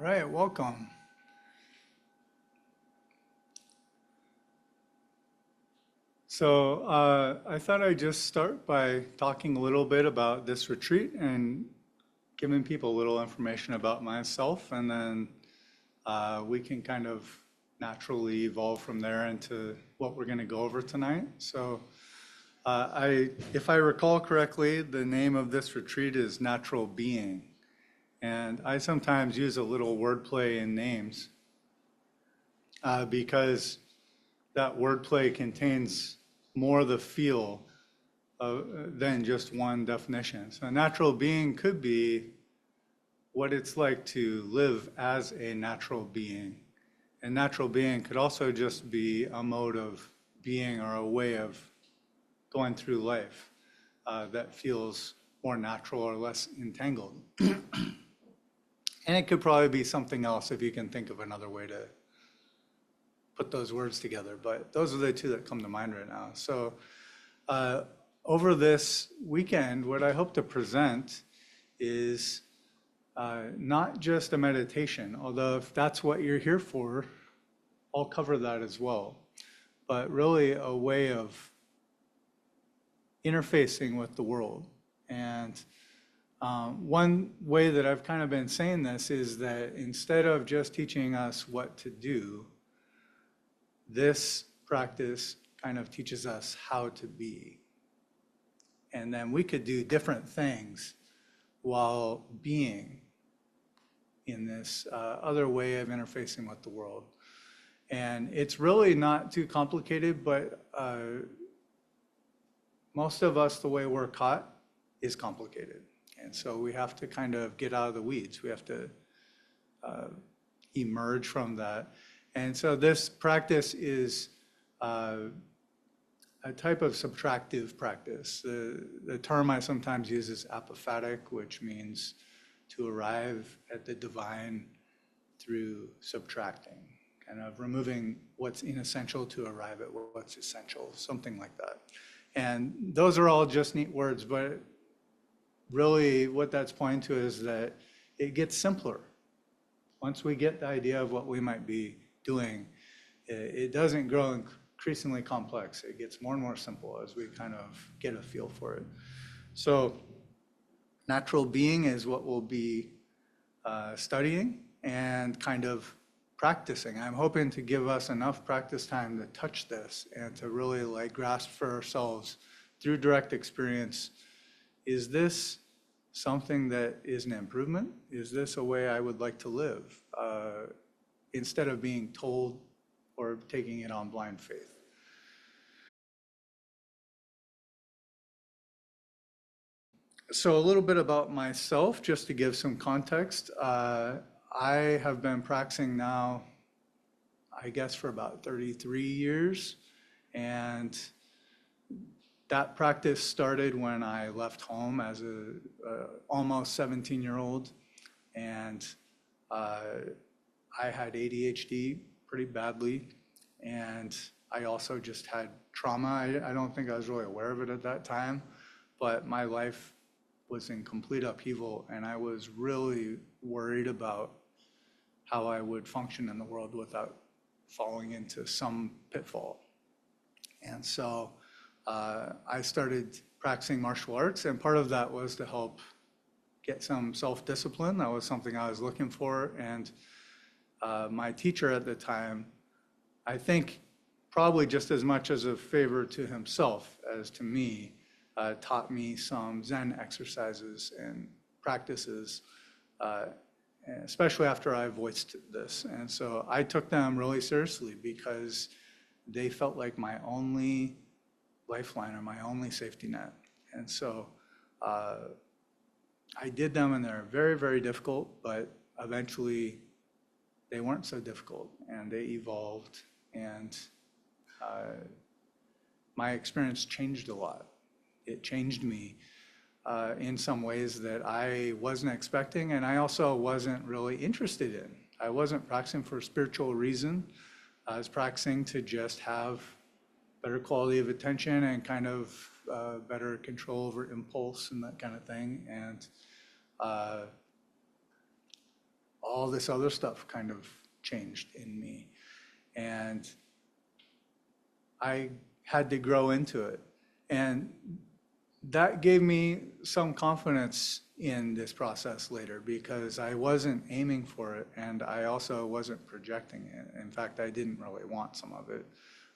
right, welcome. So I thought I'd just start by talking a little bit about this retreat and giving people a little information about myself, and then we can kind of naturally evolve from there into what we're going to go over tonight. So if I recall correctly, the name of this retreat is Natural Being. And I sometimes use a little wordplay in names because that wordplay contains more of the feel than just one definition. So natural being could be what it's like to live as a natural being. And natural being could also just be a mode of being or a way of going through life that feels more natural or less entangled. And it could probably be something else if you can think of another way to put those words together. But those are the two that come to mind right now. So over this weekend, what I hope to present is not just a meditation, although if that's what you're here for, I'll cover that as well. But really a way of interfacing with the world. And one way that I've kind of been saying this is that instead of just teaching us what to do, this practice kind of teaches us how to be. And then we could do different things while being in this other way of interfacing with the world. And it's really not too complicated, but most of us, the way we're caught is complicated. And so we have to kind of get out of the weeds. We have to emerge from that. And so this practice is a type of subtractive practice. The term I sometimes use is apophatic, which means to arrive at the divine through subtracting, kind of removing what's inessential to arrive at what's essential, something like that. And those are all just neat words, but really what that's pointing to is that it gets simpler. Once we get the idea of what we might be doing, it doesn't grow increasingly complex. It gets more and more simple as we kind of get a feel for it. So natural being is what we'll be studying and kind of practicing. I'm hoping to give us enough practice time to touch this and to really like grasp for ourselves through direct experience. Is this something that is an improvement? Is this a way I would like to live? Instead of being told or taking it on blind faith. So a little bit about myself, just to give some context. I have been practicing now, I guess, for about 33 years. And that practice started when I left home as a almost 17-year-old. And I had ADHD pretty badly, and I also just had trauma. I don't think I was really aware of it at that time, but my life was in complete upheaval, and I was really worried about how I would function in the world without falling into some pitfall. And so I started practicing martial arts, and part of that was to help get some self-discipline. That was something I was looking for, and my teacher at the time, I think probably just as much as a favor to himself as to me, taught me some Zen exercises and practices, especially after I voiced this. And so I took them really seriously because they felt like my only lifeline or my only safety net. And so I did them, and they're very, very difficult, but eventually they weren't so difficult, and they evolved, and my experience changed a lot. It changed me in some ways that I wasn't expecting, and I also wasn't really interested in. I wasn't practicing for a spiritual reason. I was practicing to just have better quality of attention and kind of better control over impulse and that kind of thing. And all this other stuff kind of changed in me. And I had to grow into it. And that gave me some confidence in this process later, because I wasn't aiming for it, and I also wasn't projecting it. In fact, I didn't really want some of it,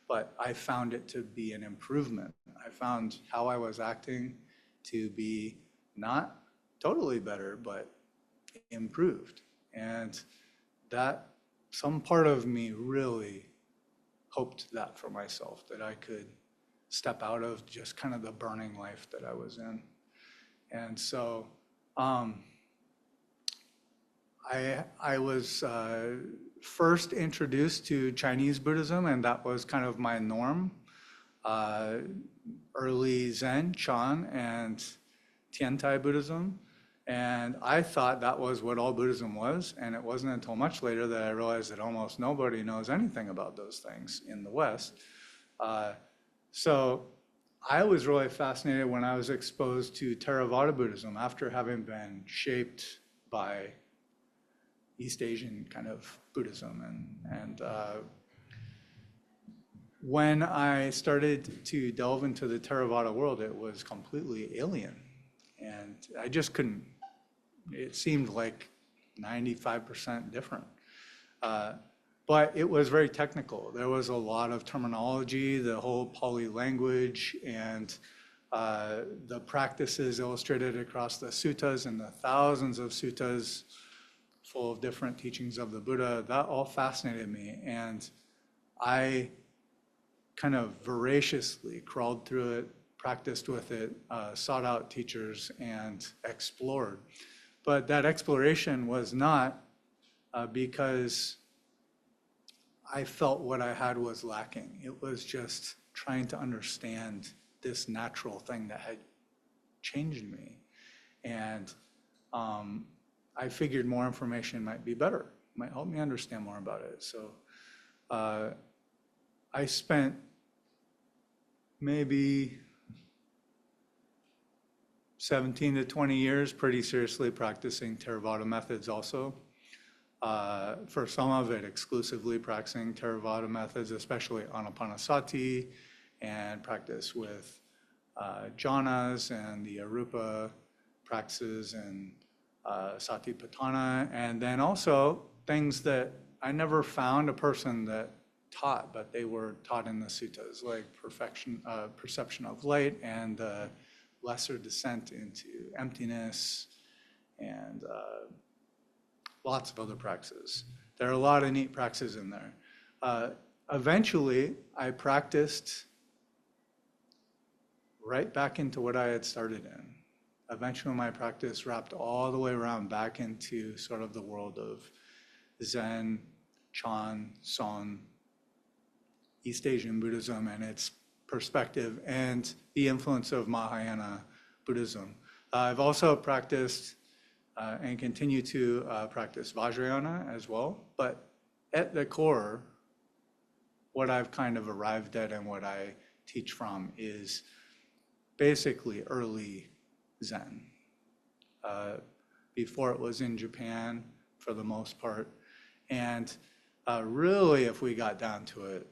but I found it to be an improvement. I found how I was acting to be not totally better, but improved. And that, some part of me really hoped that for myself, that I could step out of just kind of the burning life that I was in. And so I was first introduced to Chinese Buddhism, and that was kind of my norm. Early Zen, Chan, and Tiantai Buddhism. And I thought that was what all Buddhism was, and it wasn't until much later that I realized that almost nobody knows anything about those things in the West. So I was really fascinated when I was exposed to Theravada Buddhism after having been shaped by East Asian kind of Buddhism. And when I started to delve into the Theravada world, it was completely alien. And I just couldn't, it seemed like 95% different. But it was very technical. There was a lot of terminology, the whole Pali language, and the practices illustrated across the suttas and the thousands of suttas full of different teachings of the Buddha. That all fascinated me. And I kind of voraciously crawled through it, practiced with it, sought out teachers, and explored. But that exploration was not because I felt what I had was lacking. It was just trying to understand this natural thing that had changed me. And I figured more information might be better, might help me understand more about it. So I spent maybe 17 to 20 years pretty seriously practicing Theravada methods also. For some of it, exclusively practicing Theravada methods, especially Anapanasati, and practice with jhanas and the arupa practices and satipatthana. And then also things that I never found a person that taught, but they were taught in the suttas, like perception of light and lesser descent into emptiness, and lots of other practices. There are a lot of neat practices in there. Eventually, I practiced right back into what I had started in. Eventually, my practice wrapped all the way around back into sort of the world of Zen, Chan, Son, East Asian Buddhism and its perspective, and the influence of Mahayana Buddhism. I've also practiced and continue to practice Vajrayana as well, but at the core, what I've kind of arrived at and what I teach from is basically early Zen. Before it was in Japan for the most part. And really, if we got down to it,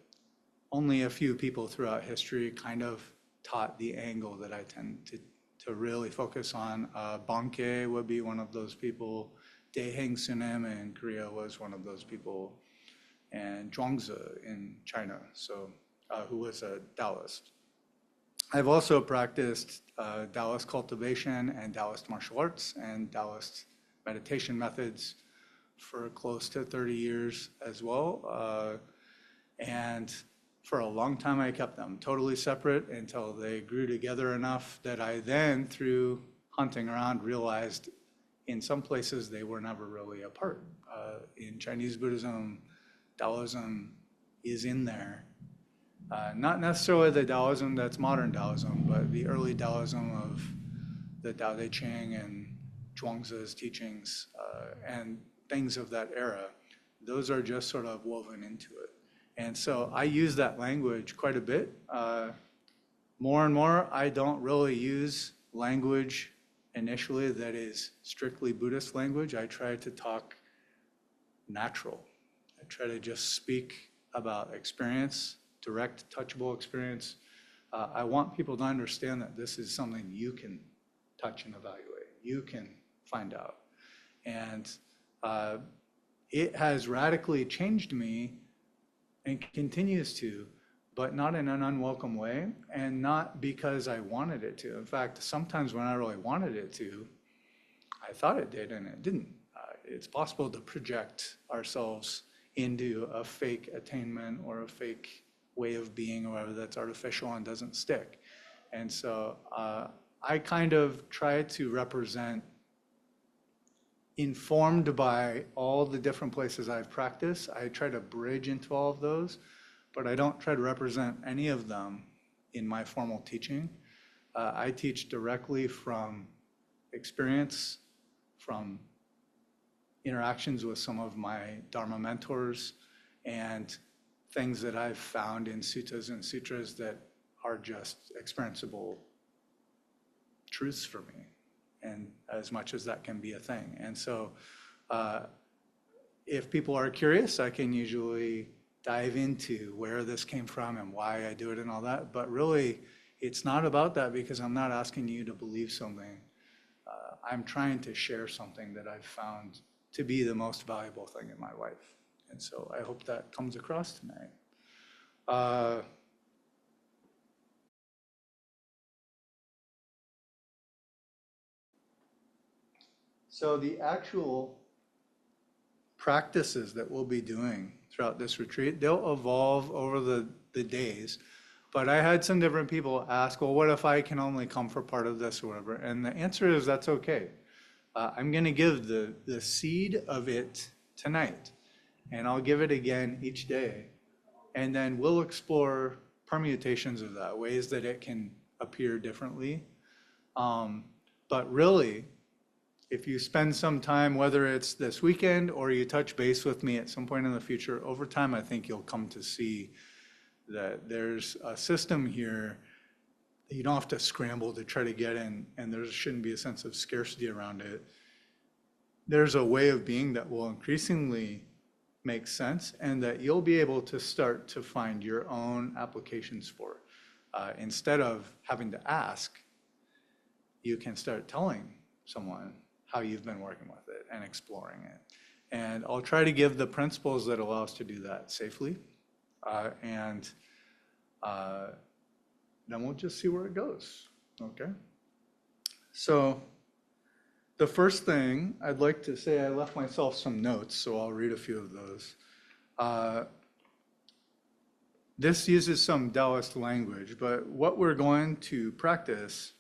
only a few people throughout history kind of taught the angle that I tend to really focus on. Bankei would be one of those people. Daeheng Sunim in Korea was one of those people. And Zhuangzi in China, so who was a Taoist. I've also practiced Taoist cultivation and Taoist martial arts and Taoist meditation methods for close to 30 years as well. And for a long time, I kept them totally separate until they grew together enough that I then, through hunting around, realized in some places they were never really apart. In Chinese Buddhism, Taoism is in there. Not necessarily the Taoism that's modern Taoism, but the early Taoism of the Tao Te Ching and Zhuangzi's teachings and things of that era. Those are just sort of woven into it. And so I use that language quite a bit. More and more, I don't really use language initially that is strictly Buddhist language. I try to talk natural. I try to just speak about experience, direct, touchable experience. I want people to understand that this is something you can touch and evaluate. You can find out. And it has radically changed me and continues to, but not in an unwelcome way, and not because I wanted it to. In fact, sometimes when I really wanted it to, I thought it did, and it didn't. It's possible to project ourselves into a fake attainment or a fake way of being, or whatever, that's artificial and doesn't stick. And so I kind of try to represent, informed by all the different places I've practiced, I try to bridge into all of those, but I don't try to represent any of them in my formal teaching. I teach directly from experience, from interactions with some of my Dharma mentors, and things that I've found in suttas and sutras that are just experienceable truths for me, and as much as that can be a thing. And so if people are curious, I can usually dive into where this came from and why I do it and all that. But really, it's not about that, because I'm not asking you to believe something. I'm trying to share something that I've found to be the most valuable thing in my life. And so I hope that comes across tonight. So the actual practices that we'll be doing throughout this retreat, they'll evolve over the days. But I had some different people ask, well, what if I can only come for part of this or whatever? And the answer is that's okay. I'm going to give the seed of it tonight, and I'll give it again each day. And then we'll explore permutations of that, ways that it can appear differently. But really, if you spend some time, whether it's this weekend or you touch base with me at some point in the future, over time, I think you'll come to see that there's a system here that you don't have to scramble to try to get in, and there shouldn't be a sense of scarcity around it. There's a way of being that will increasingly make sense, and that you'll be able to start to find your own applications for. Instead of having to ask, you can start telling someone how you've been working with it and exploring it. And I'll try to give the principles that allow us to do that safely. And then we'll just see where it goes, okay? So the first thing I'd like to say, I left myself some notes, so I'll read a few of those. This uses some Taoist language, but what we're going to practice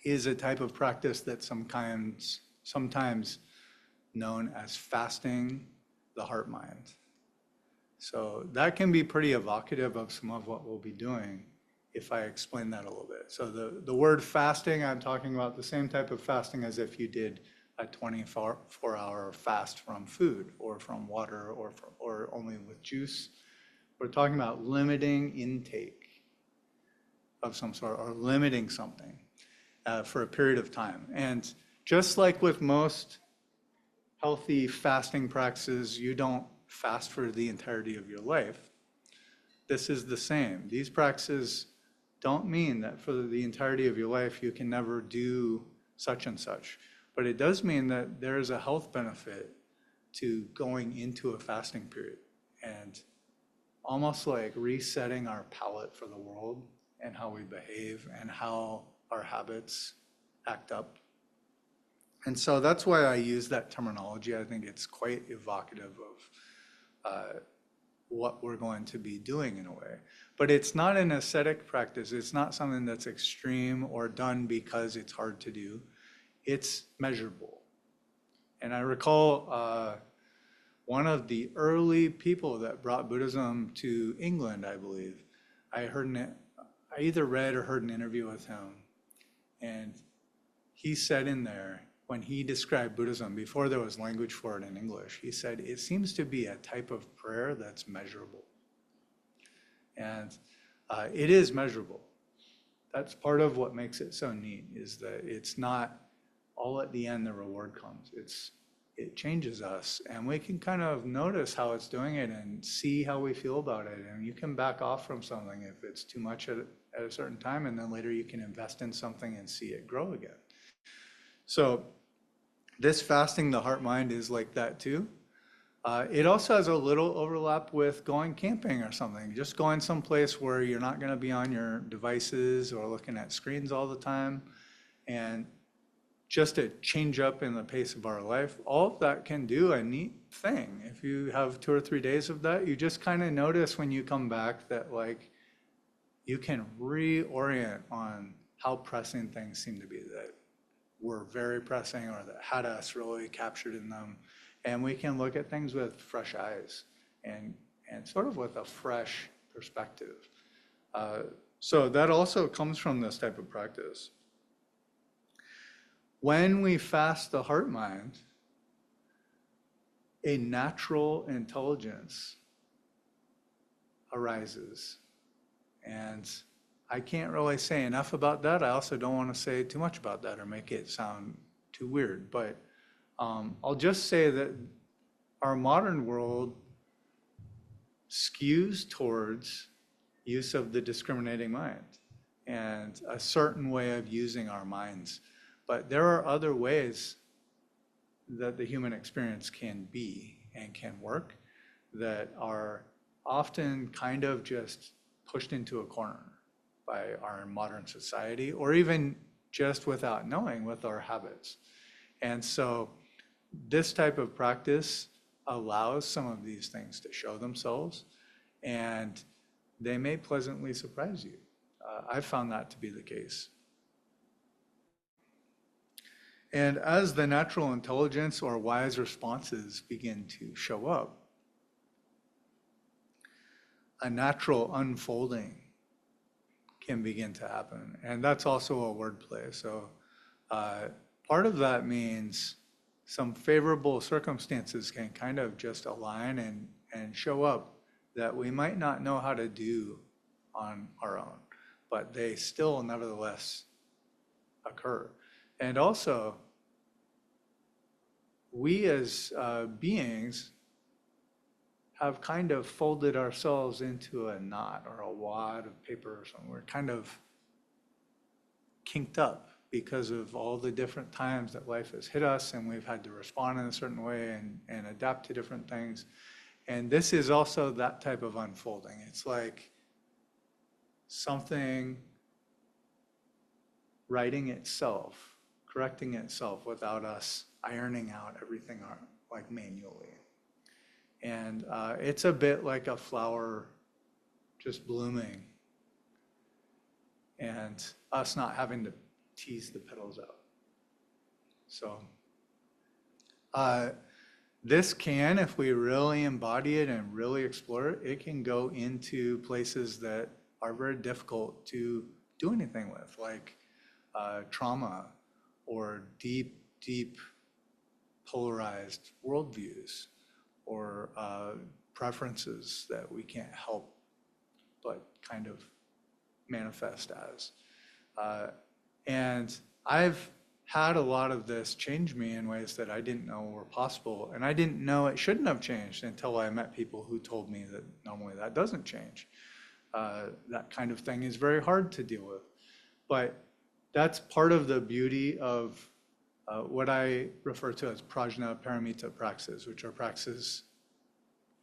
is a type of practice that's sometimes known as fasting the heart mind. So that can be pretty evocative of some of what we'll be doing if I explain that a little bit. So the word fasting, I'm talking about the same type of fasting as if you did a 24-hour fast from food or from water or only with juice. We're talking about limiting intake of some sort, or limiting something for a period of time. And just like with most healthy fasting practices, you don't fast for the entirety of your life. This is the same. These practices don't mean that for the entirety of your life you can never do such and such. But it does mean that there is a health benefit to going into a fasting period and almost like resetting our palate for the world and how we behave and how our habits act up. And so that's why I use that terminology. I think it's quite evocative of what we're going to be doing in a way. But it's not an ascetic practice. It's not something that's extreme or done because it's hard to do. It's measurable. And I recall one of the early people that brought Buddhism to England, I believe, I either read or heard an interview with him. And he said in there, when he described Buddhism, before there was language for it in English, he said, it seems to be a type of prayer that's measurable. And it is measurable. That's part of what makes it so neat, is that it's not all at the end the reward comes. It's it changes us, and we can kind of notice how it's doing it and see how we feel about it. And you can back off from something if it's too much at a certain time, and then later you can invest in something and see it grow again. So this fasting the heart mind is like that too. It also has a little overlap with going camping or something, just going someplace where you're not going to be on your devices or looking at screens all the time, and just a change up in the pace of our life. All of that can do a neat thing. If you have 2 or 3 days of that, you just kind of notice when you come back that like you can reorient on how pressing things seem to be that were very pressing or that had us really captured in them. And we can look at things with fresh eyes and sort of with a fresh perspective. So that also comes from this type of practice. When we fast the heart mind, a natural intelligence arises. And I can't really say enough about that. I also don't want to say too much about that or make it sound too weird. But I'll just say that our modern world skews towards use of the discriminating mind and a certain way of using our minds. But there are other ways that the human experience can be and can work that are often kind of just pushed into a corner by our modern society, or even just without knowing with our habits. And so this type of practice allows some of these things to show themselves, and they may pleasantly surprise you. I've found that to be the case. And as the natural intelligence or wise responses begin to show up, a natural unfolding can begin to happen. And that's also a wordplay. So part of that means some favorable circumstances can kind of just align and show up that we might not know how to do on our own, but they still nevertheless occur. And also, we as beings have kind of folded ourselves into a knot or a wad of paper or something. We're kind of kinked up because of all the different times that life has hit us, and we've had to respond in a certain way and adapt to different things. And this is also that type of unfolding. It's like something righting itself, correcting itself without us ironing out everything like manually. And it's a bit like a flower just blooming and us not having to tease the petals out. So this can, if we really embody it and really explore it, it can go into places that are very difficult to do anything with, like trauma or deep, deep polarized worldviews, or preferences that we can't help but kind of manifest as. And I've had a lot of this change me in ways that I didn't know were possible, and I didn't know it shouldn't have changed until I met people who told me that normally that doesn't change. That kind of thing is very hard to deal with. But that's part of the beauty of what I refer to as prajna paramita practices, which are practices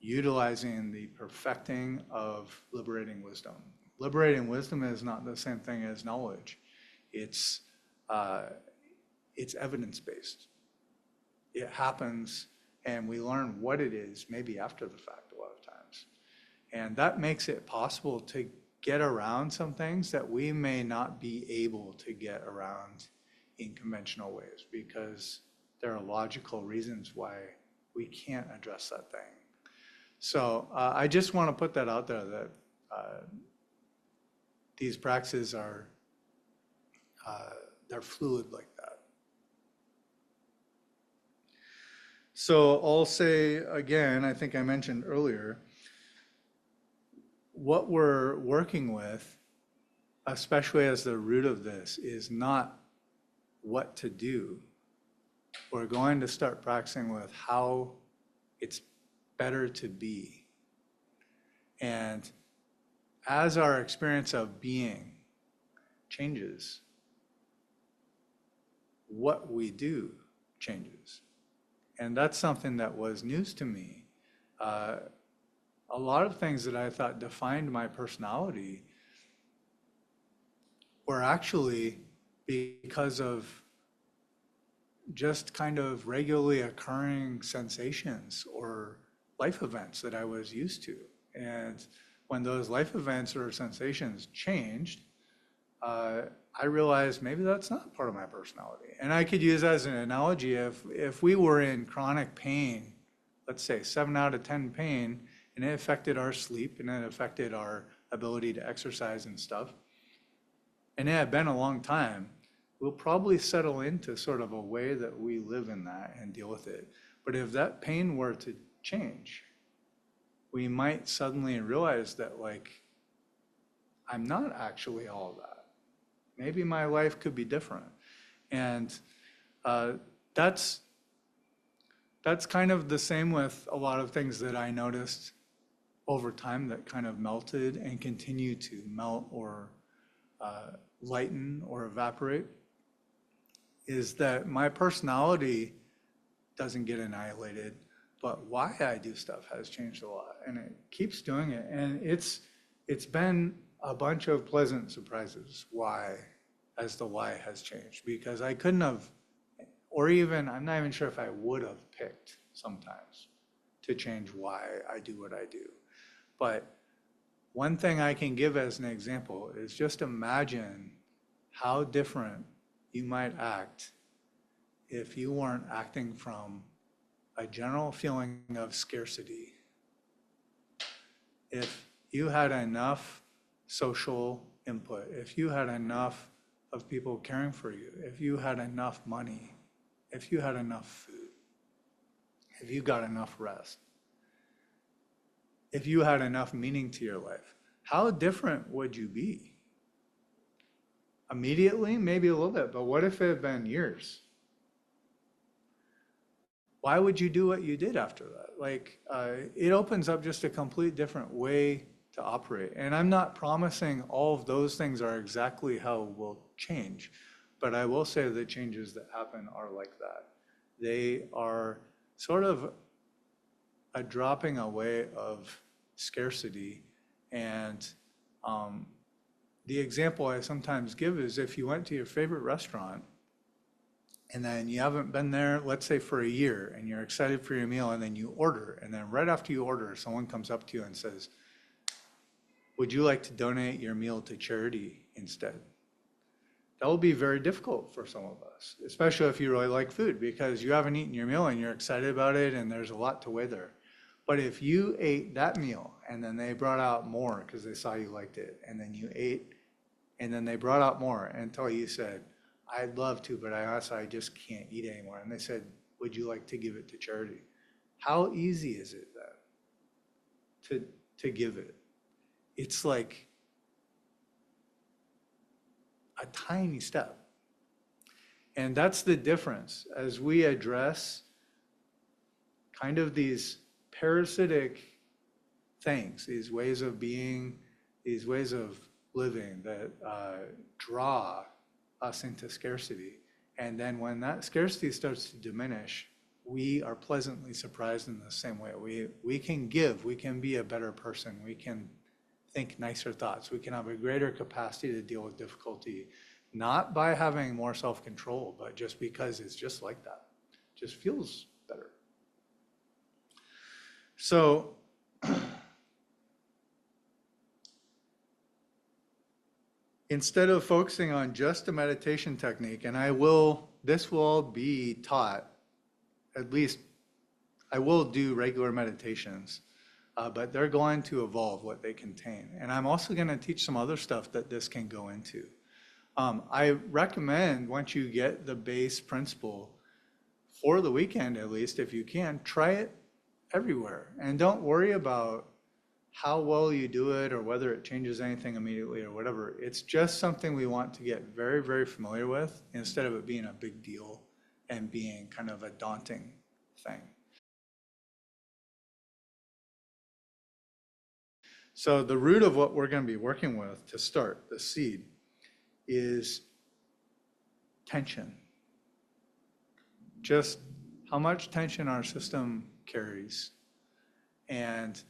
utilizing the perfecting of liberating wisdom. Liberating wisdom is not the same thing as knowledge. It's evidence-based. It happens, and we learn what it is maybe after the fact a lot of times. And that makes it possible to get around some things that we may not be able to get around in conventional ways, because there are logical reasons why we can't address that thing. So I just want to put that out there, that these practices are, they're fluid like that. So I'll say again, I think I mentioned earlier, what we're working with, especially as the root of this, is not what to do, we're going to start practicing with how it's better to be. And as our experience of being changes, what we do changes. And that's something that was news to me. A lot of things that I thought defined my personality were actually because of just kind of regularly occurring sensations or life events that I was used to. And when those life events or sensations changed, I realized maybe that's not part of my personality. And I could use as an analogy, if we were in chronic pain, let's say 7 out of 10 pain, and it affected our sleep and it affected our ability to exercise and stuff, and it had been a long time, we'll probably settle into sort of a way that we live in that and deal with it. But if that pain were to change, we might suddenly realize that, like, I'm not actually all that. Maybe my life could be different. And that's kind of the same with a lot of things that I noticed over time that kind of melted and continue to melt or lighten or evaporate, is that my personality doesn't get annihilated, but why I do stuff has changed a lot, and it keeps doing it. And it's been a bunch of pleasant surprises why has changed, because I couldn't have, or even, I'm not even sure if I would have picked sometimes to change why I do what I do. But one thing I can give as an example is just imagine how different you might act if you weren't acting from a general feeling of scarcity. If you had enough social input, if you had enough of people caring for you, if you had enough money, if you had enough food, if you got enough rest, if you had enough meaning to your life, how different would you be? Immediately, maybe a little bit, but what if it had been years? Why would you do what you did after that? Like, it opens up just a complete different way to operate. And I'm not promising all of those things are exactly how we'll change, but I will say the changes that happen are like that. They are sort of a dropping away of scarcity. And the example I sometimes give is if you went to your favorite restaurant and then you haven't been there, let's say for a year, and you're excited for your meal, and then you order, and then right after you order, someone comes up to you and says, would you like to donate your meal to charity instead? That will be very difficult for some of us, especially if you really like food, because you haven't eaten your meal and you're excited about it and there's a lot to weigh there. But if you ate that meal and then they brought out more because they saw you liked it, and then you ate and then they brought out more until you said, I'd love to, but I just can't eat anymore. And they said, would you like to give it to charity? How easy is it then to give it? It's like a tiny step. And that's the difference as we address kind of these parasitic things, these ways of being, these ways of living that draw us into scarcity. And then when that scarcity starts to diminish, we are pleasantly surprised in the same way. We can give, we can be a better person, we can think nicer thoughts, we can have a greater capacity to deal with difficulty, not by having more self-control, but just because it's just like that. It just feels better. So, instead of focusing on just a meditation technique, and this will all be taught, at least I will do regular meditations, but they're going to evolve what they contain. And I'm also going to teach some other stuff that this can go into. I recommend once you get the base principle, for the weekend at least, if you can, try it everywhere. And don't worry about how well you do it or whether it changes anything immediately or whatever. It's just something we want to get very, very familiar with instead of it being a big deal and being kind of a daunting thing. So the root of what we're going to be working with to start, the seed, is tension. Just how much tension our system carries. And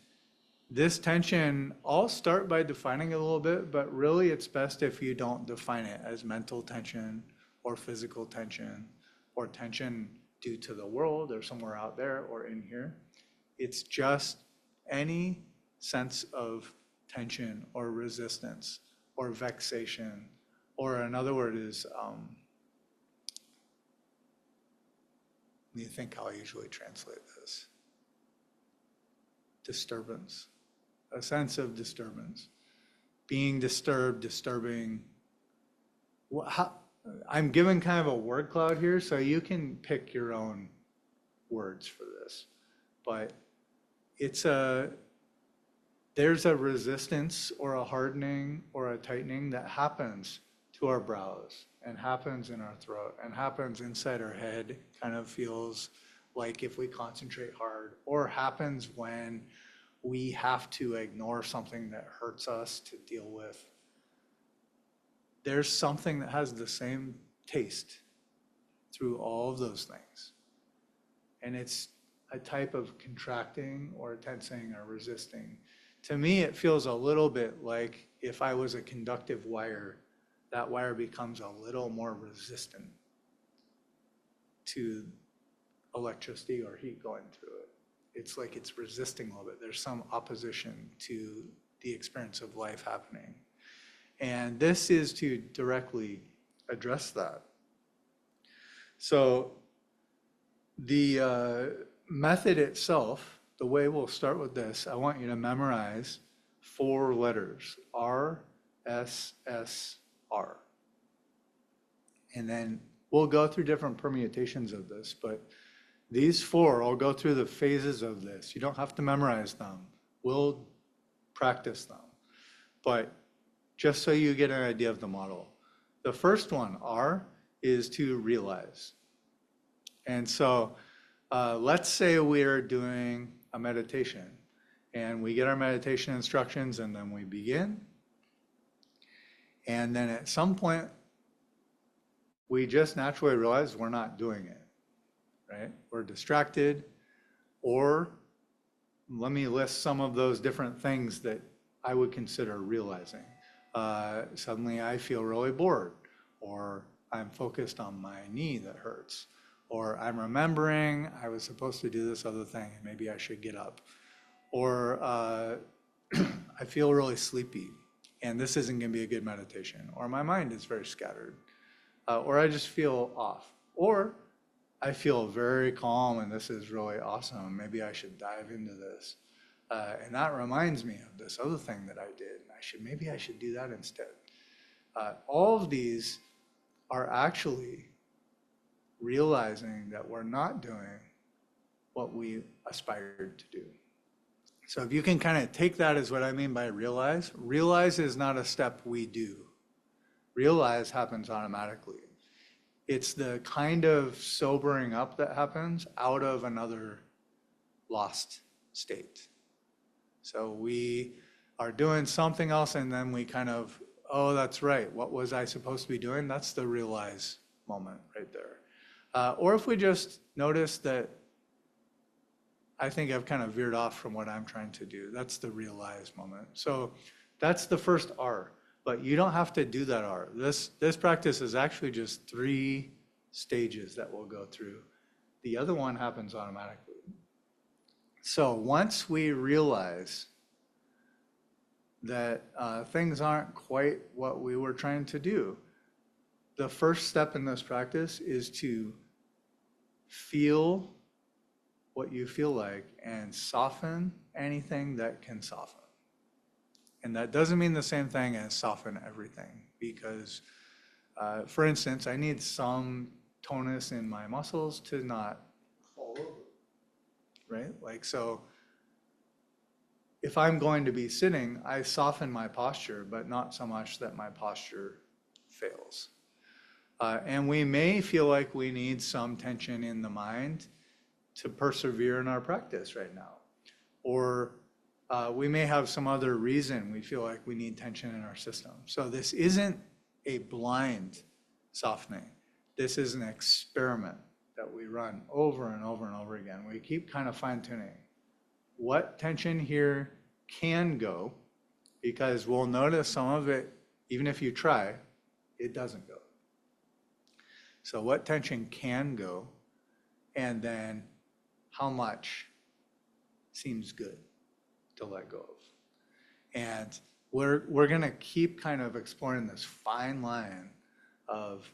this tension, I'll start by defining it a little bit, but really it's best if you don't define it as mental tension or physical tension or tension due to the world or somewhere out there or in here. It's just any sense of tension or resistance or vexation, or another word is, let me think how I usually translate this. Disturbance, a sense of disturbance. Being disturbed, disturbing. I'm given kind of a word cloud here, so you can pick your own words for this. But there's a resistance or a hardening or a tightening that happens to our brows and happens in our throat and happens inside our head, kind of feels like if we concentrate hard, or happens when we have to ignore something that hurts us to deal with. There's something that has the same taste through all of those things. And it's a type of contracting or tensing or resisting. To me, it feels a little bit like if I was a conductive wire, that wire becomes a little more resistant to electricity or heat going through it. It's like it's resisting a little bit. There's some opposition to the experience of life happening. And this is to directly address that. So the method itself, the way we'll start with this, I want you to memorize 4 letters, R, S, S, R. And then we'll go through different permutations of this, but these 4, I'll go through the phases of this. You don't have to memorize them. We'll practice them. But just so you get an idea of the model. The first one, R, is to realize. And so let's say we're doing a meditation and we get our meditation instructions and then we begin. And then at some point, we just naturally realize we're not doing it, right? We're distracted, or let me list some of those different things that I would consider realizing. Suddenly I feel really bored, or I'm focused on my knee that hurts, or I'm remembering I was supposed to do this other thing and maybe I should get up, or I feel really sleepy and this isn't going to be a good meditation, or my mind is very scattered, or I just feel off, or I feel very calm and this is really awesome. Maybe I should dive into this. And that reminds me of this other thing that I did. Maybe I should do that instead. All of these are actually realizing that we're not doing what we aspired to do. So if you can kind of take that as what I mean by realize. Realize is not a step we do. Realize happens automatically. It's the kind of sobering up that happens out of another lost state. So we are doing something else and then we kind of, oh, that's right. What was I supposed to be doing? That's the realize moment right there. Or if we just notice that I think I've kind of veered off from what I'm trying to do, that's the realize moment. So that's the first R, but you don't have to do that R. This practice is actually just 3 stages that we'll go through. The other one happens automatically. So once we realize that things aren't quite what we were trying to do, the first step in this practice is to feel what you feel like and soften anything that can soften. And that doesn't mean the same thing as soften everything, because for instance, I need some tonus in my muscles to not fall over, right? Like, so if I'm going to be sitting, I soften my posture, but not so much that my posture fails. And we may feel like we need some tension in the mind to persevere in our practice right now. Or we may have some other reason we feel like we need tension in our system. So this isn't a blind softening. This is an experiment that we run over and over and over again. We keep kind of fine-tuning what tension here can go, because we'll notice some of it, even if you try, it doesn't go. So what tension can go, and then how much seems good to let go of. And we're going to keep kind of exploring this fine line of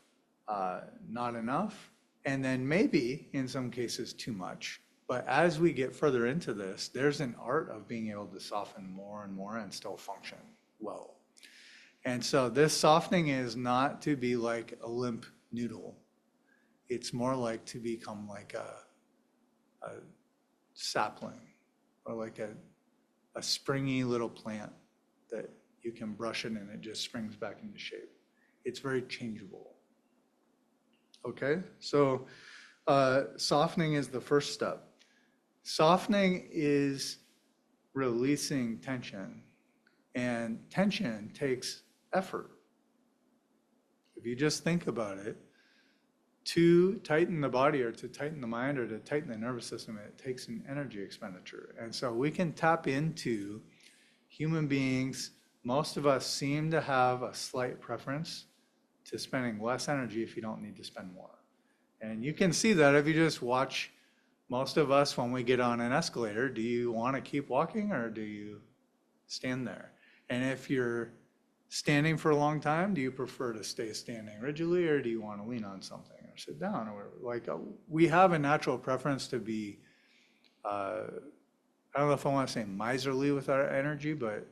not enough, and then maybe in some cases too much. But as we get further into this, there's an art of being able to soften more and more and still function well. And so this softening is not to be like a limp noodle. It's more like to become like a sapling, or like a springy little plant that you can brush it and it just springs back into shape. It's very changeable. Okay, so softening is the first step. Softening is releasing tension, and tension takes effort. If you just think about it, to tighten the body or to tighten the mind or to tighten the nervous system, it takes an energy expenditure. And so we can tap into human beings. Most of us seem to have a slight preference to spending less energy if you don't need to spend more. And you can see that if you just watch most of us when we get on an escalator. Do you want to keep walking or do you stand there? And if you're standing for a long time, do you prefer to stay standing rigidly, or do you want to lean on something or sit down? Or like we have a natural preference to be, I don't know if I want to say miserly with our energy, but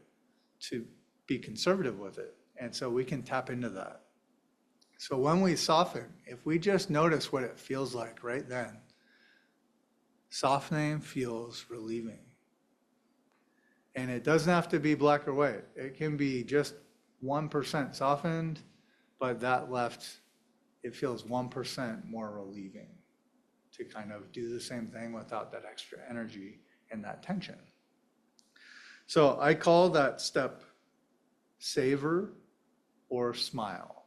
to be conservative with it. And so we can tap into that. So when we soften, if we just notice what it feels like right then, softening feels relieving. And it doesn't have to be black or white. It can be just 1% softened, but that left, it feels 1% more relieving to kind of do the same thing without that extra energy and that tension. So I call that step savor or smile,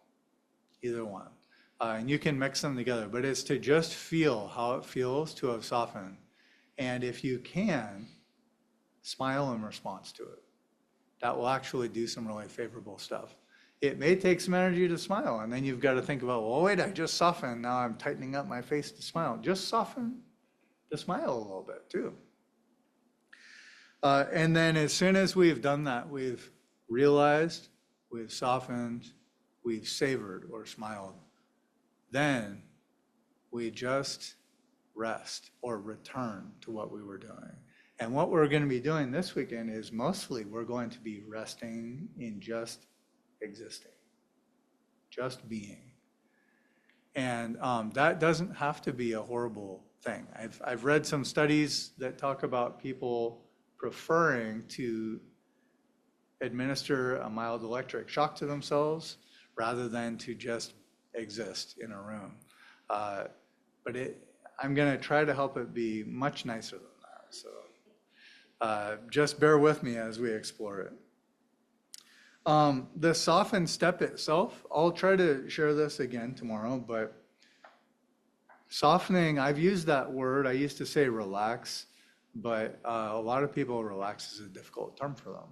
either one. And you can mix them together, but it's to just feel how it feels to have softened. And if you can, smile in response to it. That will actually do some really favorable stuff. It may take some energy to smile, and then you've got to think about, well, wait, I just softened. Now I'm tightening up my face to smile. Just soften the smile a little bit too. And then as soon as we've done that, we've realized, we've softened, we've savored or smiled, then we just rest or return to what we were doing. And what we're going to be doing this weekend is mostly we're going to be resting in just existing, just being. And that doesn't have to be a horrible thing. I've read some studies that talk about people preferring to administer a mild electric shock to themselves rather than to just exist in a room. But I'm going to try to help it be much nicer than that. So just bear with me as we explore it. The softened step itself, I'll try to share this again tomorrow, but softening, I've used that word. I used to say relax, but a lot of people, relax is a difficult term for them.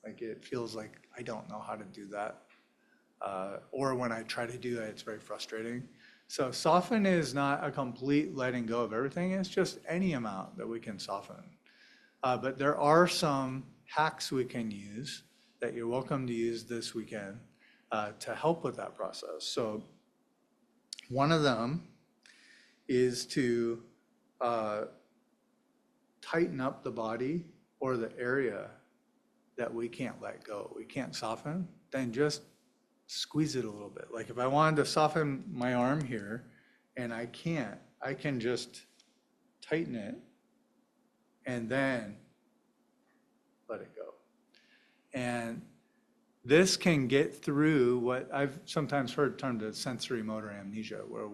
Like it feels like I don't know how to do that. Or when I try to do that, it's very frustrating. So soften is not a complete letting go of everything. It's just any amount that we can soften. But there are some hacks we can use that you're welcome to use this weekend to help with that process. So one of them is to tighten up the body or the area that we can't let go, we can't soften, then just squeeze it a little bit. Like if I wanted to soften my arm here and I can't, I can just tighten it and then let it go. And this can get through what I've sometimes heard termed as sensory motor amnesia, where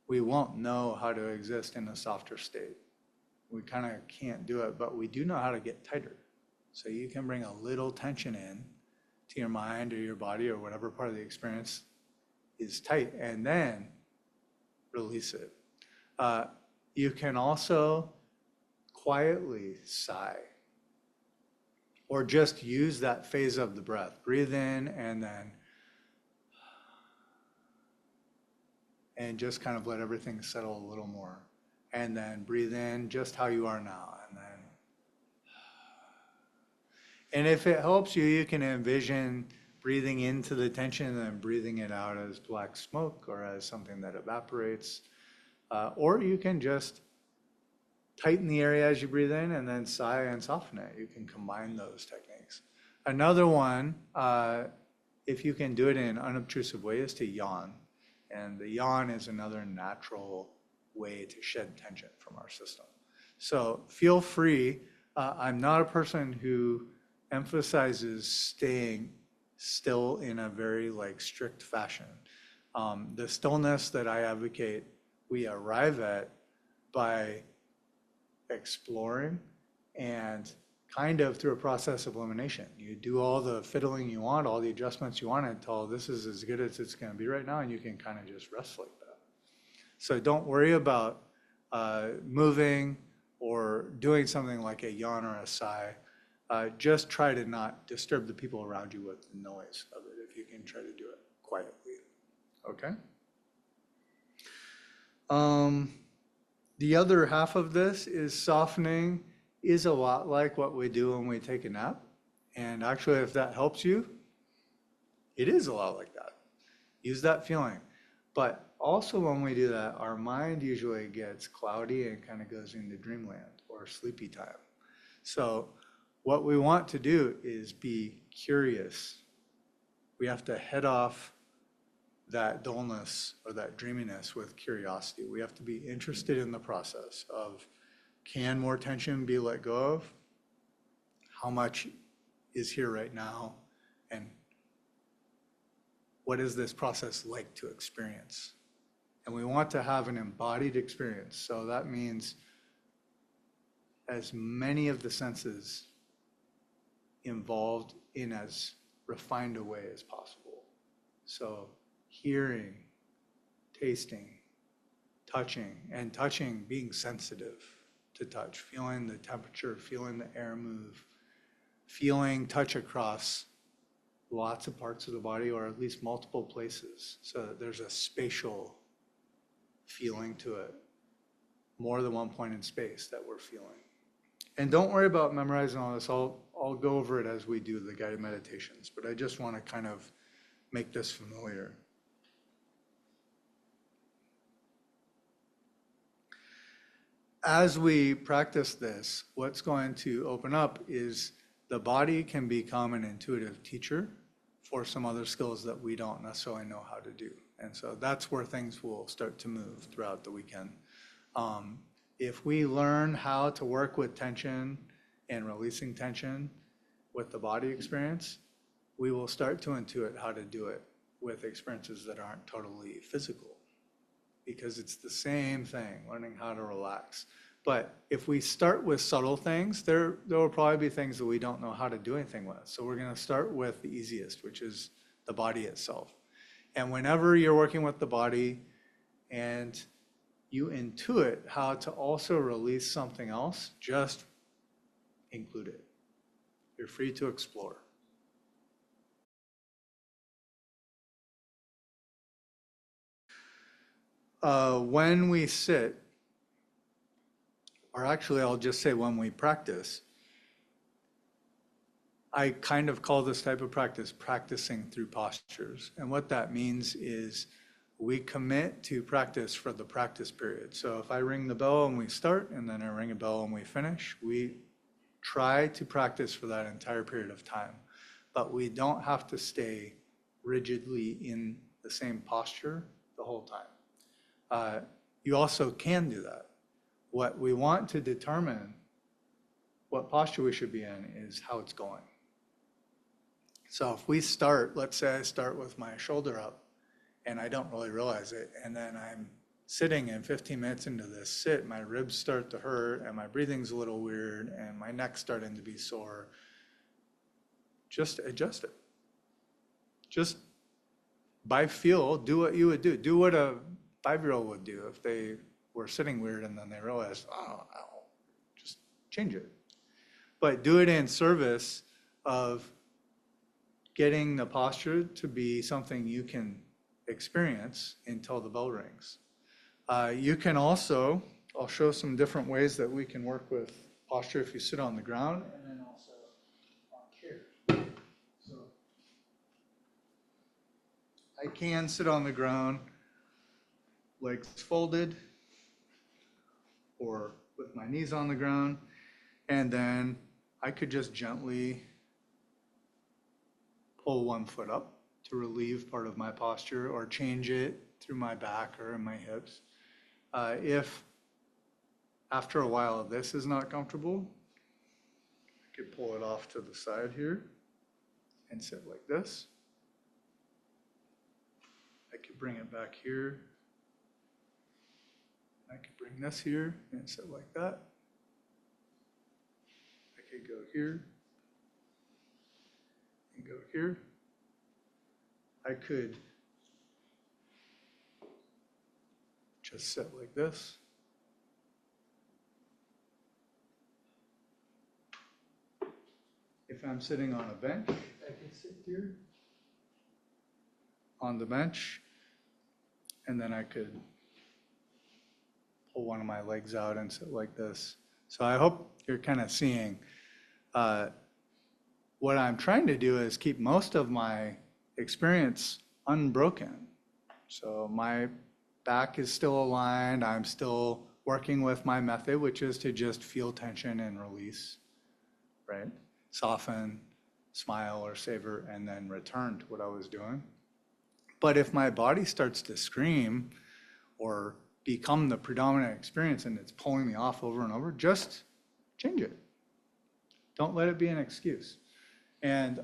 we won't know how to exist in a softer state. We kind of can't do it, but we do know how to get tighter. So you can bring a little tension in to your mind or your body or whatever part of the experience is tight, and then release it. You can also quietly sigh, or just use that phase of the breath. Breathe in and just kind of let everything settle a little more. And then breathe in just how you are now. And if it helps you, you can envision breathing into the tension and then breathing it out as black smoke or as something that evaporates. Or you can just tighten the area as you breathe in and then sigh and soften it. You can combine those techniques. Another one, if you can do it in an unobtrusive way, is to yawn. And the yawn is another natural way to shed tension from our system. So feel free. I'm not a person who emphasizes staying still in a very strict fashion. The stillness that I advocate, we arrive at by exploring and kind of through a process of elimination. You do all the fiddling you want, all the adjustments you want until this is as good as it's going to be right now, and you can kind of just rest like that. So don't worry about moving or doing something like a yawn or a sigh. Just try to not disturb the people around you with the noise of it, if you can try to do it quietly. Okay? The other half of this is softening is a lot like what we do when we take a nap. And actually, if that helps you, it is a lot like that. Use that feeling. But also when we do that, our mind usually gets cloudy and kind of goes into dreamland or sleepy time. So what we want to do is be curious. We have to head off that dullness or that dreaminess with curiosity. We have to be interested in the process of, can more tension be let go of? How much is here right now? And what is this process like to experience? And we want to have an embodied experience. So that means as many of the senses involved in as refined a way as possible. So hearing, tasting, touching, being sensitive to touch, feeling the temperature, feeling the air move, feeling touch across lots of parts of the body, or at least multiple places, so that there's a spatial feeling to it, more than one point in space that we're feeling. And don't worry about memorizing all this. I'll go over it as we do the guided meditations, but I just want to kind of make this familiar. As we practice this, what's going to open up is the body can become an intuitive teacher for some other skills that we don't necessarily know how to do. And so that's where things will start to move throughout the weekend. If we learn how to work with tension and releasing tension with the body experience, we will start to intuit how to do it with experiences that aren't totally physical, because it's the same thing, learning how to relax. But if we start with subtle things, there will probably be things that we don't know how to do anything with. So we're going to start with the easiest, which is the body itself. And whenever you're working with the body and you intuit how to also release something else, just include it. You're free to explore. When we sit, or actually I'll just say when we practice, I kind of call this type of practice practicing through postures. And what that means is we commit to practice for the practice period. So if I ring the bell and we start, and then I ring a bell and we finish, we try to practice for that entire period of time. But we don't have to stay rigidly in the same posture the whole time. You also can do that. What we want to determine what posture we should be in is how it's going. So if we start, let's say I start with my shoulder up and I don't really realize it, and then I'm sitting and 15 minutes into this sit, my ribs start to hurt and my breathing's a little weird and my neck's starting to be sore, just adjust it. Just by feel, do what you would do. Do what a 5-year-old would do if they were sitting weird and then they realized, oh, ow, just change it. But do it in service of getting the posture to be something you can experience until the bell rings. You can also, I'll show some different ways that we can work with posture if you sit on the ground and then also on chairs. So I can sit on the ground, legs folded, or with my knees on the ground, and then I could just gently pull one foot up to relieve part of my posture or change it through my back or in my hips. If after a while this is not comfortable, I could pull it off to the side here and sit like this. I could bring it back here. I could bring this here and sit like that. I could go here and go here. I could just sit like this. If I'm sitting on a bench, I could sit here on the bench, and then I could pull one of my legs out and sit like this. So I hope you're kind of seeing what I'm trying to do is keep most of my experience unbroken. So my back is still aligned. I'm still working with my method, which is to just feel tension and release, right? Soften, smile or savor, and then return to what I was doing. But if my body starts to scream or become the predominant experience and it's pulling me off over and over, just change it. Don't let it be an excuse. And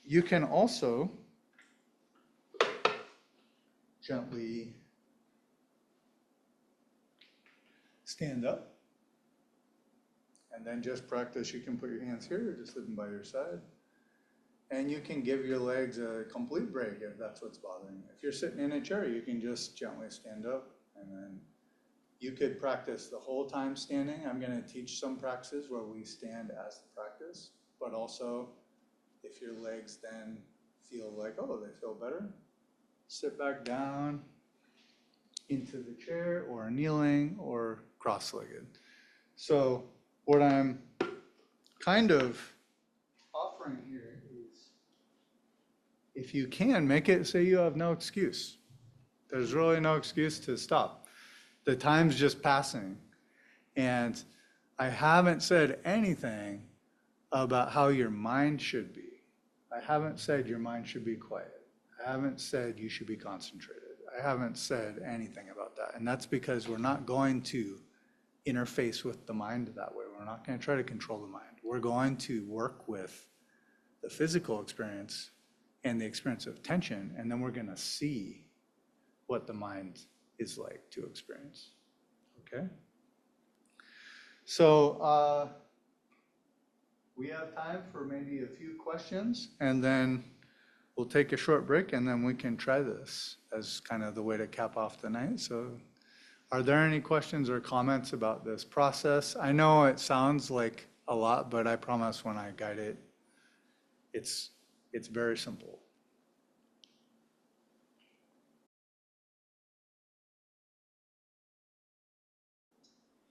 you can also gently stand up and then just practice. You can put your hands here or just leave them by your side. And you can give your legs a complete break if that's what's bothering you. If you're sitting in a chair, you can just gently stand up, and then you could practice the whole time standing. I'm going to teach some practices where we stand as the practice, but also if your legs then feel like, oh, they feel better, sit back down into the chair or kneeling or cross-legged. So what I'm kind of offering here is, if you can, make it so you have no excuse. There's really no excuse to stop. The time's just passing. And I haven't said anything about how your mind should be. I haven't said your mind should be quiet. I haven't said you should be concentrated. I haven't said anything about that. And that's because we're not going to interface with the mind that way. We're not going to try to control the mind. We're going to work with the physical experience and the experience of tension, and then we're going to see what the mind is like to experience. Okay? So we have time for maybe a few questions, and then we'll take a short break, and then we can try this as kind of the way to cap off the night. So are there any questions or comments about this process? I know it sounds like a lot, but I promise when I guide it, it's very simple.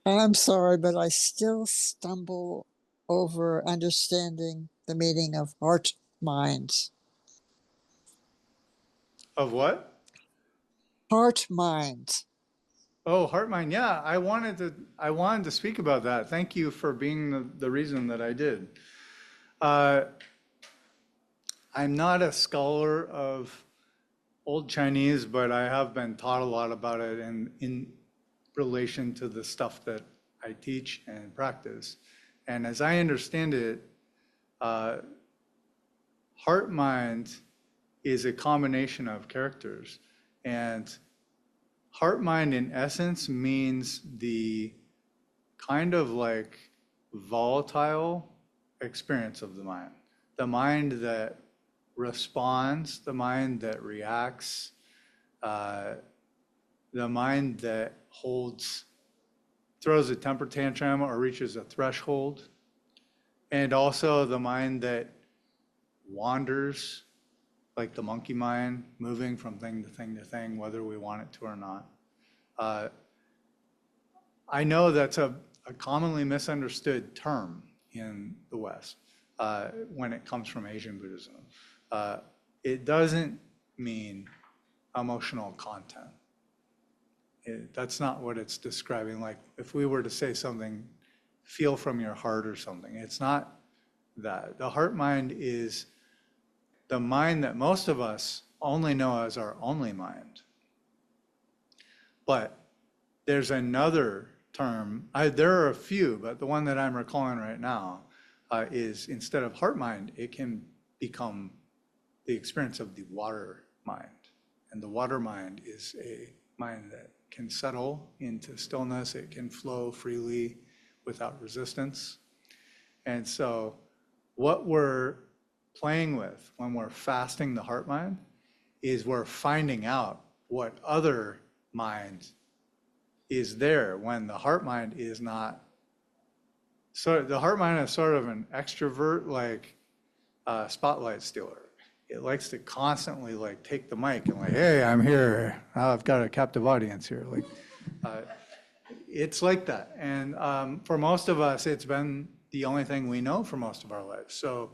I'm sorry, but I still stumble over understanding the meaning of heart mind. Of what? Heart mind. Oh, Heartmind. Yeah, I wanted to speak about that. Thank you for being the reason that I did. I'm not a scholar of Old Chinese, but I have been taught a lot about it in relation to the stuff that I teach and practice. And as I understand it, Heartmind is a combination of characters. And Heartmind in essence means the kind of like volatile experience of the mind. The mind that responds, the mind that reacts, the mind that throws a temper tantrum or reaches a threshold, and also the mind that wanders, like the monkey mind, moving from thing to thing to thing, whether we want it to or not. I know that's a commonly misunderstood term in the West when it comes from Asian Buddhism. It doesn't mean emotional content. That's not what it's describing. Like if we were to say something, feel from your heart or something, it's not that. The heart mind is the mind that most of us only know as our only mind. But there's another term, there are a few, but the one that I'm recalling right now is instead of heart mind, it can become the experience of the water mind. And the water mind is a mind that can settle into stillness. It can flow freely without resistance. And so what we're playing with when we're fasting the heart mind is we're finding out what other mind is there when the heart mind is not. So the heart mind is sort of an extrovert, like spotlight stealer. It likes to constantly like take the mic and like, hey, I'm here. I've got a captive audience here. Like, it's like that. And for most of us, it's been the only thing we know for most of our lives. So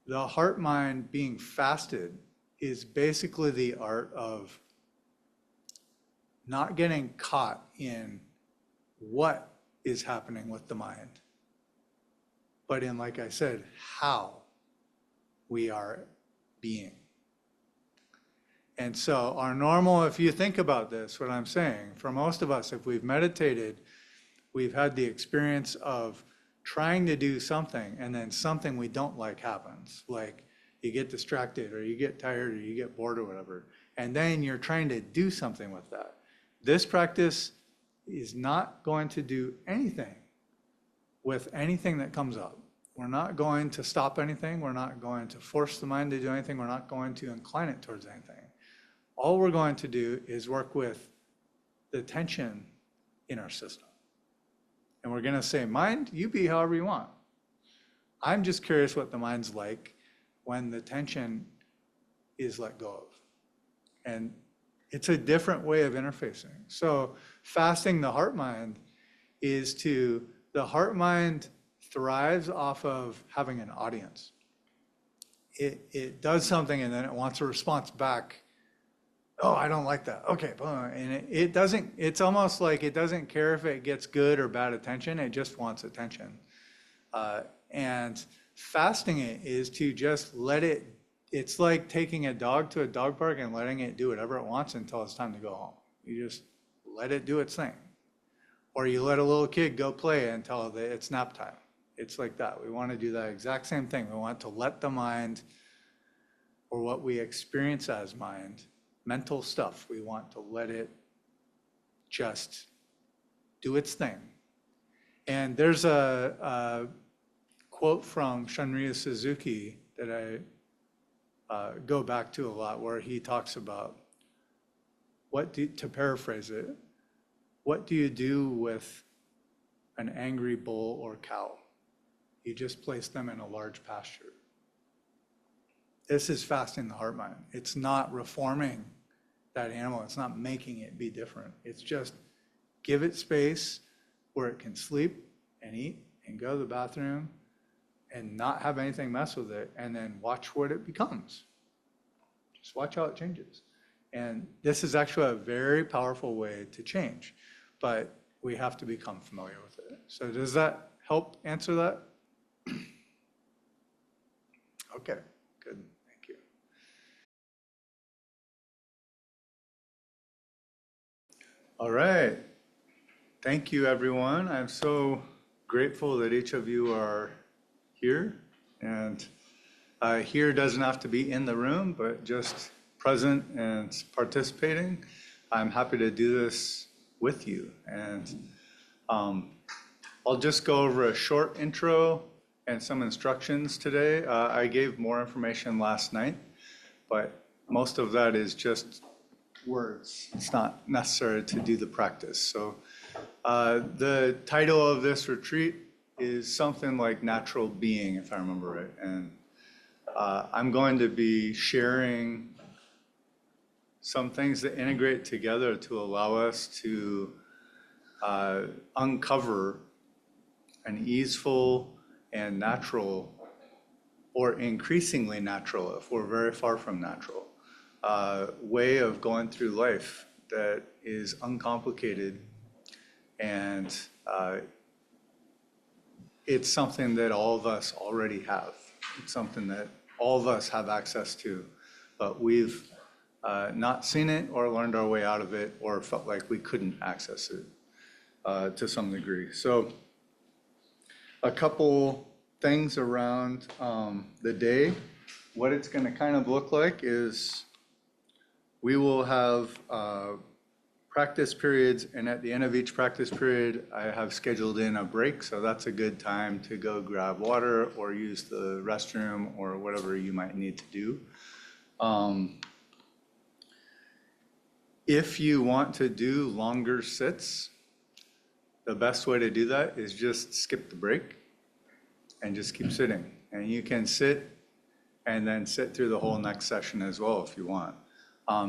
the heart mind being fasted is basically the art of not getting caught in what is happening with the mind, but in, like I said, how we are being. And so our normal, if you think about this, what I'm saying, for most of us, if we've meditated, we've had the experience of trying to do something and then something we don't like happens. Like you get distracted or you get tired or you get bored or whatever. And then you're trying to do something with that. This practice is not going to do anything with anything that comes up. We're not going to stop anything. We're not going to force the mind to do anything. We're not going to incline it towards anything. All we're going to do is work with the tension in our system. And we're going to say, mind, you be however you want. I'm just curious what the mind's like when the tension is let go of. And it's a different way of interfacing. So fasting the heart mind is the heart mind thrives off of having an audience. It does something and then it wants a response back. Oh, I don't like that. Okay, and it doesn't, it's almost like it doesn't care if it gets good or bad attention, it just wants attention. And fasting it is to just let it, it's like taking a dog to a dog park and letting it do whatever it wants until it's time to go home. You just let it do its thing. Or you let a little kid go play until it's nap time. It's like that. We want to do that exact same thing. We want to let the mind, or what we experience as mind, mental stuff, we want to let it just do its thing. And there's a quote from Shunryu Suzuki that I go back to a lot, where he talks about to paraphrase it, what do you do with an angry bull or cow? You just place them in a large pasture. This is fasting the heart mind. It's not reforming that animal. It's not making it be different. It's just give it space where it can sleep and eat and go to the bathroom and not have anything mess with it, and then watch what it becomes. Just watch how it changes. And this is actually a very powerful way to change, but we have to become familiar with it. So does that help answer that? Okay, good. Thank you. All right. Thank you, everyone. I'm so grateful that each of you are here. And here doesn't have to be in the room, but just present and participating. I'm happy to do this with you. And I'll just go over a short intro and some instructions today. I gave more information last night, but most of that is just words. It's not necessary to do the practice. So the title of this retreat is something like Natural Being, if I remember right. And I'm going to be sharing some things that integrate together to allow us to uncover an easeful and natural, or increasingly natural, if we're very far from natural, way of going through life that is uncomplicated, and it's something that all of us already have. It's something that all of us have access to, but we've not seen it or learned our way out of it or felt like we couldn't access it to some degree. So a couple things around the day. What it's going to kind of look like is we will have practice periods, and at the end of each practice period, I have scheduled in a break, so that's a good time to go grab water or use the restroom or whatever you might need to do. If you want to do longer sits, the best way to do that is just skip the break and just keep sitting. And you can sit and then sit through the whole next session as well if you want.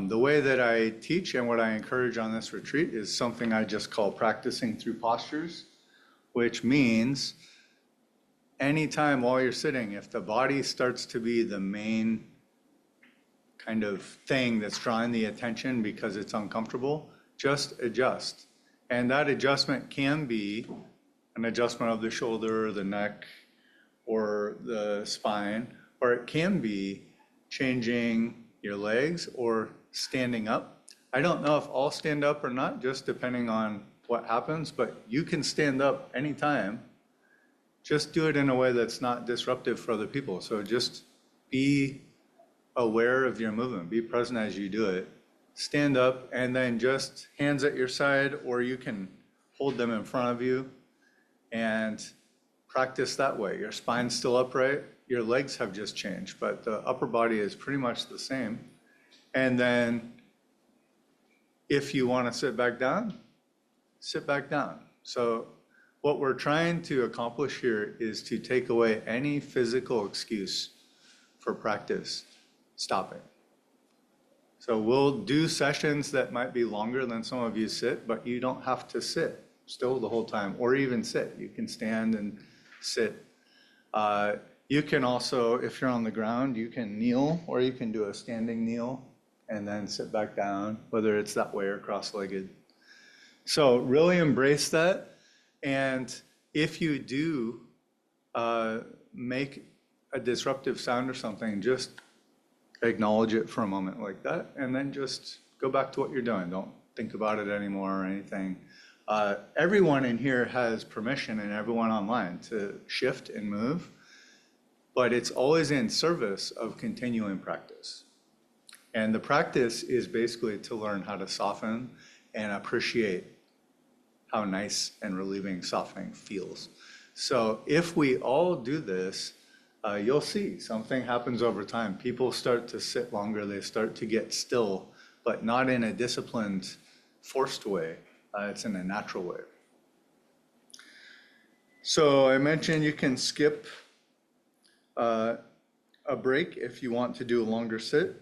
The way that I teach and what I encourage on this retreat is something I just call practicing through postures, which means anytime while you're sitting, if the body starts to be the main kind of thing that's drawing the attention because it's uncomfortable, just adjust. And that adjustment can be an adjustment of the shoulder, the neck, or the spine, or it can be changing your legs or standing up. I don't know if I'll stand up or not, just depending on what happens, but you can stand up anytime. Just do it in a way that's not disruptive for other people. So just be aware of your movement, be present as you do it. Stand up and then just hands at your side, or you can hold them in front of you and practice that way. Your spine's still upright. Your legs have just changed, but the upper body is pretty much the same. And then if you want to sit back down, sit back down. So what we're trying to accomplish here is to take away any physical excuse for practice stopping. So we'll do sessions that might be longer than some of you sit, but you don't have to sit still the whole time or even sit. You can stand and sit. You can also, if you're on the ground, you can kneel, or you can do a standing kneel and then sit back down, whether it's that way or cross-legged. So really embrace that. And if you do make a disruptive sound or something, just acknowledge it for a moment like that, and then just go back to what you're doing. Don't think about it anymore or anything. Everyone in here has permission, and everyone online, to shift and move, but it's always in service of continuing practice. And the practice is basically to learn how to soften and appreciate how nice and relieving softening feels. So if we all do this, you'll see something happens over time. People start to sit longer, they start to get still, but not in a disciplined, forced way. It's in a natural way. So I mentioned you can skip a break if you want to do a longer sit.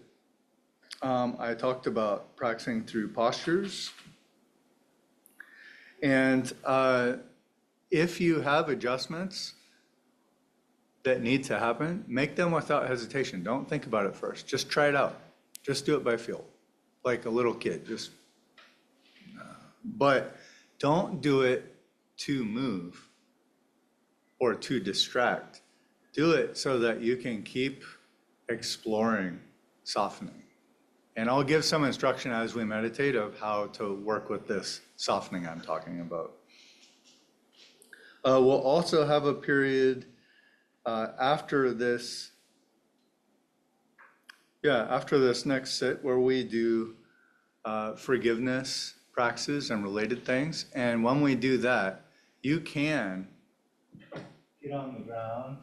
I talked about practicing through postures. And if you have adjustments that need to happen, make them without hesitation. Don't think about it first. Just try it out. Just do it by feel, like a little kid. But don't do it to move or to distract. Do it so that you can keep exploring softening. And I'll give some instruction as we meditate of how to work with this softening I'm talking about. We'll also have a period after this Yeah, after this next sit where we do forgiveness practices and related things. And when we do that, you can get on the ground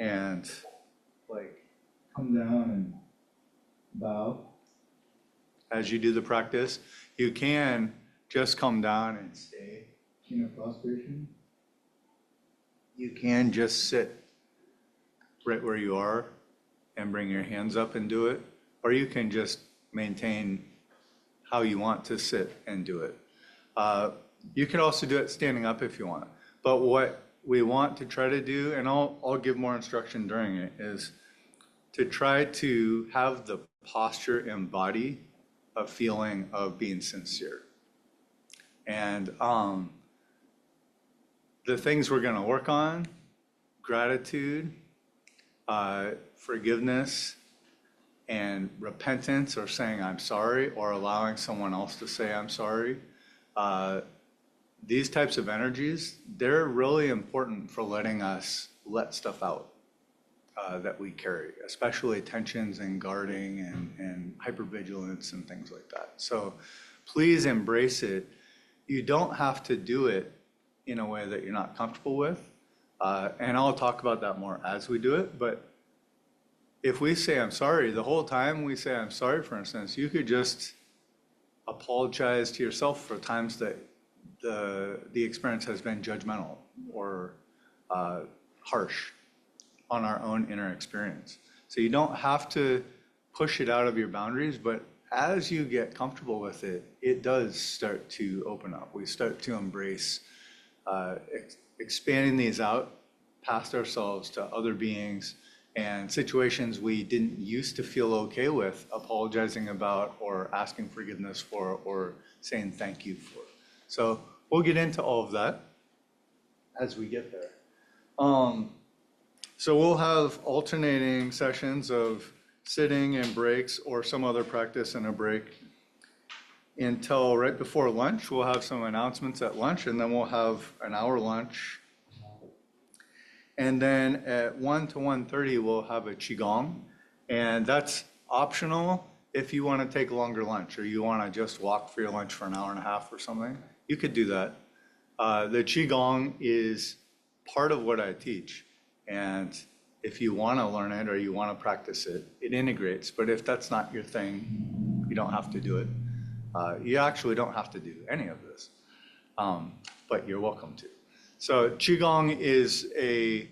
and like come down and bow as you do the practice. You can just come down and stay in a prostration. You can just sit right where you are and bring your hands up and do it, or you can just maintain how you want to sit and do it. You could also do it standing up if you want. But what we want to try to do, and I'll give more instruction during it, is to try to have the posture embody a feeling of being sincere. And the things we're going to work on, gratitude, forgiveness, and repentance, or saying I'm sorry, or allowing someone else to say I'm sorry. These types of energies, they're really important for letting us let stuff out that we carry, especially tensions and guarding and hypervigilance and things like that. So please embrace it. You don't have to do it in a way that you're not comfortable with. And I'll talk about that more as we do it. But if we say I'm sorry, the whole time we say I'm sorry, for instance, you could just apologize to yourself for times that the experience has been judgmental or harsh on our own inner experience. So you don't have to push it out of your boundaries, but as you get comfortable with it, it does start to open up. We start to embrace expanding these out past ourselves to other beings and situations we didn't used to feel okay with apologizing about or asking forgiveness for or saying thank you for. So we'll get into all of that as we get there. So we'll have alternating sessions of sitting and breaks or some other practice and a break until right before lunch. We'll have some announcements at lunch, and then we'll have an hour lunch. And then at 1 to 1:30, we'll have a Qigong. And that's optional if you want to take a longer lunch or you want to just walk for your lunch for an hour and a half or something. You could do that. The Qigong is part of what I teach. And if you want to learn it or you want to practice it, it integrates. But if that's not your thing, you don't have to do it. You actually don't have to do any of this, but you're welcome to. So Qigong is a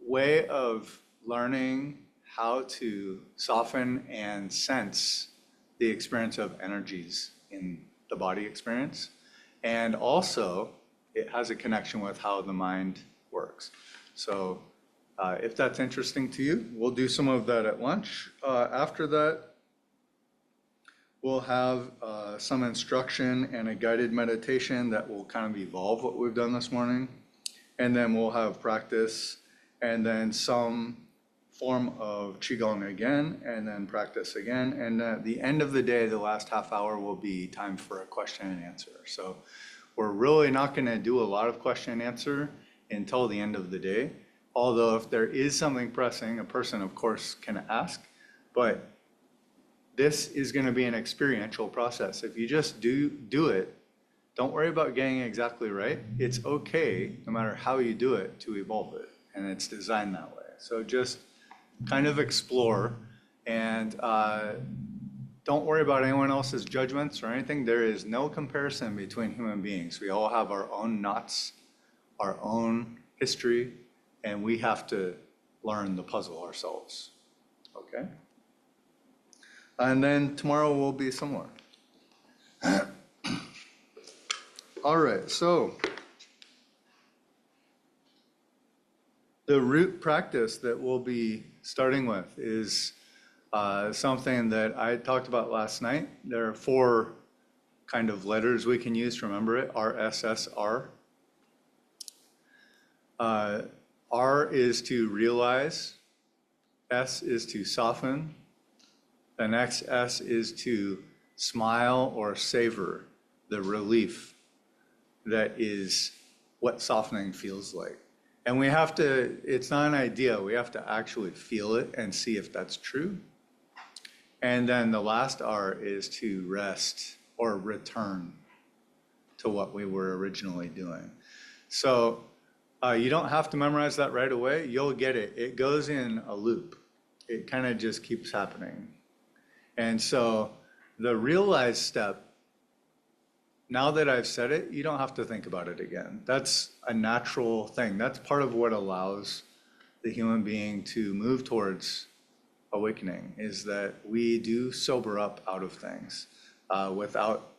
way of learning how to soften and sense the experience of energies in the body experience. And also, it has a connection with how the mind works. So if that's interesting to you, we'll do some of that at lunch. After that, we'll have some instruction and a guided meditation that will kind of evolve what we've done this morning. And then we'll have practice and then some form of Qigong again, and then practice again. And at the end of the day, the last half hour will be time for a question and answer. So we're really not going to do a lot of question and answer until the end of the day. Although if there is something pressing, a person, of course, can ask. But this is going to be an experiential process. If you just do it, don't worry about getting it exactly right. It's okay, no matter how you do it, to evolve it. And it's designed that way. So just kind of explore and don't worry about anyone else's judgments or anything. There is no comparison between human beings. We all have our own knots, our own history, and we have to learn the puzzle ourselves. Okay? And then tomorrow will be similar. All right, so the root practice that we'll be starting with is something that I talked about last night. There are 4 kind of letters we can use to remember it, RSSR. R is to realize, S is to soften, the next S is to smile or savor the relief that is what softening feels like. And we have to, it's not an idea, we have to actually feel it and see if that's true. And then the last R is to rest or return to what we were originally doing. So you don't have to memorize that right away. You'll get it. It goes in a loop. It kind of just keeps happening. And so the realized step, now that I've said it, you don't have to think about it again. That's a natural thing. That's part of what allows the human being to move towards awakening, is that we do sober up out of things without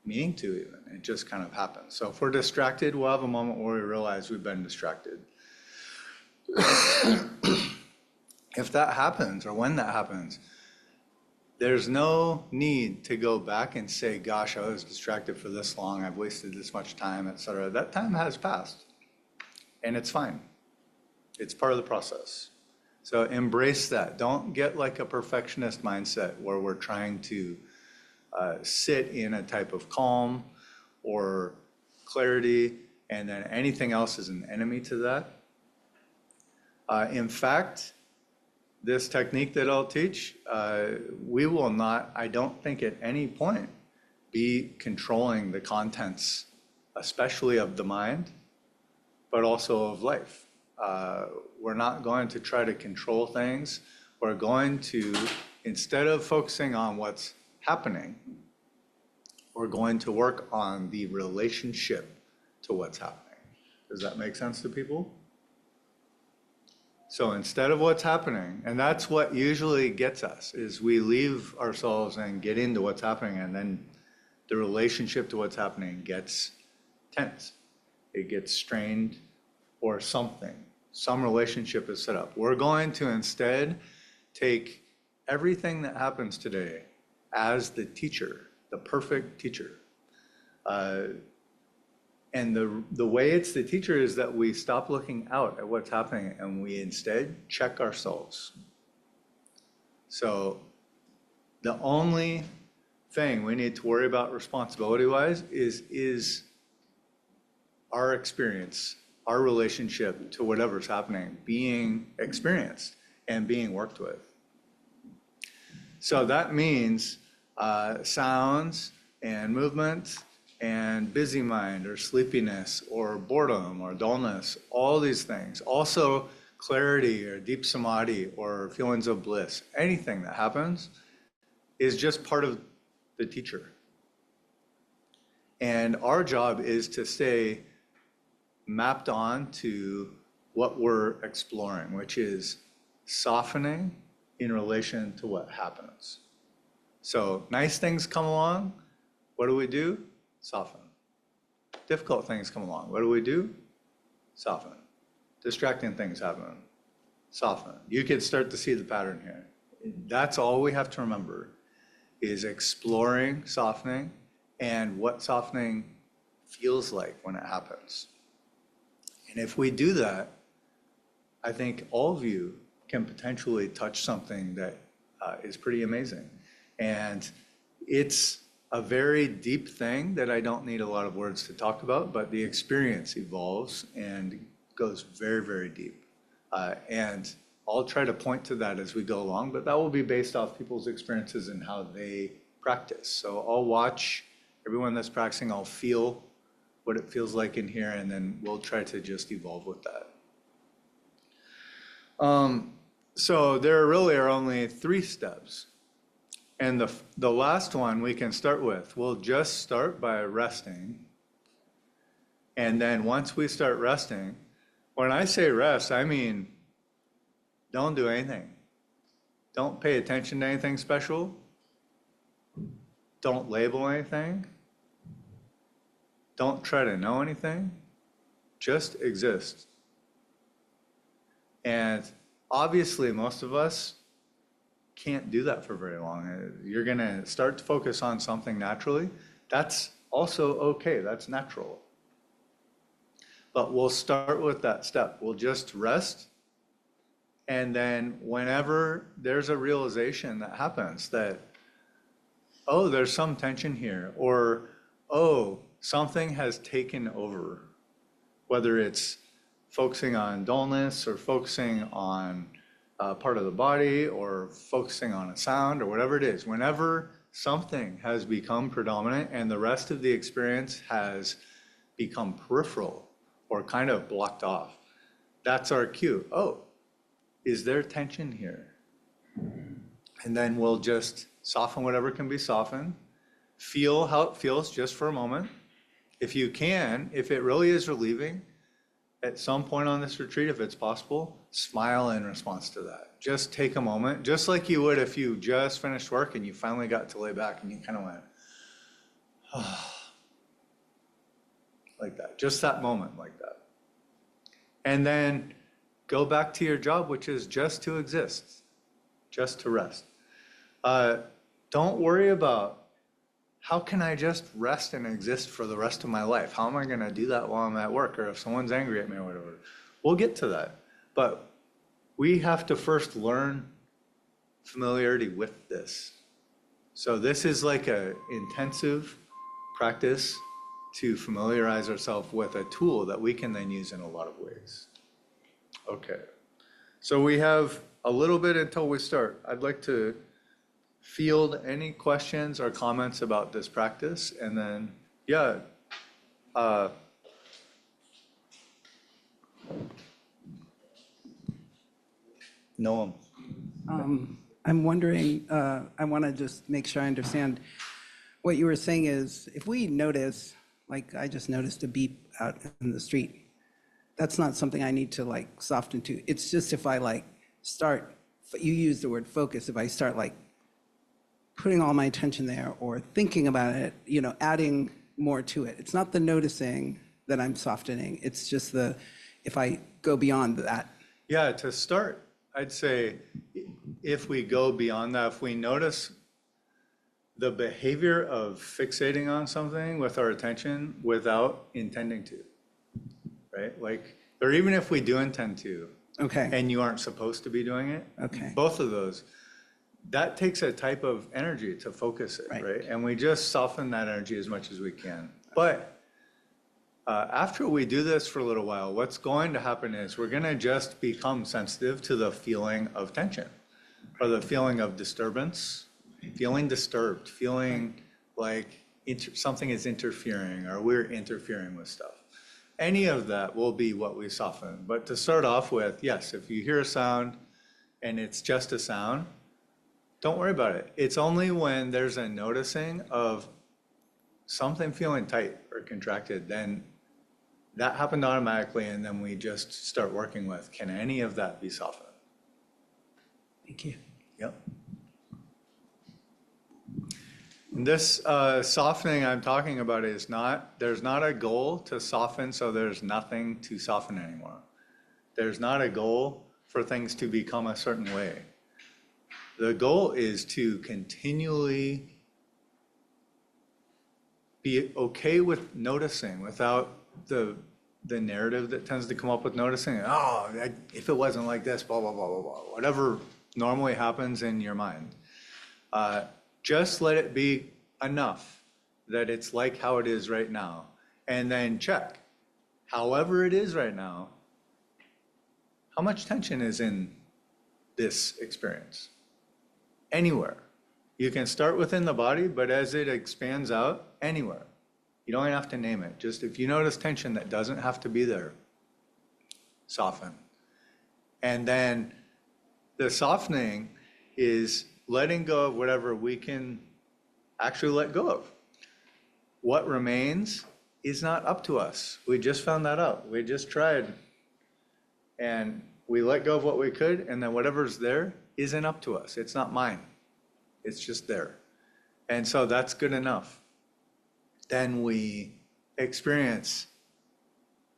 meaning to even. It just kind of happens. So if we're distracted, we'll have a moment where we realize we've been distracted. If that happens, or when that happens, there's no need to go back and say, gosh, I was distracted for this long, I've wasted this much time, etc. That time has passed, and it's fine. It's part of the process. So embrace that. Don't get like a perfectionist mindset where we're trying to sit in a type of calm or clarity, and then anything else is an enemy to that. In fact, this technique that I'll teach, we will not, I don't think at any point, be controlling the contents, especially of the mind, but also of life. We're not going to try to control things. We're going to, instead of focusing on what's happening, we're going to work on the relationship to what's happening. Does that make sense to people? So instead of what's happening, and that's what usually gets us, is we leave ourselves and get into what's happening, and then the relationship to what's happening gets tense. It gets strained or something. Some relationship is set up. We're going to instead take everything that happens today as the teacher, the perfect teacher. And the way it's the teacher is that we stop looking out at what's happening and we instead check ourselves. So the only thing we need to worry about responsibility-wise is our experience, our relationship to whatever's happening, being experienced and being worked with. So that means sounds and movement and busy mind or sleepiness or boredom or dullness, all these things. Also clarity or deep samadhi or feelings of bliss, anything that happens is just part of the teacher. And our job is to stay mapped on to what we're exploring, which is softening in relation to what happens. So nice things come along, what do? Soften. Difficult things come along, what do? Soften. Distracting things happen, soften. You could start to see the pattern here. That's all we have to remember, is exploring softening and what softening feels like when it happens. And if we do that, I think all of you can potentially touch something that is pretty amazing. And it's a very deep thing that I don't need a lot of words to talk about, but the experience evolves and goes very, very deep. And I'll try to point to that as we go along, but that will be based off people's experiences and how they practice. So I'll watch everyone that's practicing, I'll feel what it feels like in here, and then we'll try to just evolve with that. So there really are only 3 steps. And the last one we can start with, we'll just start by resting. And then once we start resting, when I say rest, I mean don't do anything. Don't pay attention to anything special. Don't label anything. Don't try to know anything. Just exist. And obviously most of us can't do that for very long. You're going to start to focus on something naturally. That's also okay. That's natural. But we'll start with that step. We'll just rest. And then whenever there's a realization that happens that, oh, there's some tension here, or, oh, something has taken over, whether it's focusing on dullness or focusing on part of the body or focusing on a sound or whatever it is, whenever something has become predominant and the rest of the experience has become peripheral or kind of blocked off, that's our cue. Oh, is there tension here? And then we'll just soften whatever can be softened. Feel how it feels just for a moment. If you can, if it really is relieving, at some point on this retreat, if it's possible, smile in response to that. Just take a moment, just like you would if you just finished work and you finally got to lay back and you kind of went, like that, just that moment like that. And then go back to your job, which is just to exist, just to rest. Don't worry about how can I just rest and exist for the rest of my life? How am I going to do that while I'm at work or if someone's angry at me or whatever? We'll get to that. But we have to first learn familiarity with this. So this is like an intensive practice to familiarize ourselves with a tool that we can then use in a lot of ways. Okay. So we have a little bit until we start. I'd like to field any questions or comments about this practice, and then, yeah. Noam. I'm wondering, I want to just make sure I understand. What you were saying is, if we notice, like I just noticed a beep out in the street, that's not something I need to like soften to. It's just if I like start, you use the word focus, if I start like putting all my attention there or thinking about it, adding more to it. It's not the noticing that I'm softening. It's just if I go beyond that. Yeah, to start, I'd say if we go beyond that, if we notice the behavior of fixating on something with our attention without intending to, right? Like, or even if we do intend to, Okay. and you aren't supposed to be doing it, Okay. both of those, that takes a type of energy to focus it, right? And we just soften that energy as much as we can. But after we do this for a little while, what's going to happen is we're going to just become sensitive to the feeling of tension or the feeling of disturbance, feeling disturbed, feeling like something is interfering or we're interfering with stuff. Any of that will be what we soften. But to start off with, yes, if you hear a sound and it's just a sound, don't worry about it. It's only when there's a noticing of something feeling tight or contracted, then that happened automatically, and then we just start working with, can any of that be softened? Thank you. Yep. And this softening I'm talking about is there's not a goal to soften, so there's nothing to soften anymore. There's not a goal for things to become a certain way. The goal is to continually be okay with noticing without the narrative that tends to come up with noticing. Oh, if it wasn't like this, blah, blah, blah, blah, blah. Whatever normally happens in your mind. Just let it be enough that it's like how it is right now. And then check, however it is right now, how much tension is in this experience? Anywhere. You can start within the body, but as it expands out, anywhere. You don't have to name it. Just if you notice tension that doesn't have to be there, soften. And then the softening is letting go of whatever we can actually let go of. What remains is not up to us. We just found that out. We just tried. And we let go of what we could, and then whatever's there isn't up to us. It's not mine. It's just there. And so that's good enough. Then we experience,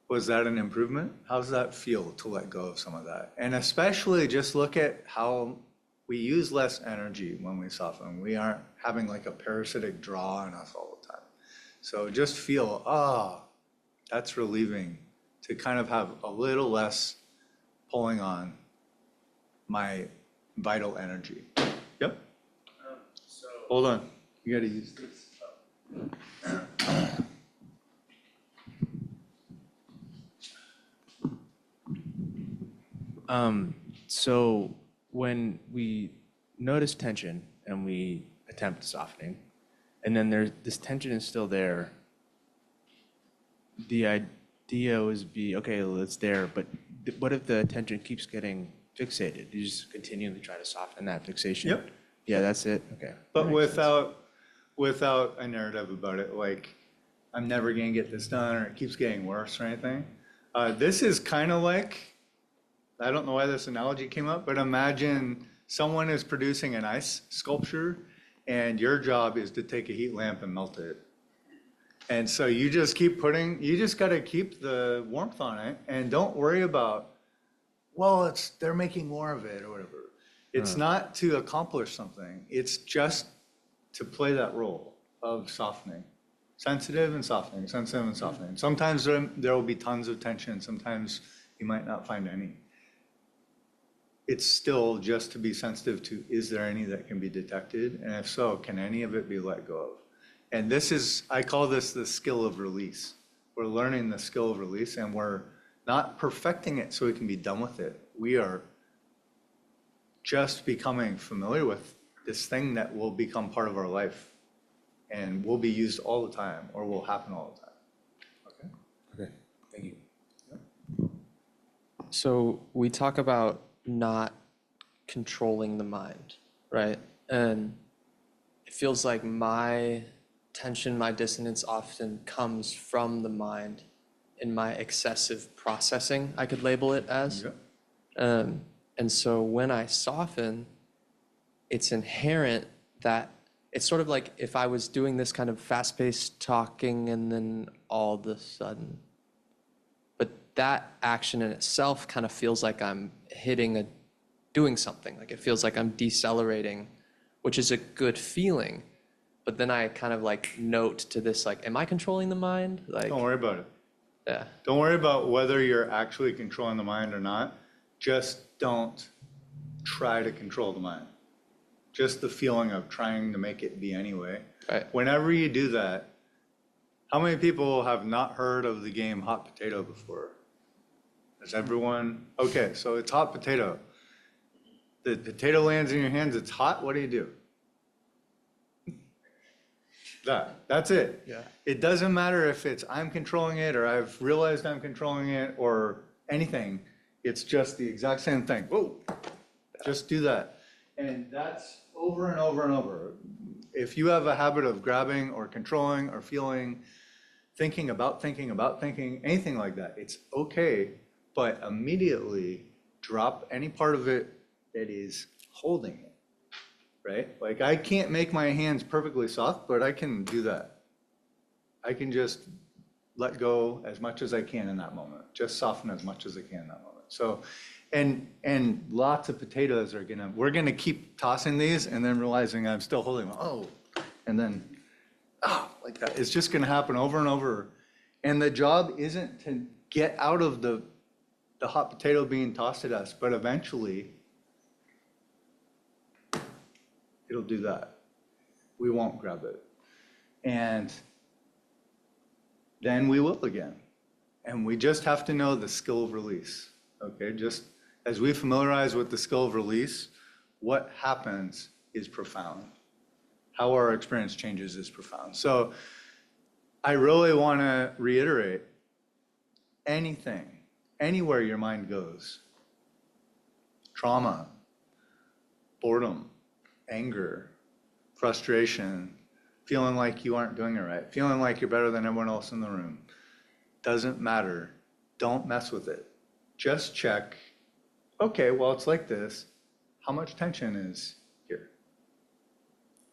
was that an improvement? How does that feel to let go of some of that? And especially just look at how we use less energy when we soften. We aren't having like a parasitic draw on us all the time. So just feel, that's relieving to kind of have a little less pulling on my vital energy. Yep. Hold on. You got to use this. So when we notice tension and we attempt softening, and then this tension is still there, the idea was okay, well, it's there, but what if the tension keeps getting fixated? You just continually try to soften that fixation? Yep. Yeah, that's it. Okay. But That makes sense. without a narrative about it, like I'm never gonna get this done, or it keeps getting worse or anything. This is kind of like, I don't know why this analogy came up, but imagine someone is producing an ice sculpture and your job is to take a heat lamp and melt it. And so you just you just gotta keep the warmth on it and don't worry about, well, they're making more of it or whatever. It's not to accomplish something. It's just to play that role of softening. Sensitive and softening, sensitive and softening. Sometimes there will be tons of tension. Sometimes you might not find any. It's still just to be sensitive to, is there any that can be detected? And if so, can any of it be let go of? And I call this the skill of release. We're learning the skill of release, and we're not perfecting it so we can be done with it. We are just becoming familiar with this thing that will become part of our life and will be used all the time, or will happen all the time. Okay? Okay, thank you. So we talk about not controlling the mind, right? And it feels like my tension, my dissonance often comes from the mind in my excessive processing, I could label it as. Yeah. And so when I soften, it's inherent that it's sort of like if I was doing this kind of fast-paced talking and then all of a sudden, but that action in itself kind of feels like I'm doing something. Like it feels like I'm decelerating, which is a good feeling. But then I kind of like note to this, like, am I controlling the mind? Like, Don't worry about it. yeah, Don't worry about whether you're actually controlling the mind or not. Just don't try to control the mind. Just the feeling of trying to make it be anyway. right. Whenever you do that, how many people have not heard of the game Hot Potato before? Has everyone? Okay, so it's hot potato. The potato lands in your hands, it's hot, what do? That's it. Yeah. It doesn't matter if it's I'm controlling it or I've realized I'm controlling it or anything. It's just the exact same thing. Whoa, just do that. And that's over and over and over. If you have a habit of grabbing or controlling or feeling, thinking about anything like that, it's okay, but immediately drop any part of it that is holding it. Right? Like I can't make my hands perfectly soft, but I can do that. I can just let go as much as I can in that moment. Just soften as much as I can in that moment. So, and lots of potatoes we're gonna keep tossing these and then realizing I'm still holding them. Oh, and then, like that. It's just gonna happen over and over. And the job isn't to get out of the hot potato being tossed at us, but eventually, it'll do that. We won't grab it. And then we will again. And we just have to know the skill of release. Okay, just as we familiarize with the skill of release, what happens is profound. How our experience changes is profound. So I really want to reiterate, anything, anywhere your mind goes, trauma, boredom, anger, frustration, feeling like you aren't doing it right, feeling like you're better than everyone else in the room. Doesn't matter. Don't mess with it. Just check, okay, well, it's like this. How much tension is here?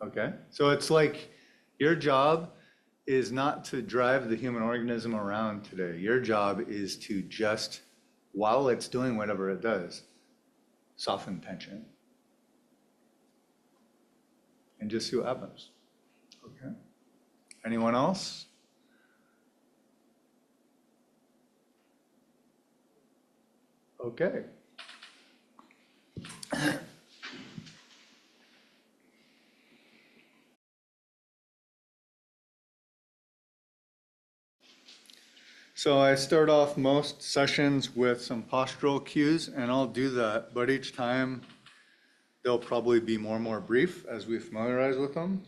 Okay? So it's like your job is not to drive the human organism around today. Your job is to just, while it's doing whatever it does, soften tension. And just see what happens. Okay. Anyone else? Okay. So I start off most sessions with some postural cues, and I'll do that, but each time they'll probably be more and more brief as we familiarize with them.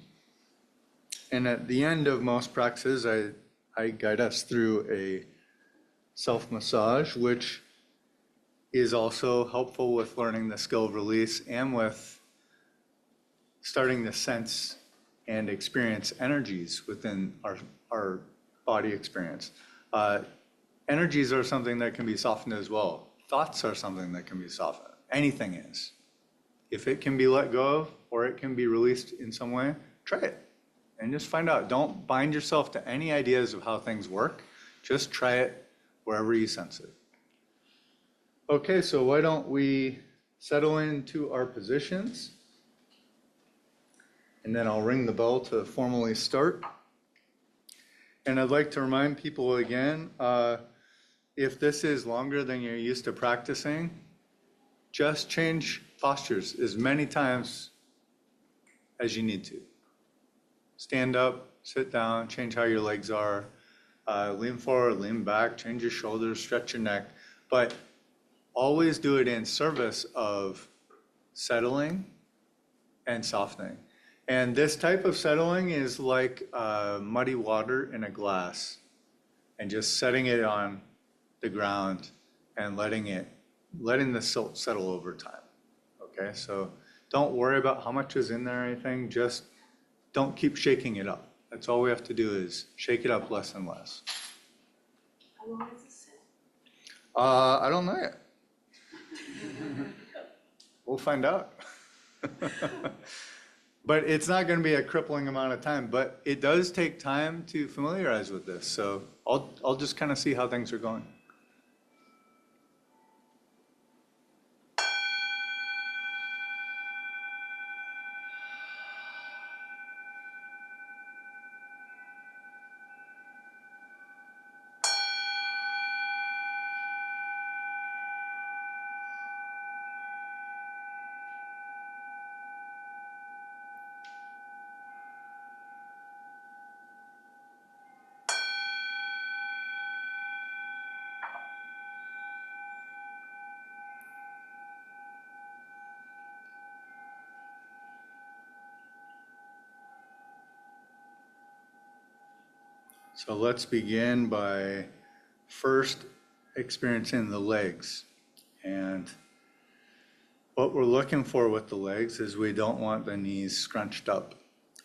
And at the end of most practices, I guide us through a self-massage, which is also helpful with learning the skill of release and with starting to sense and experience energies within our body experience. Energies are something that can be softened as well. Thoughts are something that can be softened. Anything is. If it can be let go of or it can be released in some way, try it and just find out. Don't bind yourself to any ideas of how things work. Just try it wherever you sense it. Okay, so why don't we settle into our positions, and then I'll ring the bell to formally start. And I'd like to remind people again, if this is longer than you're used to practicing, just change postures as many times as you need to. Stand up, sit down, change how your legs are, lean forward, lean back, change your shoulders, stretch your neck, but always do it in service of settling and softening. And this type of settling is like muddy water in a glass, and just setting it on the ground and letting the silt settle over time. Okay, so don't worry about how much is in there or anything, just don't keep shaking it up. That's all we have to do is shake it up less and less. How long is this sit? I don't know yet. We'll find out. But it's not going to be a crippling amount of time, but it does take time to familiarize with this. So I'll just kind of see how things are going. So let's begin by first experiencing the legs. And what we're looking for with the legs is we don't want the knees scrunched up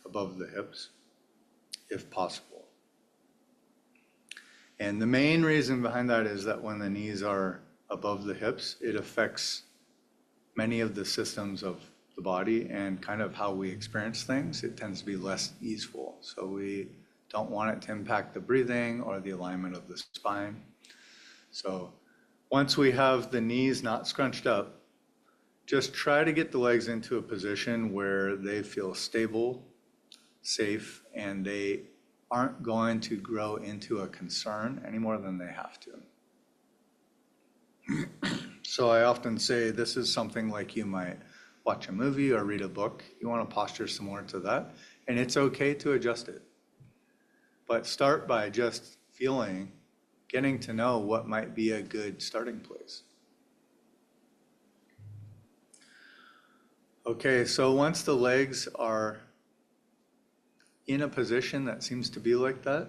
above the hips, if possible. And the main reason behind that is that when the knees are above the hips, it affects many of the systems of the body and kind of how we experience things. It tends to be less easeful. So we don't want it to impact the breathing or the alignment of the spine. So once we have the knees not scrunched up, just try to get the legs into a position where they feel stable, safe, and they aren't going to grow into a concern any more than they have to. So I often say this is something like you might watch a movie or read a book. You want to posture similar to that, and it's okay to adjust it. But start by just getting to know what might be a good starting place. Okay, so once the legs are in a position that seems to be like that,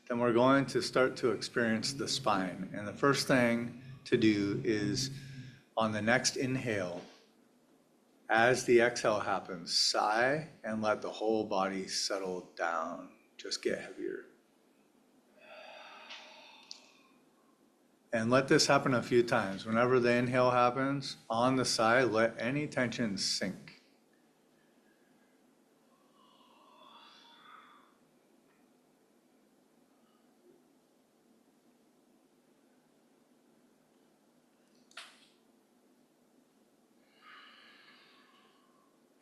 then we're going to start to experience the spine. And the first thing to do is on the next inhale, as the exhale happens, sigh and let the whole body settle down. Just get heavier. And let this happen a few times. Whenever the inhale happens, on the sigh, let any tension sink.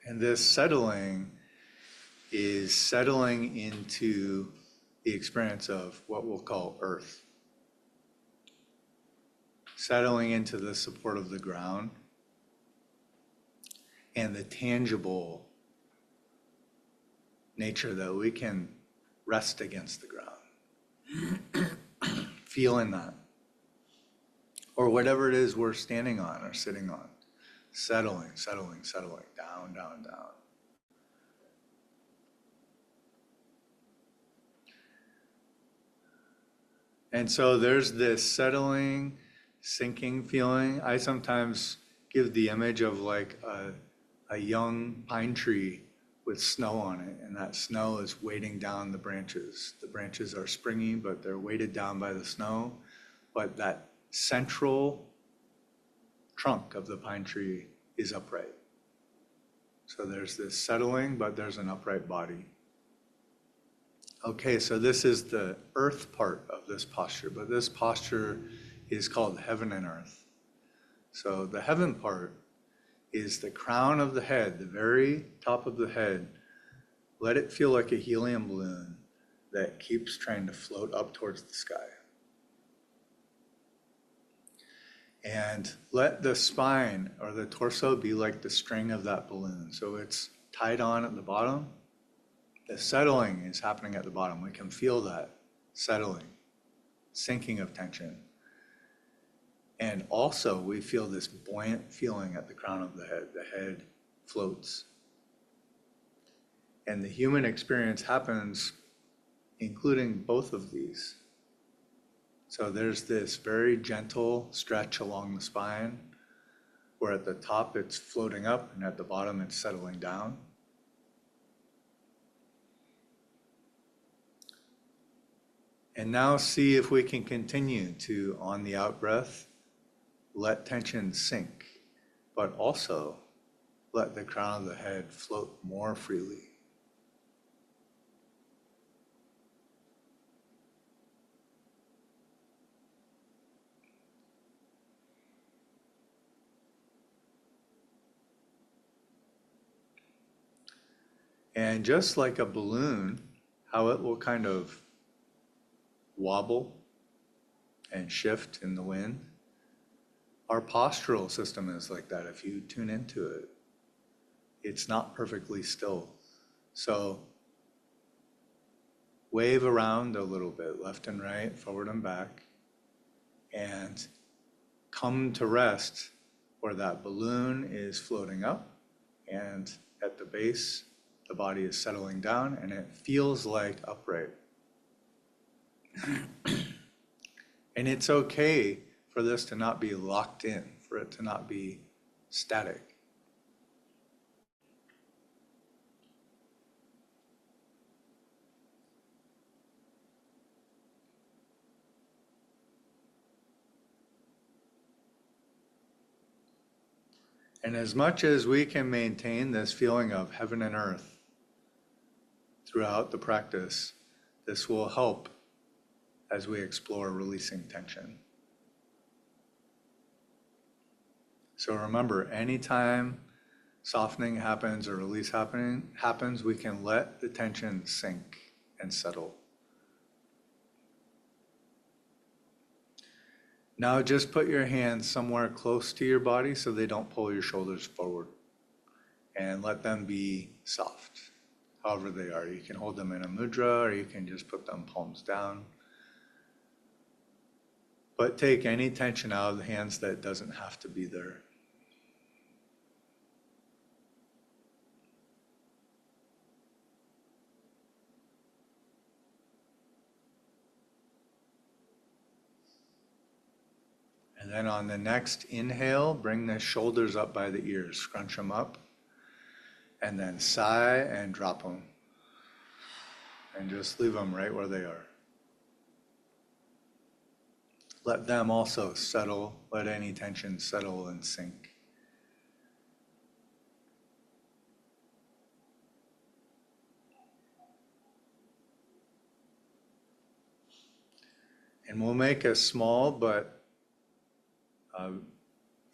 And this settling is settling into the experience of what we'll call earth. Settling into the support of the ground and the tangible nature that we can rest against the ground. feeling that. Or whatever it is we're standing on or sitting on. Settling, settling, settling, down, down, down. And so there's this settling, sinking feeling. I sometimes give the image of like a young pine tree with snow on it, and that snow is weighting down the branches. The branches are springy, but they're weighted down by the snow. But that central trunk of the pine tree is upright. So there's this settling, but there's an upright body. Okay, so this is the earth part of this posture, but this posture is called heaven and earth. So the heaven part is the crown of the head, the very top of the head. Let it feel like a helium balloon that keeps trying to float up towards the sky. And let the spine or the torso be like the string of that balloon. So it's tied on at the bottom. The settling is happening at the bottom. We can feel that settling, sinking of tension. And also we feel this buoyant feeling at the crown of the head. The head floats. And the human experience happens including both of these. So there's this very gentle stretch along the spine, where at the top it's floating up and at the bottom it's settling down. And now see if we can continue to, on the out breath, let tension sink, but also let the crown of the head float more freely. And just like a balloon, how it will kind of wobble and shift in the wind, our postural system is like that. If you tune into it, it's not perfectly still. So wave around a little bit, left and right, forward and back, and come to rest where that balloon is floating up, and at the base, the body is settling down, and it feels like upright. And it's okay for this to not be locked in, for it to not be static. And as much as we can maintain this feeling of heaven and earth throughout the practice, this will help as we explore releasing tension. So remember, anytime softening happens or release happens, we can let the tension sink and settle. Now just put your hands somewhere close to your body so they don't pull your shoulders forward, and let them be soft, however they are. You can hold them in a mudra, or you can just put them palms down. But take any tension out of the hands that doesn't have to be there. And then on the next inhale, bring the shoulders up by the ears, scrunch them up, and then sigh and drop them. And just leave them right where they are. Let them also settle, let any tension settle and sink. And we'll make a small but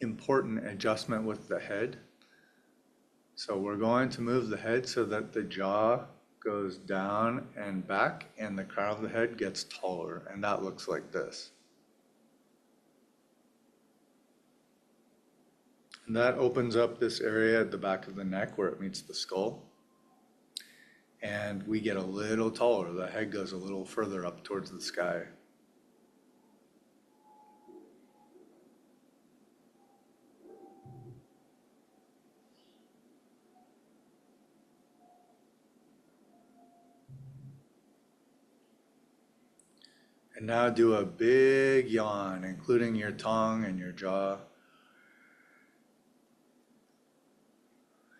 important adjustment with the head. So we're going to move the head so that the jaw goes down and back, and the crown of the head gets taller, and that looks like this. And that opens up this area at the back of the neck where it meets the skull. And we get a little taller. The head goes a little further up towards the sky. And now do a big yawn, including your tongue and your jaw.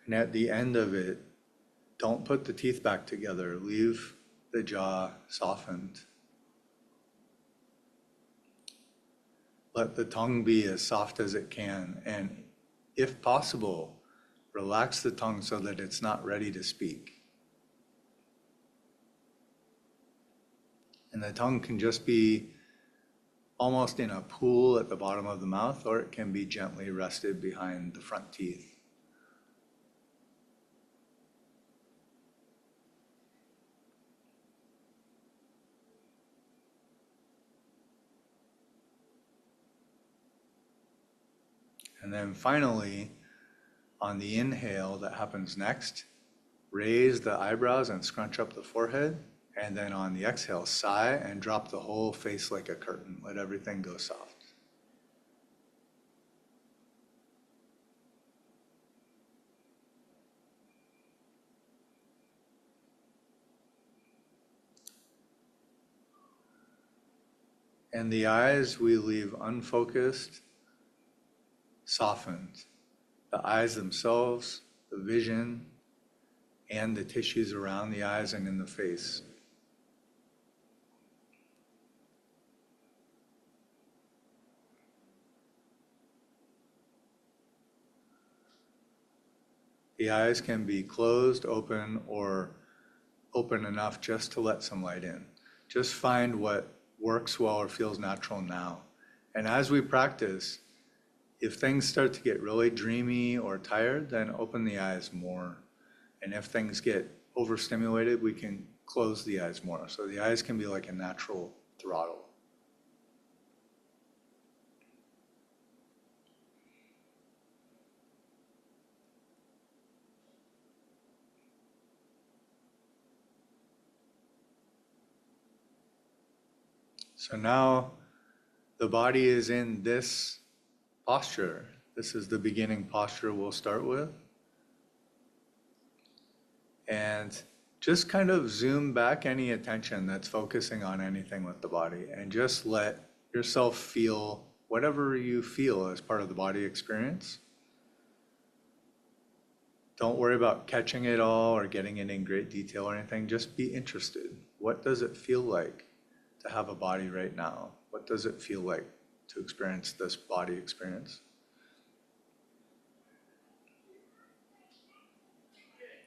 And at the end of it, don't put the teeth back together. Leave the jaw softened. Let the tongue be as soft as it can. And if possible, relax the tongue so that it's not ready to speak. And the tongue can just be almost in a pool at the bottom of the mouth, or it can be gently rested behind the front teeth. And then finally, on the inhale that happens next, raise the eyebrows and scrunch up the forehead. And then on the exhale, sigh and drop the whole face like a curtain. Let everything go soft. And the eyes we leave unfocused, softened. The eyes themselves, the vision, and the tissues around the eyes and in the face. The eyes can be closed, open, or open enough just to let some light in. Just find what works well or feels natural now. And as we practice, if things start to get really dreamy or tired, then open the eyes more. And if things get overstimulated, we can close the eyes more. So the eyes can be like a natural throttle. So now the body is in this posture. This is the beginning posture we'll start with. And just kind of zoom back any attention that's focusing on anything with the body and just let yourself feel whatever you feel as part of the body experience. Don't worry about catching it all or getting it in great detail or anything. Just be interested. What does it feel like to have a body right now? What does it feel like to experience this body experience?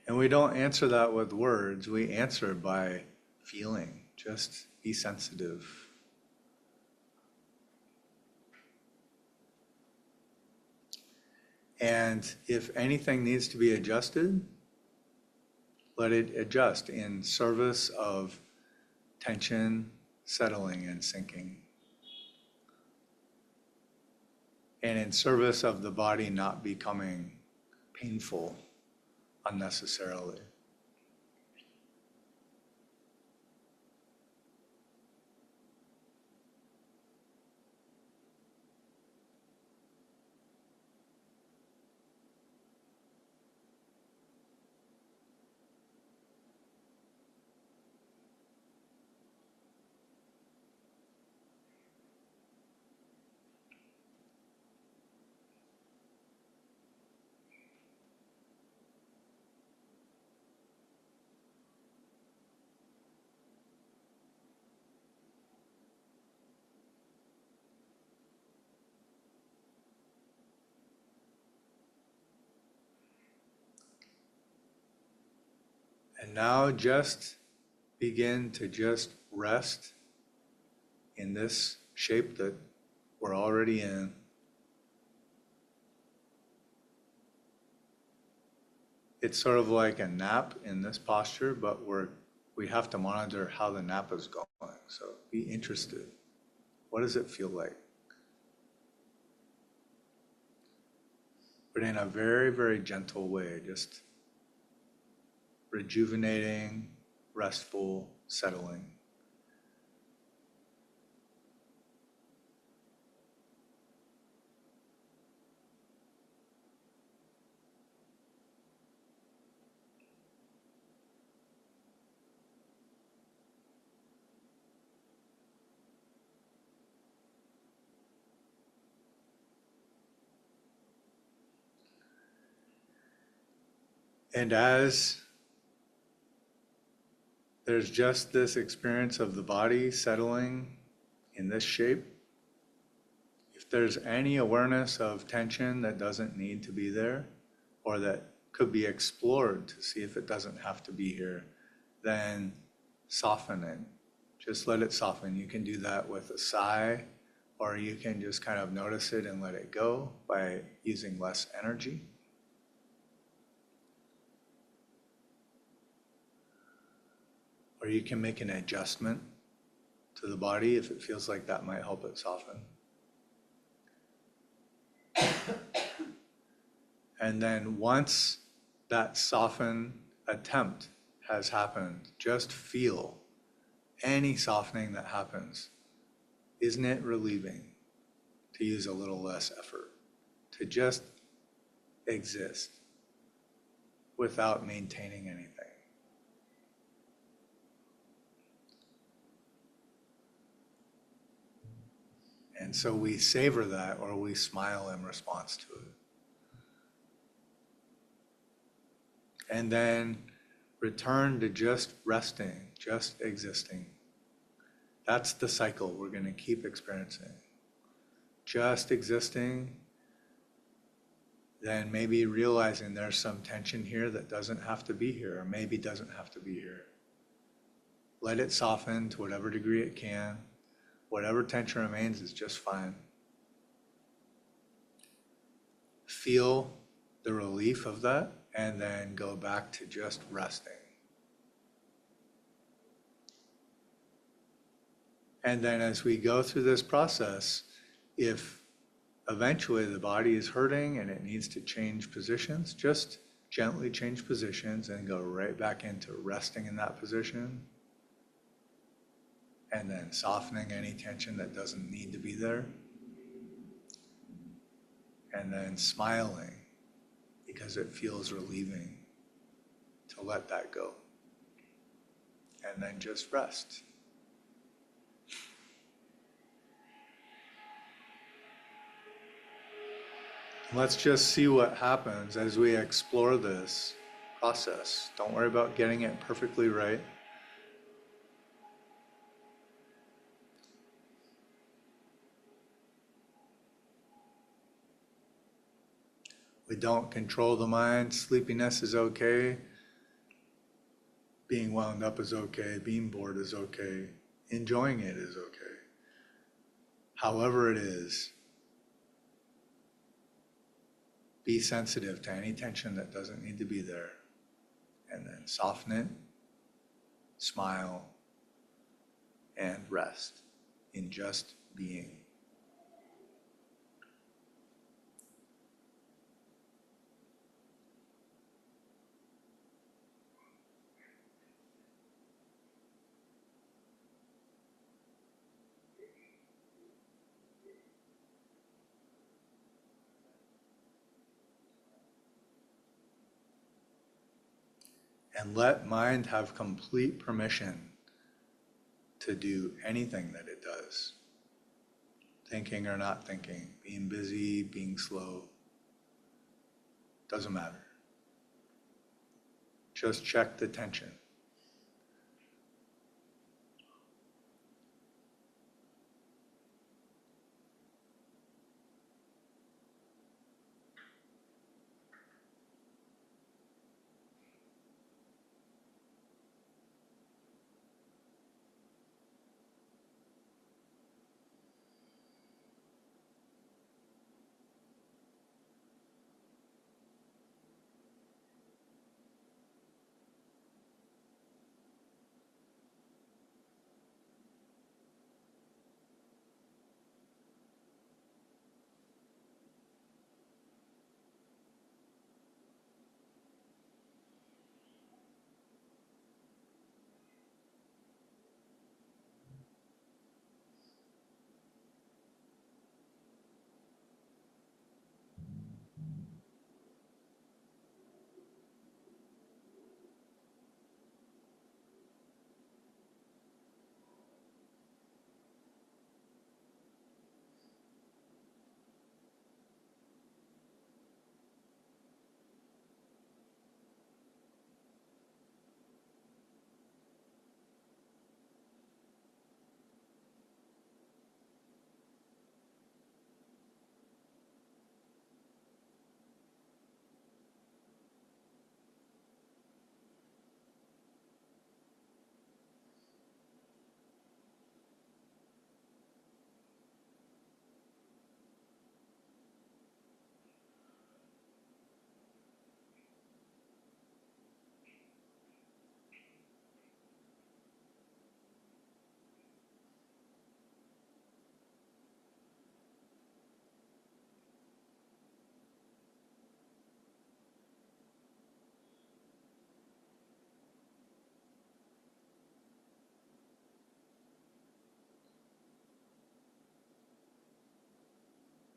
And we don't answer that with words. We answer by feeling. Just be sensitive. And if anything needs to be adjusted, let it adjust in service of tension, settling, and sinking. And in service of the body not becoming painful unnecessarily. And now just begin to just rest in this shape that we're already in. It's sort of like a nap in this posture, but we have to monitor how the nap is going. So be interested. What does it feel like? But in a very, very gentle way, just rejuvenating, restful, settling. And as there's just this experience of the body settling in this shape, if there's any awareness of tension that doesn't need to be there, or that could be explored to see if it doesn't have to be here, then soften it. Just let it soften. You can do that with a sigh, or you can just kind of notice it and let it go by using less energy. Or you can make an adjustment to the body if it feels like that might help it soften. And then once that soften attempt has happened, just feel any softening that happens. Isn't it relieving to use a little less effort, to just exist without maintaining anything? And so we savor that, or we smile in response to it. And then return to just resting, just existing. That's the cycle we're going to keep experiencing. Just existing, then maybe realizing there's some tension here that doesn't have to be here, or maybe doesn't have to be here. Let it soften to whatever degree it can. Whatever tension remains is just fine. Feel the relief of that, and then go back to just resting. And then as we go through this process, if eventually the body is hurting and it needs to change positions, just gently change positions and go right back into resting in that position. And then softening any tension that doesn't need to be there. And then smiling because it feels relieving to let that go. And then just rest. Let's just see what happens as we explore this process. Don't worry about getting it perfectly right. We don't control the mind. Sleepiness is okay. Being wound up is okay. Being bored is okay. Enjoying it is okay. However it is, be sensitive to any tension that doesn't need to be there. And then soften it, smile, and rest in just being. And let mind have complete permission to do anything that it does. Thinking or not thinking, being busy, being slow, doesn't matter. Just check the tension.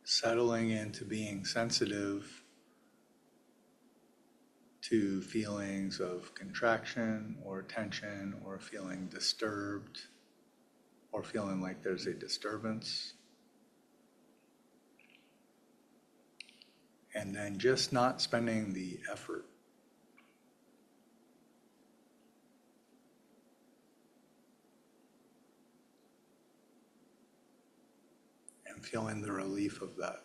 settling into being sensitive to feelings of contraction or tension, or feeling disturbed, or feeling like there's a disturbance. And then just not spending the effort. And feeling the relief of that.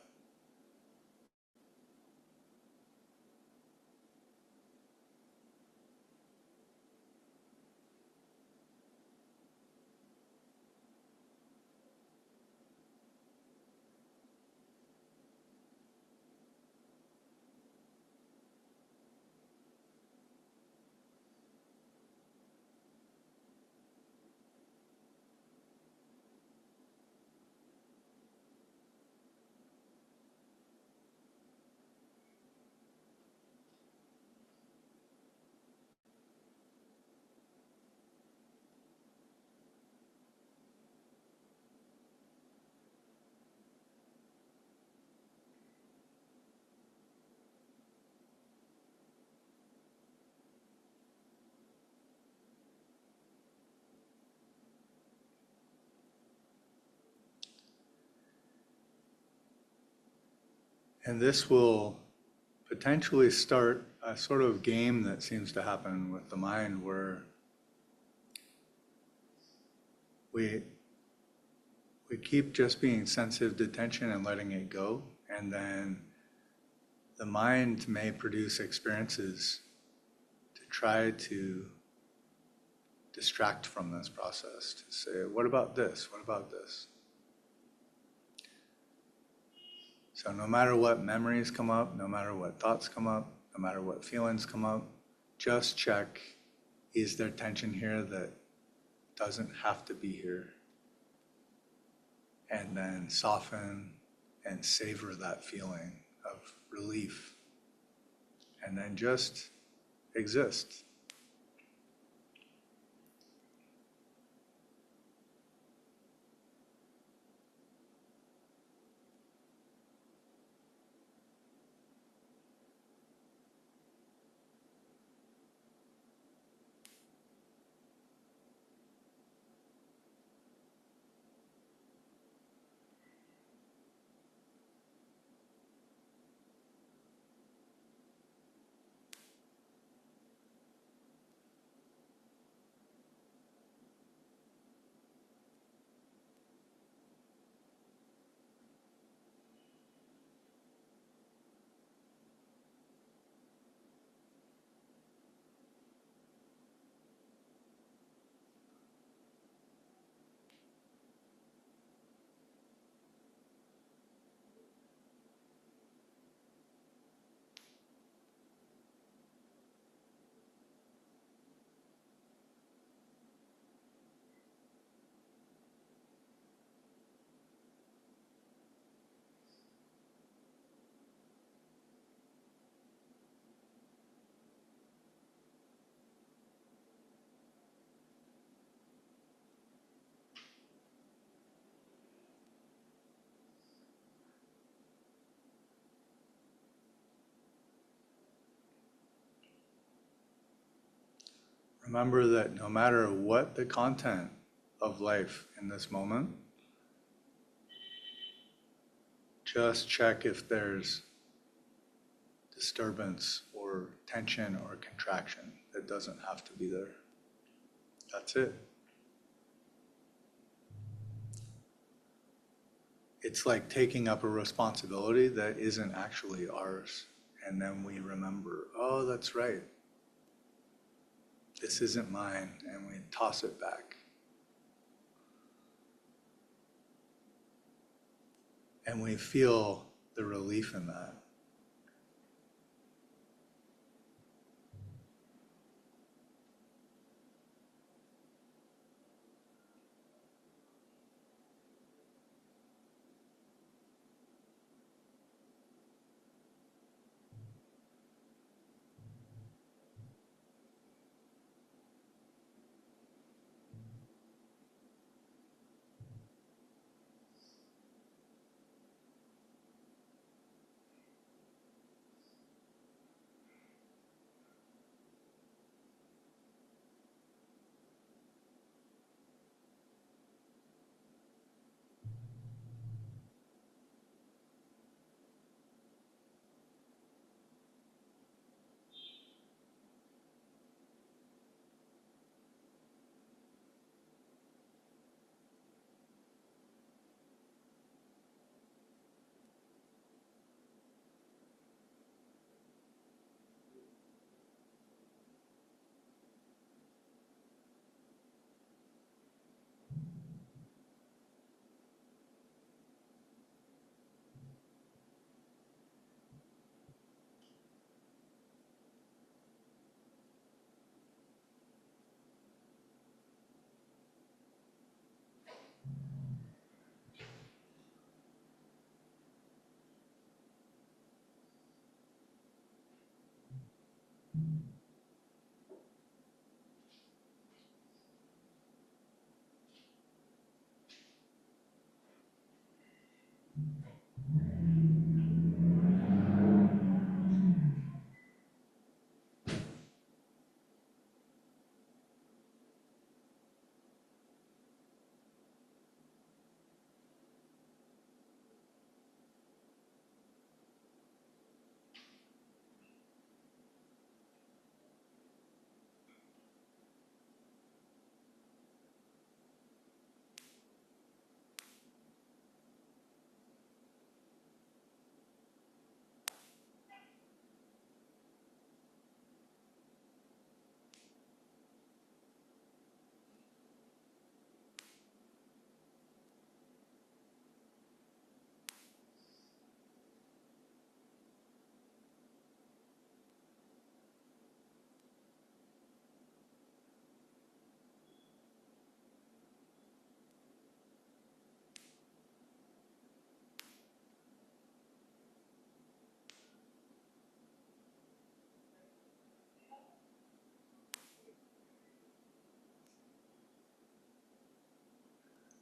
And this will potentially start a sort of game that seems to happen with the mind, where we keep just being sensitive to tension and letting it go, and then the mind may produce experiences to try to distract from this process, to say, what about this? What about this? So no matter what memories come up, no matter what thoughts come up, no matter what feelings come up, just check, is there tension here that doesn't have to be here? And then soften and savor that feeling of relief. And then just exist. Remember that no matter what the content of life in this moment, just check if there's disturbance or tension or contraction. It doesn't have to be there. That's it. It's like taking up a responsibility that isn't actually ours. And then we remember, oh, that's right. This isn't mine, and we toss it back. And we feel the relief in that.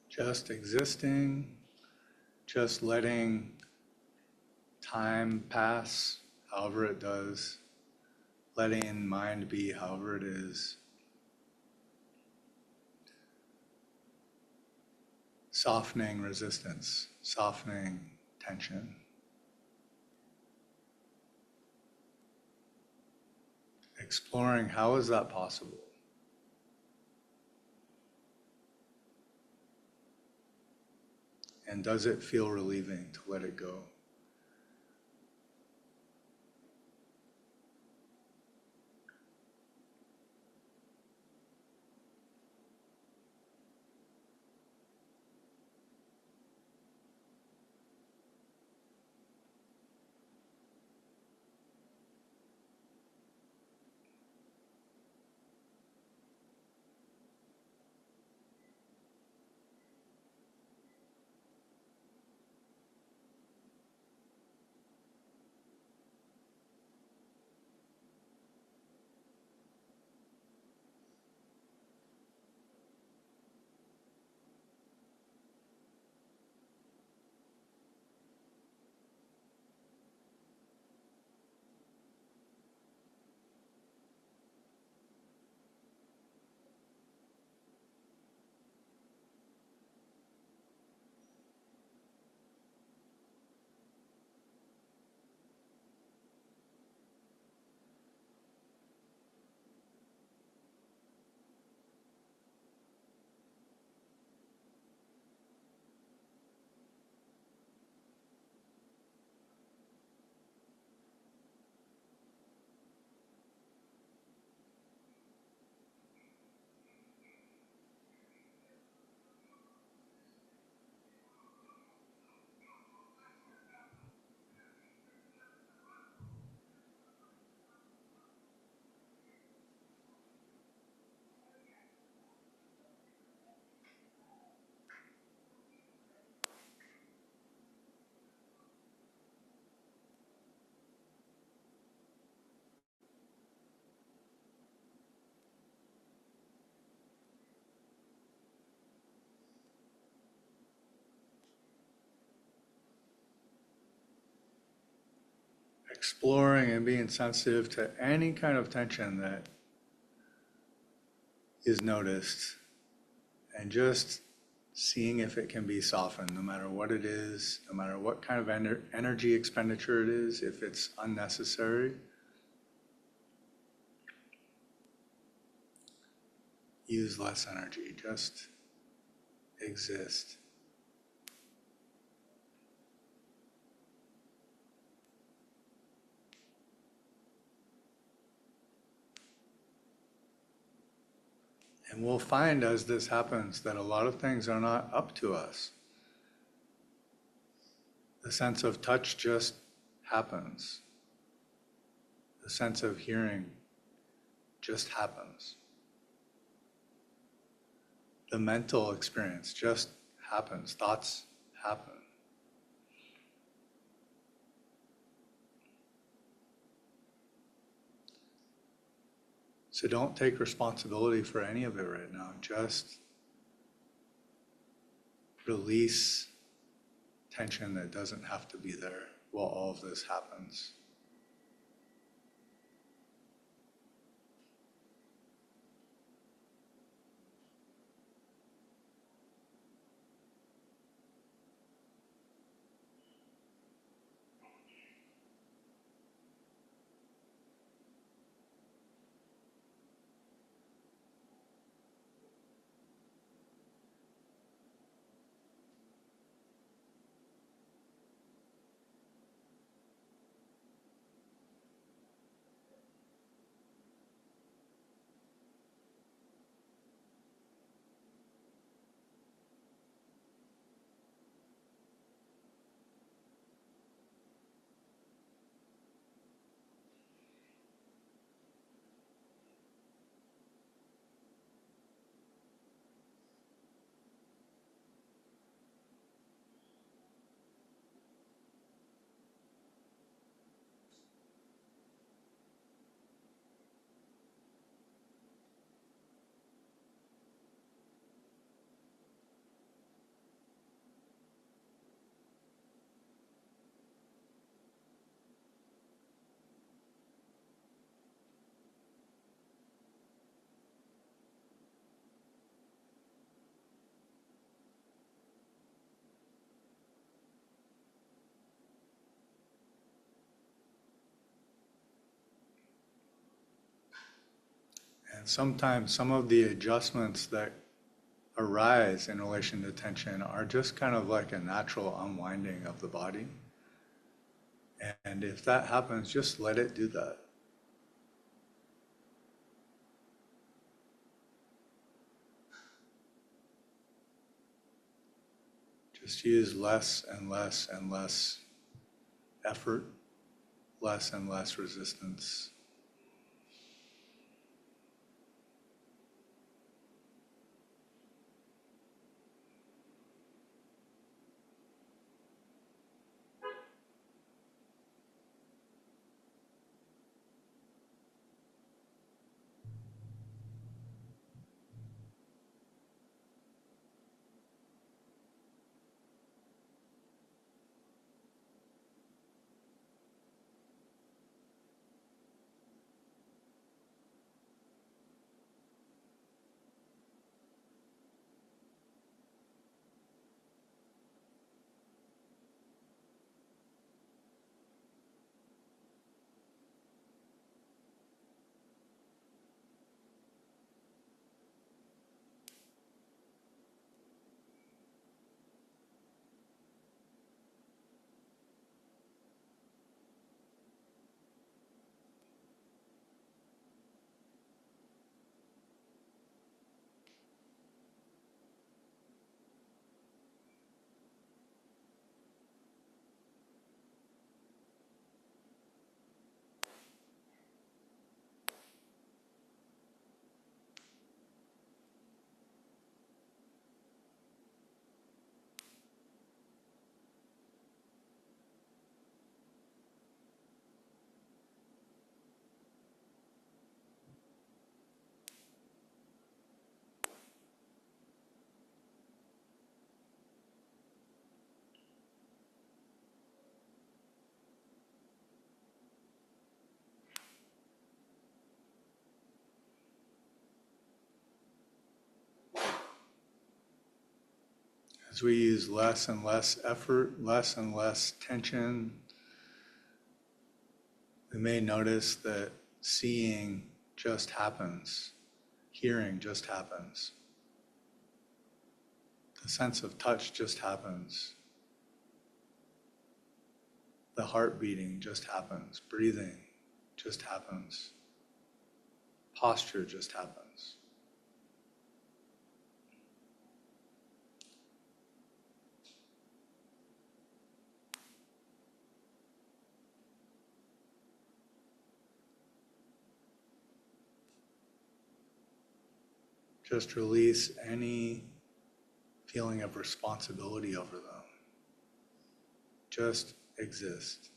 Just existing, just letting time pass however it does, letting mind be however it is, softening resistance, softening tension, exploring how is that possible. And does it feel relieving to let it go? Exploring and being sensitive to any kind of tension that is noticed, and just seeing if it can be softened, no matter what it is, no matter what kind of energy expenditure it is, if it's unnecessary. Use less energy, just exist. And we'll find as this happens that a lot of things are not up to us. The sense of touch just happens. The sense of hearing just happens. The mental experience just happens. Thoughts happen. So don't take responsibility for any of it right now. Just release tension that doesn't have to be there while all of this happens. And sometimes some of the adjustments that arise in relation to tension are just kind of like a natural unwinding of the body. And if that happens, just let it do that. Just use less and less and less effort, less and less resistance. As we use less and less effort, less and less tension, we may notice that seeing just happens, hearing just happens, the sense of touch just happens, the heart beating just happens, breathing just happens, posture just happens. Just release any feeling of responsibility over them. Just exist.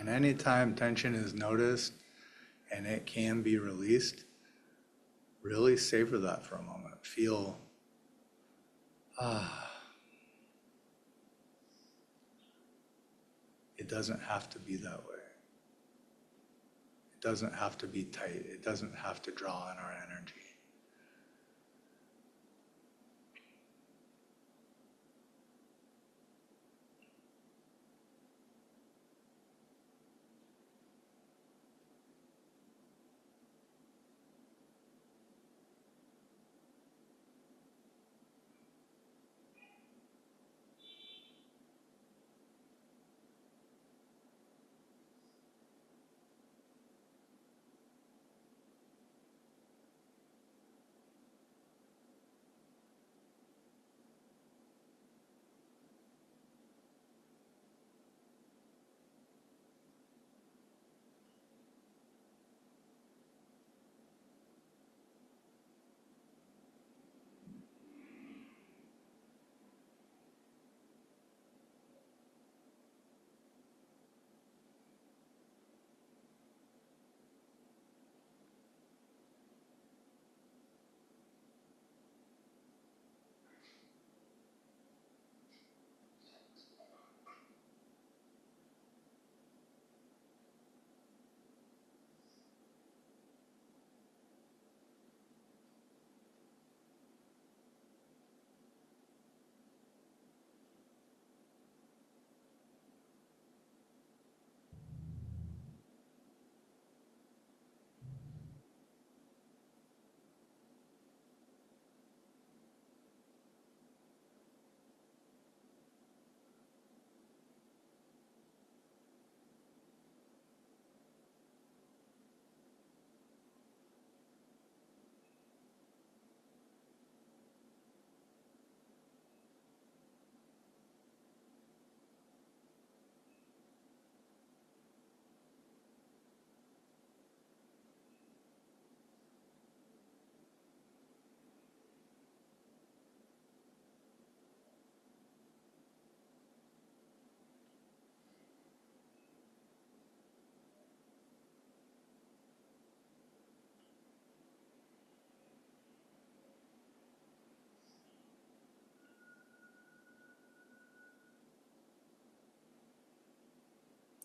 And anytime tension is noticed and it can be released, really savor that for a moment. Feel, it doesn't have to be that way. It doesn't have to be tight. It doesn't have to draw on our energy.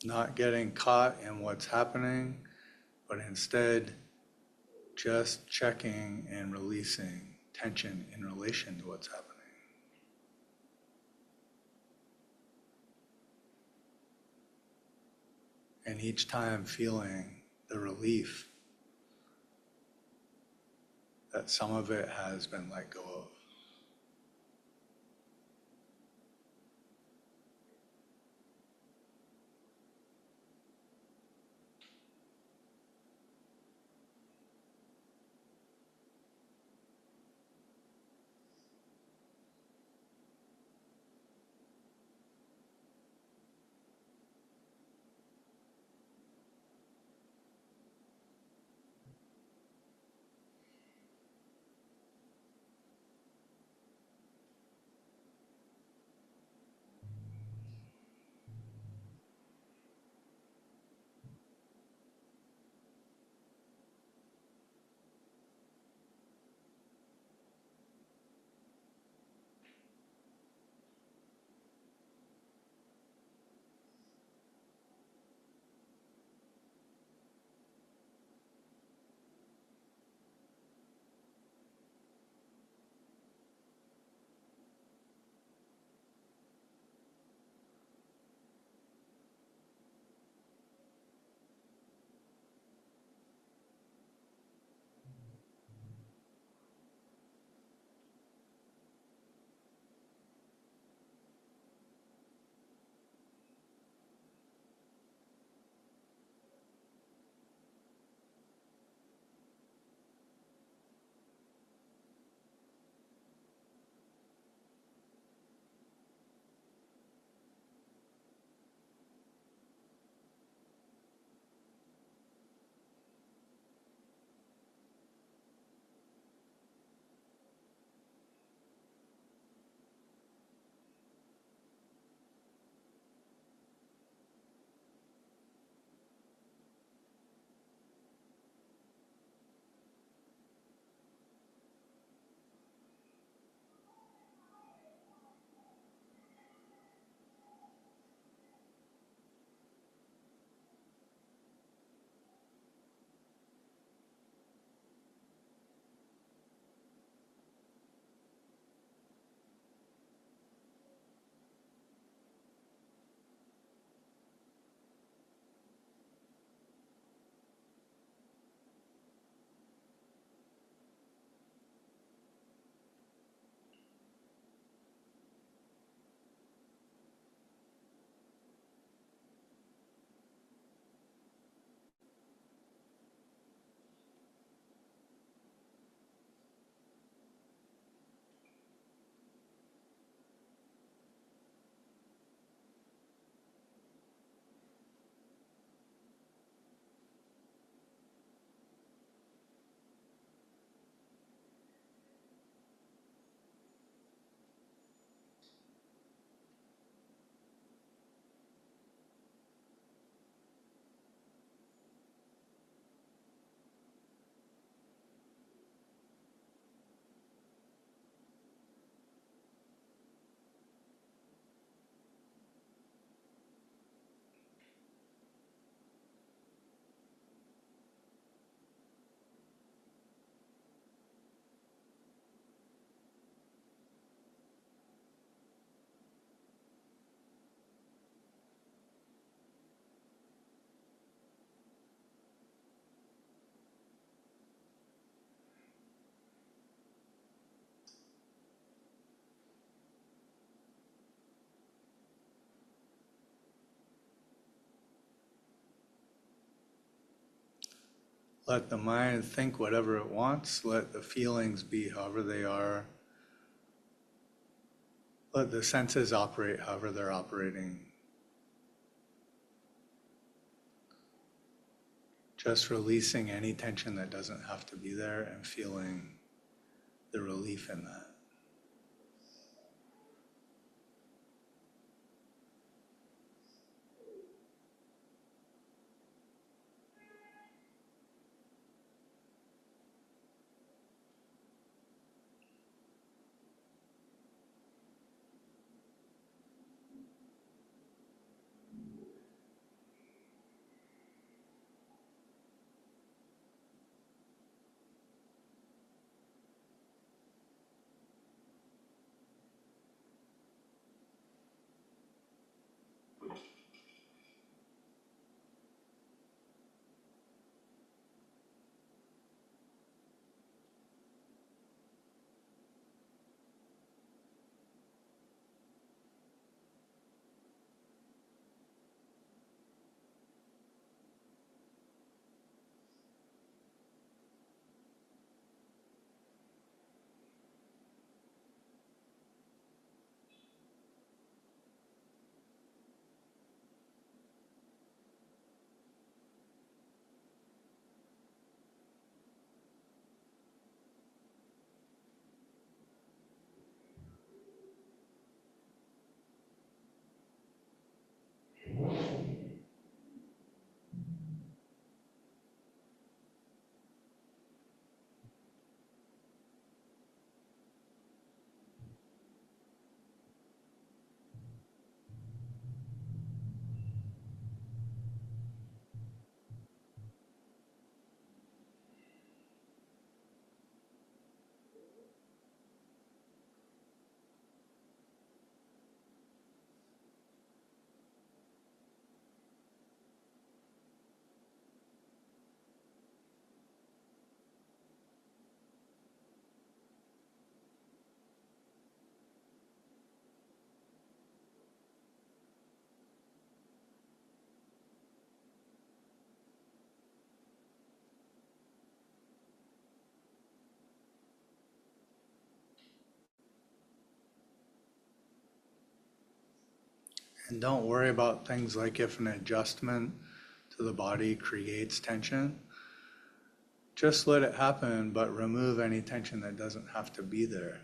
Not getting caught in what's happening, but instead just checking and releasing tension in relation to what's happening. And each time feeling the relief that some of it has been let go of. Let the mind think whatever it wants. Let the feelings be however they are. Let the senses operate however they're operating. Just releasing any tension that doesn't have to be there and feeling the relief in that. And don't worry about things like if an adjustment to the body creates tension. Just let it happen, but remove any tension that doesn't have to be there.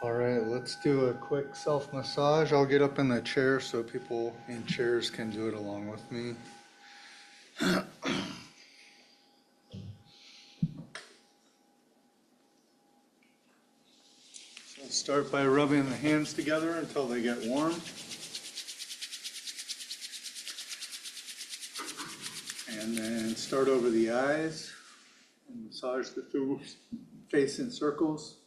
All right, let's do a quick self-massage. I'll get up in the chair so people in chairs can do it along with me. So start by rubbing the hands together until they get warm. And then start over the eyes and massage the face in circles.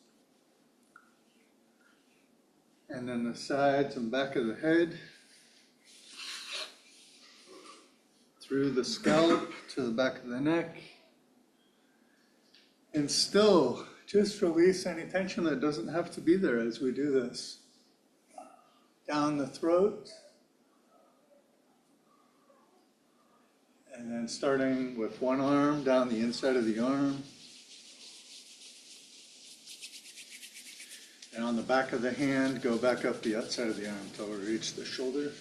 And then the sides and back of the head, through the scalp to the back of the neck. And still, just release any tension that doesn't have to be there as we do this. Down the throat. And then starting with one arm, down the inside of the arm. And on the back of the hand, go back up the outside of the arm until we reach the shoulder.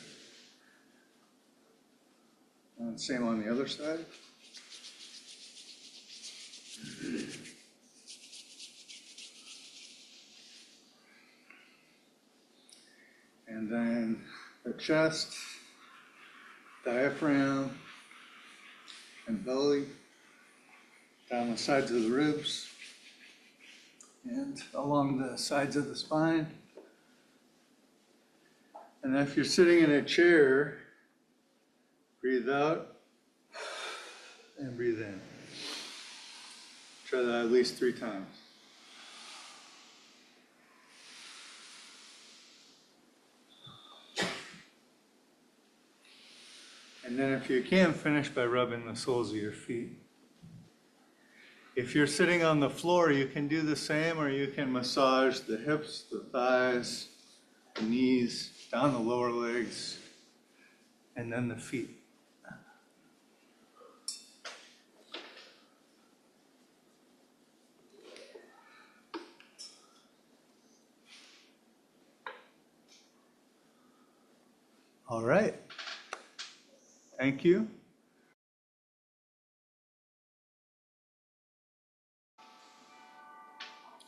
And same on the other side. And then the chest, diaphragm, and belly, down the sides of the ribs, and along the sides of the spine. And if you're sitting in a chair, breathe out and breathe in. Try that at least 3 times. And then if you can, finish by rubbing the soles of your feet. If you're sitting on the floor, you can do the same, or you can massage the hips, the thighs, the knees, down the lower legs, and then the feet. All right. Thank you.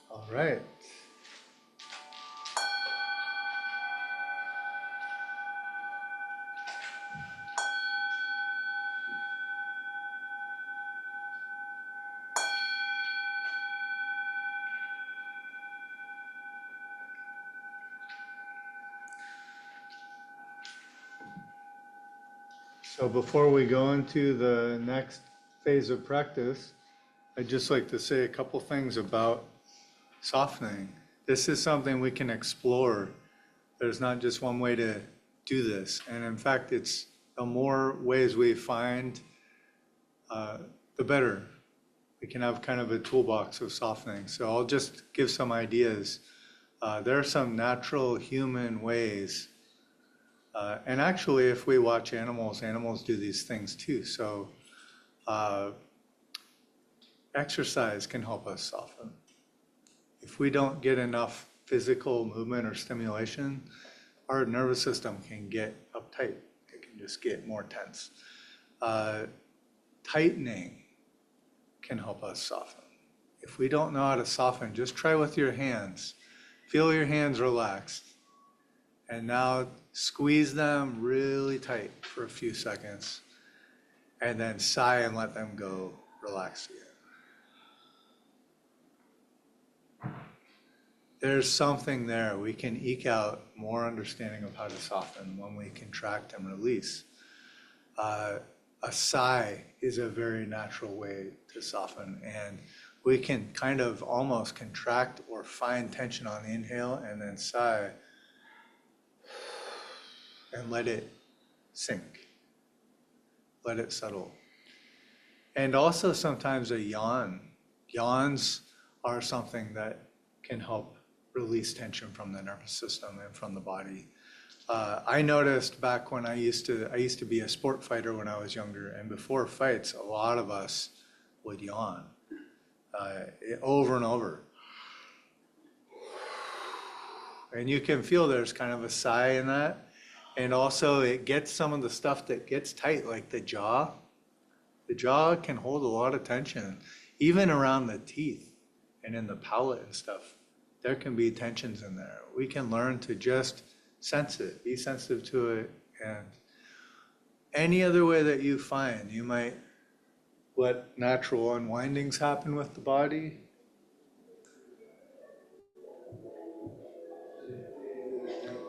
All right. So before we go into the next phase of practice, I'd just like to say a couple things about softening. This is something we can explore. There's not just one way to do this. And in fact, it's the more ways we find, the better. We can have kind of a toolbox of softening. So I'll just give some ideas. There are some natural human ways. And actually, if we watch animals, animals do these things too. So exercise can help us soften. If we don't get enough physical movement or stimulation, our nervous system can get uptight. It can just get more tense. Tightening can help us soften. If we don't know how to soften, just try with your hands. Feel your hands relaxed. And now squeeze them really tight for a few seconds. And then sigh and let them go relax again. There's something there. We can eke out more understanding of how to soften when we contract and release. A sigh is a very natural way to soften, and we can kind of almost contract or find tension on the inhale and then sigh and let it sink, let it settle. And also sometimes a yawn. Yawns are something that can help release tension from the nervous system and from the body. I noticed back when I used to be a sport fighter when I was younger, and before fights, a lot of us would yawn over and over. And you can feel there's kind of a sigh in that. And also it gets some of the stuff that gets tight, like the jaw. The jaw can hold a lot of tension, even around the teeth and in the palate and stuff. there can be tensions in there. We can learn to just sense it, be sensitive to it, and any other way that you find, you might let natural unwindings happen with the body.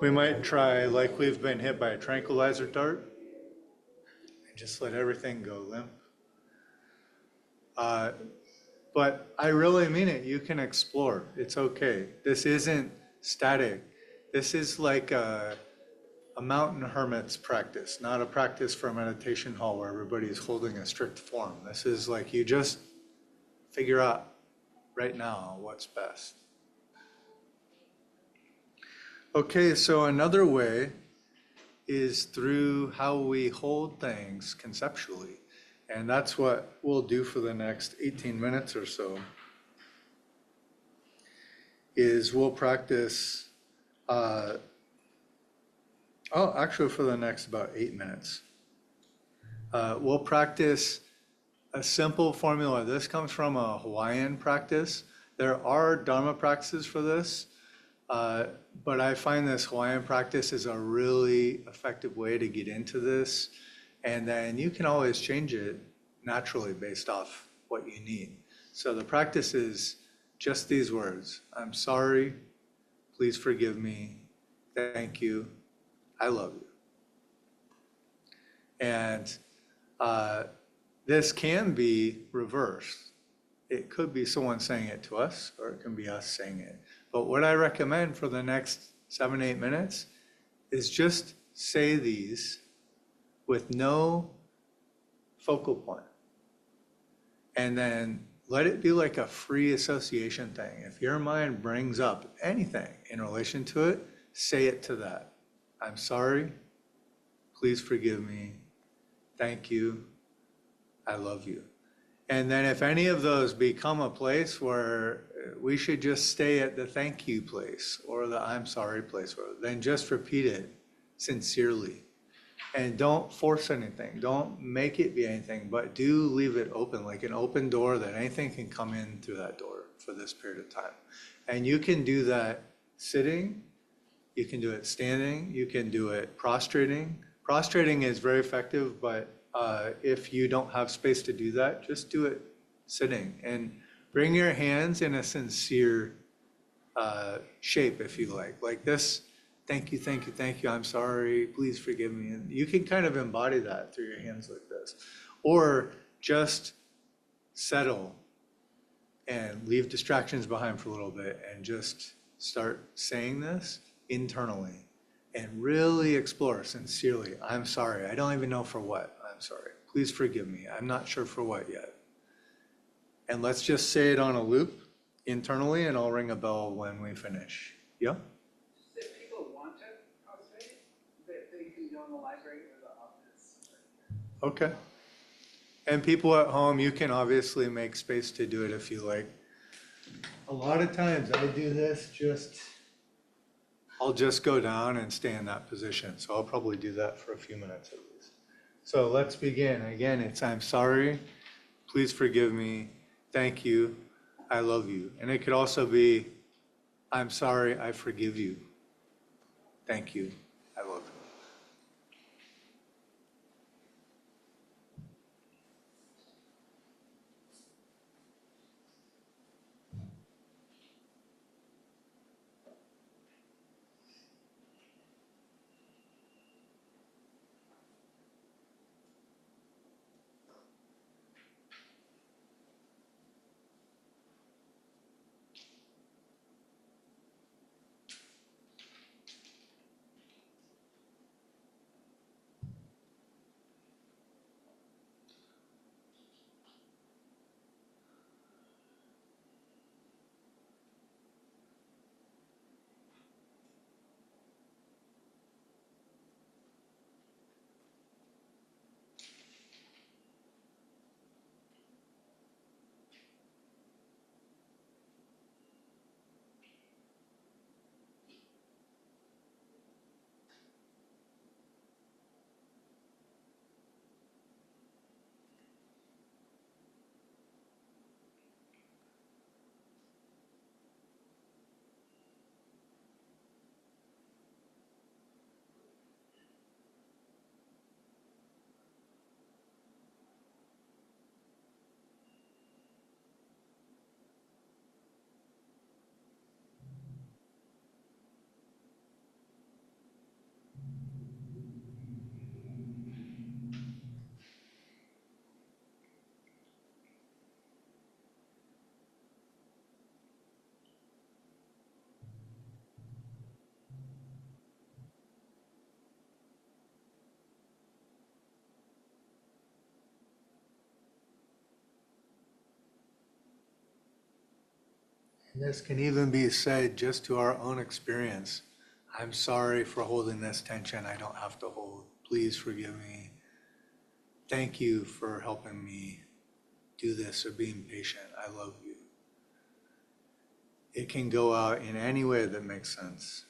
We might try, like we've been hit by a tranquilizer dart, and just let everything go limp. But I really mean it. You can explore. It's okay. This isn't static. This is like a mountain hermit's practice, not a practice for a meditation hall where everybody's holding a strict form. This is like you just figure out right now what's best. Okay, so another way is through how we hold things conceptually. And that's what we'll do for the next 18 minutes or so, is we'll practice, actually for the next about 8 minutes. We'll practice a simple formula. This comes from a Hawaiian practice. There are Dharma practices for this, but I find this Hawaiian practice is a really effective way to get into this. And then you can always change it naturally based off what you need. So the practice is just these words: I'm sorry, please forgive me, thank you, I love you. And this can be reversed. It could be someone saying it to us, or it can be us saying it. But what I recommend for the next 7-8 minutes is just say these with no focal point. And then let it be like a free association thing. If your mind brings up anything in relation to it, say it to that. I'm sorry, please forgive me, thank you, I love you. And then if any of those become a place where we should just stay at the thank you place or the I'm sorry place, then just repeat it sincerely. And don't force anything. Don't make it be anything, but do leave it open, like an open door that anything can come in through that door for this period of time. And you can do that sitting, you can do it standing, you can do it prostrating. Prostrating is very effective, but if you don't have space to do that, just do it sitting. And bring your hands in a sincere shape, if you like this. Thank you, thank you, thank you. I'm sorry. Please forgive me. And you can kind of embody that through your hands like this. Or just settle and leave distractions behind for a little bit and just start saying this internally and really explore sincerely. I'm sorry. I don't even know for what. I'm sorry. Please forgive me. I'm not sure for what yet. And let's just say it on a loop internally, and I'll ring a bell when we finish. Yeah? If people want to prostrate, they can go in the library or the office. Okay. And people at home, you can obviously make space to do it if you like. A lot of times I do this I'll just go down and stay in that position. So I'll probably do that for a few minutes at least. So let's begin. Again, it's I'm sorry, please forgive me, thank you, I love you. And it could also be I'm sorry, I forgive you, thank you, I love you. And this can even be said just to our own experience. I'm sorry for holding this tension I don't have to hold. Please forgive me. Thank you for helping me do this or being patient. I love you. It can go out in any way that makes sense.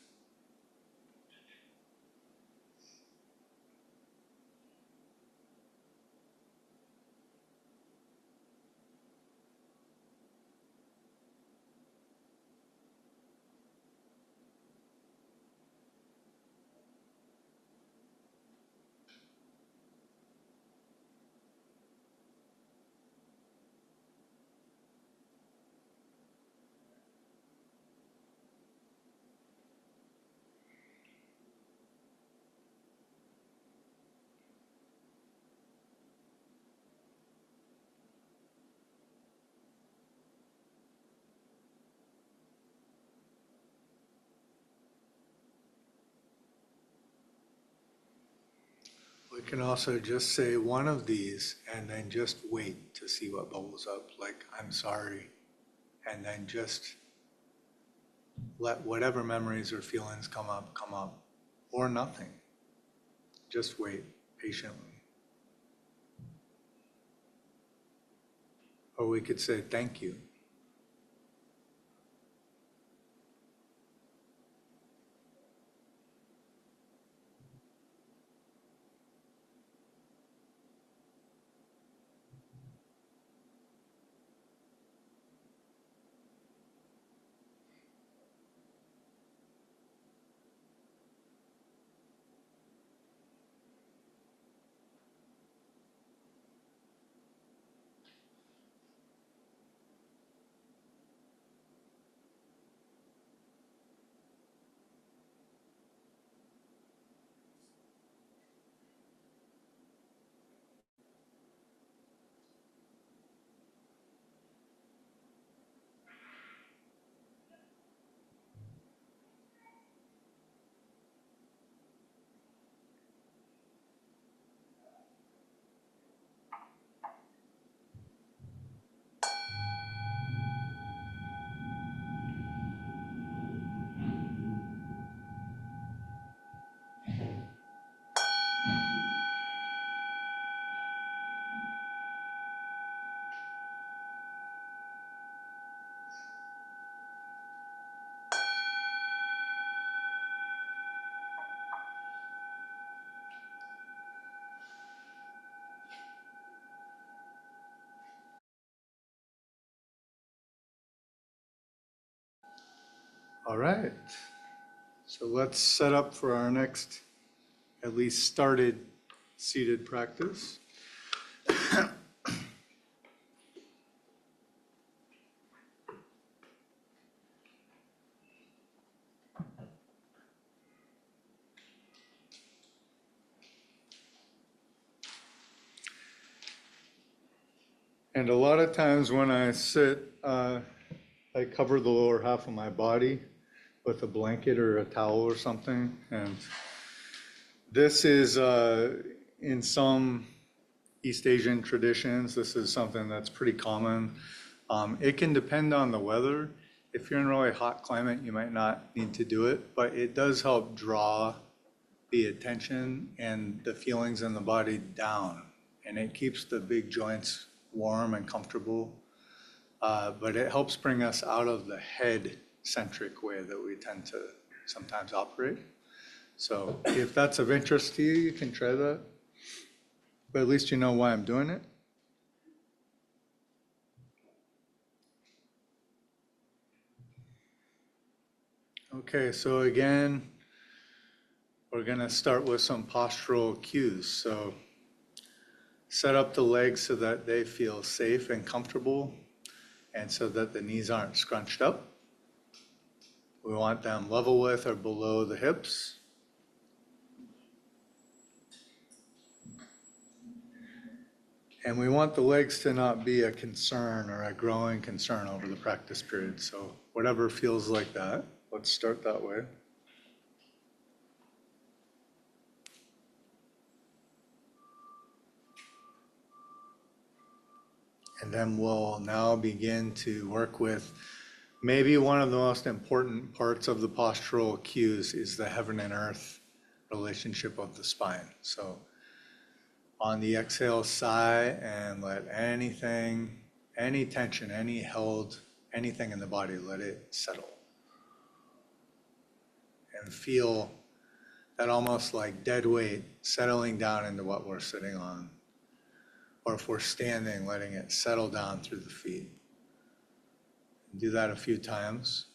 We can also just say one of these and then just wait to see what bubbles up, like, I'm sorry. And then just let whatever memories or feelings come up, or nothing. Just wait patiently. Or we could say, thank you. All right. So let's set up for our next, at least started, seated practice. And a lot of times when I sit, I cover the lower half of my body with a blanket or a towel or something. And this is, in some East Asian traditions, this is something that's pretty common. It can depend on the weather. If you're in a really hot climate, you might not need to do it, but it does help draw the attention and the feelings in the body down. And it keeps the big joints warm and comfortable. But it helps bring us out of the head-centric way that we tend to sometimes operate. So if that's of interest to you, you can try that. But at least you know why I'm doing it. Okay, so again, we're going to start with some postural cues. So set up the legs so that they feel safe and comfortable, and so that the knees aren't scrunched up. We want them level with or below the hips. And we want the legs to not be a concern or a growing concern over the practice period. So whatever feels like that, let's start that way. And then we'll now begin to work with maybe one of the most important parts of the postural cues is the heaven and earth relationship of the spine. So on the exhale, sigh and let anything, any tension, any held, anything in the body, let it settle. And feel that almost like dead weight settling down into what we're sitting on. Or if we're standing, letting it settle down through the feet. Do that a few times.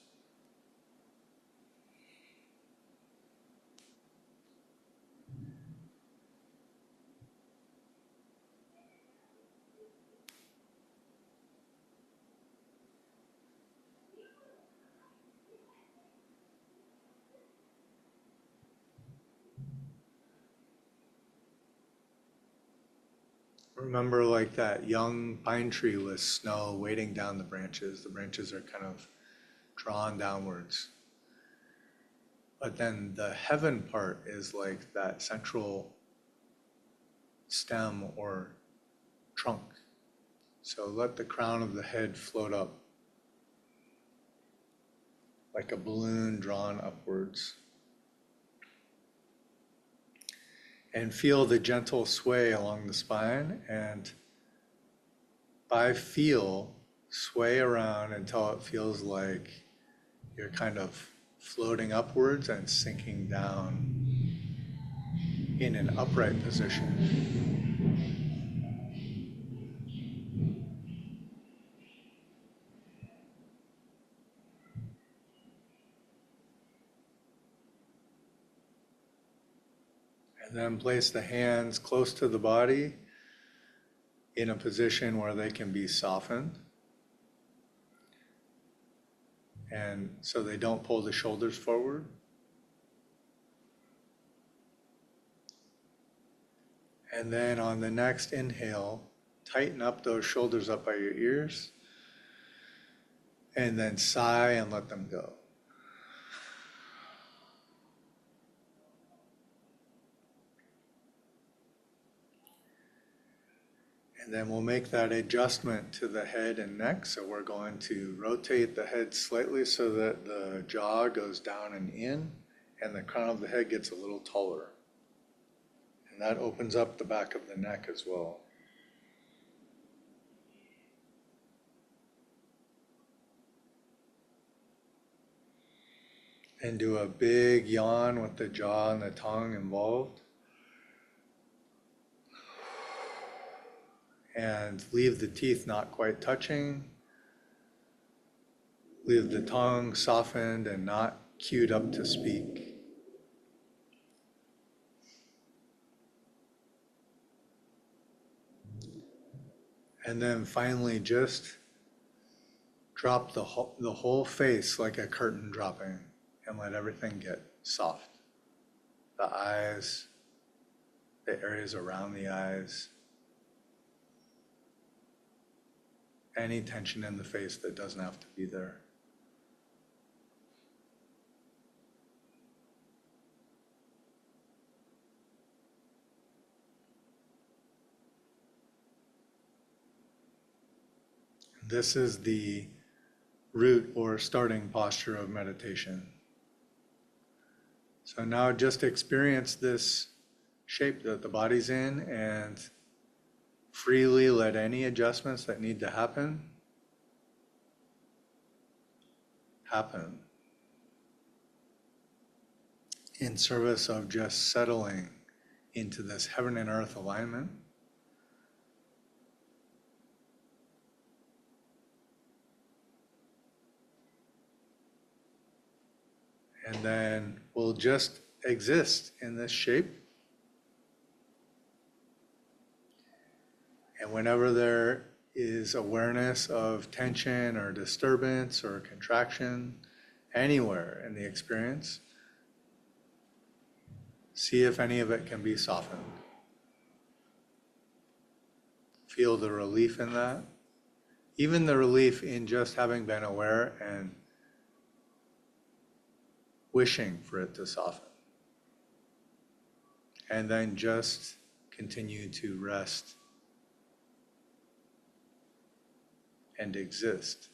Remember like that young pine tree with snow weighting down the branches. The branches are kind of drawn downwards. But then the heaven part is like that central stem or trunk. So let the crown of the head float up like a balloon drawn upwards. And feel the gentle sway along the spine, and by feel, sway around until it feels like you're kind of floating upwards and sinking down in an upright position. And then place the hands close to the body in a position where they can be softened. And so they don't pull the shoulders forward. And then on the next inhale, tighten up those shoulders up by your ears. And then sigh and let them go. And then we'll make that adjustment to the head and neck. So we're going to rotate the head slightly so that the jaw goes down and in, and the crown of the head gets a little taller. And that opens up the back of the neck as well. And do a big yawn with the jaw and the tongue involved. And leave the teeth not quite touching. Leave the tongue softened and not queued up to speak. And then finally just drop the whole face like a curtain dropping and let everything get soft. The eyes, the areas around the eyes. Any tension in the face that doesn't have to be there. This is the root or starting posture of meditation. So now just experience this shape that the body's in and freely let any adjustments that need to happen in service of just settling into this heaven and earth alignment. And then we'll just exist in this shape. And whenever there is awareness of tension or disturbance or contraction anywhere in the experience, see if any of it can be softened. feel the relief in that. Even the relief in just having been aware and wishing for it to soften. And then just continue to rest and exist.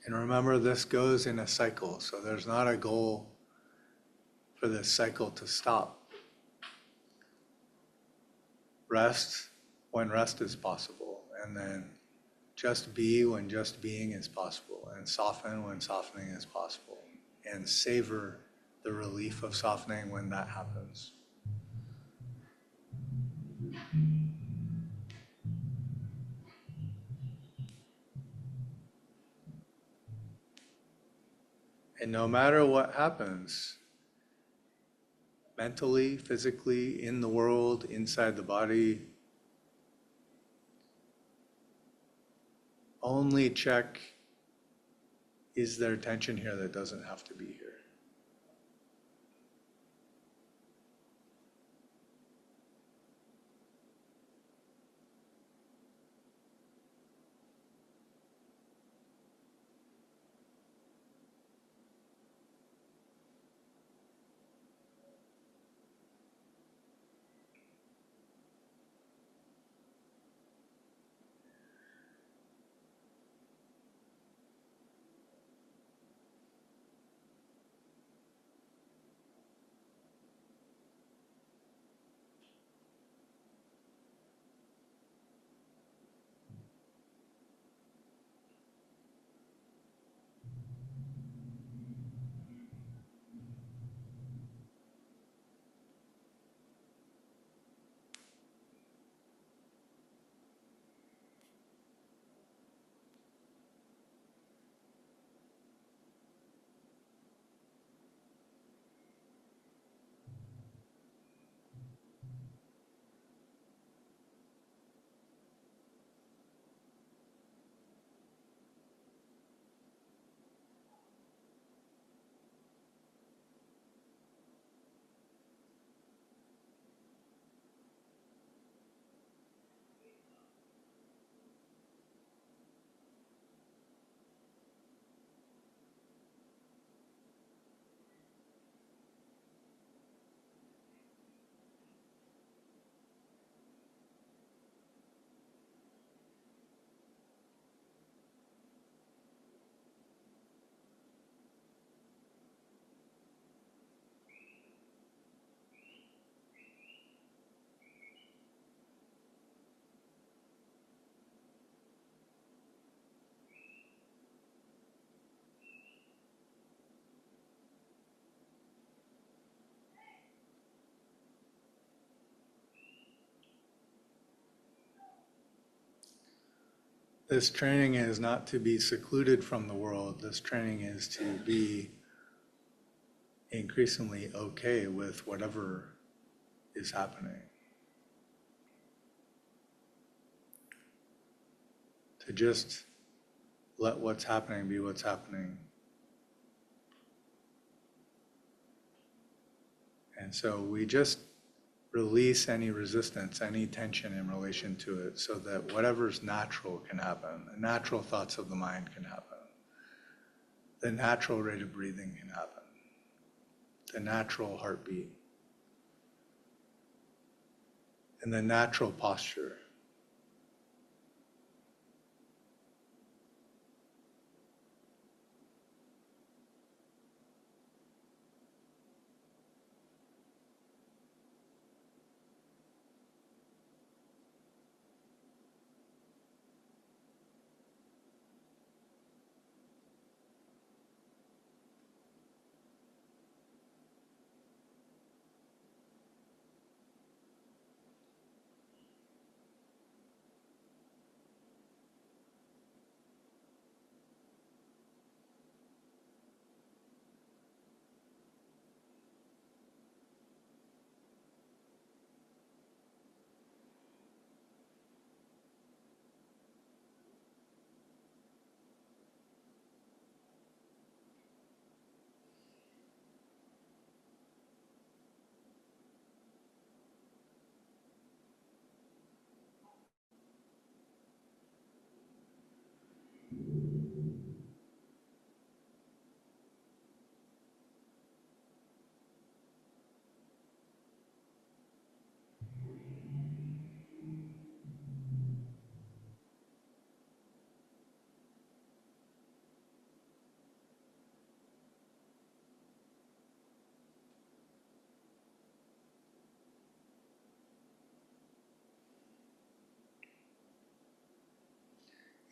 And remember, this goes in a cycle, so there's not a goal for this cycle to stop. Rest when rest is possible, and then just be when just being is possible, and soften when softening is possible, and savor the relief of softening when that happens. And no matter what happens, mentally, physically, in the world, inside the body, only check, is there tension here that doesn't have to be here? This training is not to be secluded from the world. This training is to be increasingly okay with whatever is happening. To just let what's happening be what's happening. And so we just release any resistance, any tension in relation to it, so that whatever's natural can happen. The natural thoughts of the mind can happen. The natural rate of breathing can happen. The natural heartbeat. And the natural posture.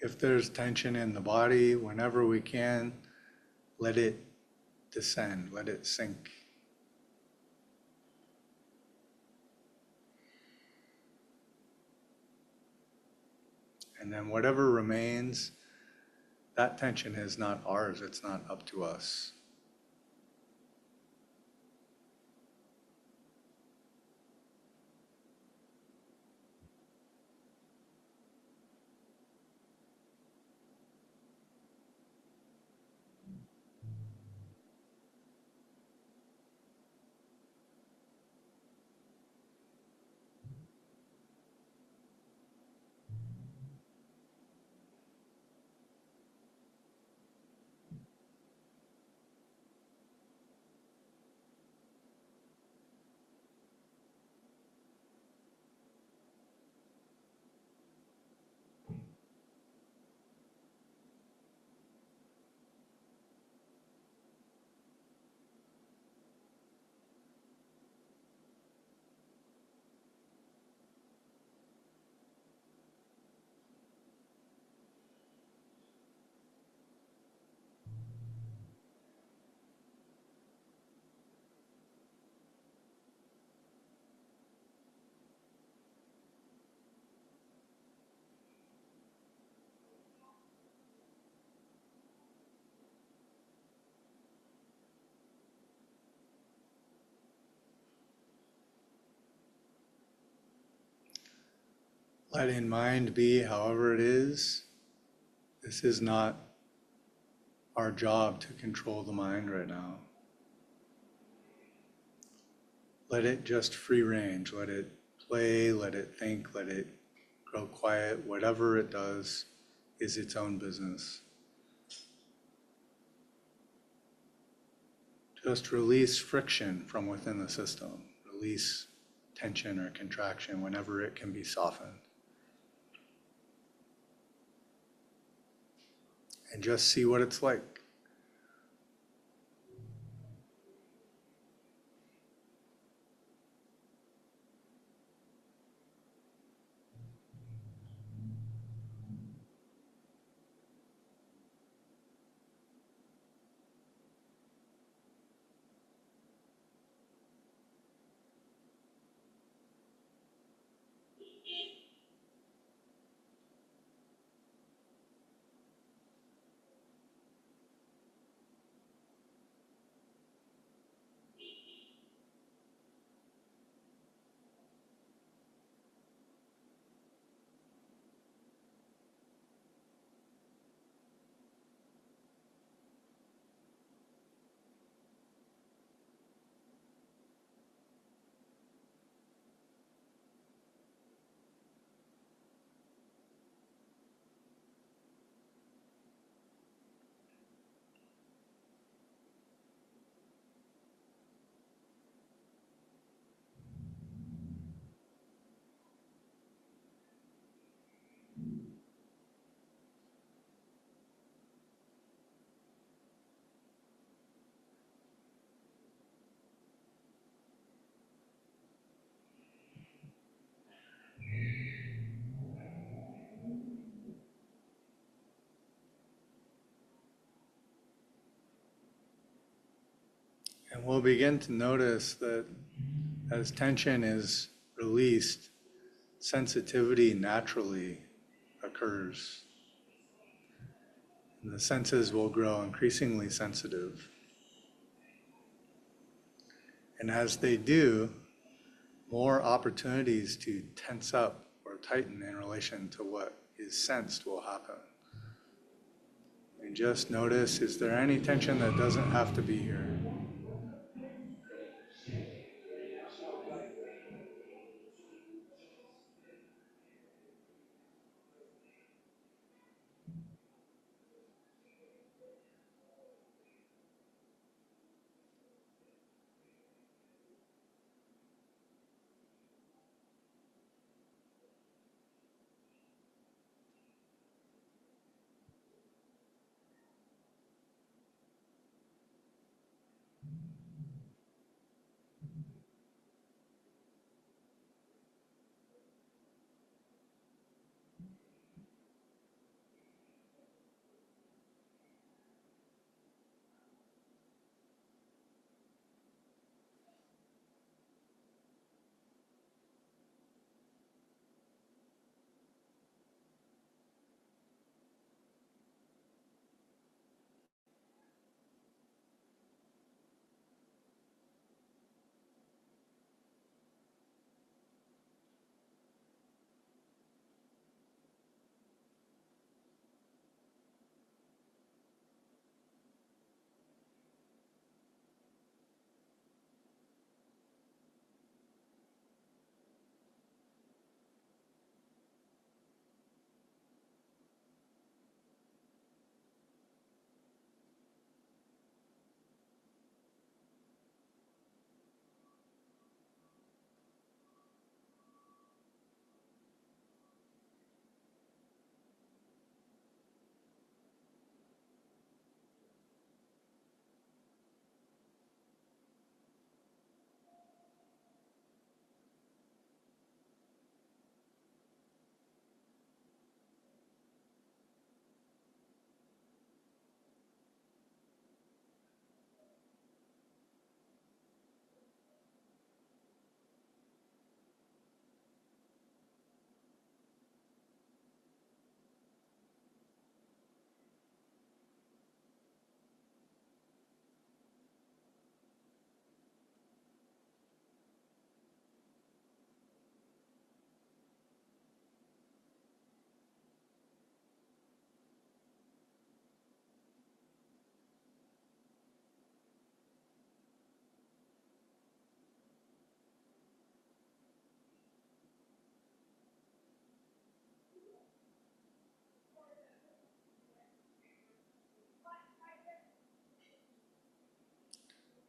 If there's tension in the body, whenever we can, let it descend, let it sink. And then whatever remains, that tension is not ours, it's not up to us. Letting mind be however it is. This is not our job to control the mind right now. Let it just free range, let it play, let it think, let it grow quiet. Whatever it does is its own business. Just release friction from within the system. Release tension or contraction whenever it can be softened. And just see what it's like. And we'll begin to notice that as tension is released, sensitivity naturally occurs. And the senses will grow increasingly sensitive. And as they do, more opportunities to tense up or tighten in relation to what is sensed will happen. And just notice, is there any tension that doesn't have to be here?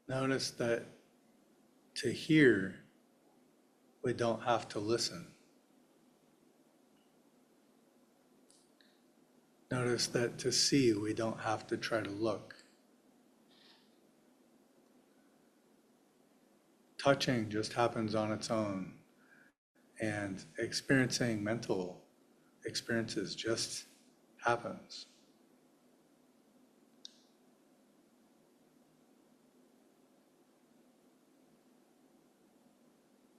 Notice that to hear, we don't have to listen. Notice that to see, we don't have to try to look. Touching just happens on its own, and experiencing mental experiences just happens.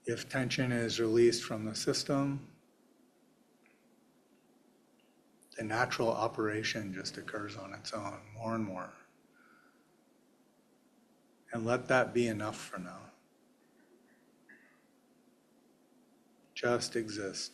If tension is released from the system, the natural operation just occurs on its own, more and more. And let that be enough for now. Just exist.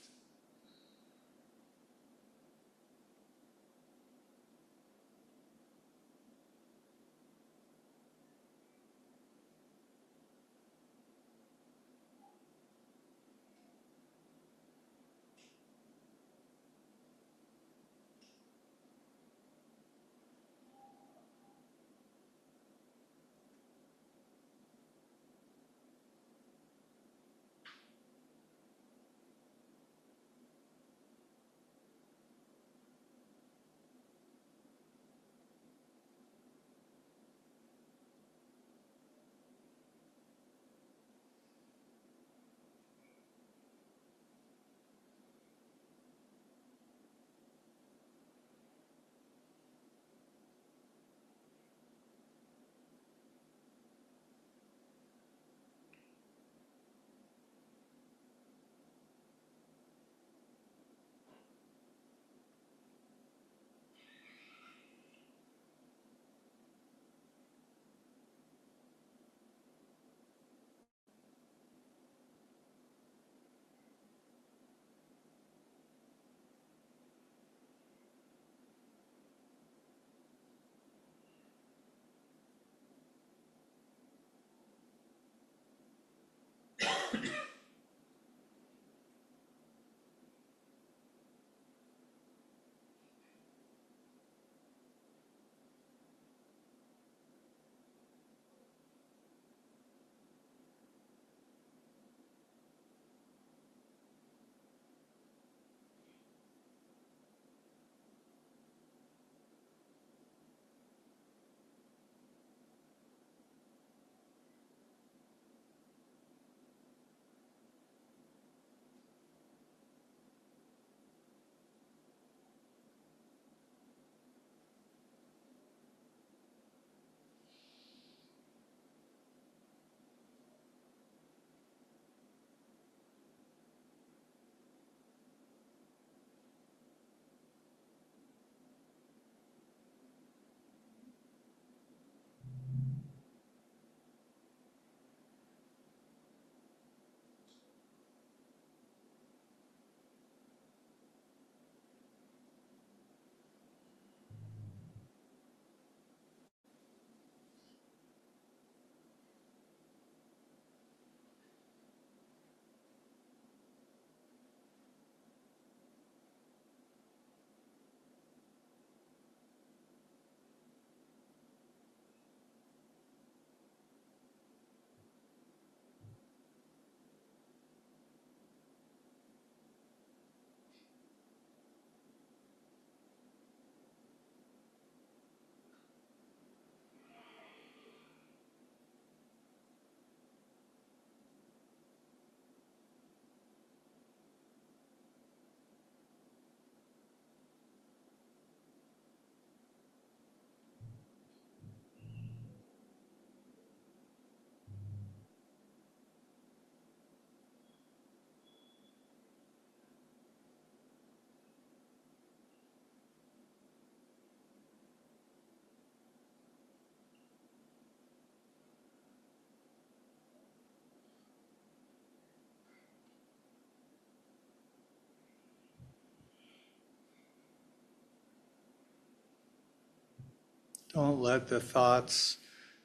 Don't let the thoughts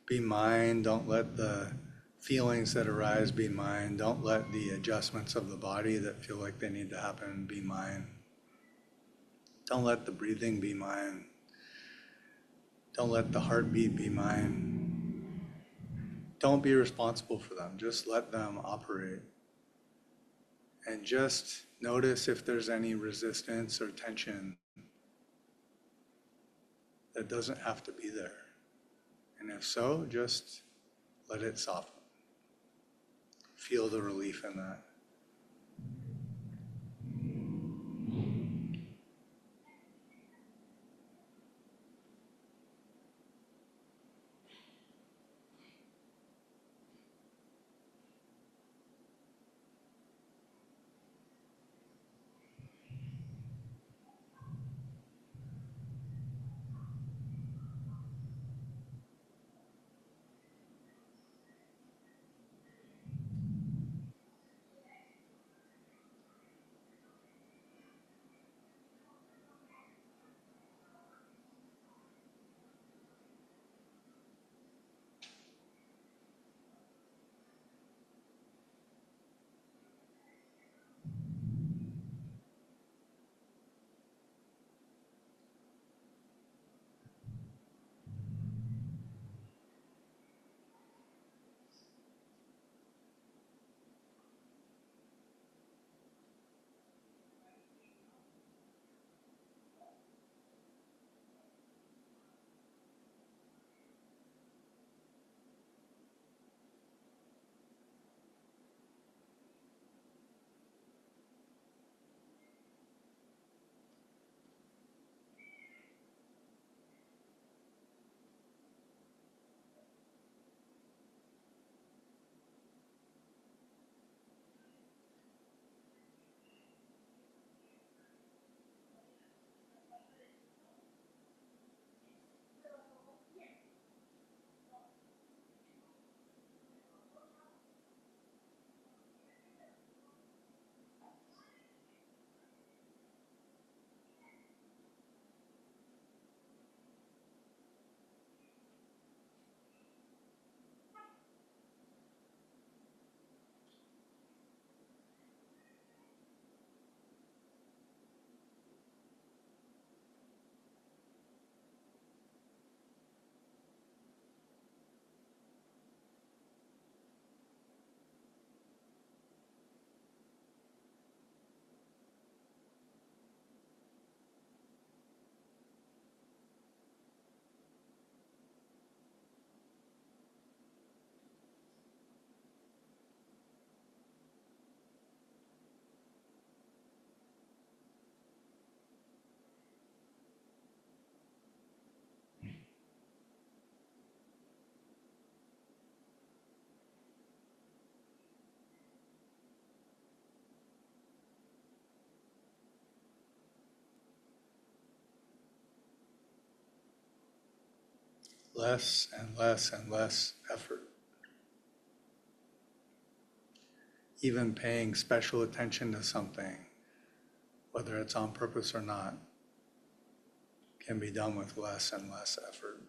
be mine. Don't let the feelings that arise be mine. Don't let the adjustments of the body that feel like they need to happen be mine. Don't let the breathing be mine. Don't let the heartbeat be mine. don't be responsible for them. Just let them operate. And just notice if there's any resistance or tension that doesn't have to be there. And if so, just let it soften. Feel the relief in that. Less and less and less effort. Even paying special attention to something, whether it's on purpose or not, can be done with less and less effort.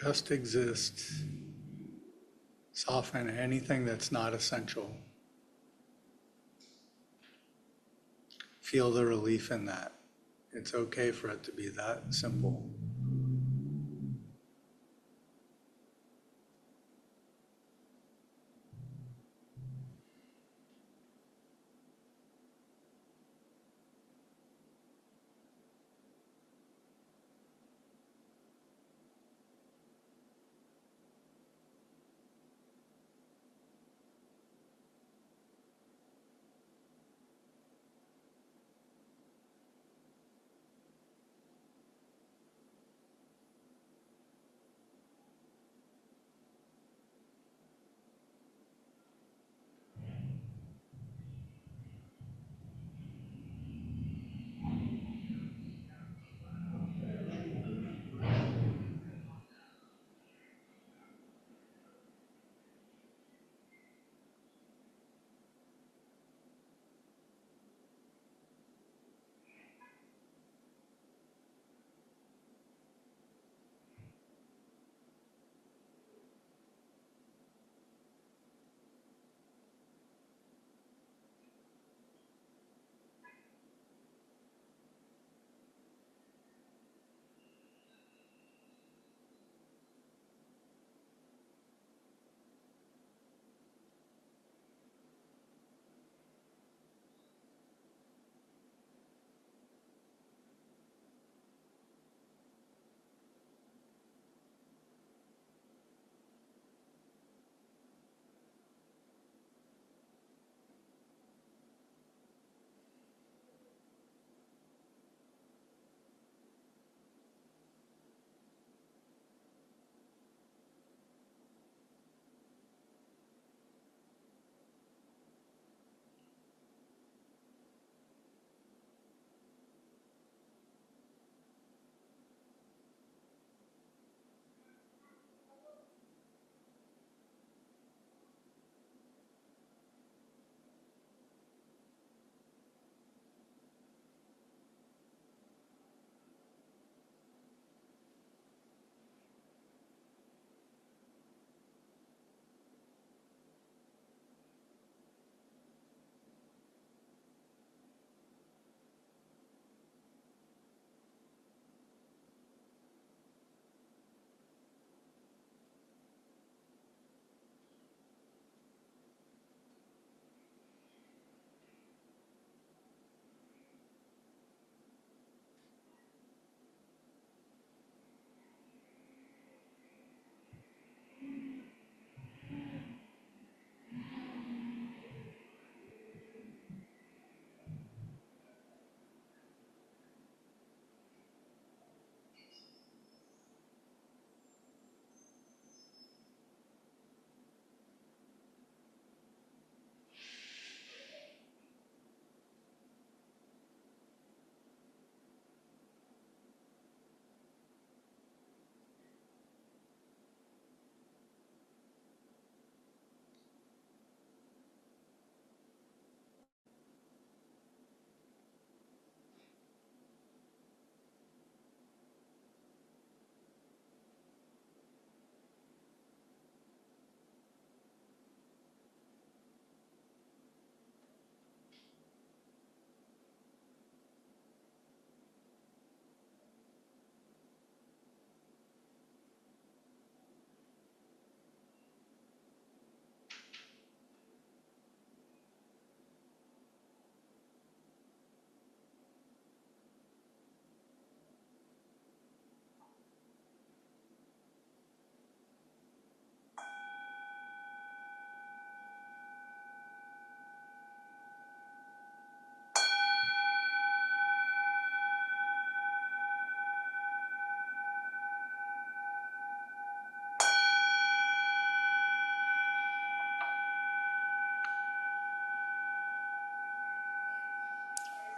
Just exist. Soften anything that's not essential. Feel the relief in that. It's okay for it to be that simple.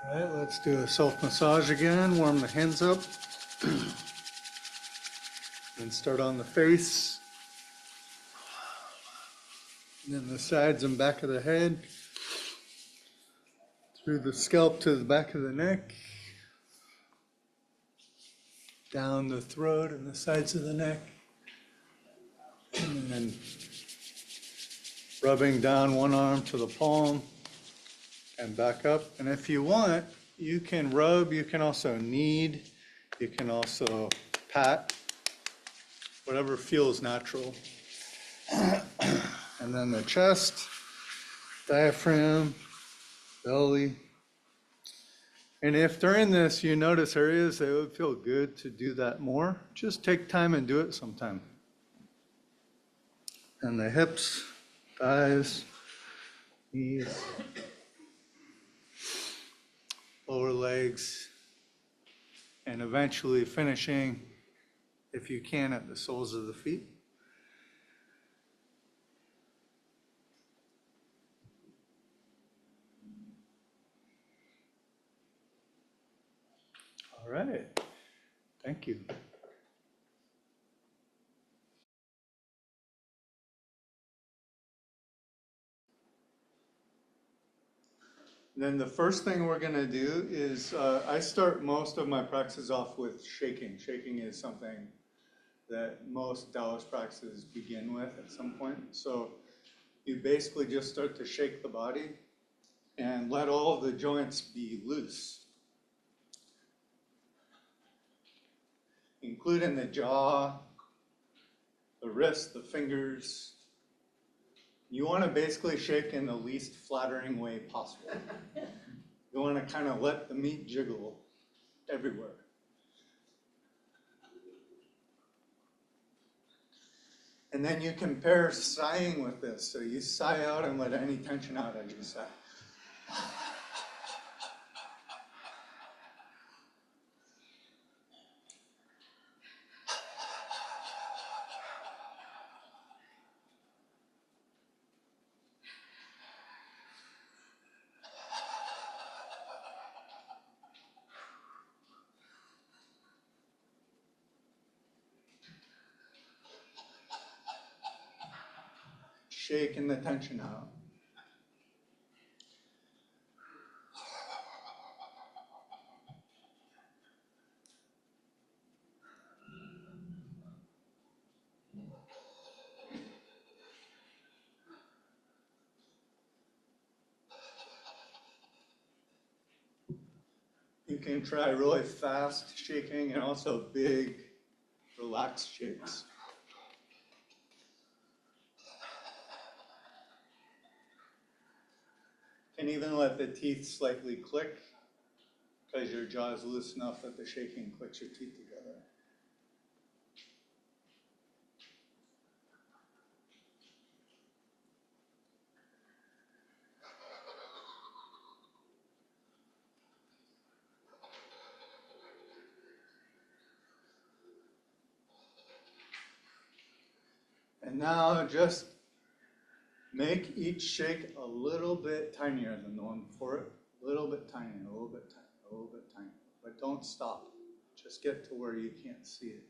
All right, let's do a self-massage again. Warm the hands up. And start on the face. Then the sides and back of the head. Through the scalp to the back of the neck. Down the throat and the sides of the neck. And then rubbing down one arm to the palm and back up. And if you want, you can rub, you can also knead, you can also pat, whatever feels natural. And then the chest, diaphragm, belly. And if during this you notice areas that would feel good to do that more, just take time and do it sometime. And the hips, thighs, knees, lower legs, and eventually finishing, if you can, at the soles of the feet. All right, thank you. Then the first thing we're gonna do is, I start most of my practices off with shaking. Shaking is something that most Taoist practices begin with at some point. So you basically just start to shake the body and let all of the joints be loose, including the jaw, the wrist, the fingers. You want to basically shake in the least flattering way possible. You want to kind of let the meat jiggle everywhere. And then you can pair sighing with this. So you sigh out and let any tension out as you sigh. Shaking the tension out. You can try really fast shaking and also big, relaxed shakes. Can even let the teeth slightly click because your jaw is loose enough that the shaking clicks your teeth together. And now just make each shake a little bit tinier than the one before it. A little bit tinier, a little bit tinier, a little bit tinier. But don't stop. Just get to where you can't see it.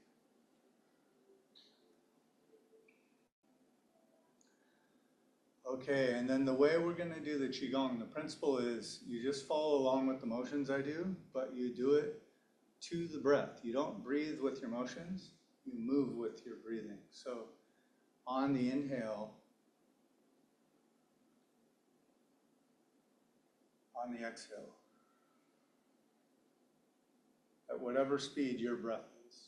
Okay, and then the way we're going to do the Qigong, the principle is you just follow along with the motions I do, but you do it to the breath. You don't breathe with your motions, you move with your breathing. So on the inhale, on the exhale, at whatever speed your breath is.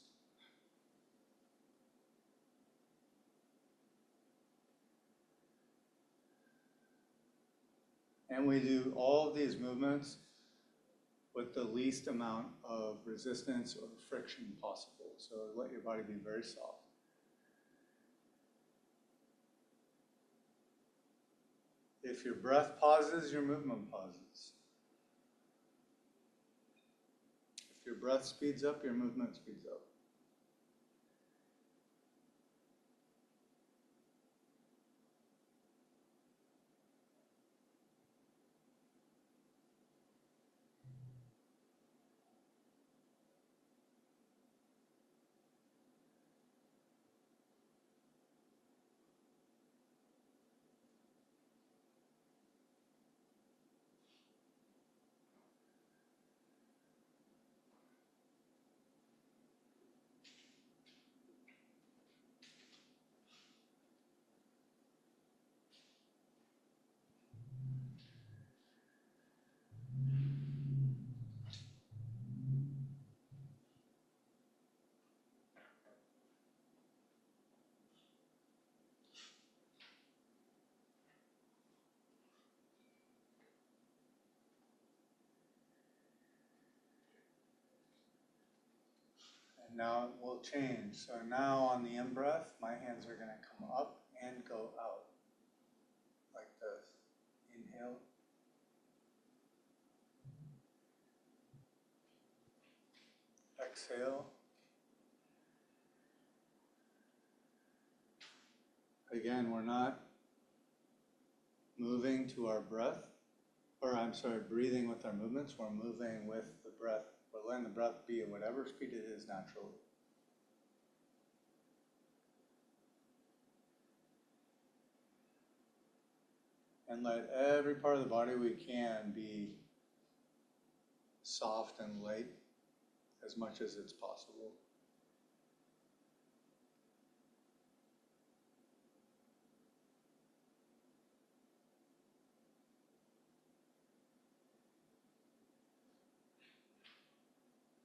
And we do all of these movements with the least amount of resistance or friction possible. So let your body be very soft. If your breath pauses, your movement pauses. If your breath speeds up, your movement speeds up. now it will change. So now on the in-breath, my hands are going to come up and go out. Like this. Inhale. Exhale. Again, we're not moving to our breath, or I'm sorry, breathing with our movements. We're moving with the breath. We're letting the breath be at whatever speed it is naturally. And let every part of the body we can be soft and light as much as it's possible.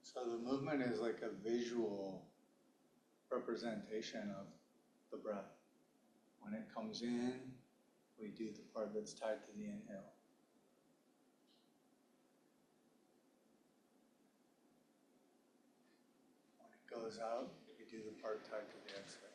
So the movement is like a visual representation of the breath. When it comes in, we do the part that's tied to the inhale. When it goes out, we do the part tied to the exhale.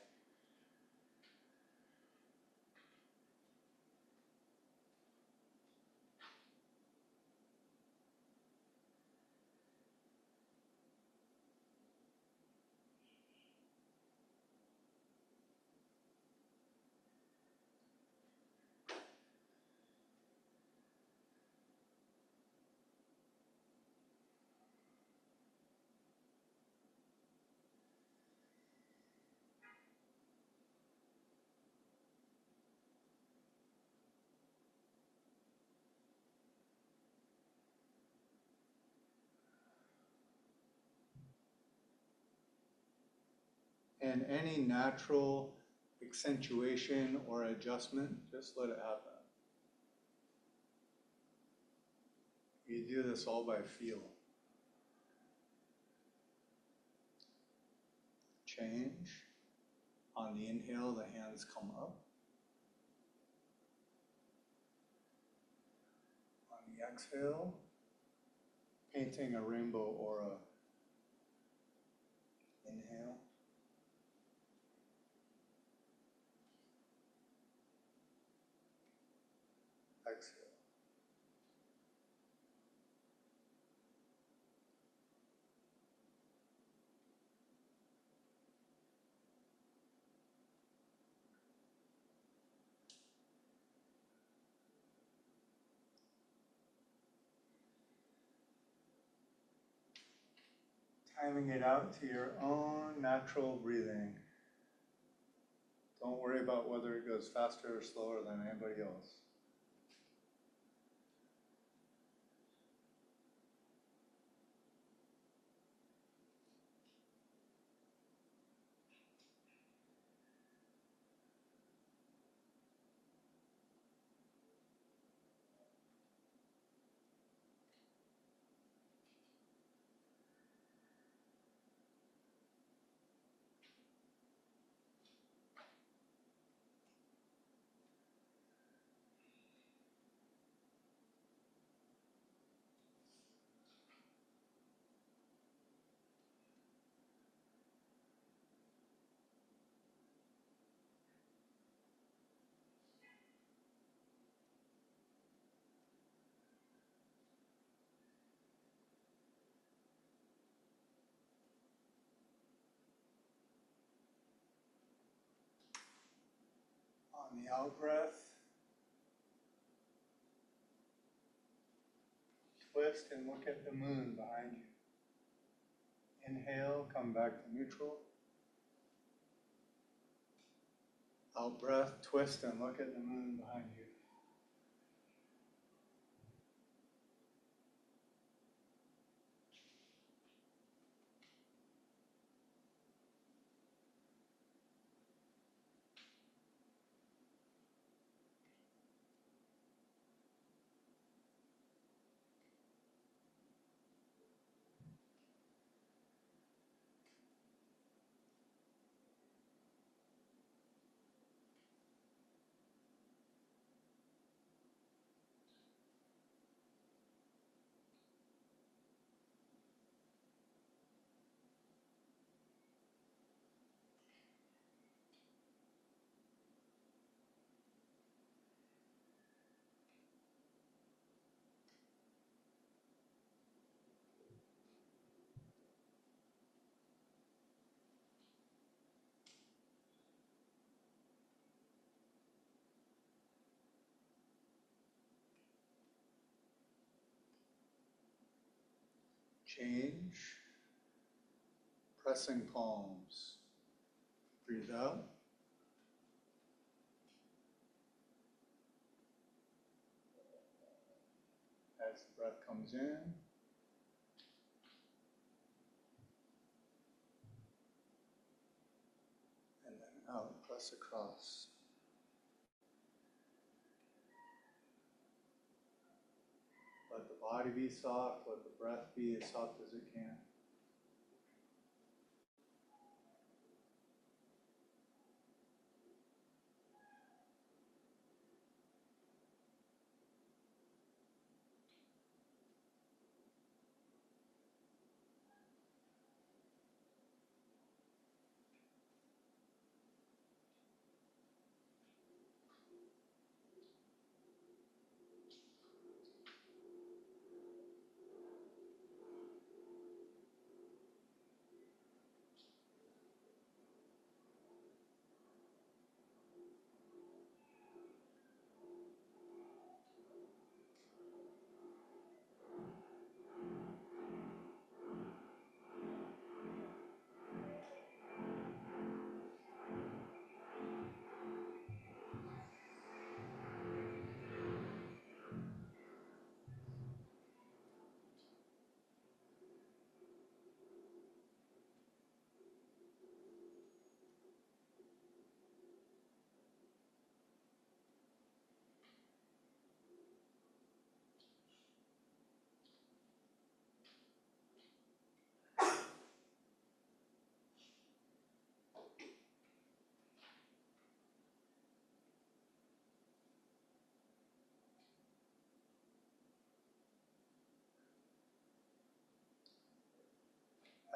And any natural accentuation or adjustment, just let it happen. You do this all by feel. Change. On the inhale, the hands come up. On the exhale, painting a rainbow aura. Inhale. Exhale. Timing it out to your own natural breathing. Don't worry about whether it goes faster or slower than anybody else. On the out breath, twist and look at the moon behind you. Inhale, come back to neutral. Out breath, twist and look at the moon behind you. change. Pressing palms. Breathe out. As the breath comes in, and then out, press across. Let the body be soft, let the breath be as soft as it can.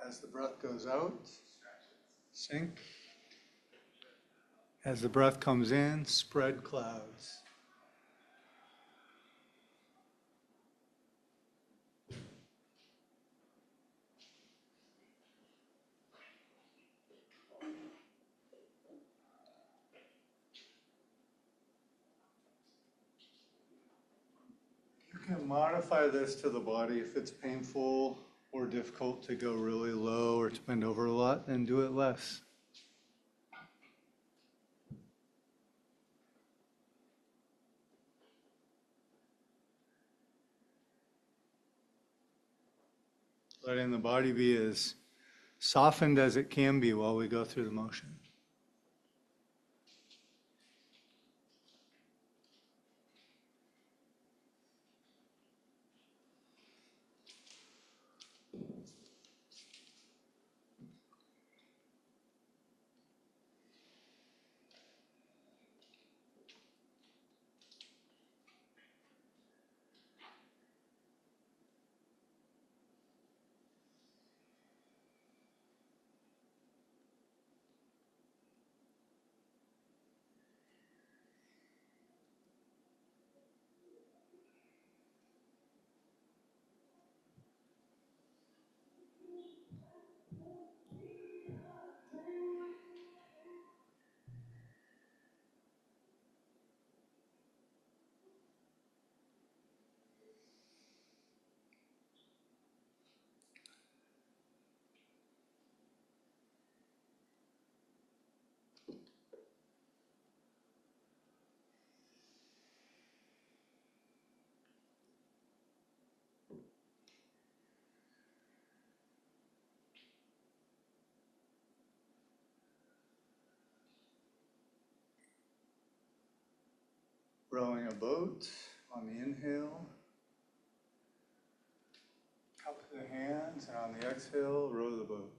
As the breath goes out, sink. As the breath comes in, spread clouds. You can modify this to the body if it's painful or difficult to go really low or to bend over a lot, then do it less. Letting the body be as softened as it can be while we go through the motion. Rowing a boat on the inhale. Cup the hands, and on the exhale, row the boat.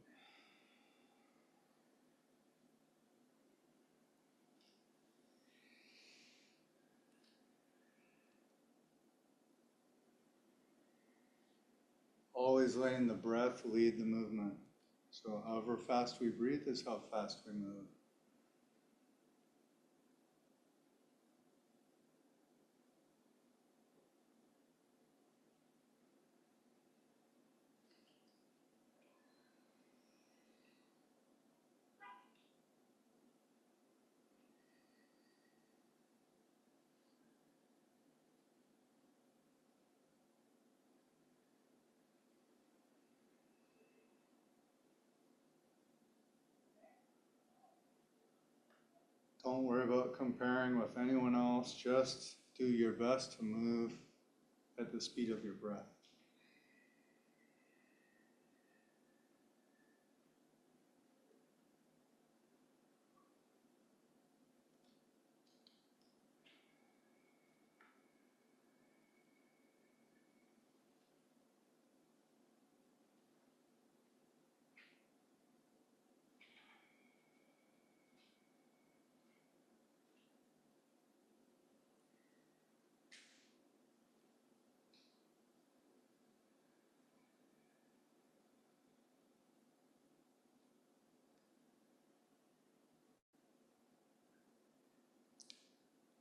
Always letting the breath lead the movement. So however fast we breathe is how fast we move. Don't worry about comparing with anyone else. Just do your best to move at the speed of your breath.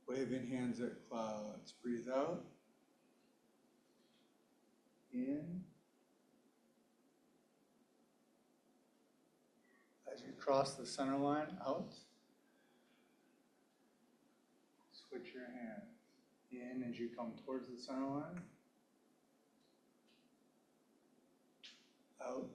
Waving hands at clouds. Breathe out. In. As you cross the center line, out. Switch your hands. In as you come towards the center line. Out.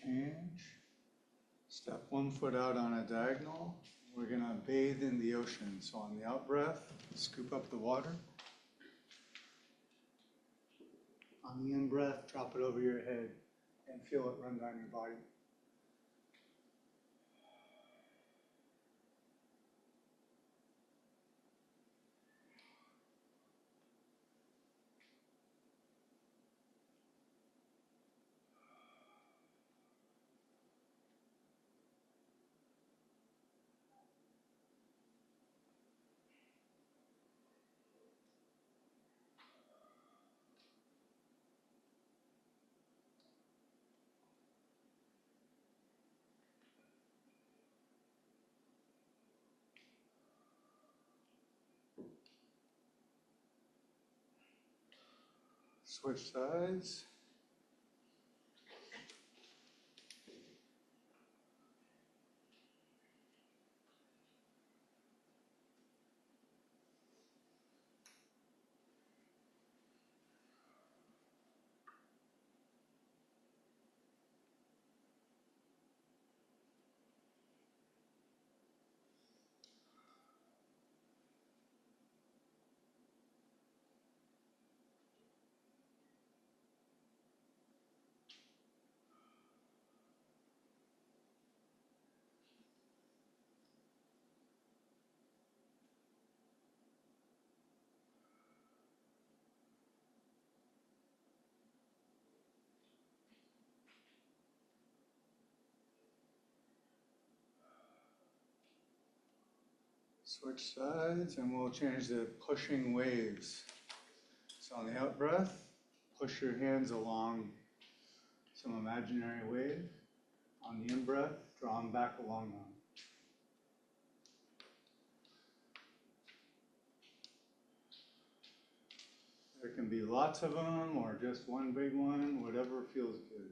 Change. Step one foot out on a diagonal. We're going to bathe in the ocean. So on the out breath, scoop up the water. On the in breath, drop it over your head and feel it run down your body. Switch sides. Switch sides, and we'll change the pushing waves. So on the out breath, push your hands along some imaginary wave. On the in breath, draw them back along them. There can be lots of them or just one big one, whatever feels good.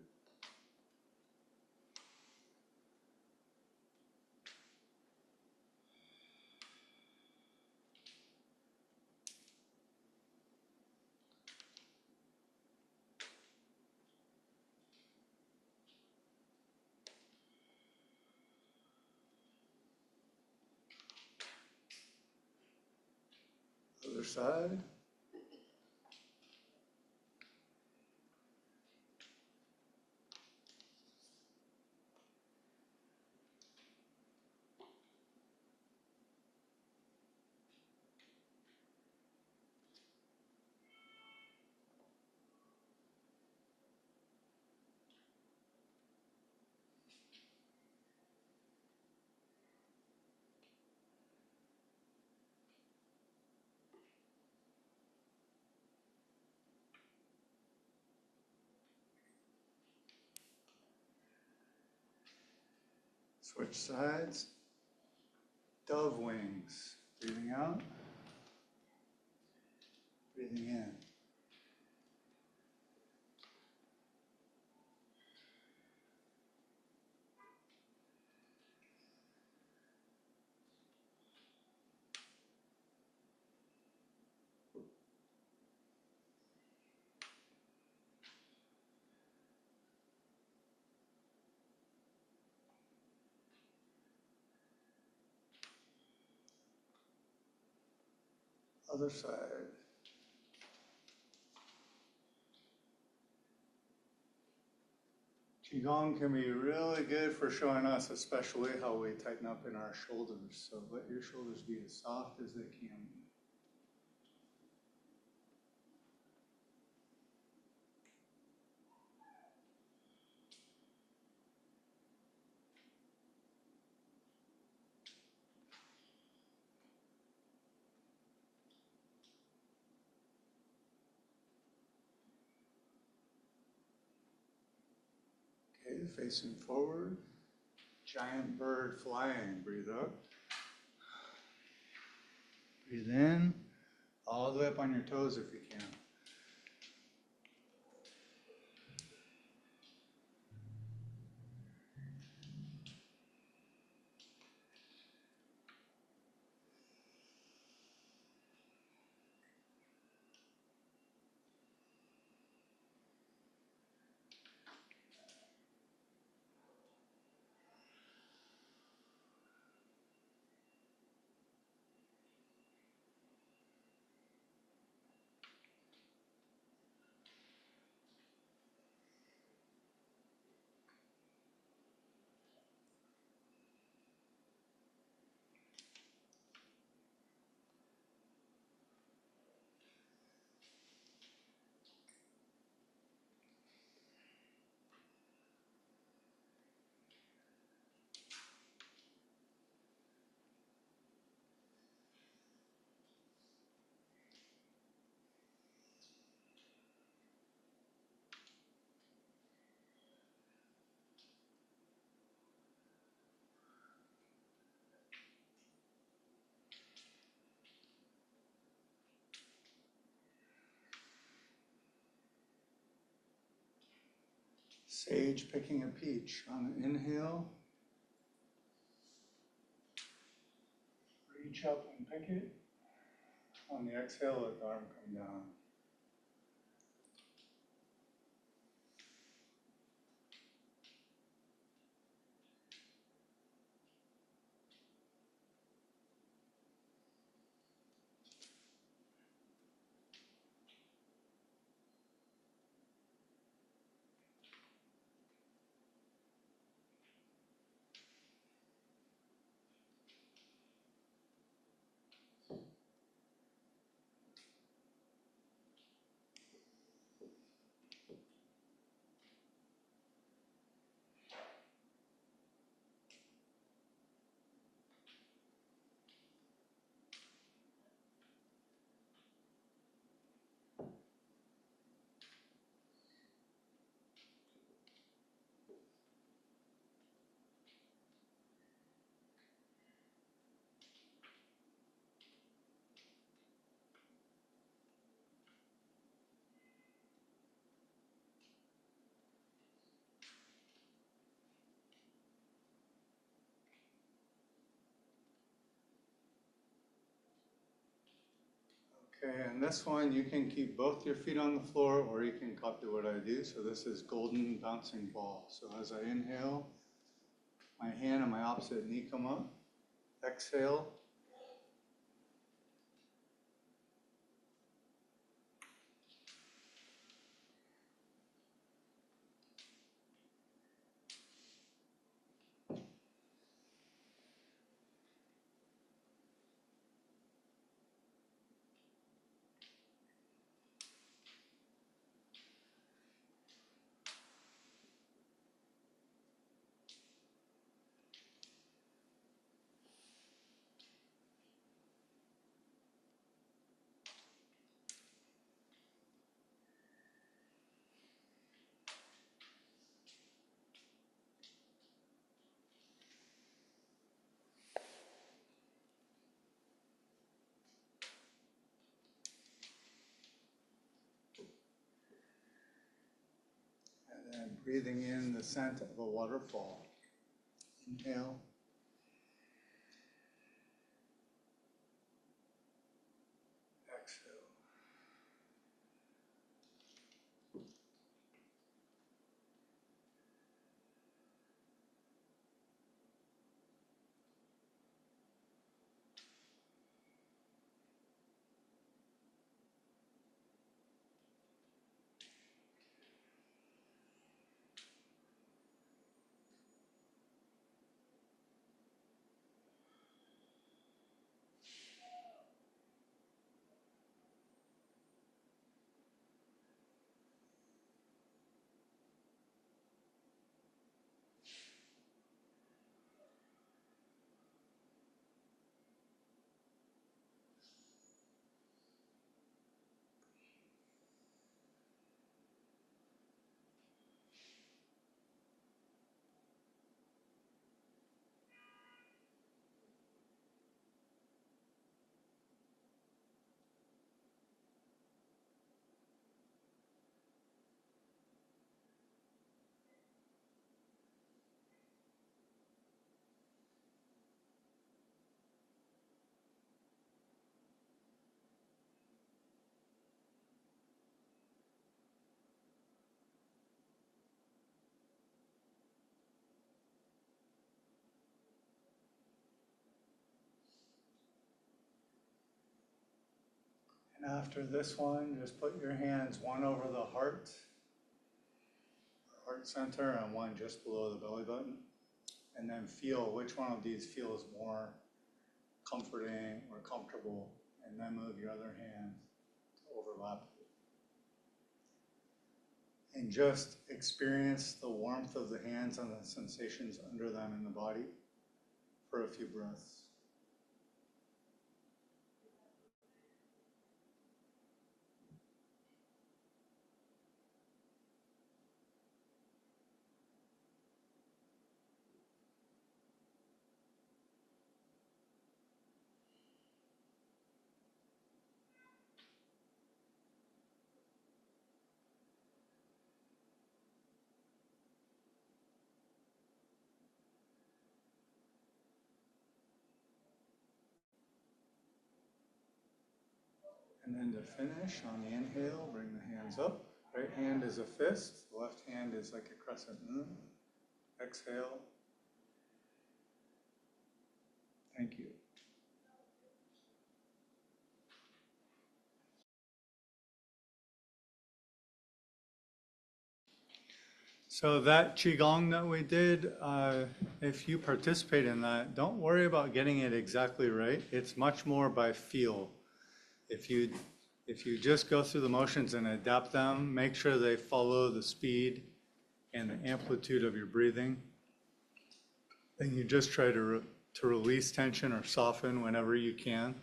Other side. Switch sides. Dove wings. Breathing out. Breathing in. Other side. Qigong can be really good for showing us, especially how we tighten up in our shoulders. So let your shoulders be as soft as they can be. Okay, facing forward. Giant bird flying. Breathe up. Breathe in. All the way up on your toes if you can. Sage picking a peach. On the inhale, reach up and pick it. On the exhale, let the arm come down. Okay, and this one you can keep both your feet on the floor or you can copy what I do. So this is golden bouncing ball. So as I inhale, my hand and my opposite knee come up. Exhale. breathing in the scent of a waterfall. Inhale. Exhale. And after this one, just put your hands one over the heart center, and one just below the belly button. And then feel which one of these feels more comforting or comfortable, and then move your other hand to overlap it. And just experience the warmth of the hands and the sensations under them in the body for a few breaths. And then to finish, on the inhale, bring the hands up. Right hand is a fist, the left hand is like a crescent moon. Exhale. Thank you. So that Qigong that we did, if you participate in that, don't worry about getting it exactly right. It's much more by feel. If you just go through the motions and adapt them, make sure they follow the speed and the amplitude of your breathing. Then you just try to release tension or soften whenever you can.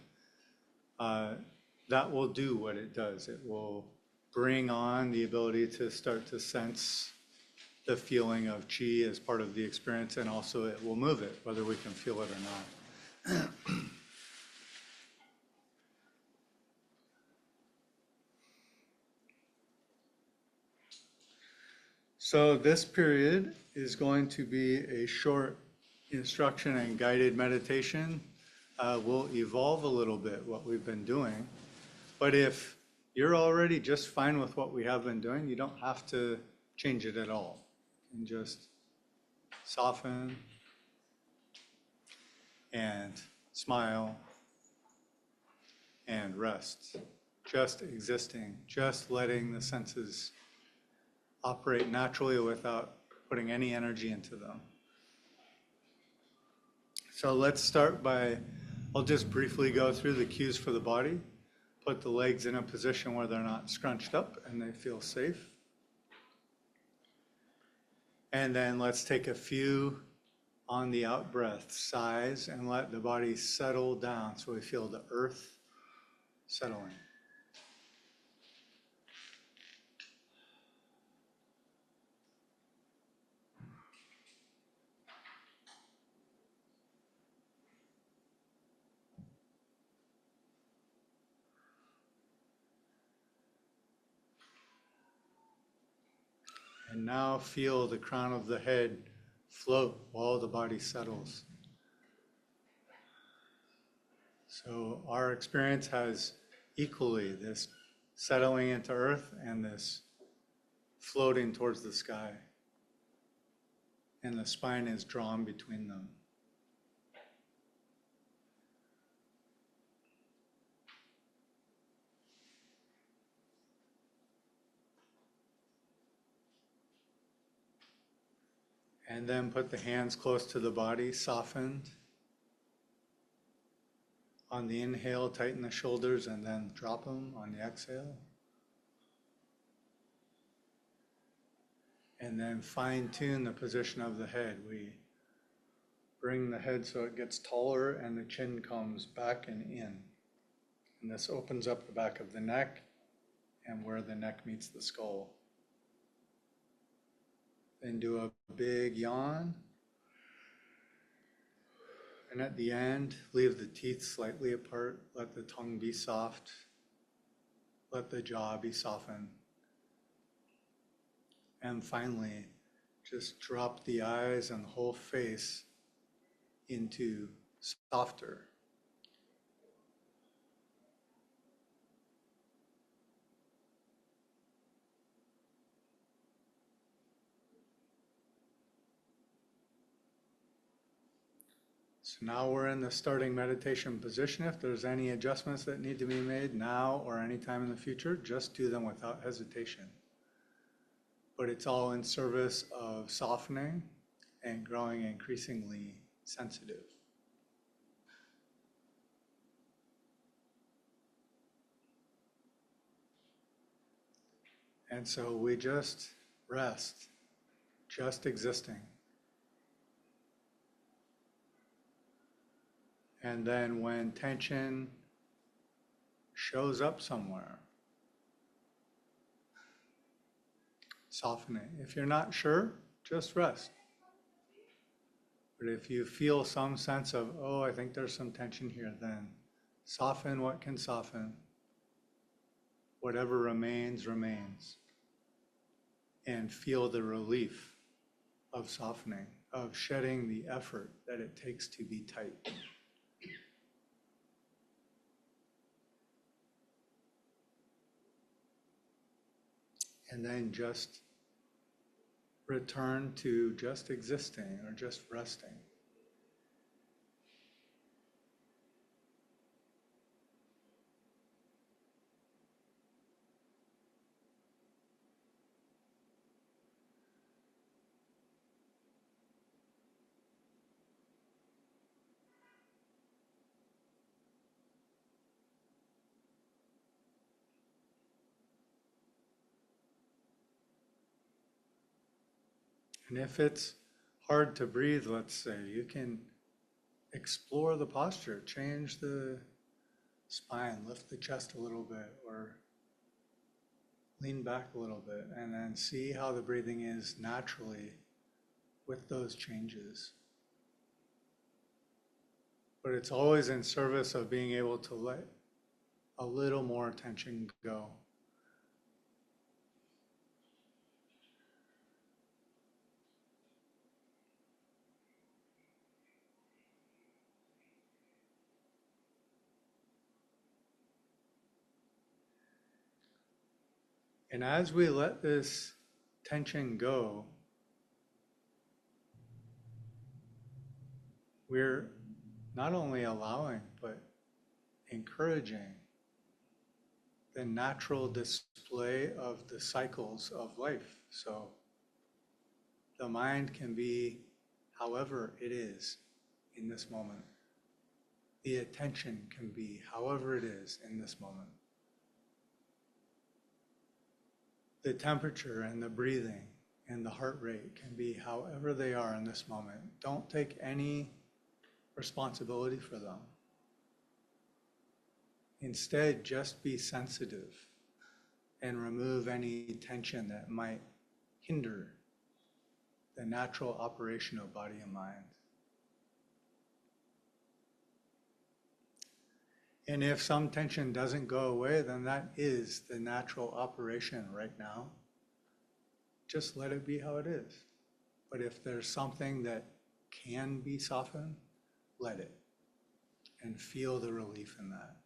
That will do what it does. It will bring on the ability to start to sense the feeling of qi as part of the experience, and also it will move it, whether we can feel it or not. So this period is going to be a short instruction and guided meditation. We'll evolve a little bit what we've been doing. But if you're already just fine with what we have been doing, you don't have to change it at all. And just soften and smile and rest. Just existing, just letting the senses operate naturally without putting any energy into them. So let's start by, I'll just briefly go through the cues for the body. Put the legs in a position where they're not scrunched up and they feel safe. And then let's take a few on the out breath, sighs, and let the body settle down so we feel the earth settling. And now feel the crown of the head float while the body settles. So our experience has equally this settling into earth and this floating towards the sky. And the spine is drawn between them. And then put the hands close to the body, softened. On the inhale, tighten the shoulders and then drop them on the exhale. And then fine tune the position of the head. We bring the head so it gets taller and the chin comes back and in. And this opens up the back of the neck and where the neck meets the skull. Then do a big yawn. And at the end, leave the teeth slightly apart. Let the tongue be soft. Let the jaw be softened. And finally, just drop the eyes and the whole face into softer. So now we're in the starting meditation position. If there's any adjustments that need to be made now or anytime in the future, just do them without hesitation. But it's all in service of softening and growing increasingly sensitive. And so we just rest, just existing. And then when tension shows up somewhere, soften it. If you're not sure, just rest. But if you feel some sense of, oh, I think there's some tension here, then soften what can soften. Whatever remains, remains. And feel the relief of softening, of shedding the effort that it takes to be tight. And then just return to just existing or just resting. And if it's hard to breathe, let's say, you can explore the posture, change the spine, lift the chest a little bit, or lean back a little bit, and then see how the breathing is naturally with those changes. But it's always in service of being able to let a little more tension go. And as we let this tension go, we're not only allowing, but encouraging the natural display of the cycles of life. So the mind can be however it is in this moment. The attention can be however it is in this moment. The temperature and the breathing and the heart rate can be however they are in this moment. Don't take any responsibility for them. Instead, just be sensitive and remove any tension that might hinder the natural operation of body and mind. And if some tension doesn't go away, then that is the natural operation right now. just let it be how it is. But if there's something that can be softened, let it, and feel the relief in that.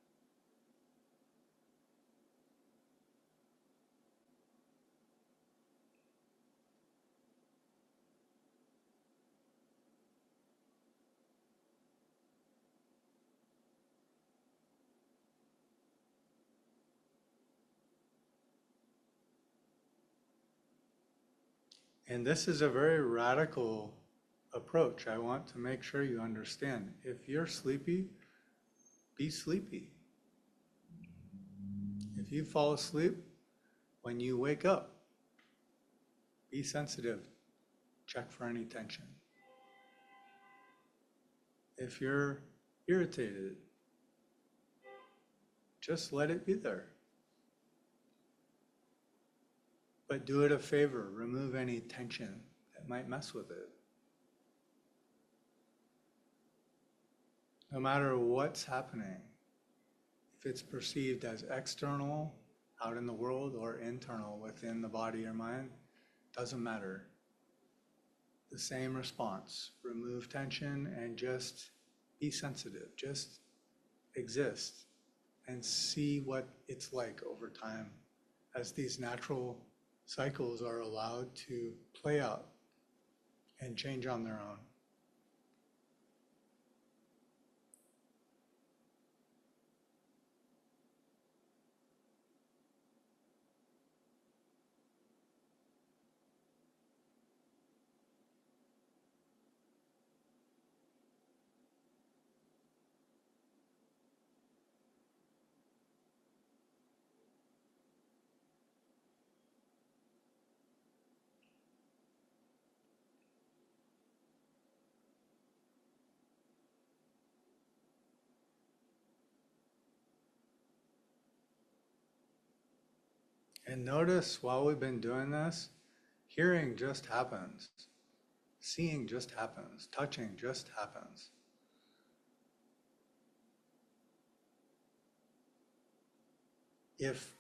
And this is a very radical approach. I want to make sure you understand. If you're sleepy, be sleepy. If you fall asleep, when you wake up, be sensitive. Check for any tension. If you're irritated, just let it be there. But do it a favor, remove any tension that might mess with it. No matter what's happening, if it's perceived as external out in the world or internal within the body or mind, doesn't matter. The same response, remove tension and just be sensitive, just exist and see what it's like over time as these natural cycles are allowed to play out and change on their own. And notice while we've been doing this, hearing just happens, seeing just happens, touching just happens. If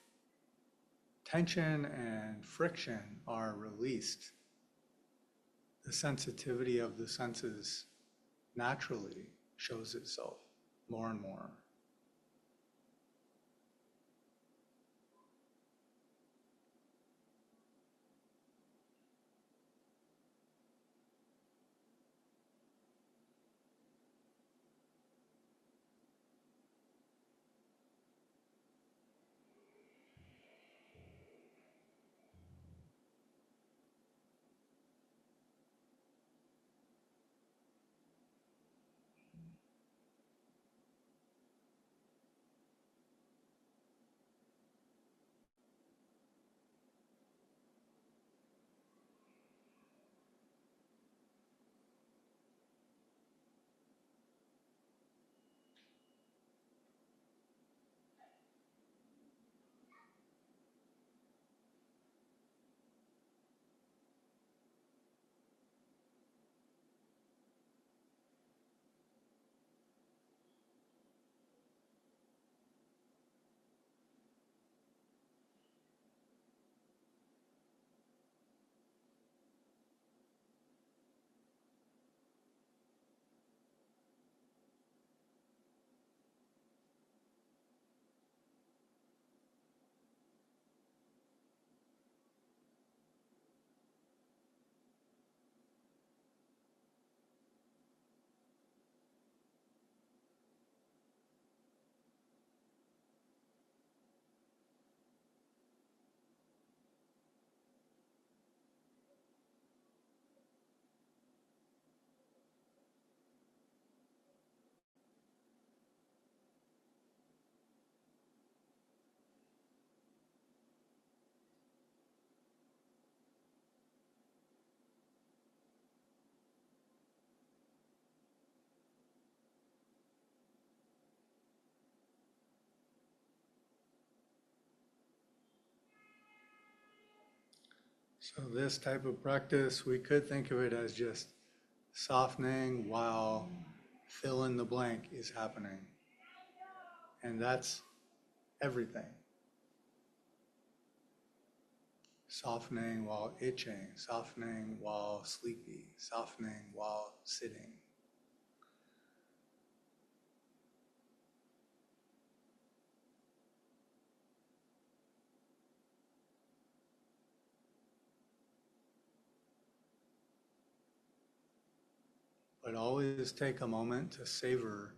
tension and friction are released, the sensitivity of the senses naturally shows itself more and more. So this type of practice, we could think of it as just softening while fill in the blank is happening. And that's everything. softening while itching, softening while sleepy, softening while sitting. But always take a moment to savor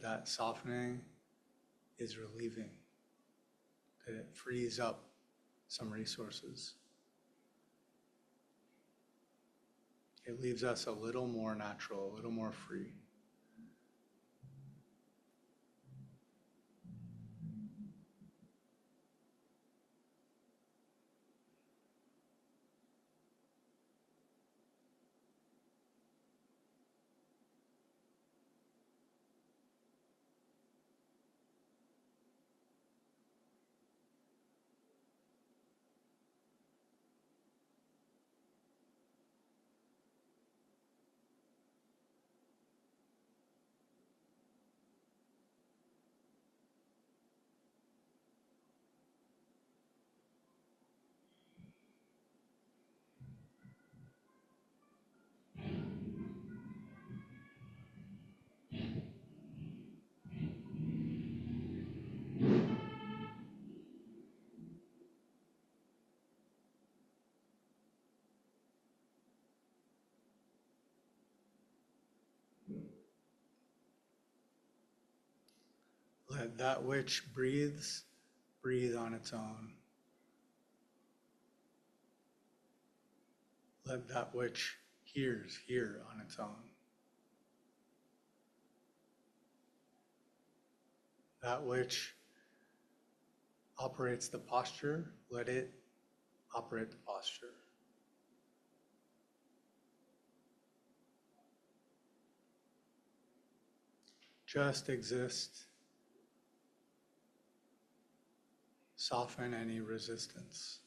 that softening is relieving, that it frees up some resources. It leaves us a little more natural, a little more free. Let that which breathes, breathe on its own. Let that which hears, hear on its own. That which operates the posture, let it operate the posture. Just exist. Soften any resistance.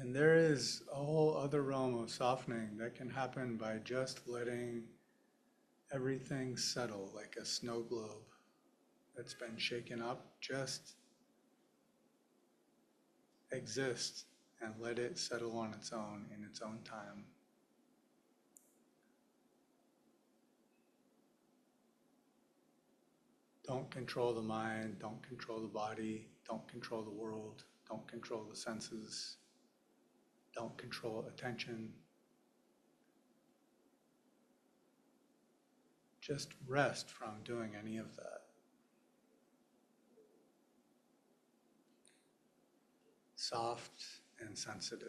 And there is a whole other realm of softening that can happen by just letting everything settle like a snow globe that's been shaken up. Just exist and let it settle on its own in its own time. Don't control the mind, don't control the body, don't control the world, don't control the senses, don't control attention. Just rest from doing any of that. Soft and sensitive.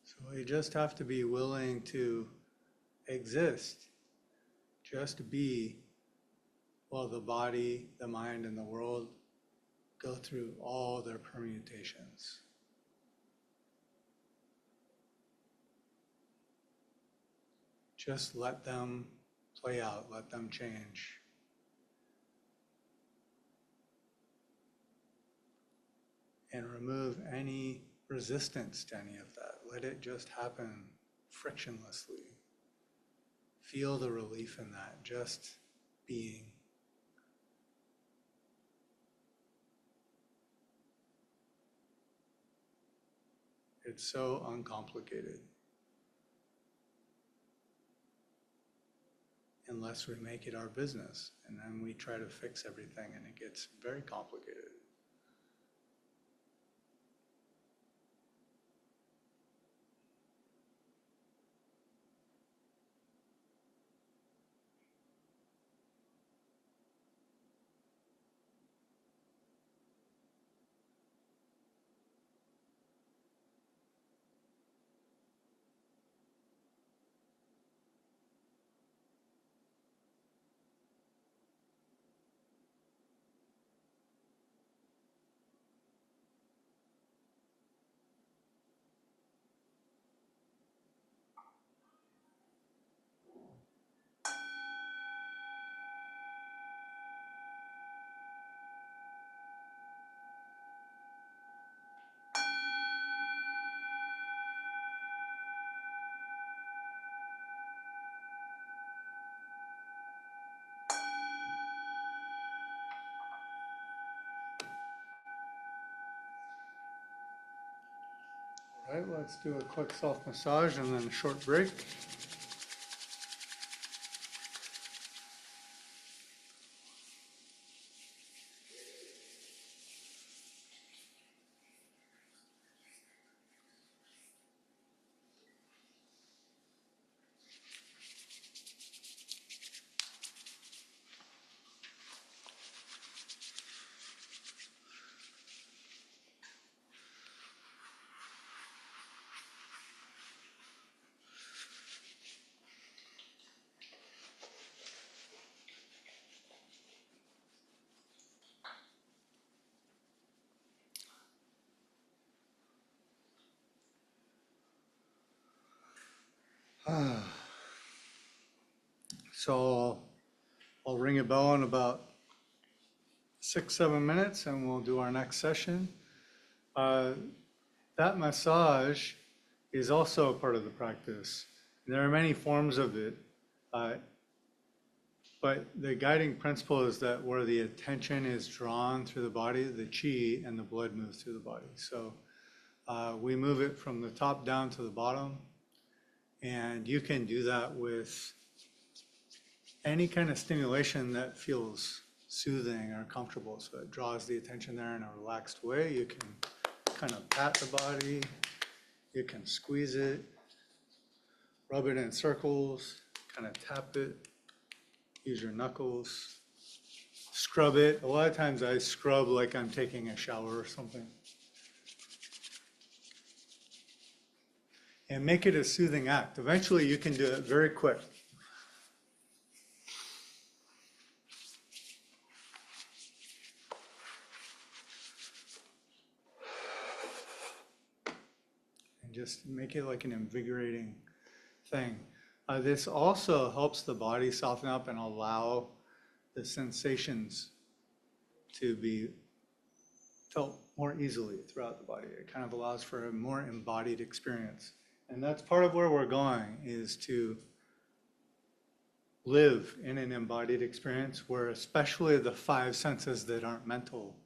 So we just have to be willing to exist, just be, while the body, the mind, and the world go through all their permutations. Just let them play out, let them change. And remove any resistance to any of that. Let it just happen frictionlessly. Feel the relief in that, just being. It's so uncomplicated. Unless we make it our business, and then we try to fix everything, and it gets very complicated. All right, let's do a quick self-massage and then a short break. So I'll ring a bell in about 6-7 minutes and we'll do our next session. That massage is also a part of the practice. There are many forms of it, but the guiding principle is that where the attention is drawn through the body, the qi and the blood moves through the body. So we move it from the top down to the bottom, and you can do that with any kind of stimulation that feels soothing or comfortable. So it draws the attention there in a relaxed way. You can kind of pat the body, you can squeeze it, rub it in circles, kind of tap it, use your knuckles, scrub it. A lot of times I scrub like I'm taking a shower or something. And make it a soothing act. Eventually you can do it very quick. And just make it like an invigorating thing. This also helps the body soften up and allow the sensations to be felt more easily throughout the body. It kind of allows for a more embodied experience. And that's part of where we're going, is to live in an embodied experience where especially the 5 senses that aren't mental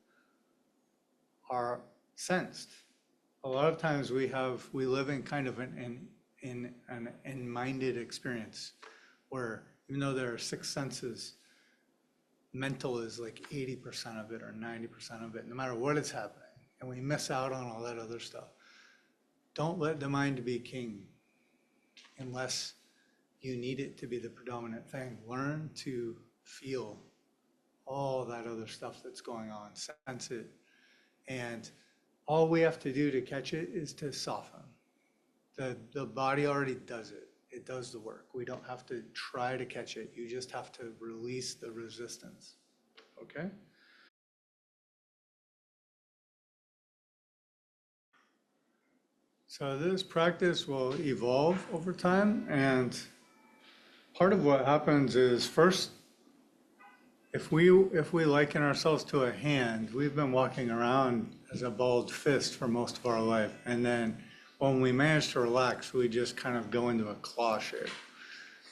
are sensed. A lot of times we live in kind of an minded experience where even though there are 6 senses, mental is like 80% of it or 90% of it, no matter what is happening. And we miss out on all that other stuff. Don't let the mind be king unless you need it to be the predominant thing. Learn to feel all that other stuff that's going on, sense it. And all we have to do to catch it is to soften. The body already does it. It does the work. We don't have to try to catch it. You just have to release the resistance. Okay? So this practice will evolve over time, and part of what happens is first, if we liken ourselves to a hand, we've been walking around as a balled fist for most of our life, and then when we manage to relax, we just kind of go into a claw shape.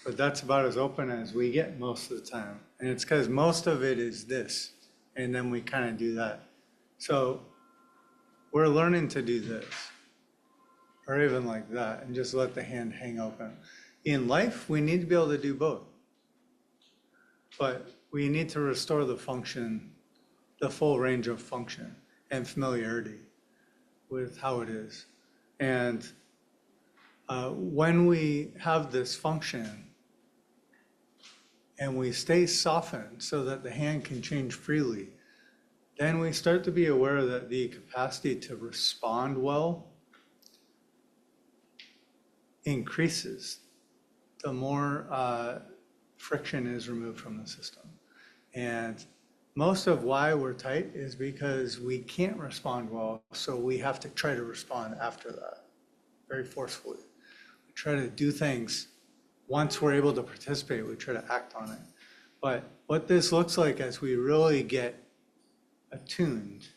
But that's about as open as we get most of the time. And it's because most of it is this, and then we kind of do that. So we're learning to do this, or even like that, and just let the hand hang open. In life, we need to be able to do both. But we need to restore the function, the full range of function and familiarity with how it is. And when we have this function and we stay softened so that the hand can change freely, then we start to be aware that the capacity to respond well increases the more friction is removed from the system. And most of why we're tight is because we can't respond well, so we have to try to respond after that, very forcefully. We try to do things. Once we're able to participate, we try to act on it. But what this looks like as we really get attuned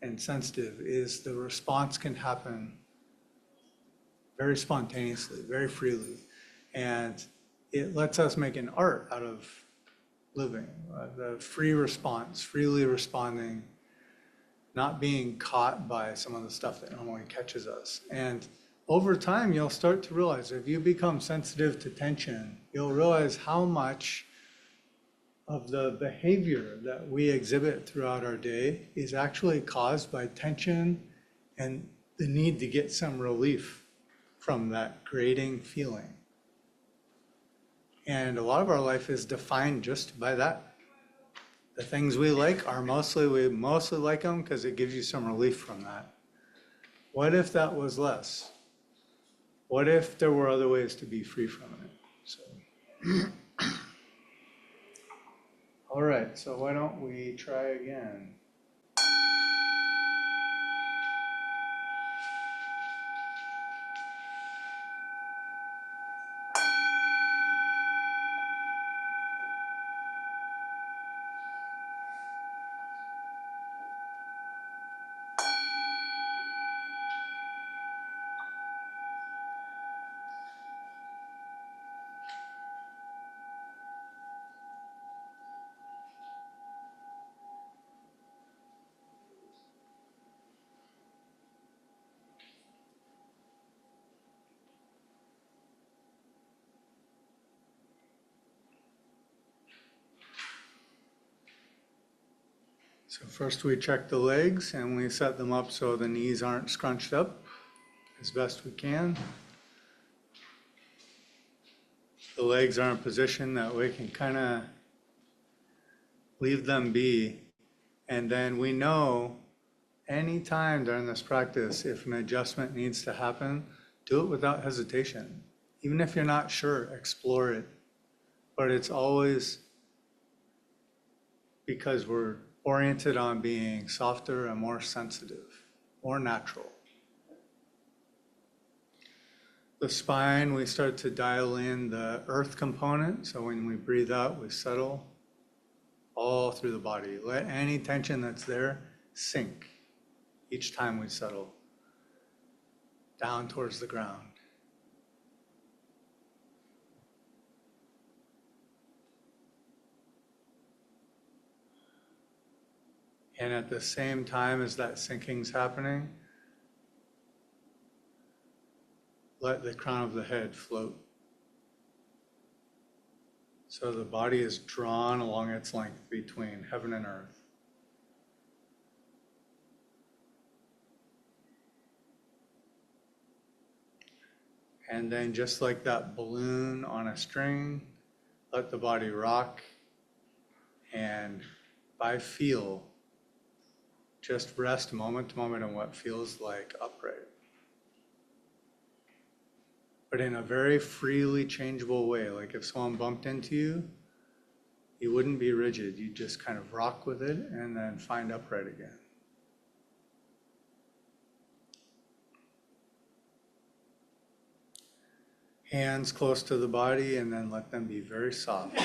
and sensitive is the response can happen very spontaneously, very freely. And it lets us make an art out of living, the free response, freely responding, not being caught by some of the stuff that normally catches us. And over time, you'll start to realize if you become sensitive to tension, you'll realize how much of the behavior that we exhibit throughout our day is actually caused by tension and the need to get some relief from that grating feeling. And a lot of our life is defined just by that. The things we like are we mostly like them because it gives you some relief from that. What if that was less? What if there were other ways to be free from it? So, all right, so why don't we try again? So first we check the legs and we set them up so the knees aren't scrunched up as best we can. The legs are in position that we can kind of leave them be. And then we know anytime during this practice, if an adjustment needs to happen, do it without hesitation. Even if you're not sure, explore it. But it's always because we're oriented on being softer and more sensitive, more natural. The spine, we start to dial in the earth component. So when we breathe out, we settle all through the body. Let any tension that's there sink each time we settle down towards the ground. And at the same time as that sinking's happening, let the crown of the head float. So the body is drawn along its length between heaven and earth. And then just like that balloon on a string, let the body rock, and by feel, just rest moment to moment on what feels like upright. But in a very freely changeable way. Like if someone bumped into you, you wouldn't be rigid. You'd just kind of rock with it and then find upright again. Hands close to the body and then let them be very soft.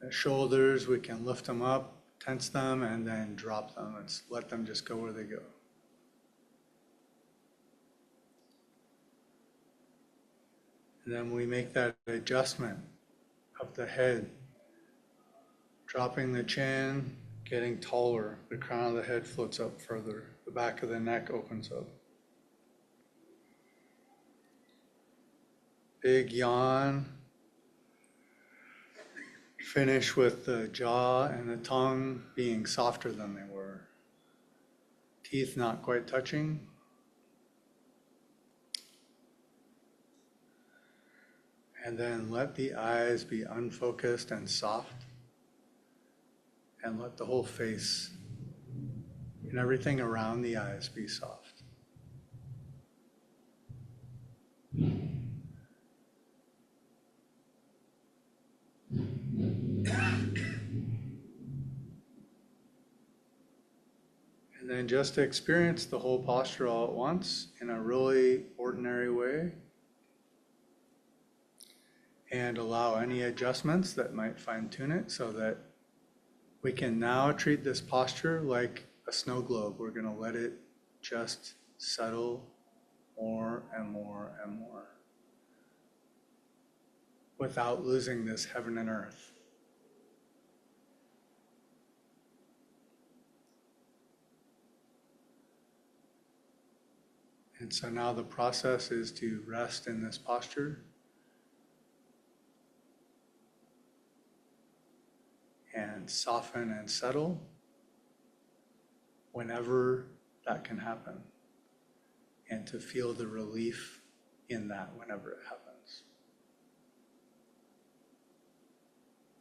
The shoulders, we can lift them up, tense them, and then drop them. Let's let them just go where they go. And then we make that adjustment of the head, dropping the chin, getting taller. The crown of the head floats up further. The back of the neck opens up. Big yawn. Finish with the jaw and the tongue being softer than they were. Teeth not quite touching. And then let the eyes be unfocused and soft. And let the whole face and everything around the eyes be soft. And then just experience the whole posture all at once in a really ordinary way. And allow any adjustments that might fine tune it so that we can now treat this posture like a snow globe. We're going to let it just settle more and more and more without losing this heaven and earth. And so now the process is to rest in this posture and soften and settle whenever that can happen, and to feel the relief in that whenever it happens.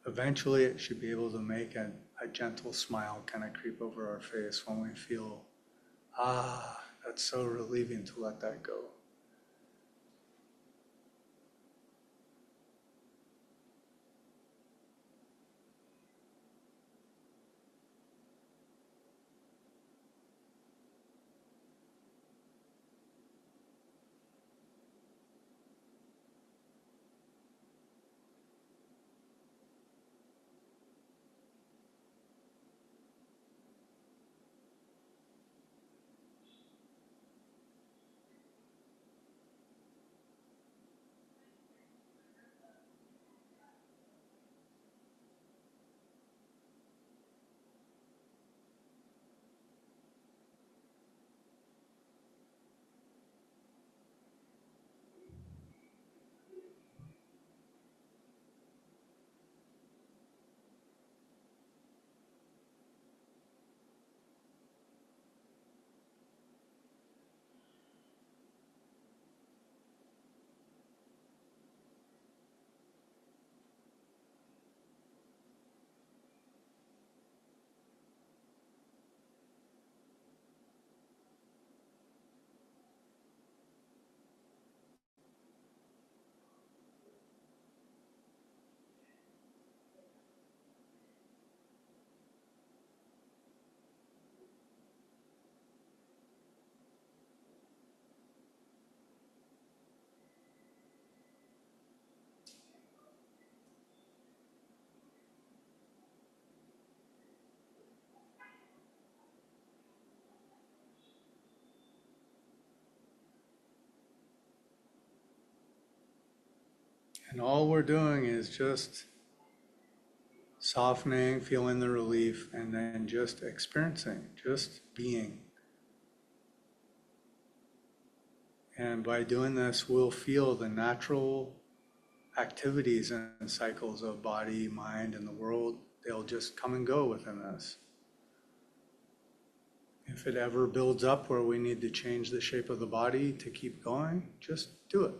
Eventually, it should be able to make a gentle smile kind of creep over our face when we feel, that's so relieving to let that go. And all we're doing is just softening, feeling the relief, and then just experiencing, just being. And by doing this, we'll feel the natural activities and cycles of body, mind, and the world. They'll just come and go within us. If it ever builds up where we need to change the shape of the body to keep going, just do it.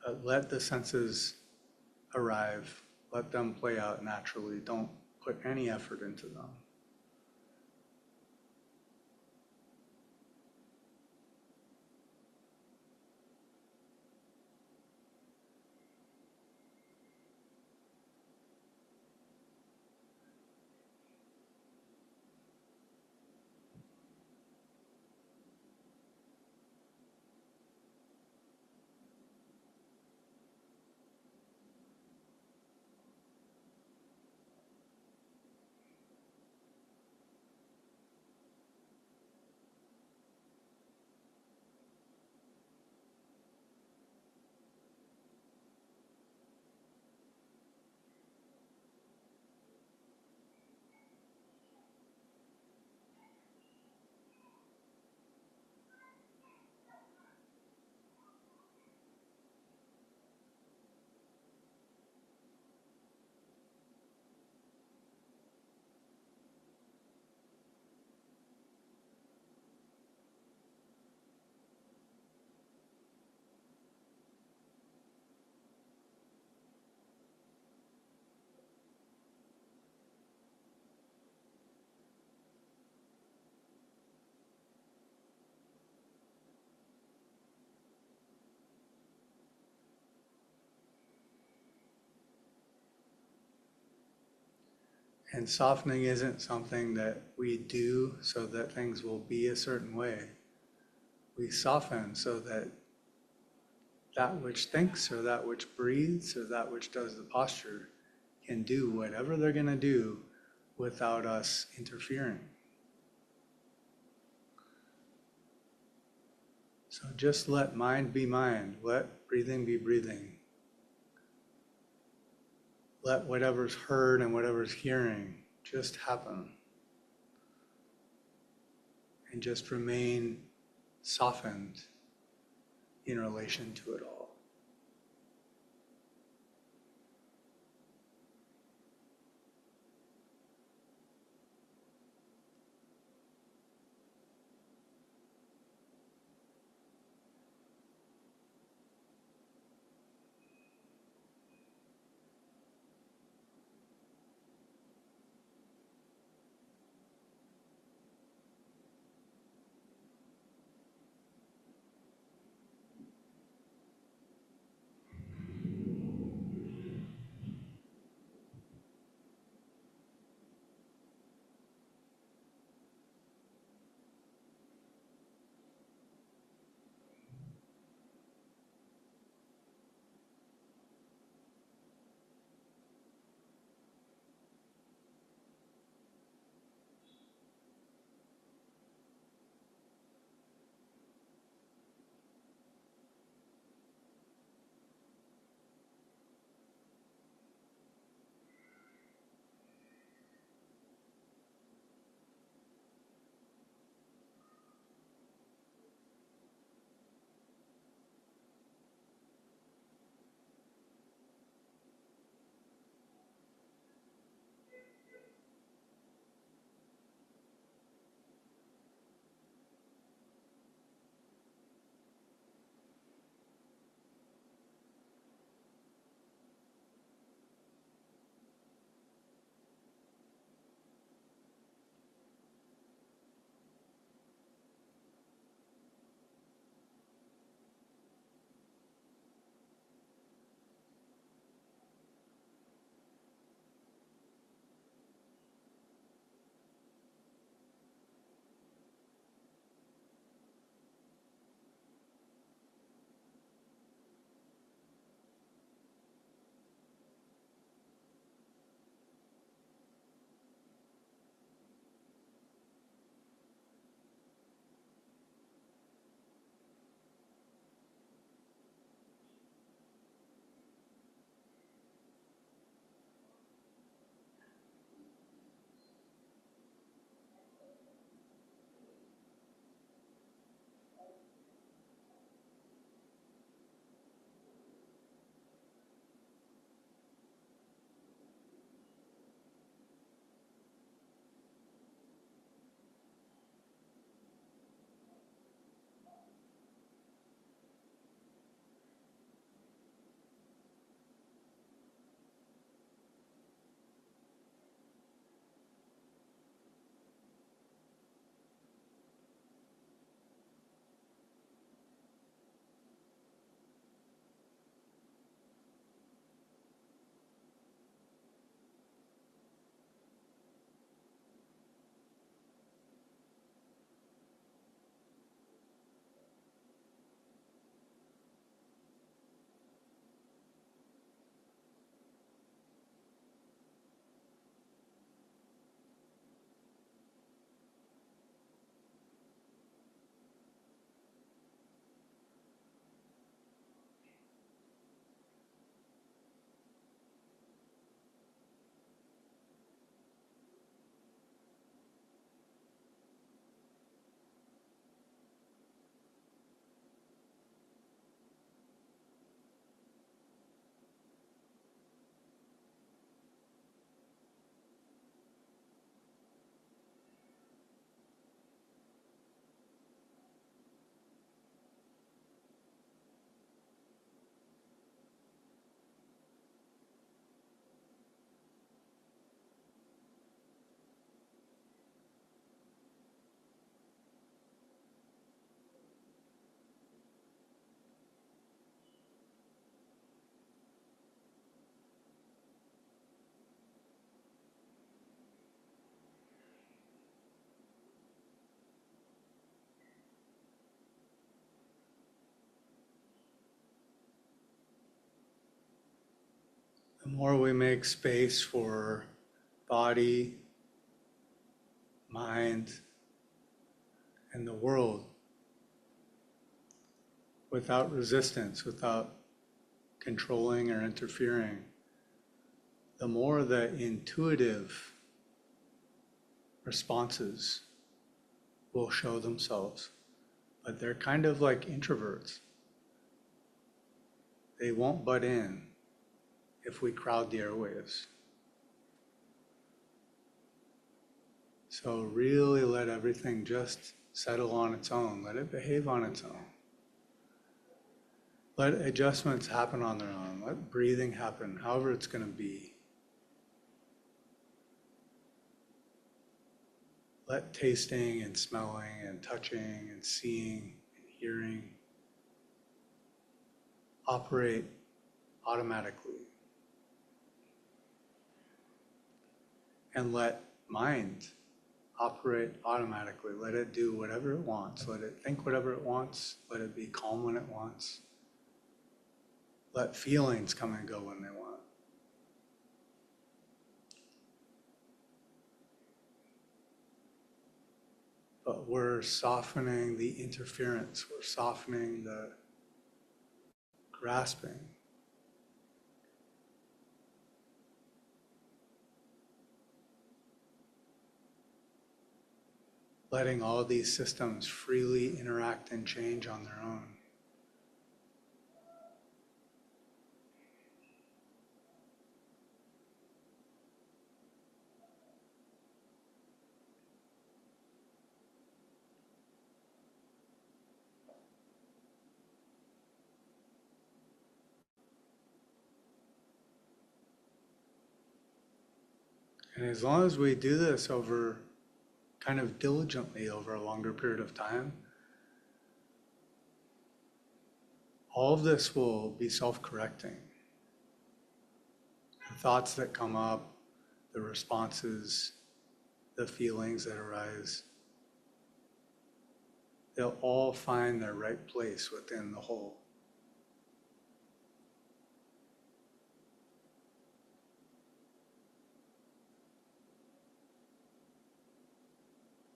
But let the senses arrive. Let them play out naturally. Don't put any effort into them. And softening isn't something that we do so that things will be a certain way. We soften so that that which thinks or that which breathes or that which does the posture can do whatever they're going to do without us interfering. So just let mind be mind, let breathing be breathing. Let whatever's heard and whatever's hearing just happen. And just remain softened in relation to it all. more we make space for body, mind, and the world without resistance, without controlling or interfering, the more the intuitive responses will show themselves. But they're kind of like introverts. They won't butt in if we crowd the airwaves. So really let everything just settle on its own. Let it behave on its own. Let adjustments happen on their own. Let breathing happen, however it's going to be. Let tasting and smelling and touching and seeing and hearing operate automatically. And let mind operate automatically. Let it do whatever it wants. Let it think whatever it wants. Let it be calm when it wants. Let feelings come and go when they want. But we're softening the interference. We're softening the grasping. Letting all these systems freely interact and change on their own. And as long as we do this over kind of diligently over a longer period of time, all of this will be self-correcting. The thoughts that come up, the responses, the feelings that arise, they'll all find their right place within the whole.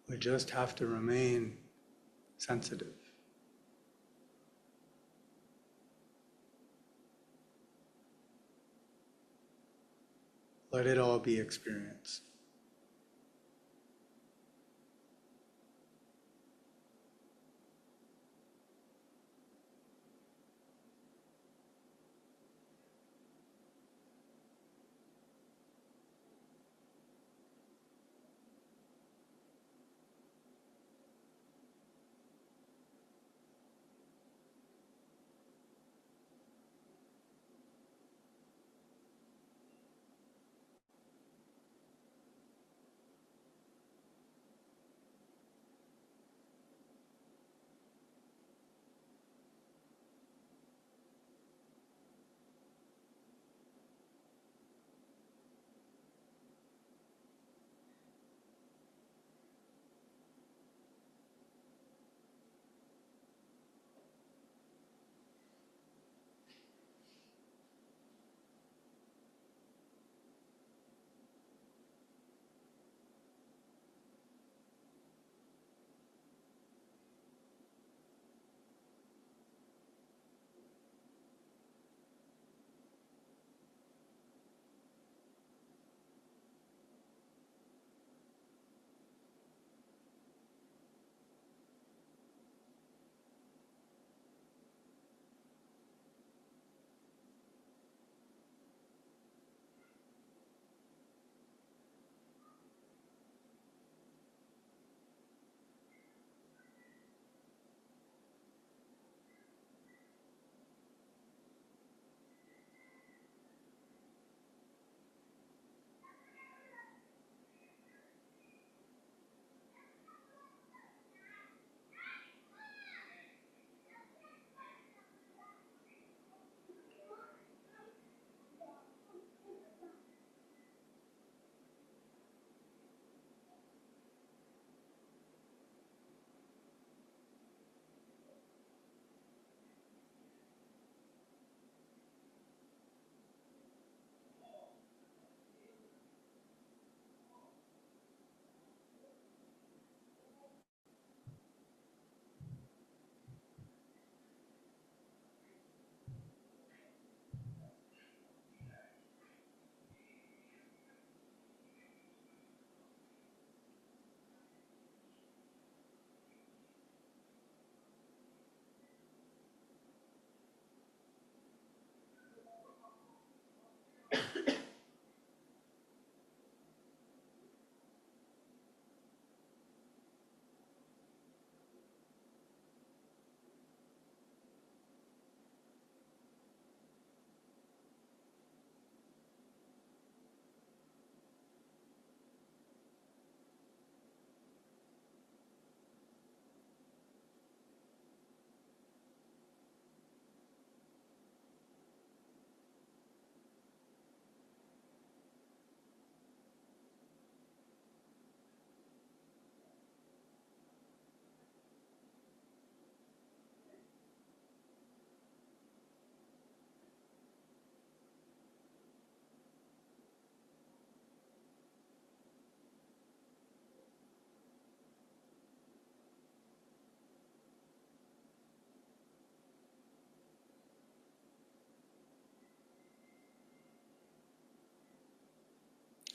We just have to remain sensitive. Let it all be experienced.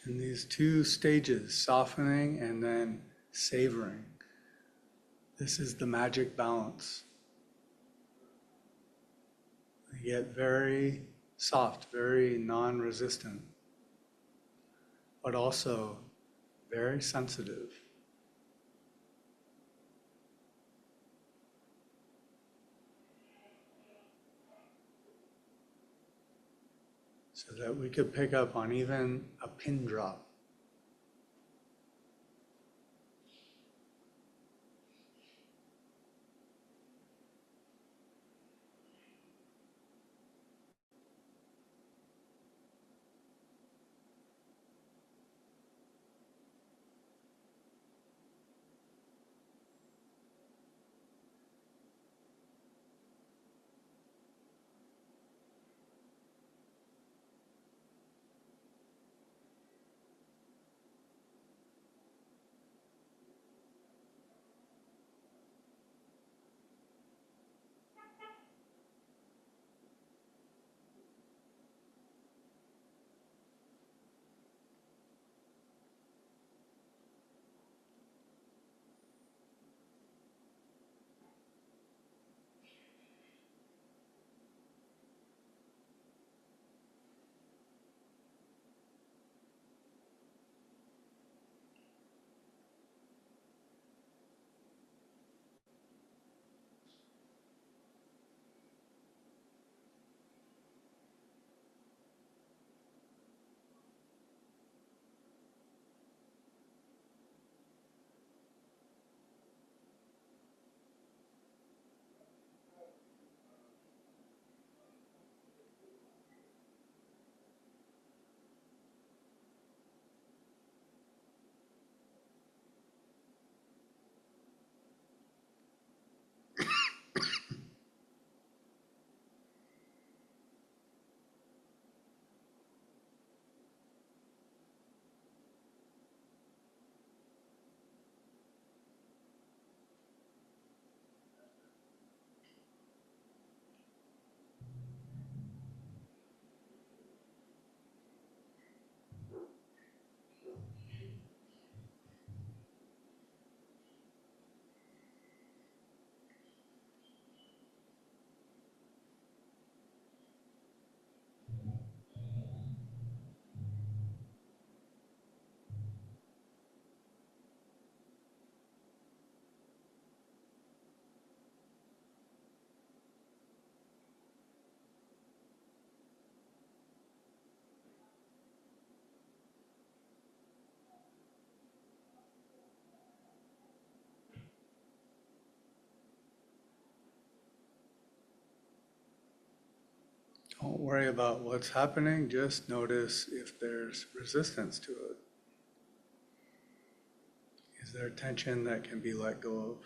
in these two stages, softening and then savoring. This is the magic balance. You get very soft, very non-resistant, but also very sensitive. So that we could pick up on even a pin drop. Don't worry about what's happening, just notice if there's resistance to it. Is there tension that can be let go of?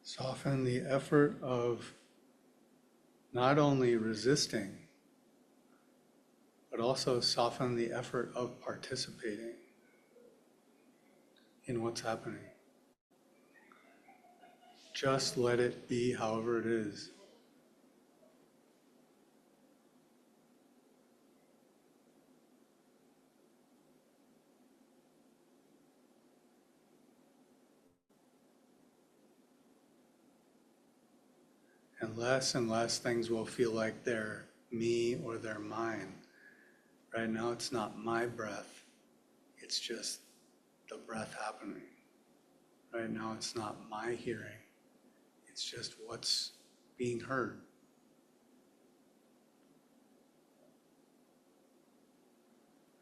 Soften the effort of not only resisting, but also soften the effort of participating in what's happening. Just let it be however it is. And less things will feel like they're me or they're mine. Right now it's not my breath, it's just the breath happening. Right now it's not my hearing, it's just what's being heard.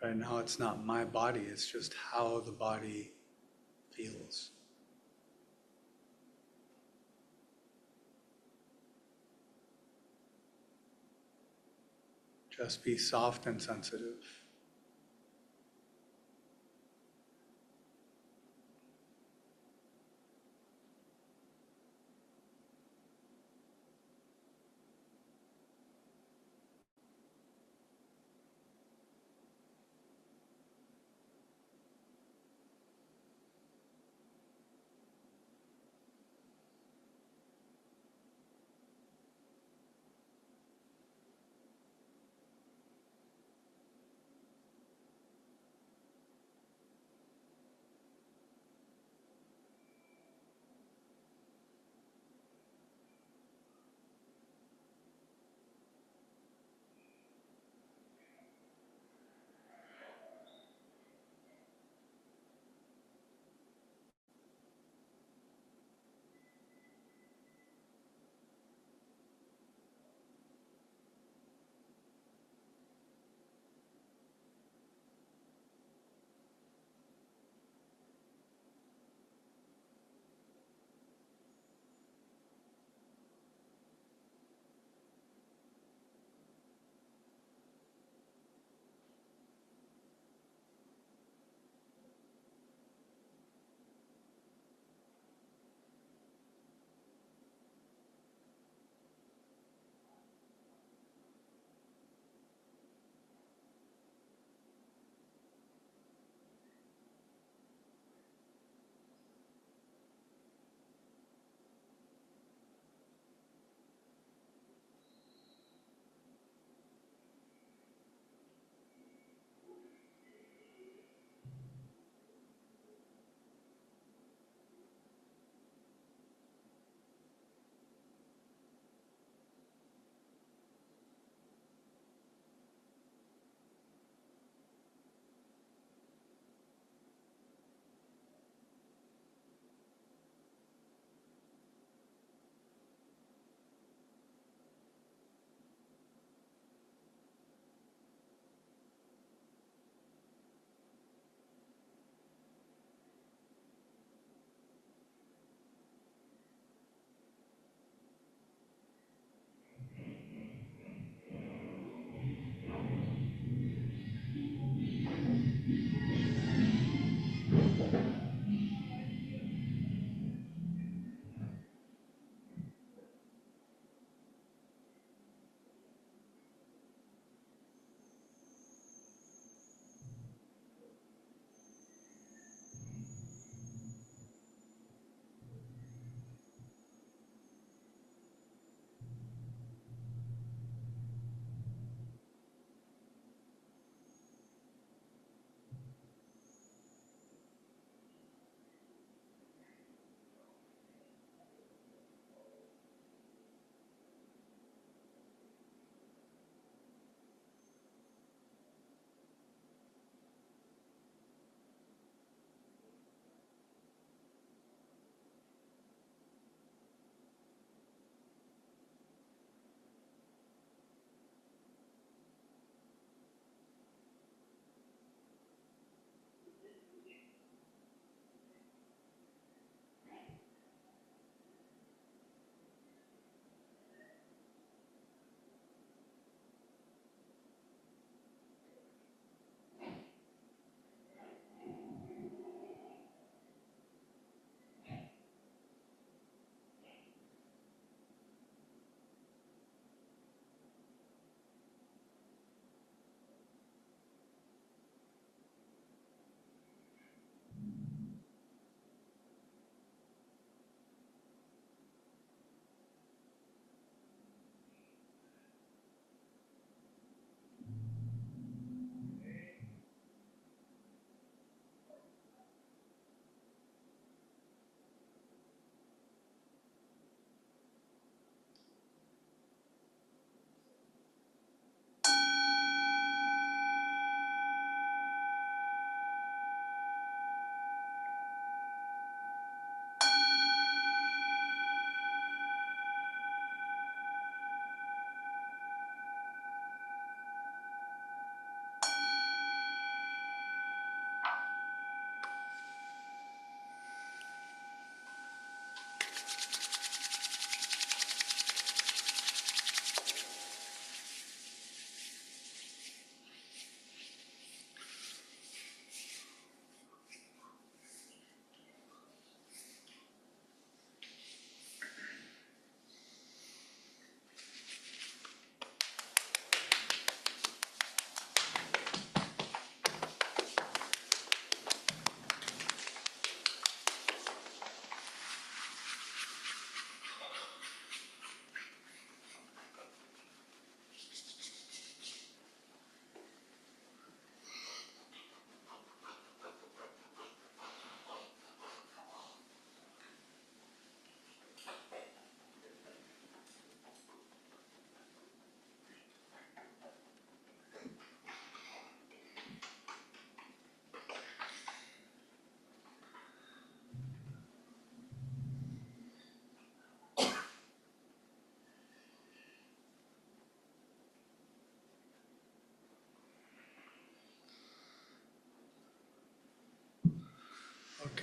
Right now it's not my body, it's just how the body feels. Just be soft and sensitive.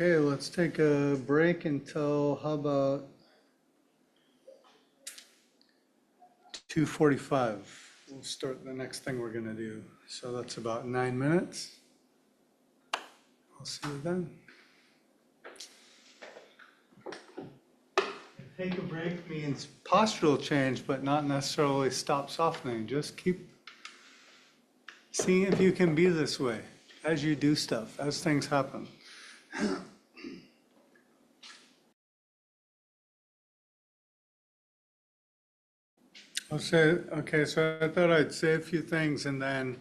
Okay, let's take a break until, how about 2:45? We'll start the next thing we're gonna do. So that's about 9 minutes. I'll see you then. Take a break means postural change, but not necessarily stop softening. Just keep seeing if you can be this way as you do stuff, as things happen. Okay, so I thought I'd say a few things and then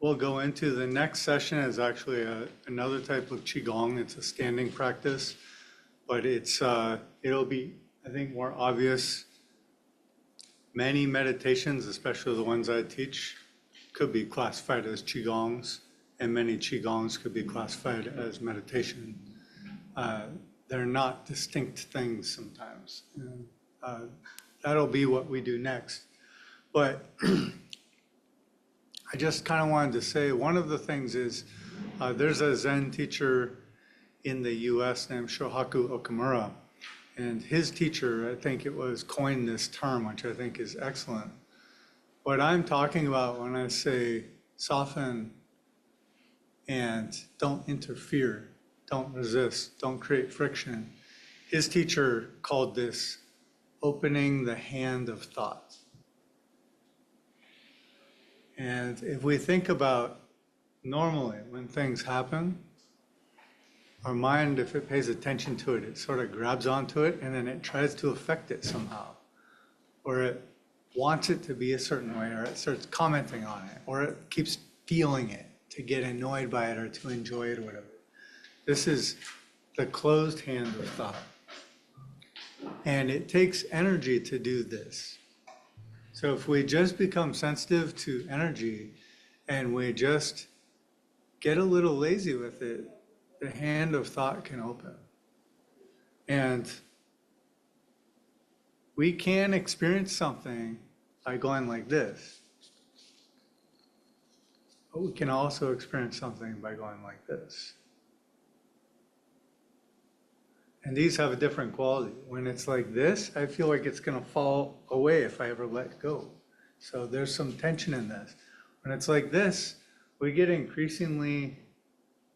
we'll go into the next session is actually another type of Qigong. It's a standing practice, but it'll be, I think, more obvious. Many meditations, especially the ones I teach, could be classified as Qigongs, and many Qigongs could be classified as meditation. They're not distinct things sometimes. And, that'll be what we do next. But I just kind of wanted to say, one of the things is, there's a Zen teacher in the US named Shohaku Okamura, and his teacher, I think it was, coined this term, which I think is excellent. What I'm talking about when I say soften and don't interfere, don't resist, don't create friction, his teacher called this opening the hand of thought. And if we think about normally when things happen, our mind, if it pays attention to it, it sort of grabs onto it and then it tries to affect it somehow. Or it wants it to be a certain way, or it starts commenting on it, or it keeps feeling it to get annoyed by it or to enjoy it or whatever. This is the closed hand of thought. And it takes energy to do this. So if we just become sensitive to energy and we just get a little lazy with it, the hand of thought can open. And we can experience something by going like this. But we can also experience something by going like this. And these have a different quality. When it's like this, I feel like it's going to fall away if I ever let go. So there's some tension in this. When it's like this, we get increasingly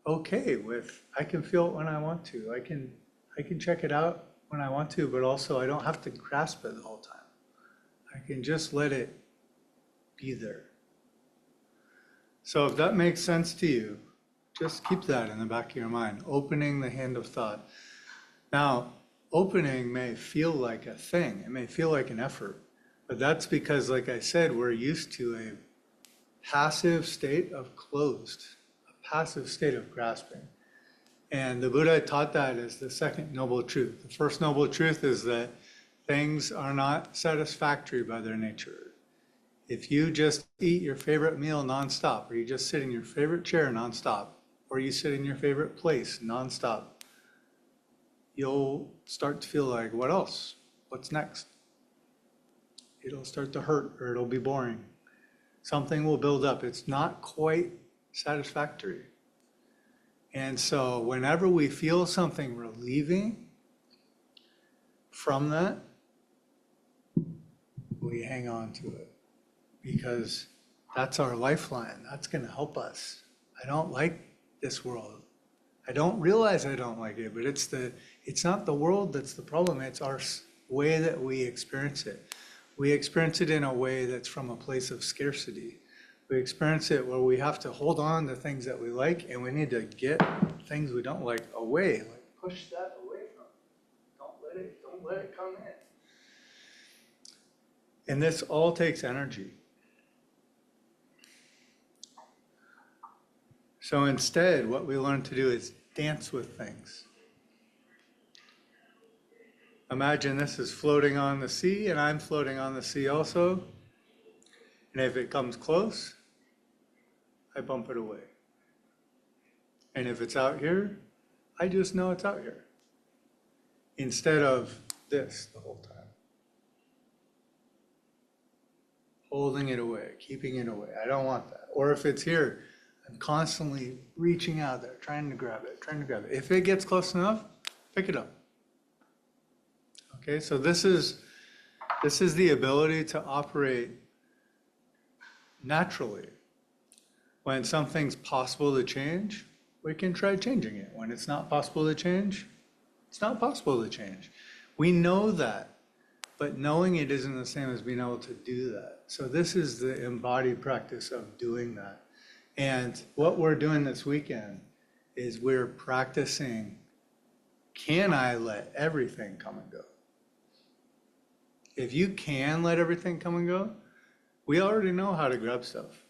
okay with, I can feel it when I want to. I can check it out when I want to, but also I don't have to grasp it the whole time. I can just let it be there. So if that makes sense to you, just keep that in the back of your mind, opening the hand of thought. Now, opening may feel like a thing, it may feel like an effort, but that's because, like I said, we're used to a passive state of closed, a passive state of grasping. And the Buddha taught that as the second noble truth. The first noble truth is that things are not satisfactory by their nature. If you just eat your favorite meal nonstop, or you just sit in your favorite chair nonstop, or you sit in your favorite place nonstop, you'll start to feel like, what else? What's next? It'll start to hurt or it'll be boring. Something will build up. It's not quite satisfactory. And so whenever we feel something relieving from that, we hang on to it because that's our lifeline. That's going to help us. I don't like this world. I don't realize I don't like it, but it's not the world that's the problem. It's our way that we experience it. We experience it in a way that's from a place of scarcity. We experience it where we have to hold on to things that we like, and we need to get things we don't like away, like push that away from it. Don't let it come in. And this all takes energy. So instead, what we learn to do is dance with things. Imagine this is floating on the sea, and I'm floating on the sea also. And if it comes close, I bump it away. And if it's out here, I just know it's out here. Instead of this the whole time. Holding it away, keeping it away. I don't want that. Or if it's here, I'm constantly reaching out there, trying to grab it, trying to grab it. If it gets close enough, pick it up. Okay, so this is the ability to operate naturally. When something's possible to change, we can try changing it. When it's not possible to change, it's not possible to change. We know that, but knowing it isn't the same as being able to do that. So this is the embodied practice of doing that. And what we're doing this weekend is we're practicing, can I let everything come and go? If you can let everything come and go, we already know how to grab stuff.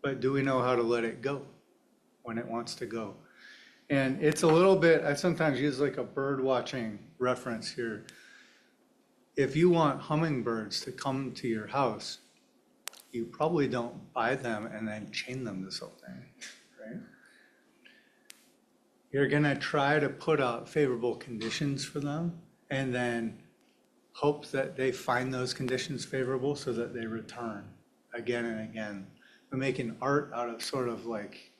But do we know how to let it go when it wants to go? And it's a little bit, I sometimes use like a bird watching reference here. If you want hummingbirds to come to your house, you probably don't buy them and then chain them to something, right? You're gonna try to put out favorable conditions for them and then hope that they find those conditions favorable so that they return again and again. We're making art out of sort of like,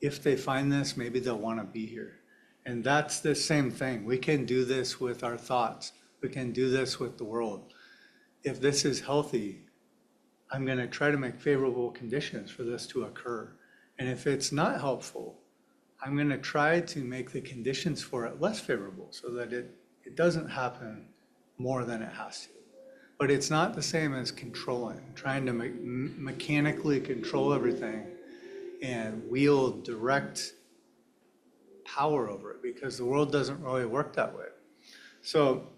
if they find this, maybe they'll want to be here. And that's the same thing. We can do this with our thoughts. We can do this with the world. If this is healthy, I'm going to try to make favorable conditions for this to occur. And if it's not helpful, I'm going to try to make the conditions for it less favorable so that it doesn't happen more than it has to. But it's not the same as controlling, trying to mechanically control everything and wield direct power over it, because the world doesn't really work that way. So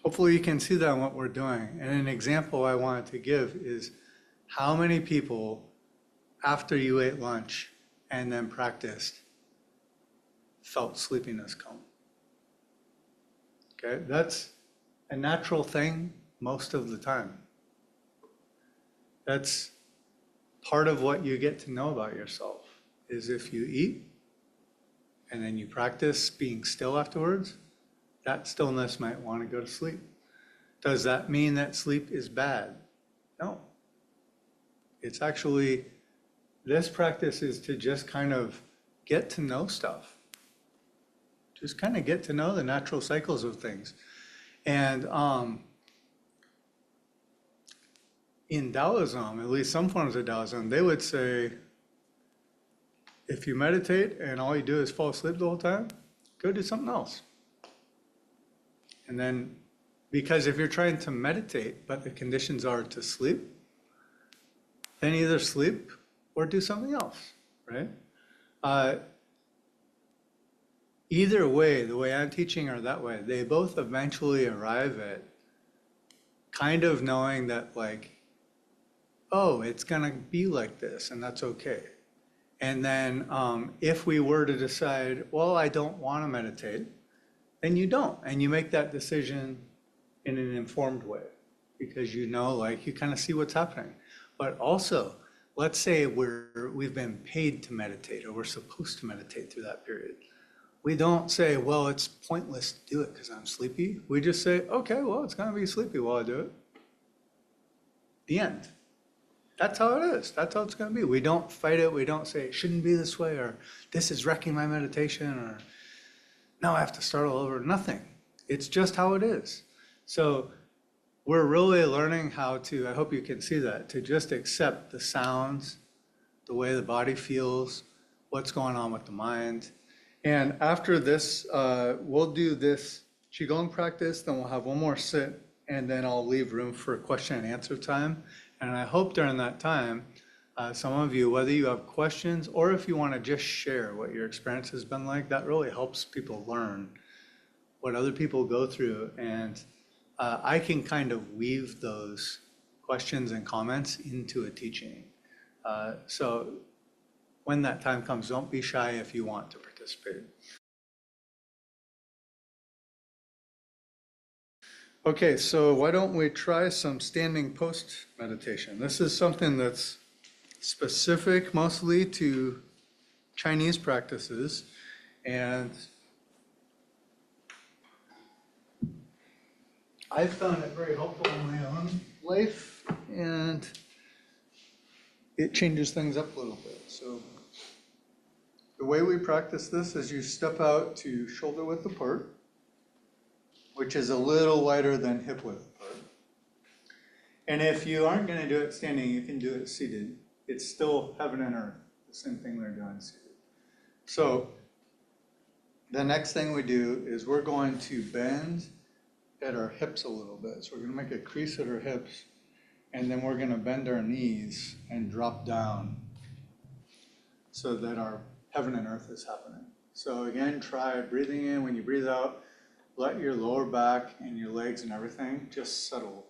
hopefully you can see that in what we're doing. And an example I wanted to give is how many people, after you ate lunch and then practiced, felt sleepiness come. Okay, that's a natural thing most of the time. That's part of what you get to know about yourself, is if you eat and then you practice being still afterwards, that stillness might want to go to sleep. Does that mean that sleep is bad? No. It's actually, this practice is to just kind of get to know stuff. Just kind of get to know the natural cycles of things. And in Taoism, at least some forms of Taoism, they would say, if you meditate and all you do is fall asleep the whole time, go do something else. And then, because if you're trying to meditate, but the conditions are to sleep, then either sleep or do something else, right? Either way, the way I'm teaching or that way, they both eventually arrive at kind of knowing that like, oh, it's gonna be like this and that's okay. And then if we were to decide, well, I don't wanna meditate, then you don't. And you make that decision in an informed way because you know, like you kind of see what's happening. But also, let's say we've been paid to meditate or we're supposed to meditate through that period. We don't say, well, it's pointless to do it because I'm sleepy. We just say, okay, well, it's gonna be sleepy while I do it. The end. That's how it is. That's how it's gonna be. We don't fight it. We don't say it shouldn't be this way, or this is wrecking my meditation, or now I have to start all over. Nothing. It's just how it is. So we're really learning how to, I hope you can see that, to just accept the sounds, the way the body feels, what's going on with the mind. And after this, we'll do this Qigong practice, then we'll have one more sit, and then I'll leave room for question and answer time. And I hope during that time, some of you, whether you have questions or if you want to just share what your experience has been like, that really helps people learn what other people go through. And I can kind of weave those questions and comments into a teaching. So when that time comes, don't be shy if you want to participate. Okay, so why don't we try some standing post meditation? This is something that's specific mostly to Chinese practices, and I've found it very helpful in my own life, and it changes things up a little bit. So the way we practice this is you step out to shoulder width apart, which is a little wider than hip width apart. And if you aren't going to do it standing, you can do it seated. It's still heaven and earth, the same thing we're doing seated. So the next thing we do is we're going to bend at our hips a little bit. So we're going to make a crease at our hips, and then we're going to bend our knees and drop down so that our heaven and earth is happening. So again, try breathing in. When you breathe out, let your lower back and your legs and everything just settle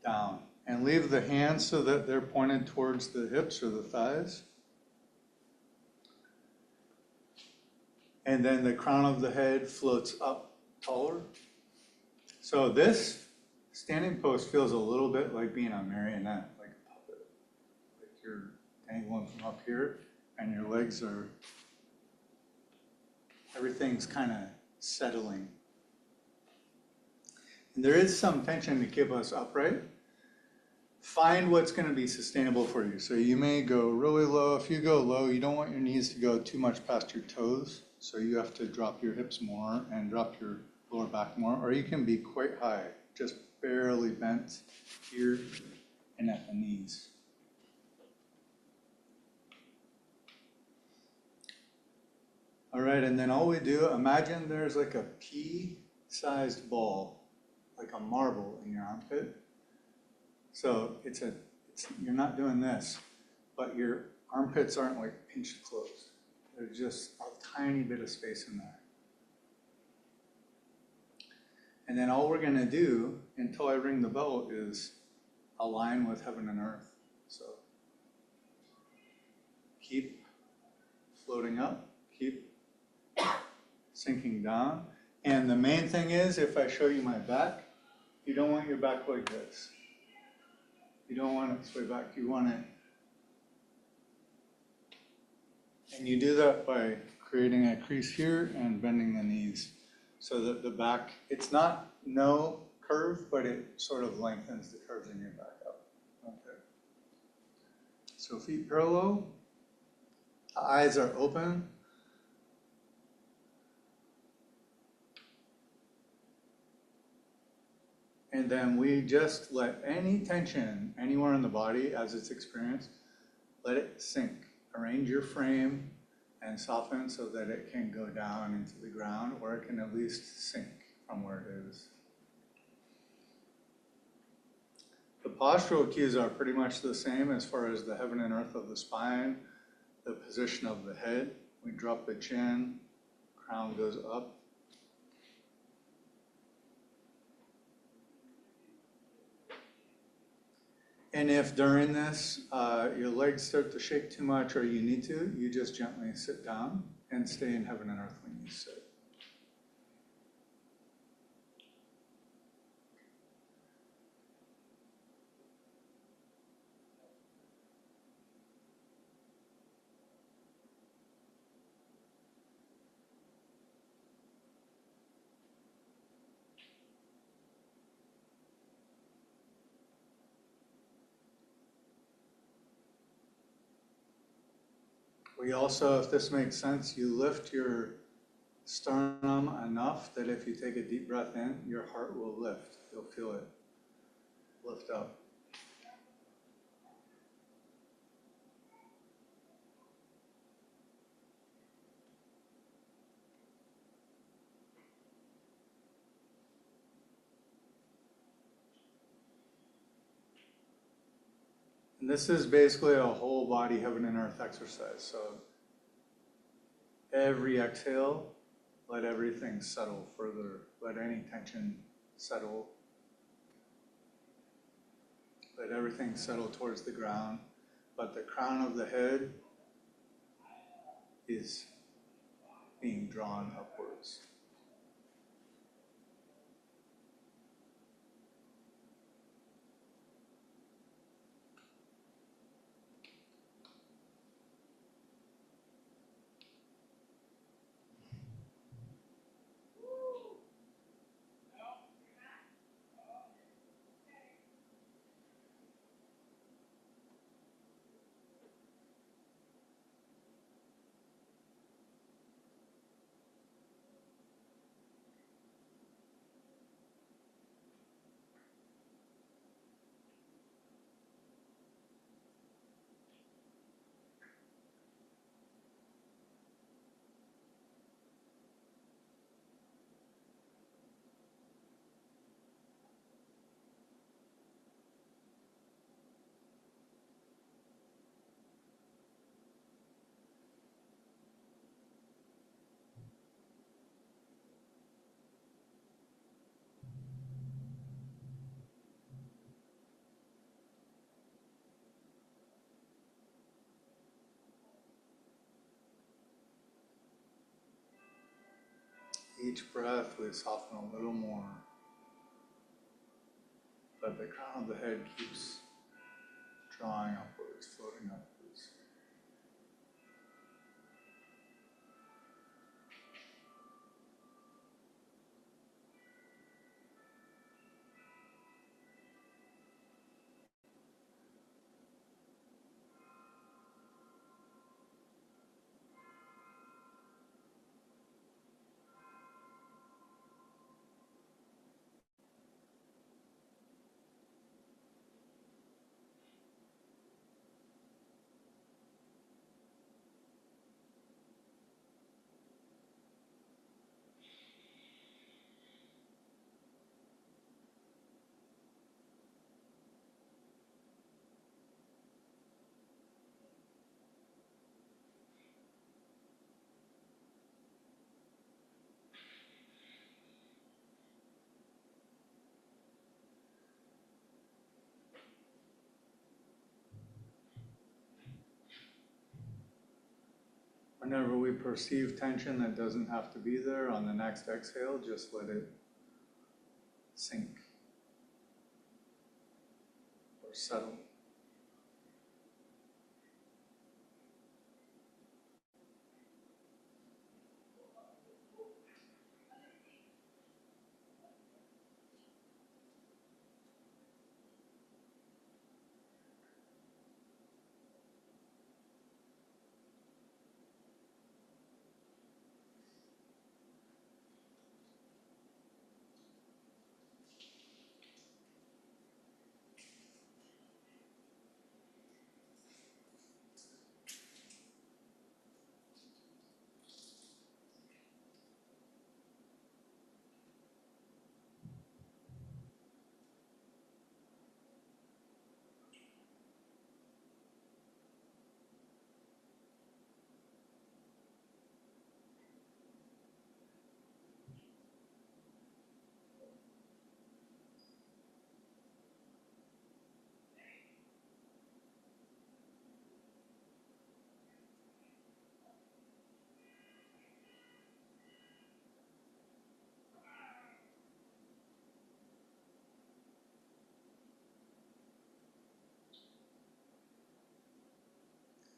down. And leave the hands so that they're pointed towards the hips or the thighs. And then the crown of the head floats up taller. So this standing pose feels a little bit like being a marionette, like a puppet. Like you're dangling from up here and your legs are, everything's kind of settling. And there is some tension to keep us upright. Find what's going to be sustainable for you. So you may go really low. If you go low, you don't want your knees to go too much past your toes. So you have to drop your hips more and drop your lower back more. Or you can be quite high, just barely bent here and at the knees. All right, and then all we do, imagine there's like a pea-sized ball, like a marble in your armpit. So you're not doing this, but your armpits aren't like pinched closed. There's just a tiny bit of space in there. And then all we're gonna do until I ring the bell is align with heaven and earth. So keep floating up, keep sinking down. And the main thing is, if I show you my back, you don't want your back like this. You don't want it sway back, you want it. And you do that by creating a crease here and bending the knees so that the back, it's not no curve, but it sort of lengthens the curves in your back up. Okay. So feet parallel, eyes are open. And then we just let any tension anywhere in the body as it's experienced, let it sink. Arrange your frame and soften so that it can go down into the ground, or it can at least sink from where it is. The postural cues are pretty much the same as far as the heaven and earth of the spine, the position of the head. We drop the chin, crown goes up. And if during this your legs start to shake too much or you need to, you just gently sit down and stay in heaven and earth when you sit. We also, if this makes sense, you lift your sternum enough that if you take a deep breath in, your heart will lift. You'll feel it lift up. And this is basically a whole body heaven and earth exercise. So every exhale, let everything settle further. Let any tension settle. Let everything settle towards the ground. But the crown of the head is being drawn upwards. each breath, we soften a little more. But the crown of the head keeps drawing upwards, floating upwards. Whenever we perceive tension that doesn't have to be there, on the next exhale, just let it sink or settle.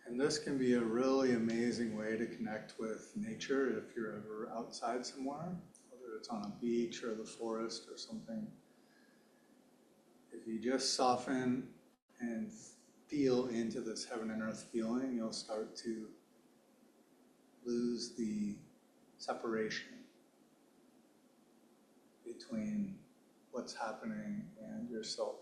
And this can be a really amazing way to connect with nature if you're ever outside somewhere, whether it's on a beach or the forest or something. If you just soften and feel into this heaven and earth feeling, you'll start to lose the separation between what's happening and yourself.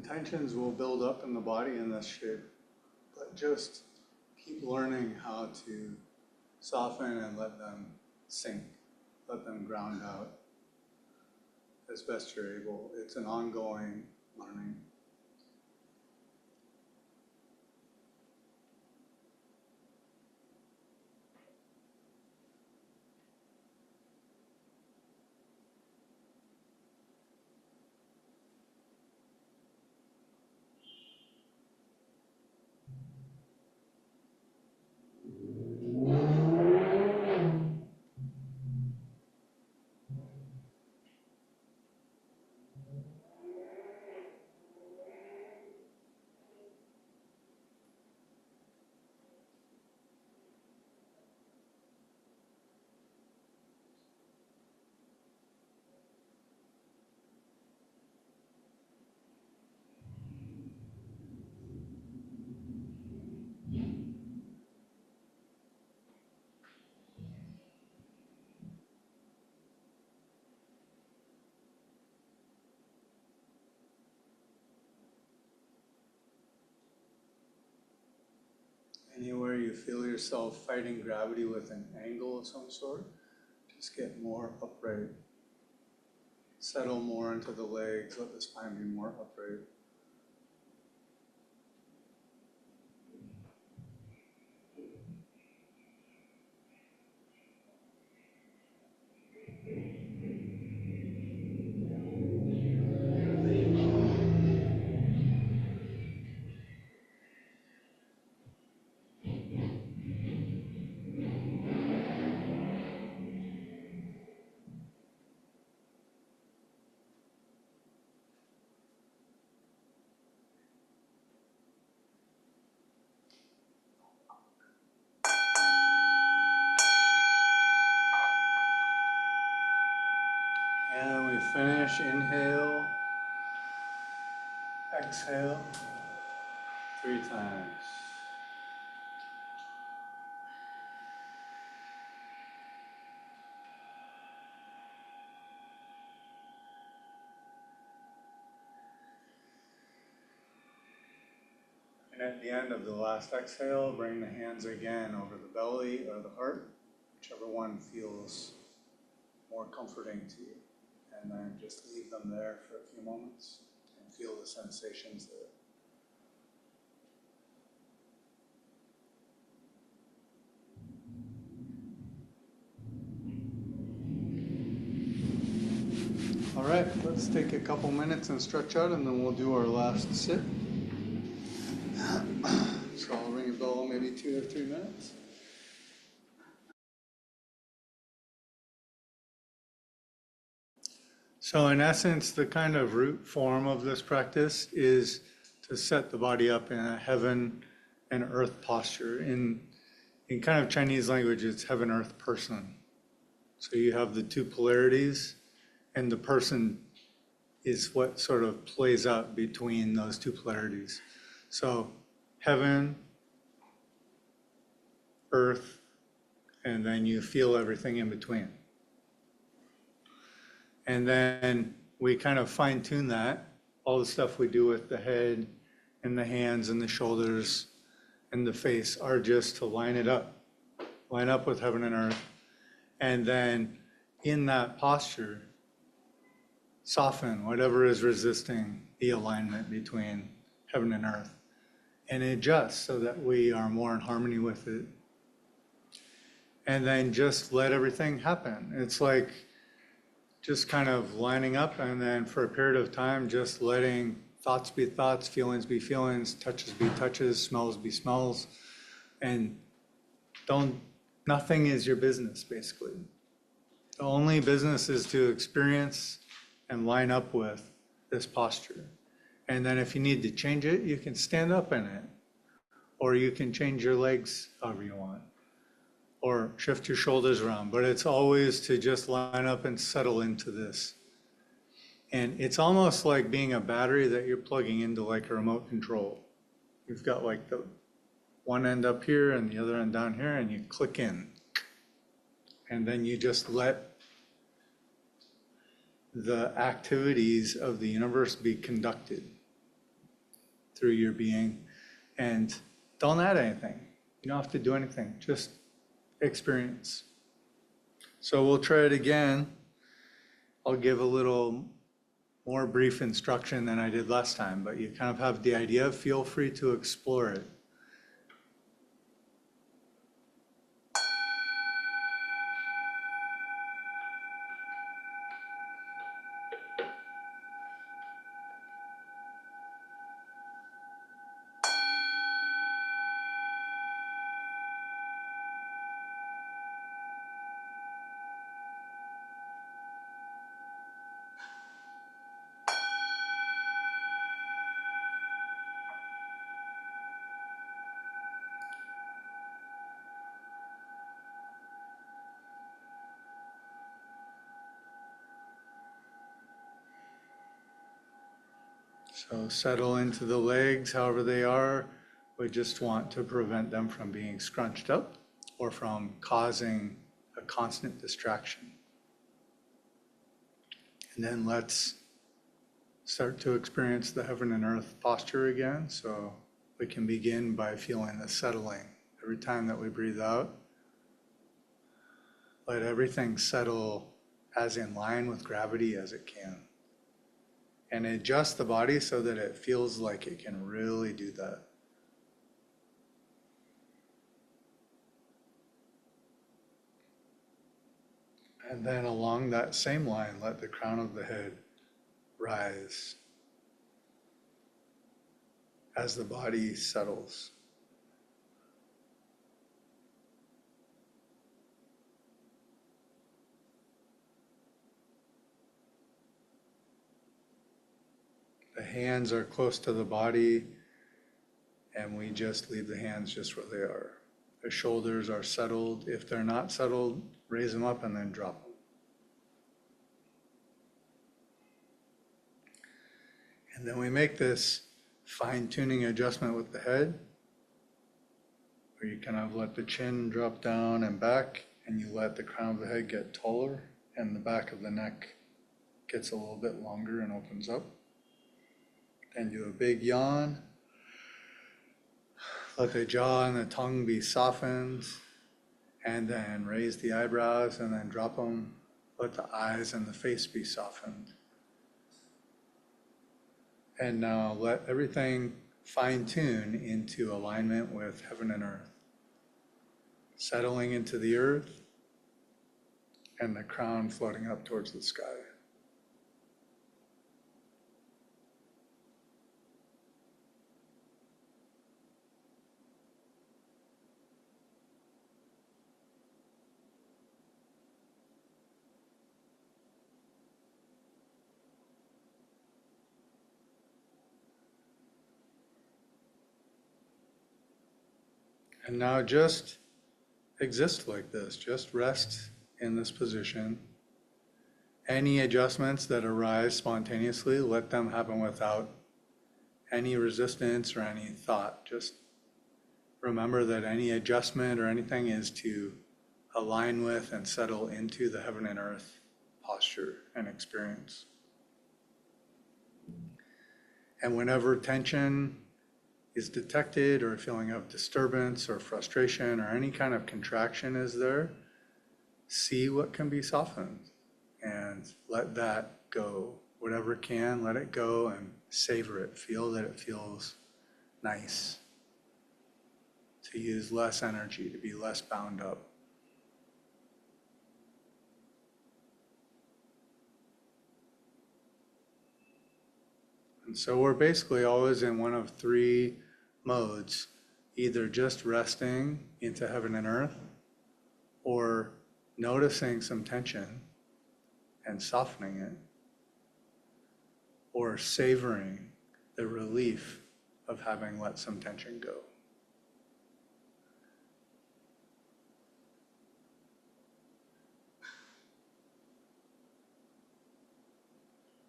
tensions will build up in the body in this shape, but just keep learning how to soften and let them sink, let them ground out as best you're able. It's an ongoing learning. Anywhere you feel yourself fighting gravity with an angle of some sort, just get more upright. Settle more into the legs, let the spine be more upright. And we finish, inhale, exhale, 3 times. And at the end of the last exhale, bring the hands again over the belly or the heart, whichever one feels more comforting to you. And then just leave them there for a few moments and feel the sensations there. All right, let's take a couple minutes and stretch out, and then we'll do our last sit. So I'll ring a bell maybe 2 or 3 minutes. So in essence, the kind of root form of this practice is to set the body up in a heaven and earth posture. In kind of Chinese language, it's heaven, earth, person. So you have the 2 polarities, and the person is what sort of plays out between those 2 polarities. So heaven, earth, and then you feel everything in between. And then we kind of fine tune that, all the stuff we do with the head and the hands and the shoulders and the face are just to line up with heaven and earth. And then in that posture, soften whatever is resisting the alignment between heaven and earth and adjust so that we are more in harmony with it. And then just let everything happen. It's like just kind of lining up, and then for a period of time, just letting thoughts be thoughts, feelings be feelings, touches be touches, smells be smells. And nothing is your business, basically. The only business is to experience and line up with this posture. And then if you need to change it, you can stand up in it, or you can change your legs however you want, or shift your shoulders around. But it's always to just line up and settle into this. And it's almost like being a battery that you're plugging into like a remote control. You've got like the one end up here and the other end down here, and you click in. And then you just let the activities of the universe be conducted. through your being. And don't add anything. You don't have to do anything, just experience. So we'll try it again. I'll give a little more brief instruction than I did last time, but you kind of have the idea. Feel free to explore it. So settle into the legs however they are. We just want to prevent them from being scrunched up or from causing a constant distraction. And then let's start to experience the heaven and earth posture again. So we can begin by feeling the settling. Every time that we breathe out, let everything settle as in line with gravity as it can. And adjust the body so that it feels like it can really do that. And then along that same line, let the crown of the head rise as the body settles. The hands are close to the body, and we just leave the hands just where they are. The shoulders are settled. If they're not settled, raise them up and then drop them. And then we make this fine-tuning adjustment with the head, where you kind of let the chin drop down and back, and you let the crown of the head get taller, and the back of the neck gets a little bit longer and opens up. Then do a big yawn. Let the jaw and the tongue be softened, and then raise the eyebrows and then drop them. Let the eyes and the face be softened. And now let everything fine-tune into alignment with heaven and earth. Settling into the earth and the crown floating up towards the sky. And now just exist like this, just rest in this position. Any adjustments that arise spontaneously, let them happen without any resistance or any thought. Just remember that any adjustment or anything is to align with and settle into the heaven and earth posture and experience. And whenever tension is detected or a feeling of disturbance or frustration or any kind of contraction is there, see what can be softened and let that go. Whatever can, let it go and savor it. Feel that it feels nice. To use less energy, to be less bound up. And so we're basically always in one of three modes, either just resting into heaven and earth, or noticing some tension and softening it, or savoring the relief of having let some tension go.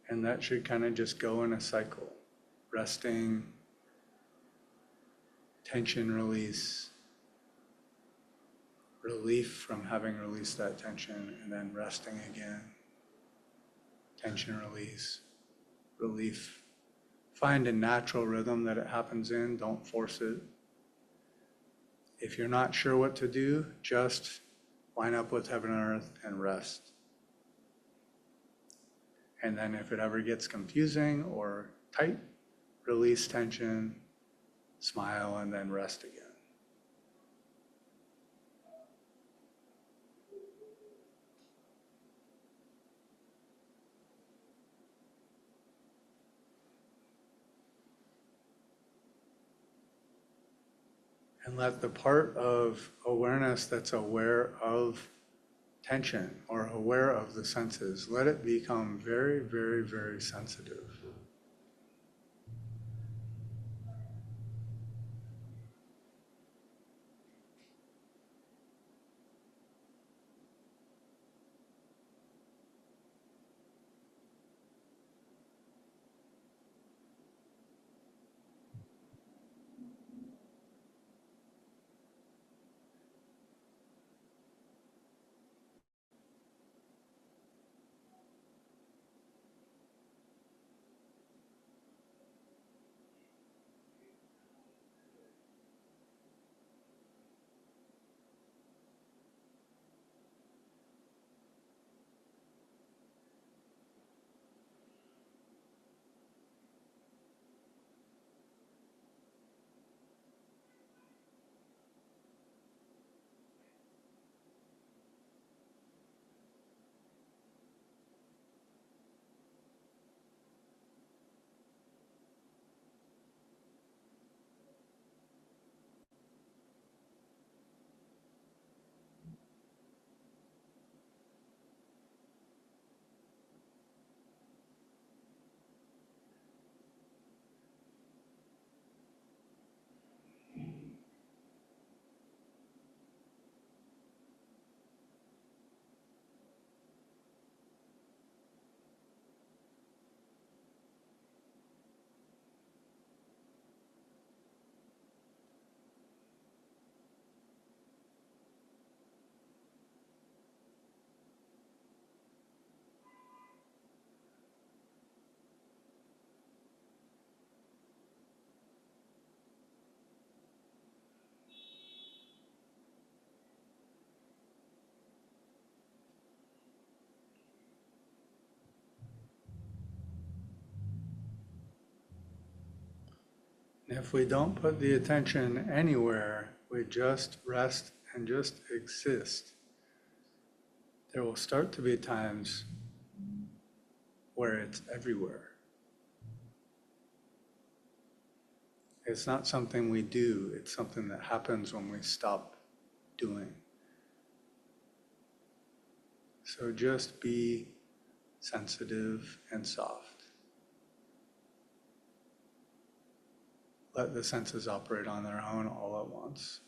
And that should kind of just go in a cycle, resting, tension release, relief from having released that tension, and then resting again, tension release, relief Find a natural rhythm that it happens in, don't force it. If you're not sure what to do, just line up with heaven and earth and rest. And then if it ever gets confusing or tight, release tension, smile, and then rest again. And let the part of awareness that's aware of tension or aware of the senses, let it become very, very, very sensitive. If we don't put the attention anywhere, we just rest and just exist, there will start to be times where it's everywhere. It's not something we do, it's something that happens when we stop doing. So just be sensitive and soft. Let the senses operate on their own all at once.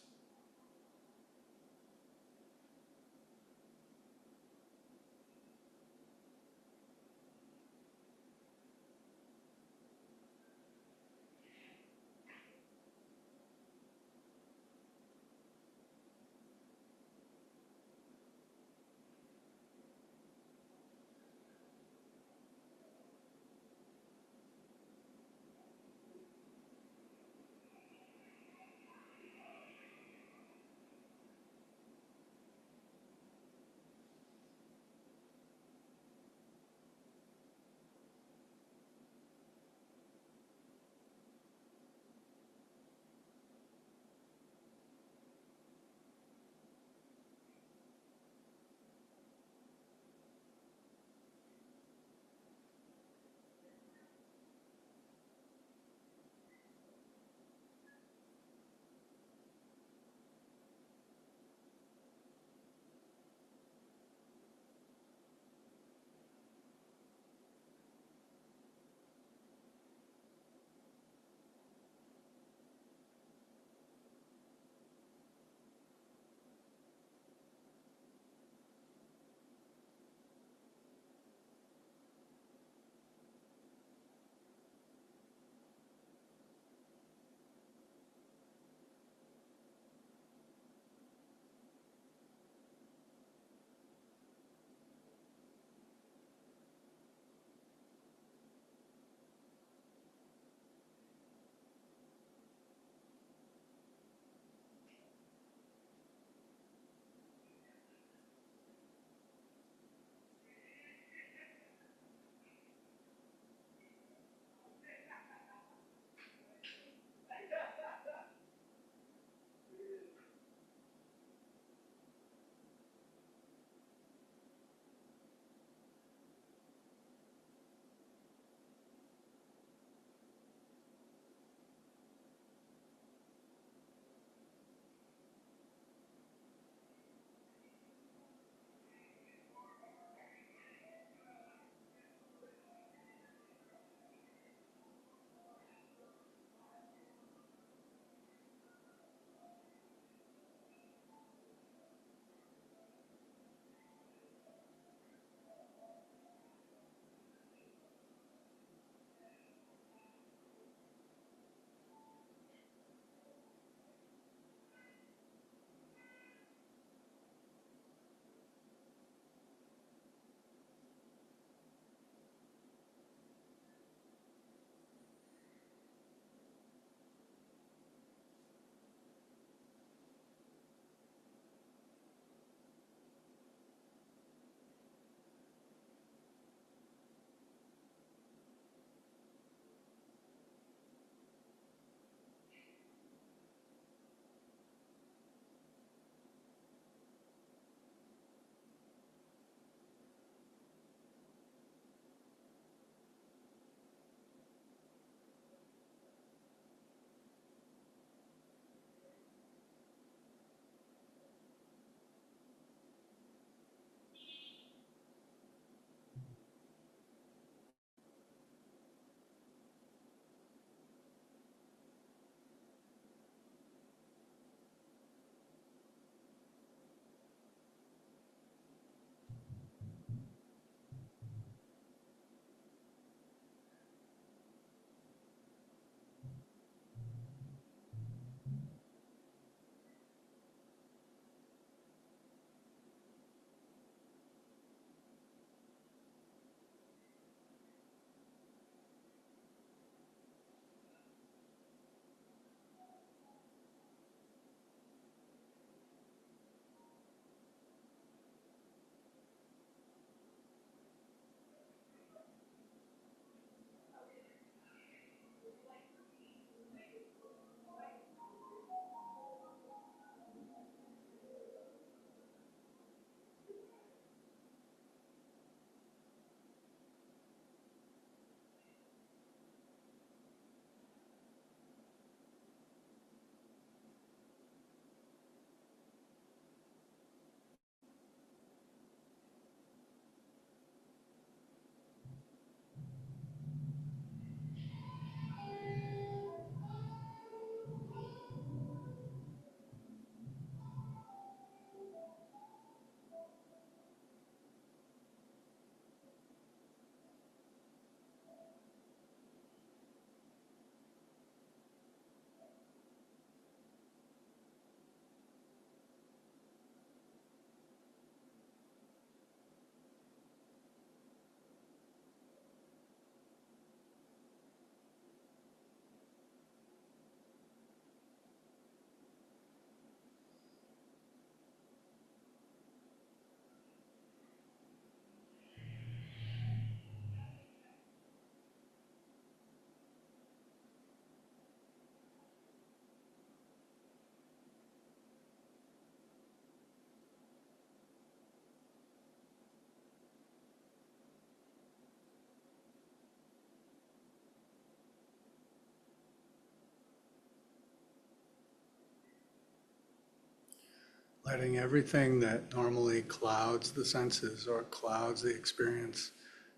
letting everything that normally clouds the senses or clouds the experience,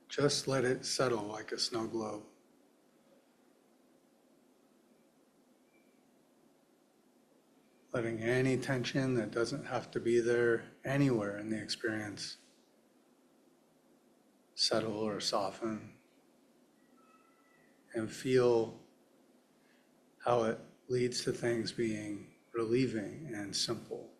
just let it settle like a snow globe. Letting any tension that doesn't have to be there anywhere in the experience settle or soften, and feel how it leads to things being relieving and simple.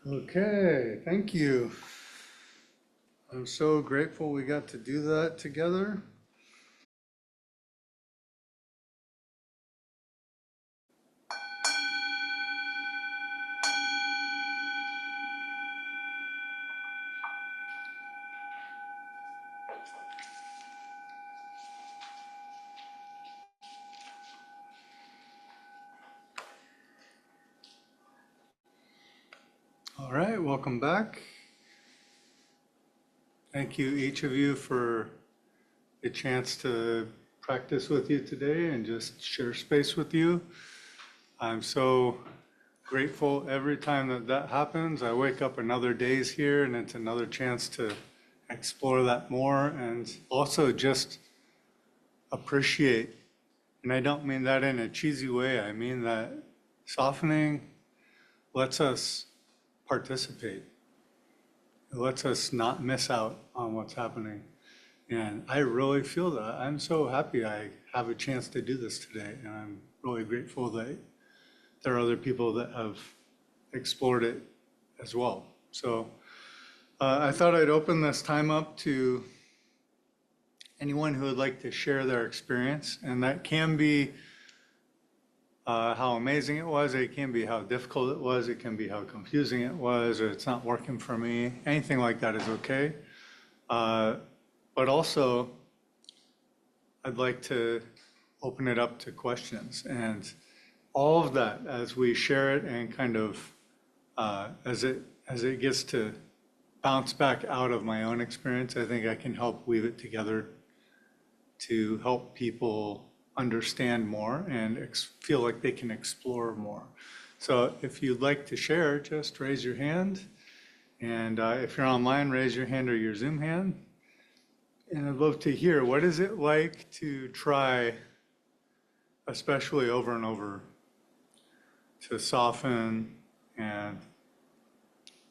Okay, thank you. I'm so grateful we got to do that together. All right, welcome back. Thank you, each of you, for a chance to practice with you today and just share space with you. I'm so grateful every time that that happens. I wake up another day's here, and it's another chance to explore that more and also just appreciate. And I don't mean that in a cheesy way. I mean that softening lets us participate. It lets us not miss out on what's happening. And I really feel that. I'm so happy I have a chance to do this today. And I'm really grateful that there are other people that have explored it as well. So I thought I'd open this time up to anyone who would like to share their experience. And that can be how amazing it was. It can be how difficult it was. It can be how confusing it was, or it's not working for me. Anything like that is okay. But also, I'd like to open it up to questions. And all of that, as we share it and kind of as it gets to bounce back out of my own experience, I think I can help weave it together to help people understand more and feel like they can explore more. So if you'd like to share, just raise your hand. And if you're online, raise your hand or your Zoom hand. And I'd love to hear, what is it like to try, especially over and over, to soften and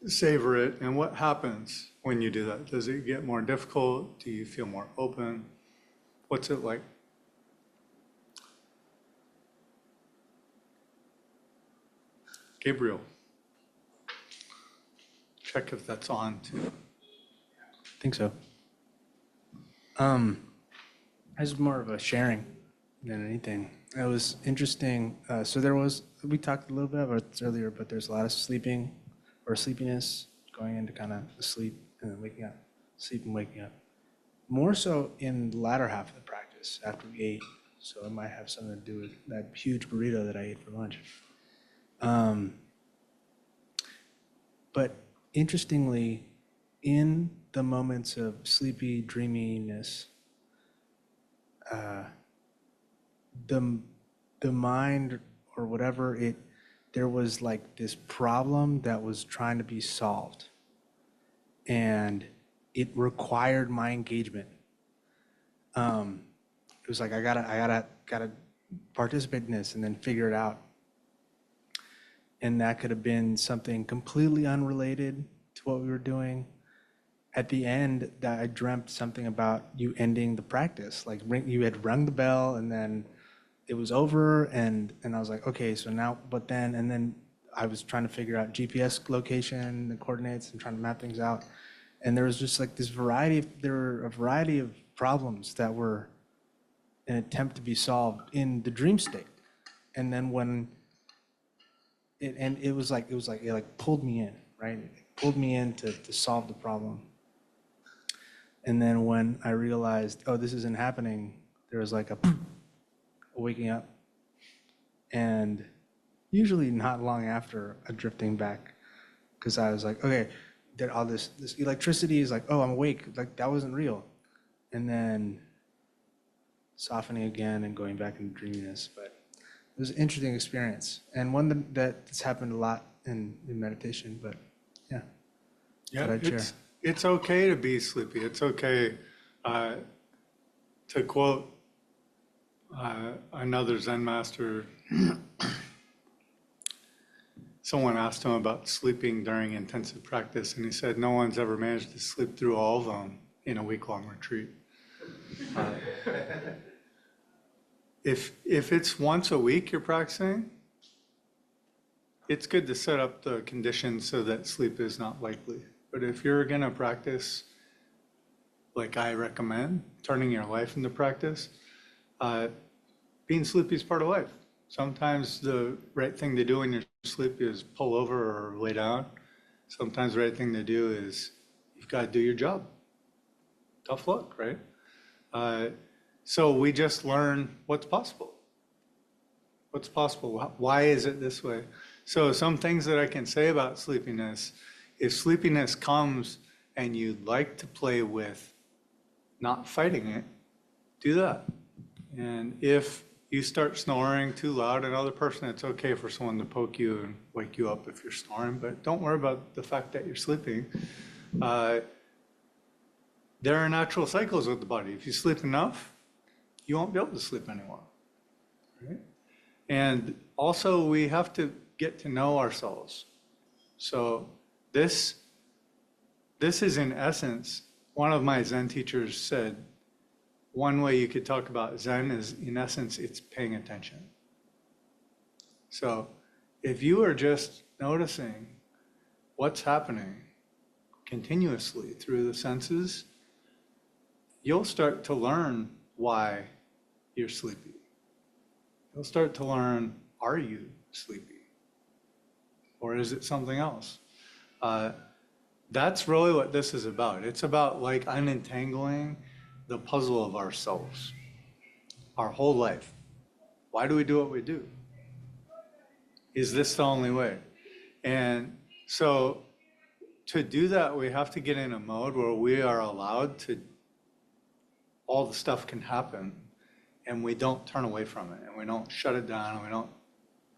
savor it? And what happens when you do that? Does it get more difficult? Do you feel more open? What's it like? Gabriel, check if that's on too. I think so. As more of a sharing than anything. It was interesting. We talked a little bit about this earlier, but there's a lot of sleeping or sleepiness going into kind of sleep and then waking up, sleep and waking up. More so in the latter half of the practice after we ate. So it might have something to do with that huge burrito that I ate for lunch. But interestingly, in the moments of sleepy dreaminess, the mind or whatever, there was like this problem that was trying to be solved, and it required my engagement. It was like I gotta participate in this and then figure it out. And that could have been something completely unrelated to what we were doing. At the end, that I dreamt something about you ending the practice. Like you had rung the bell and then it was over, and I was like, okay, so now, and then I was trying to figure out GPS location, the coordinates, and trying to map things out. And there was just like there were a variety of problems that were an attempt to be solved in the dream state. And then when it pulled me in, right? It pulled me in to solve the problem. And then when I realized, oh, this isn't happening, there was like a waking up. And usually not long after, a drifting back, because I was like, okay, did all this electricity is like, oh, I'm awake. Like that wasn't real. And then softening again and going back into dreaminess. But it was an interesting experience, and one that's happened a lot in meditation, but yeah. Yeah, it's okay to be sleepy. It's okay to quote another Zen master. Someone asked him about sleeping during intensive practice, and he said, no one's ever managed to sleep through all of them in a week-long retreat. If it's once a week you're practicing, it's good to set up the conditions so that sleep is not likely. But if you're going to practice, like I recommend, turning your life into practice, being sleepy is part of life. Sometimes the right thing to do when you're asleep is pull over or lay down. Sometimes the right thing to do is you've got to do your job. Tough luck, right? So we just learn what's possible. What's possible? Why is it this way? So some things that I can say about sleepiness, if sleepiness comes and you'd like to play with not fighting it, do that. And if you start snoring too loud, another person, it's okay for someone to poke you and wake you up if you're snoring, but don't worry about the fact that you're sleeping. There are natural cycles with the body. If you sleep enough, you won't be able to sleep anymore. Right? And also we have to get to know ourselves. So this is in essence, one of my Zen teachers said, one way you could talk about Zen is, in essence, it's paying attention. So if you are just noticing what's happening continuously through the senses, you'll start to learn why you're sleepy. You'll start to learn, are you sleepy? Or is it something else? That's really what this is about. It's about like unentangling the puzzle of ourselves, our whole life. Why do we do what we do? Is this the only way? And so to do that, we have to get in a mode where we are allowed to, all the stuff can happen and we don't turn away from it and we don't shut it down and we don't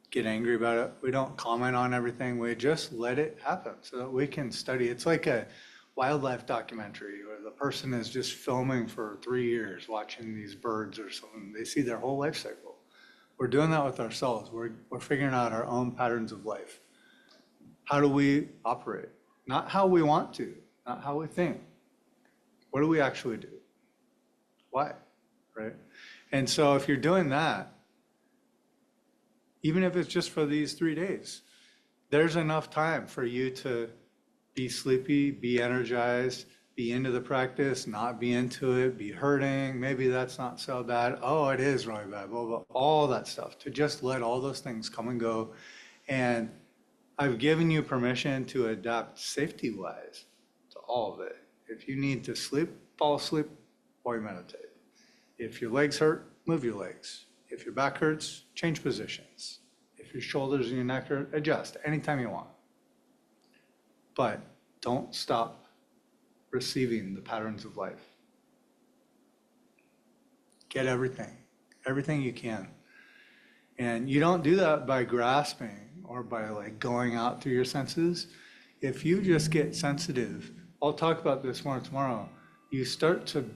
get angry about it. We don't comment on everything. We just let it happen so that we can study. It's like a wildlife documentary where the person is just filming for 3 years, watching these birds or something. They see their whole life cycle. We're doing that with ourselves. We're figuring out our own patterns of life. How do we operate? Not how we want to, not how we think. What do we actually do? Why, right? And so if you're doing that, even if it's just for these 3 days, there's enough time for you to be sleepy, be energized, be into the practice, not be into it, be hurting. Maybe that's not so bad. Oh, it is really bad, blah, blah, all that stuff. To just let all those things come and go. And I've given you permission to adapt safety-wise to all of it. If you need to sleep, fall asleep while you meditate. If your legs hurt, move your legs. If your back hurts, change positions. If your shoulders and your neck hurt, adjust anytime you want. But don't stop receiving the patterns of life. Get everything you can. And you don't do that by grasping or by like going out through your senses. If you just get sensitive, I'll talk about this more tomorrow, you start to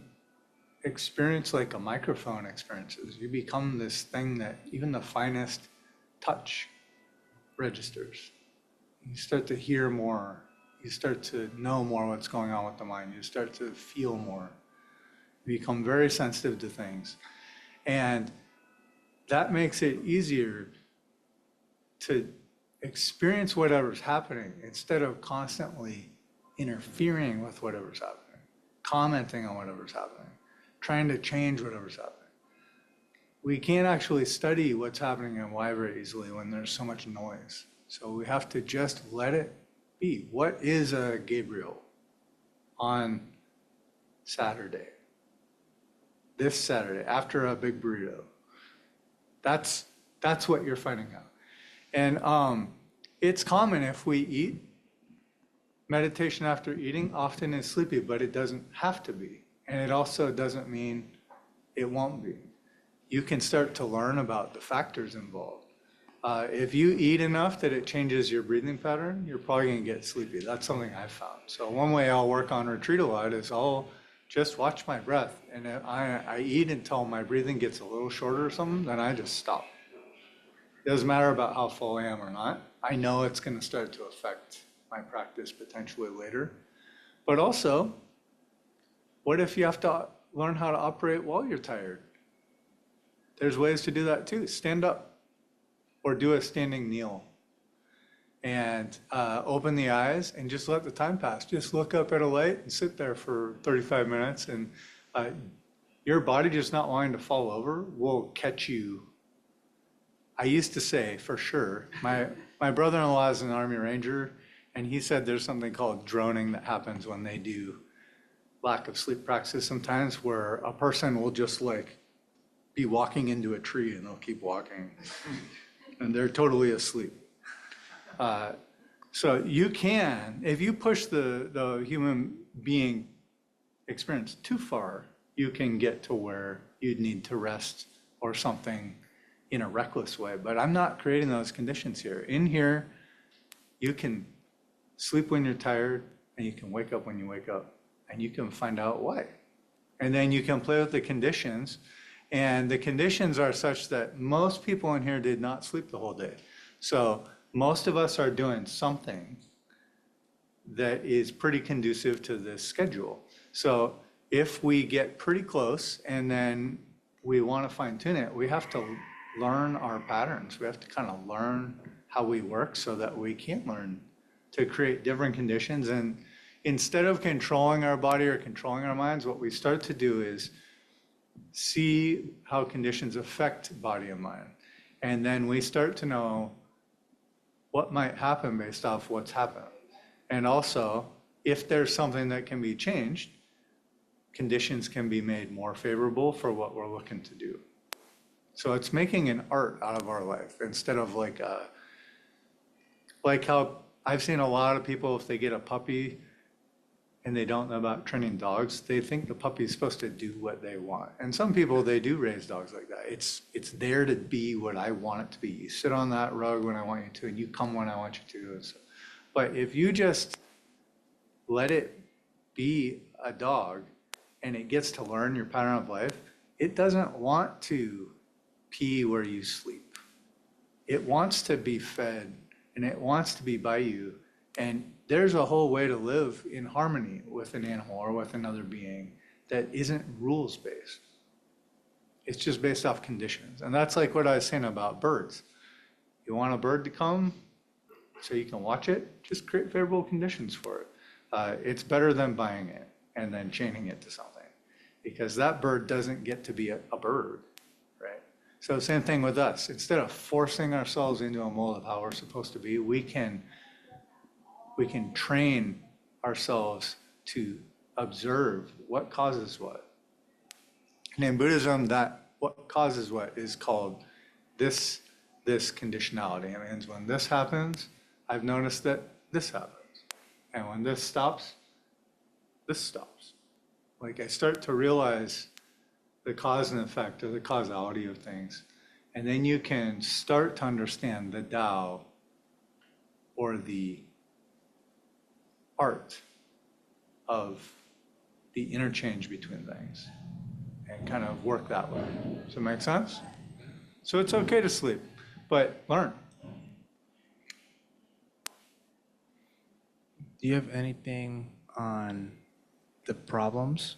experience like a microphone experiences. You become this thing that even the finest touch registers. You start to hear more. You start to know more what's going on with the mind. You start to feel more. You become very sensitive to things. And that makes it easier to experience whatever's happening instead of constantly interfering with whatever's happening, commenting on whatever's happening, trying to change whatever's happening. We can't actually study what's happening and why very easily when there's so much noise. So we have to just let it be. What is a Gabriel on Saturday? This Saturday, after a big burrito. That's what you're finding out. And it's common if we eat, meditation after eating often is sleepy, but it doesn't have to be. And it also doesn't mean it won't be. You can start to learn about the factors involved. If you eat enough that it changes your breathing pattern, you're probably going to get sleepy. That's something I've found. So one way I'll work on retreat a lot is I'll just watch my breath. And if I eat until my breathing gets a little shorter or something, then I just stop. It doesn't matter about how full I am or not. I know it's going to start to affect my practice potentially later. But also, what if you have to learn how to operate while you're tired? There's ways to do that too. Stand up or do a standing kneel. and open the eyes and just let the time pass. Just look up at a light and sit there for 35 minutes, and your body just not wanting to fall over will catch you. I used to say, for sure, my brother-in-law is an Army Ranger, and he said there's something called droning that happens when they do lack of sleep practice sometimes, where a person will just like be walking into a tree and they'll keep walking and they're totally asleep. So you can, if you push the human being experience too far, you can get to where you'd need to rest or something in a reckless way. But I'm not creating those conditions here. In here, you can sleep when you're tired, and you can wake up when you wake up, and you can find out why. And then you can play with the conditions. And the conditions are such that most people in here did not sleep the whole day. So most of us are doing something that is pretty conducive to this schedule. So if we get pretty close and then we want to fine tune it, we have to learn our patterns. We have to kind of learn how we work so that we can learn to create different conditions. And instead of controlling our body or controlling our minds, what we start to do is see how conditions affect body and mind. And then we start to know what might happen based off what's happened. And also, if there's something that can be changed, conditions can be made more favorable for what we're looking to do. So it's making an art out of our life instead of like how I've seen a lot of people, if they get a puppy and they don't know about training dogs, they think the puppy is supposed to do what they want. And some people, they do raise dogs like that. It's there to be what I want it to be. You sit on that rug when I want you to, and you come when I want you to. So, but if you just let it be a dog and it gets to learn your pattern of life, it doesn't want to pee where you sleep. It wants to be fed, and it wants to be by you. And there's a whole way to live in harmony with an animal or with another being that isn't rules-based. It's just based off conditions. And that's like what I was saying about birds. You want a bird to come so you can watch it, just create favorable conditions for it. It's better than buying it and then chaining it to something, because that bird doesn't get to be a bird, right? So same thing with us. Instead of forcing ourselves into a mold of how we're supposed to be, we can train ourselves to observe what causes what. And in Buddhism, that what causes what is called this conditionality. It means when this happens, I've noticed that this happens. And when this stops, this stops. Like I start to realize the cause and effect or the causality of things. And then you can start to understand the Tao or the art of the interchange between things and kind of work that way. Does that make sense? So it's okay to sleep, but learn. Do you have anything on the problems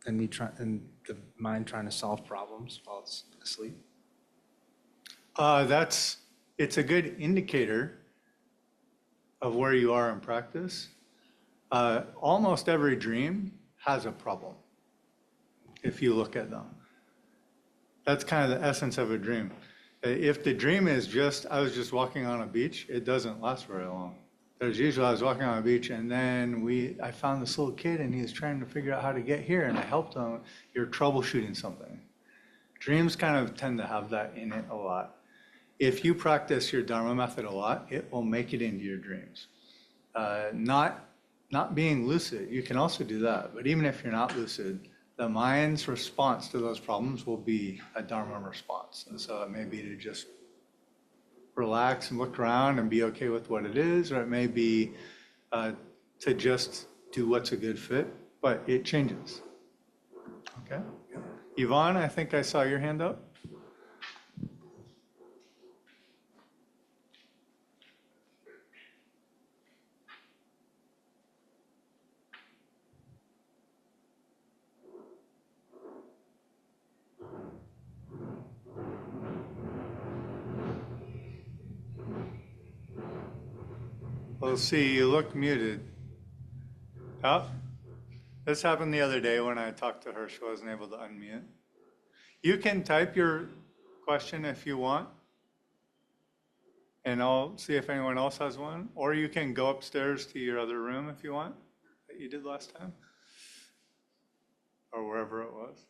and the mind trying to solve problems while it's asleep? It's a good indicator of where you are in practice. Almost every dream has a problem if you look at them. That's kind of the essence of a dream. If the dream is just, I was just walking on a beach, it doesn't last very long. There's usually I was walking on a beach and then I found this little kid and he was trying to figure out how to get here and I helped him. You're troubleshooting something. Dreams kind of tend to have that in it a lot. If you practice your Dharma method a lot, it will make it into your dreams. Not being lucid, you can also do that, but even if you're not lucid, the mind's response to those problems will be a Dharma response. And so it may be to just relax and look around and be okay with what it is, or it may be to just do what's a good fit, but it changes. Okay? Yvonne, I think I saw your hand up. We'll see. You look muted. Oh, this happened the other day when I talked to her. She wasn't able to unmute. You can type your question if you want, and I'll see if anyone else has one. Or you can go upstairs to your other room if you want, that you did last time, or wherever it was.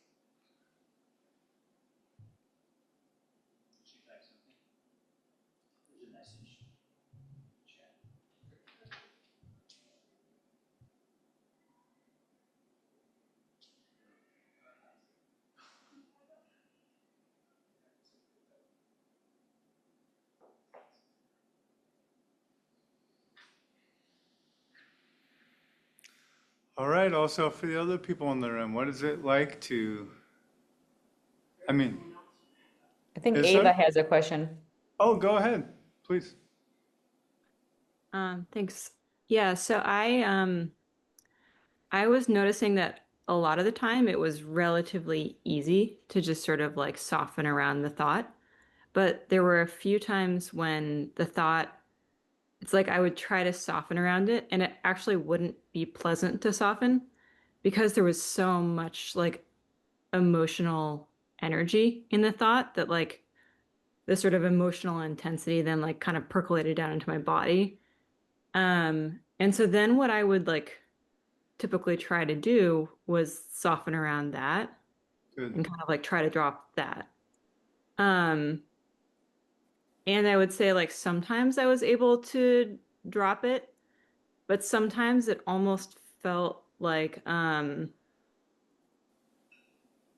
All right, also for the other people in the room, what is it like to, I mean, I think Is Ava there? has a question. oh, go ahead, please. Thanks. Yeah, so I was noticing that a lot of the time it was relatively easy to just sort of like soften around the thought. But there were a few times when the thought, it's like I would try to soften around it and it actually wouldn't be pleasant to soften because there was so much like emotional energy in the thought that like the sort of emotional intensity then like kind of percolated down into my body. And so then what I would like typically try to do was soften around that Good. and kind of like try to drop that. Um, and I would say like sometimes I was able to drop it, but sometimes it almost felt like by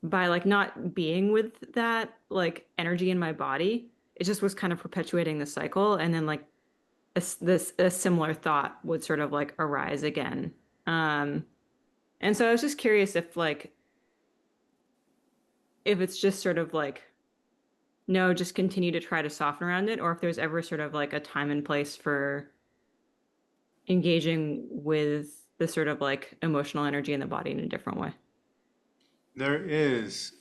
like not being with that like energy in my body, it just was kind of perpetuating the cycle. And then like a similar thought would sort of like arise again. And so I was just curious if like if it's just sort of like no, just continue to try to soften around it, or if there's ever sort of like a time and place for engaging with the sort of like emotional energy in the body in a different way. There is.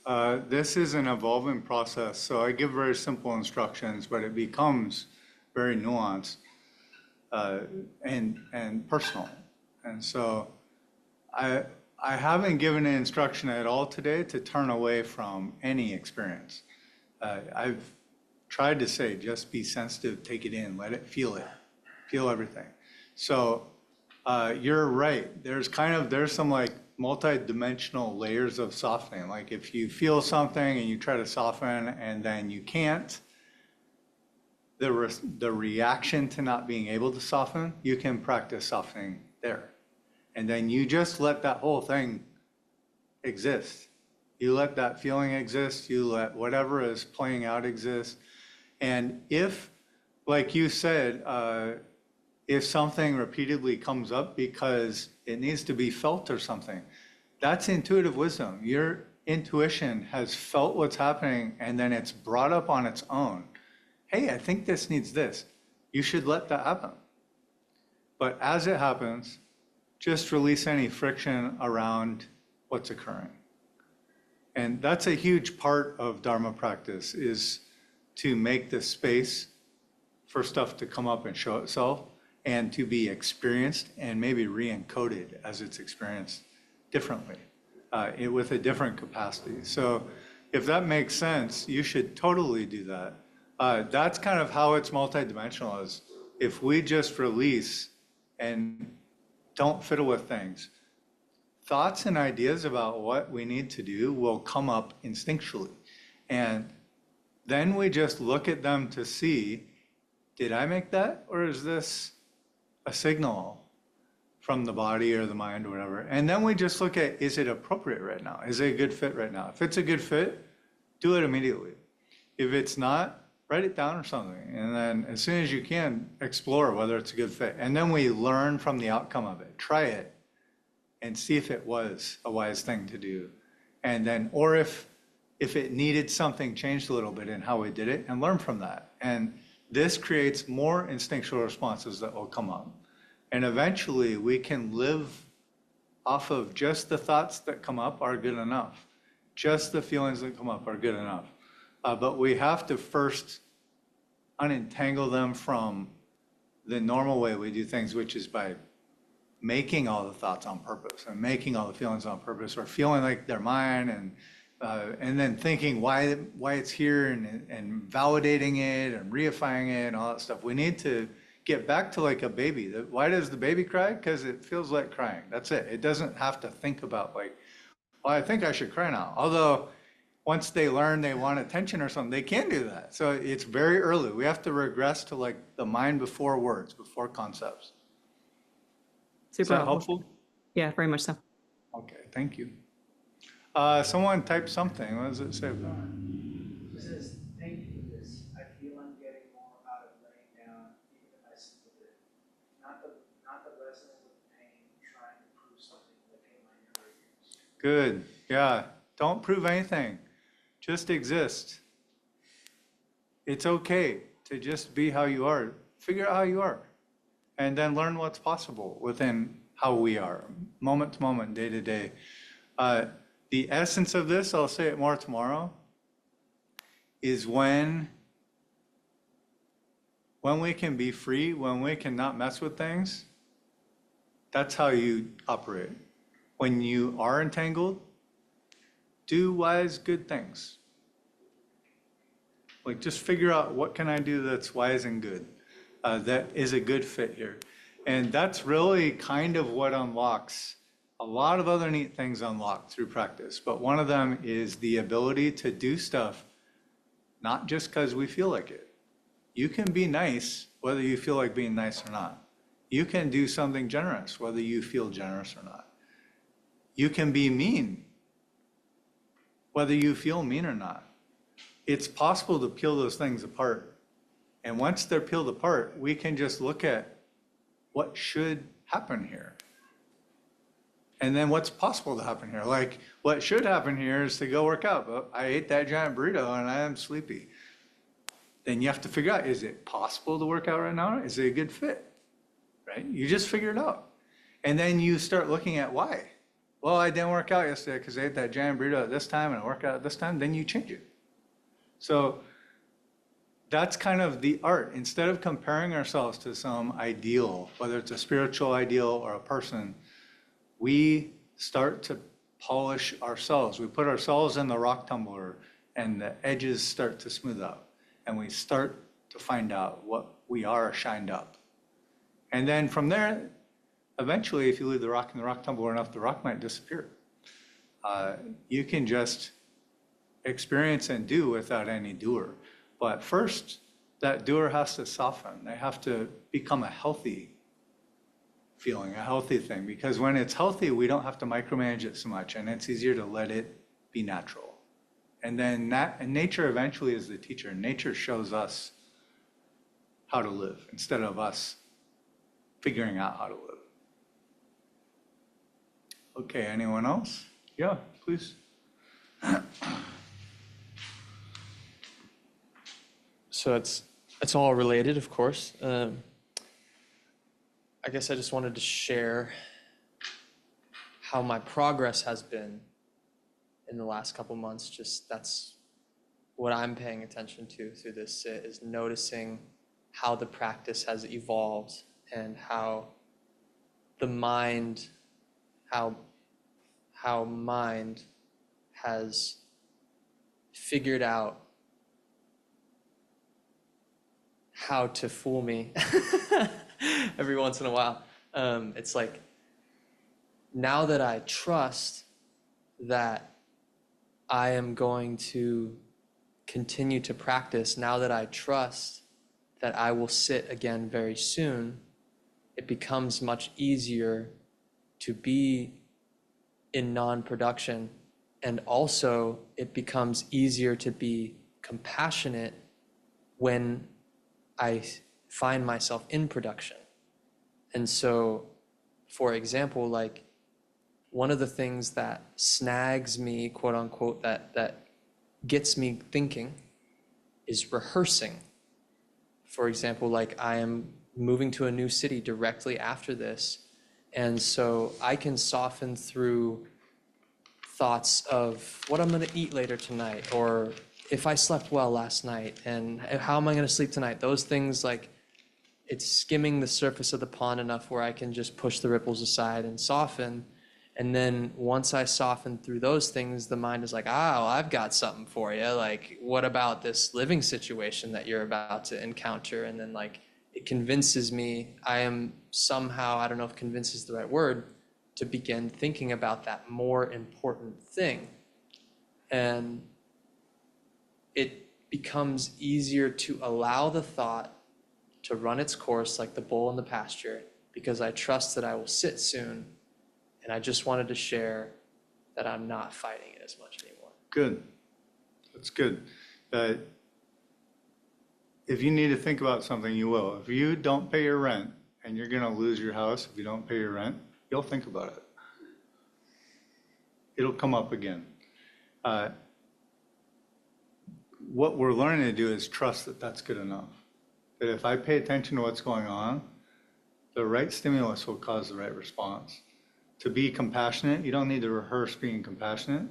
This is an evolving process. So I give very simple instructions, but it becomes very nuanced and personal. And so I haven't given an instruction at all today to turn away from any experience. I've tried to say, just be sensitive, take it in, let it, feel feel everything. So you're right. There's some like multi-dimensional layers of softening. Like if you feel something and you try to soften and then you can't, the reaction to not being able to soften, you can practice softening there. And then you just let that whole thing exist. You let that feeling exist. You let whatever is playing out exist. And if, like you said, if something repeatedly comes up because it needs to be felt or something, that's intuitive wisdom. Your intuition has felt what's happening and then it's brought up on its own. Hey, I think this needs this. You should let that happen. But as it happens, just release any friction around what's occurring. And that's a huge part of Dharma practice, is to make the space for stuff to come up and show itself and to be experienced and maybe re-encoded as it's experienced differently, with a different capacity. So if that makes sense, you should totally do that. That's kind of how it's multidimensional, is if we just release and don't fiddle with things, thoughts and ideas about what we need to do will come up instinctually. And then we just look at them to see, did I make that? Or is this a signal from the body or the mind or whatever? And then we just look at, is it appropriate right now? Is it a good fit right now? If it's a good fit, do it immediately. If it's not, write it down or something. And then as soon as you can, explore whether it's a good fit. And then we learn from the outcome of it. Try it and see if it was a wise thing to do. And then, or if it needed something changed a little bit in how we did it, and learn from that. And this creates more instinctual responses that will come up. And eventually we can live off of just the thoughts that come up are good enough. Just the feelings that come up are good enough. But we have to first unentangle them from the normal way we do things, which is by making all the thoughts on purpose and making all the feelings on purpose, or feeling like they're mine, and then thinking why it's here, and validating it and reifying it and all that stuff. We need to get back to like a baby. Why does the baby cry? Because it feels like crying. That's it. It doesn't have to think about like, well, I think I should cry now. Although once they learn they want attention or something, they can do that. So it's very early. We have to regress to like the mind before words, before concepts. Is Super that helpful? Yeah, very much so. Okay, thank you. Someone typed something. What does it say? It says, thank you for this. I feel I'm getting more out of laying down, even if I sit with it. Not the wrestling with the pain, trying to prove something like in my arrogance. Good. Yeah. Don't prove anything. Just exist. It's okay to just be how you are. Figure out how you are. And then learn what's possible within how we are, moment to moment, day to day. The essence of this, I'll say it more tomorrow, is when we can be free, when we can not mess with things, that's how you operate. When you are entangled, do wise, good things. Like just figure out what can I do that's wise and good, that is a good fit here. And that's really kind of what unlocks a lot of other neat things unlocked through practice. But one of them is the ability to do stuff not just because we feel like it. You can be nice whether you feel like being nice or not. You can do something generous whether you feel generous or not. You can be mean whether you feel mean or not. It's possible to peel those things apart. And once they're peeled apart, we can just look at what should happen here. And then what's possible to happen here. Like what should happen here is to go work out, but I ate that giant burrito and I am sleepy. Then you have to figure out, is it possible to work out right now? Is it a good fit? Right? You just figure it out. And then you start looking at why. Well, I didn't work out yesterday because I ate that giant burrito at this time and I worked out at this time. Then you change it. So that's kind of the art. Instead of comparing ourselves to some ideal, whether it's a spiritual ideal or a person, we start to polish ourselves. We put ourselves in the rock tumbler and the edges start to smooth out. And we start to find out what we are shined up. And then from there, eventually, if you leave the rock in the rock tumbler enough, the rock might disappear. You can just experience and do without any doer. But first, that doer has to soften. They have to become a healthy feeling, a healthy thing. Because when it's healthy, we don't have to micromanage it so much, and it's easier to let it be natural. And then and nature eventually is the teacher. Nature shows us how to live instead of us figuring out how to live. Okay, anyone else? Yeah, please. So it's all related, of course. I guess I just wanted to share how my progress has been in the last couple months. Just that's what I'm paying attention to through this sit, is noticing how the practice has evolved and how the mind, how mind has figured out how to fool me every once in a while. It's like, now that I trust that I am going to continue to practice, now that I trust that I will sit again very soon, it becomes much easier to be in non-production. And also it becomes easier to be compassionate when I find myself in production. And so, for example, like one of the things that snags me, quote unquote, that gets me thinking is rehearsing. For example, like I am moving to a new city directly after this. And so I can soften through thoughts of what I'm going to eat later tonight, or if I slept well last night, and how am I going to sleep tonight? Those things, like it's skimming the surface of the pond enough where I can just push the ripples aside and soften. And then once I soften through those things, the mind is like, oh, I've got something for you. Like, what about this living situation that you're about to encounter? And then like, it convinces me, I am somehow, I don't know if convince is the right word, to begin thinking about that more important thing. And it becomes easier to allow the thought to run its course like the bull in the pasture, because I trust that I will sit soon. And I just wanted to share that I'm not fighting it as much anymore. Good. That's good. If you need to think about something, you will. If you don't pay your rent and you're going to lose your house if you don't pay your rent, you'll think about it. It'll come up again. What we're learning to do is trust that that's good enough. That if I pay attention to what's going on, the right stimulus will cause the right response. To be compassionate, you don't need to rehearse being compassionate.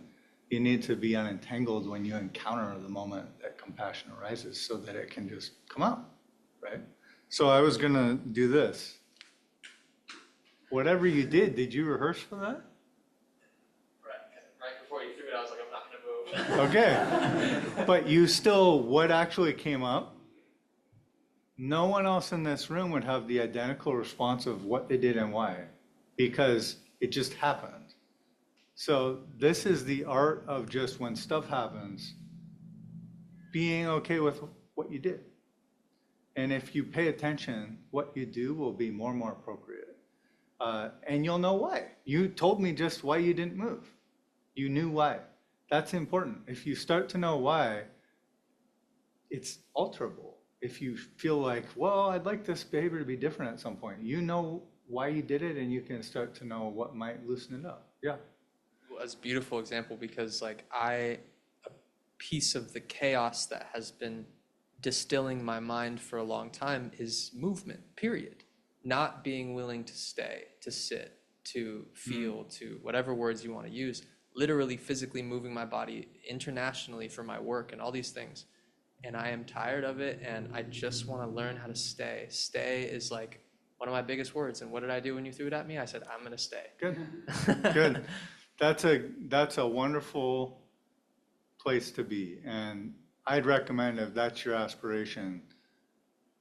You need to be unentangled when you encounter the moment that compassion arises so that it can just come out, right? So I was gonna do this. Whatever you did you rehearse for that? Right before you threw it, I was like, I'm not gonna move. Okay, but you still, what actually came up, no one else in this room would have the identical response of what they did and why, because it just happened. So this is the art of just when stuff happens, being okay with what you did. And if you pay attention, what you do will be more and more appropriate. And you'll know why. You told me just why you didn't move. You knew why. That's important. If you start to know why, it's alterable. If you feel like, well, I'd like this behavior to be different at some point, you know why you did it and you can start to know what might loosen it up. Yeah. That's a beautiful example, because like a piece of the chaos that has been distilling my mind for a long time is movement, period. Not being willing to stay, to sit, to feel, to whatever words you want to use, literally physically moving my body internationally for my work and all these things. And I am tired of it, and I just want to learn how to stay. Stay is like one of my biggest words. And what did I do when you threw it at me? I said, I'm going to stay. Good. Good. That's a wonderful place to be. And I'd recommend, if that's your aspiration,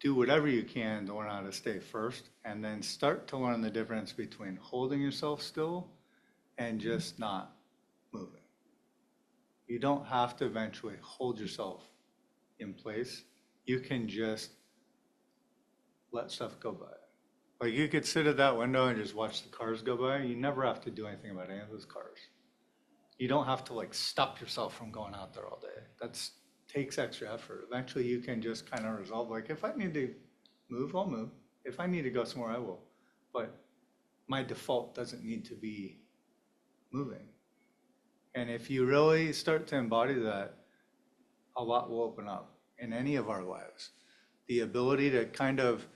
do whatever you can to learn how to stay first, and then start to learn the difference between holding yourself still and just not moving. You don't have to eventually hold yourself in place. You can just let stuff go by. Like, you could sit at that window and just watch the cars go by. You never have to do anything about any of those cars. You don't have to like stop yourself from going out there all day. That takes extra effort. Eventually you can just kind of resolve, like, if I need to move, I'll move. If I need to go somewhere, I will. But my default doesn't need to be moving. And if you really start to embody that, a lot will open up in any of our lives. The ability to kind of,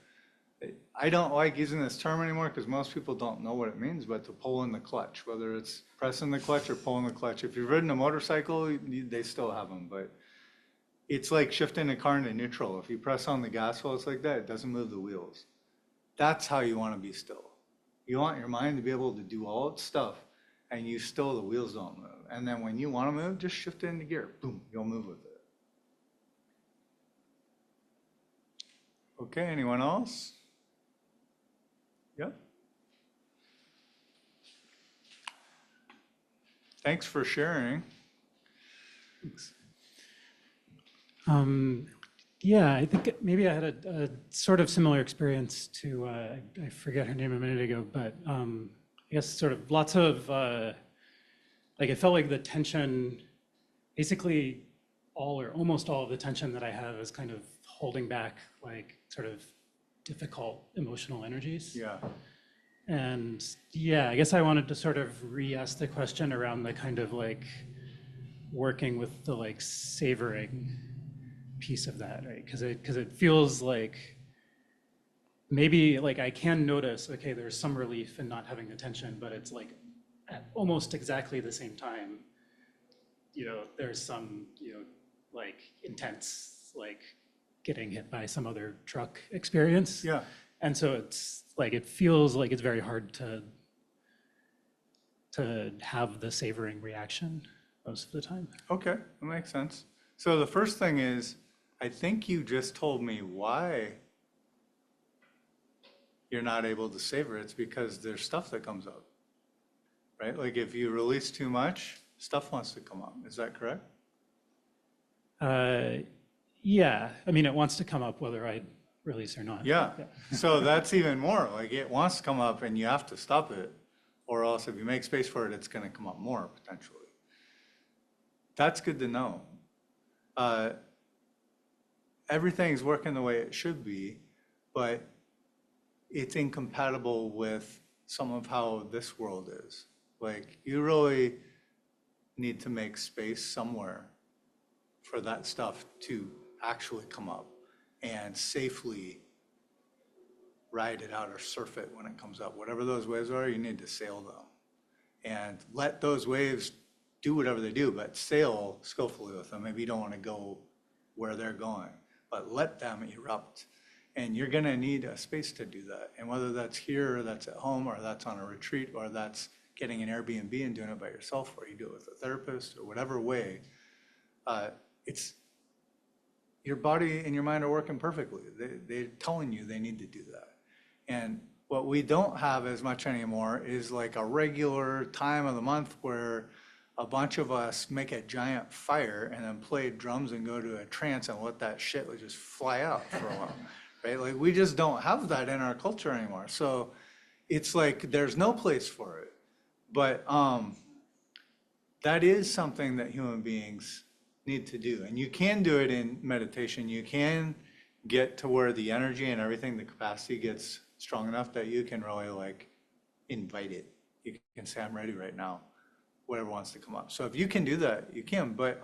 I don't like using this term anymore because most people don't know what it means, but to pull in the clutch, whether it's pressing the clutch or pulling the clutch. If you've ridden a motorcycle, they still have them, but it's like shifting a car into neutral. If you press on the gas while it's like that, it doesn't move the wheels. That's how you want to be still. You want your mind to be able to do all its stuff, and you still, the wheels don't move. And then when you want to move, just shift it into gear. Boom, you'll move with it. Okay, anyone else? Yep. Thanks for sharing. Thanks. Yeah, I think maybe I had a sort of similar experience to, I forget her name a minute ago, but I guess sort of lots of, like, I felt like the tension, basically all or almost all of the tension that I have is kind of holding back, like, sort of difficult emotional energies. Yeah. And yeah, I guess I wanted to sort of re-ask the question around the kind of like working with the like savoring piece of that, right? Because it feels like maybe like I can notice, okay, there's some relief in not having the tension, but it's like at almost exactly the same time, there's some, like intense like getting hit by some other truck experience. Yeah. And so it's like, it feels like it's very hard to have the savoring reaction most of the time. Okay, that makes sense. So the first thing is, I think you just told me why you're not able to savor it. It's because there's stuff that comes up, right? Like if you release too much, stuff wants to come up. Is that correct? Yeah, I mean, it wants to come up whether I release or not. Yeah. So that's even more, like it wants to come up and you have to stop it, or else if you make space for it, it's going to come up more potentially. That's good to know. Everything's working the way it should be, but it's incompatible with some of how this world is. Like you really need to make space somewhere for that stuff to actually come up and safely ride it out or surf it when it comes up. Whatever those waves are, you need to sail them and let those waves do whatever they do, but sail skillfully with them. Maybe you don't want to go where they're going, but let them erupt. And you're going to need a space to do that. And whether that's here or that's at home or that's on a retreat or that's getting an Airbnb and doing it by yourself or you do it with a therapist or whatever way, it's your body and your mind are working perfectly. They're telling you they need to do that. And what we don't have as much anymore is like a regular time of the month where a bunch of us make a giant fire and then play drums and go to a trance and let that shit just fly out for a while, right? Like we just don't have that in our culture anymore. So it's like there's no place for it. But that is something that human beings need to do. And you can do it in meditation. You can get to where the energy and everything, the capacity gets strong enough that you can really like invite it. You can say, I'm ready right now. Whatever wants to come up. So if you can do that, you can. But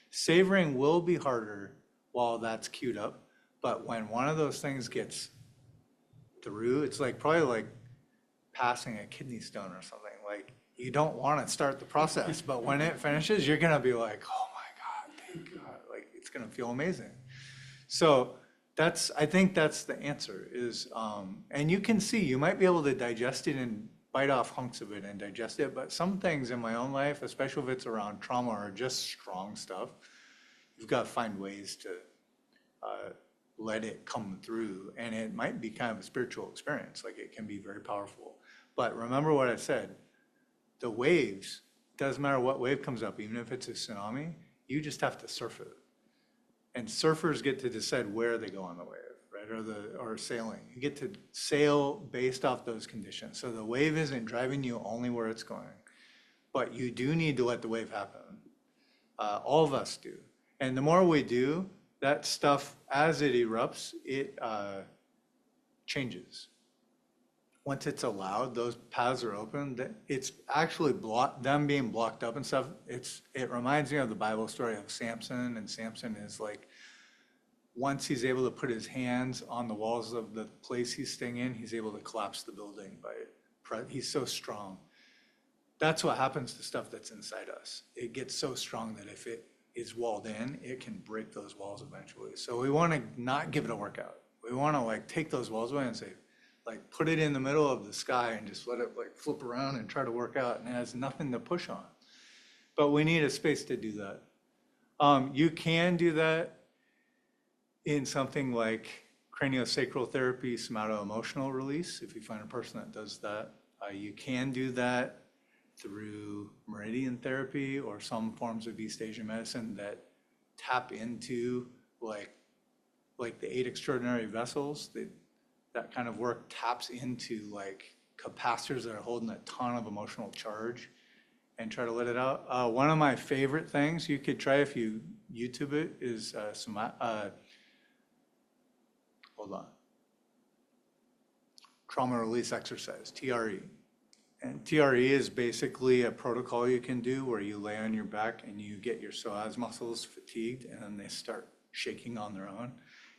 savoring will be harder while that's queued up. But when one of those things gets through, it's like probably like passing a kidney stone or something. Like you don't want to start the process, but when it finishes, you're gonna be like, oh my God, thank God. Like it's gonna feel amazing. So I think that's the answer is, and you can see, you might be able to digest it and bite off hunks of it and digest it. But some things in my own life, especially if it's around trauma or just strong stuff, you've got to find ways to let it come through. And it might be kind of a spiritual experience. Like it can be very powerful. But remember what I said, the waves, doesn't matter what wave comes up, even if it's a tsunami, you just have to surf it. And surfers get to decide where they go on the wave. Or sailing. You get to sail based off those conditions. So the wave isn't driving you only where it's going, but you do need to let the wave happen. All of us do. And the more we do, that stuff, as it erupts, it changes. Once it's allowed, those paths are open. It's actually them being blocked up and stuff. It reminds me of the Bible story of Samson, and Samson is like, once he's able to put his hands on the walls of the place he's staying in, he's able to collapse the building he's so strong. That's what happens to stuff that's inside us. It gets so strong that if it is walled in, it can break those walls eventually. So we want to not give it a workout. We want to like take those walls away and say, like put it in the middle of the sky and just let it like flip around and try to work out, and it has nothing to push on. But we need a space to do that. You can do that in something like craniosacral therapy, somato-emotional release. If you find a person that does that, you can do that through meridian therapy or some forms of East Asian medicine that tap into like the 8 extraordinary vessels. That kind of work taps into like capacitors that are holding a ton of emotional charge and try to let it out. One of my favorite things you could try if you YouTube it is trauma release exercise, TRE. And TRE is basically a protocol you can do where you lay on your back and you get your psoas muscles fatigued and then they start shaking on their own.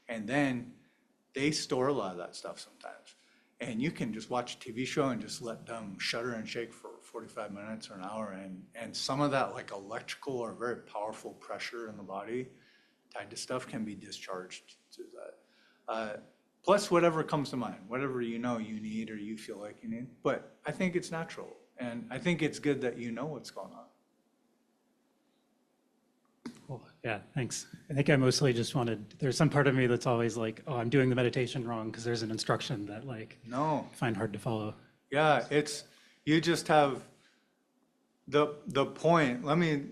And then they store a lot of that stuff sometimes. And you can just watch a TV show and just let them shudder and shake for 45 minutes or an hour. And some of that like electrical or very powerful pressure in the body tied to stuff can be discharged to that. Plus whatever comes to mind, whatever you know you need or you feel like you need. But I think it's natural. And I think it's good that you know what's going on. Cool. Yeah, thanks. I think I mostly just wanted, there's some part of me that's always like, oh, I'm doing the meditation wrong because there's an instruction that like No. I find hard to follow. Yeah, it's, you just have the point, let me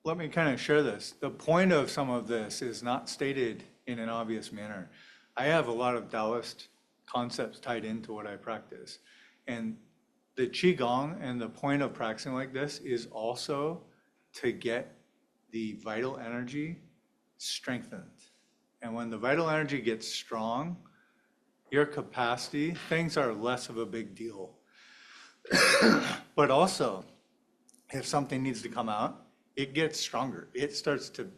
kind of share this. The point of some of this is not stated in an obvious manner. I have a lot of Taoist concepts tied into what I practice. And the Qigong and the point of practicing like this is also to get the vital energy strengthened. And when the vital energy gets strong, your capacity, things are less of a big deal. But also, if something needs to come out, it gets stronger. It starts to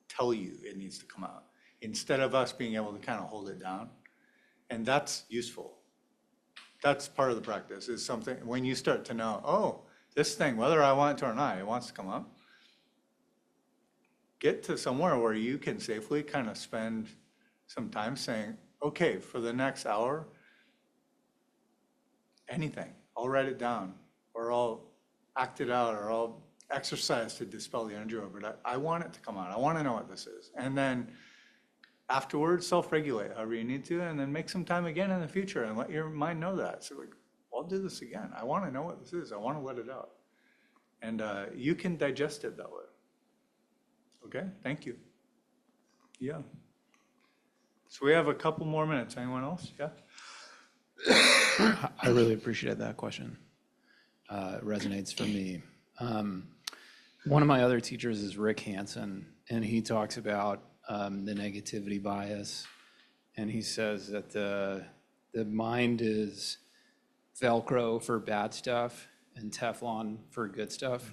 tell you it needs to come out instead of us being able to kind of hold it down. And that's useful. That's part of the practice, is something, when you start to know, oh, this thing, whether I want it to or not, it wants to come up. Get to somewhere where you can safely kind of spend some time saying, okay, for the next hour, anything, I'll write it down, or I'll act it out, or I'll exercise to dispel the energy over it. I want it to come out. I want to know what this is. And then afterwards, self-regulate however you need to, and then make some time again in the future and let your mind know that. So like, I'll do this again. I want to know what this is. I want to let it out. And you can digest it that way. Okay, thank you. Yeah. So we have a couple more minutes. Anyone else? Yeah? I really appreciate that question. It resonates for me. One of my other teachers is Rick Hansen, and he talks about the negativity bias. And he says that the mind is Velcro for bad stuff and Teflon for good stuff,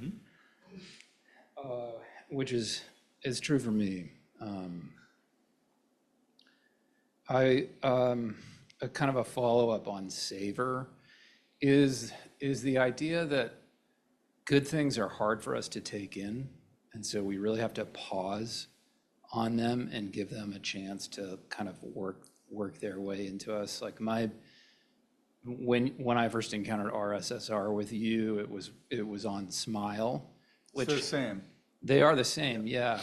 which is true for me. A kind of a follow-up on savor is the idea that good things are hard for us to take in, and so we really have to pause on them and give them a chance to kind of work their way into us. Like when I first encountered RSSR with you, it was on Smile, which It's the same. they are the same, yeah.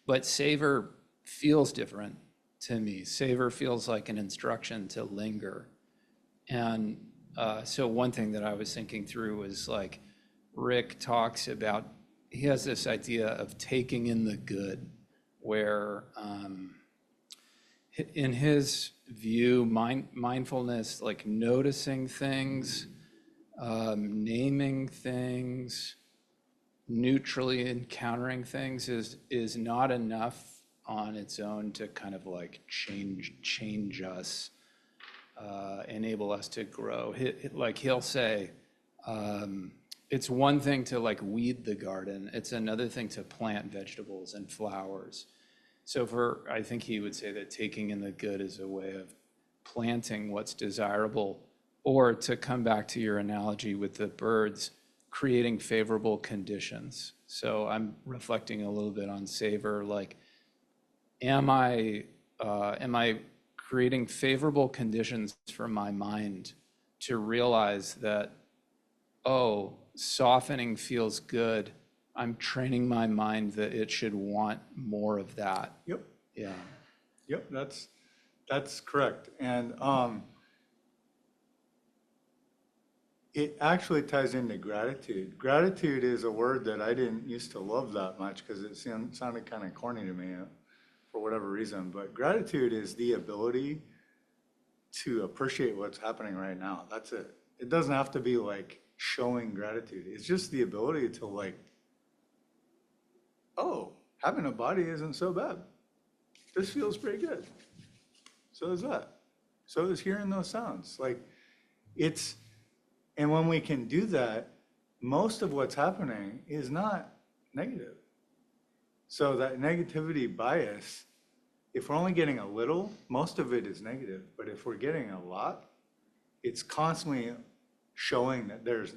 But savor feels different to me. Savor feels like an instruction to linger. And so one thing that I was thinking through was like, Rick talks about, he has this idea of taking in the good, where in his view, mindfulness, like noticing things, naming things, neutrally encountering things is not enough on its own to kind of like change us, enable us to grow. He'll say, it's one thing to like weed the garden. It's another thing to plant vegetables and flowers. So I think he would say that taking in the good is a way of planting what's desirable, or to come back to your analogy with the birds, creating favorable conditions. So I'm reflecting a little bit on savor, like, am I creating favorable conditions for my mind to realize that, oh, softening feels good. I'm training my mind that it should want more of that. Yep. Yeah. Yep, that's correct. And it actually ties into gratitude. Gratitude is a word that I didn't used to love that much because it sounded kind of corny to me for whatever reason. But gratitude is the ability to appreciate what's happening right now. That's it. It doesn't have to be like showing gratitude. It's just the ability to like, oh, having a body isn't so bad. This feels pretty good. So is that. So is hearing those sounds. Like it's, and when we can do that, most of what's happening is not negative. So that negativity bias, if we're only getting a little, most of it is negative. But if we're getting a lot, it's constantly showing that there's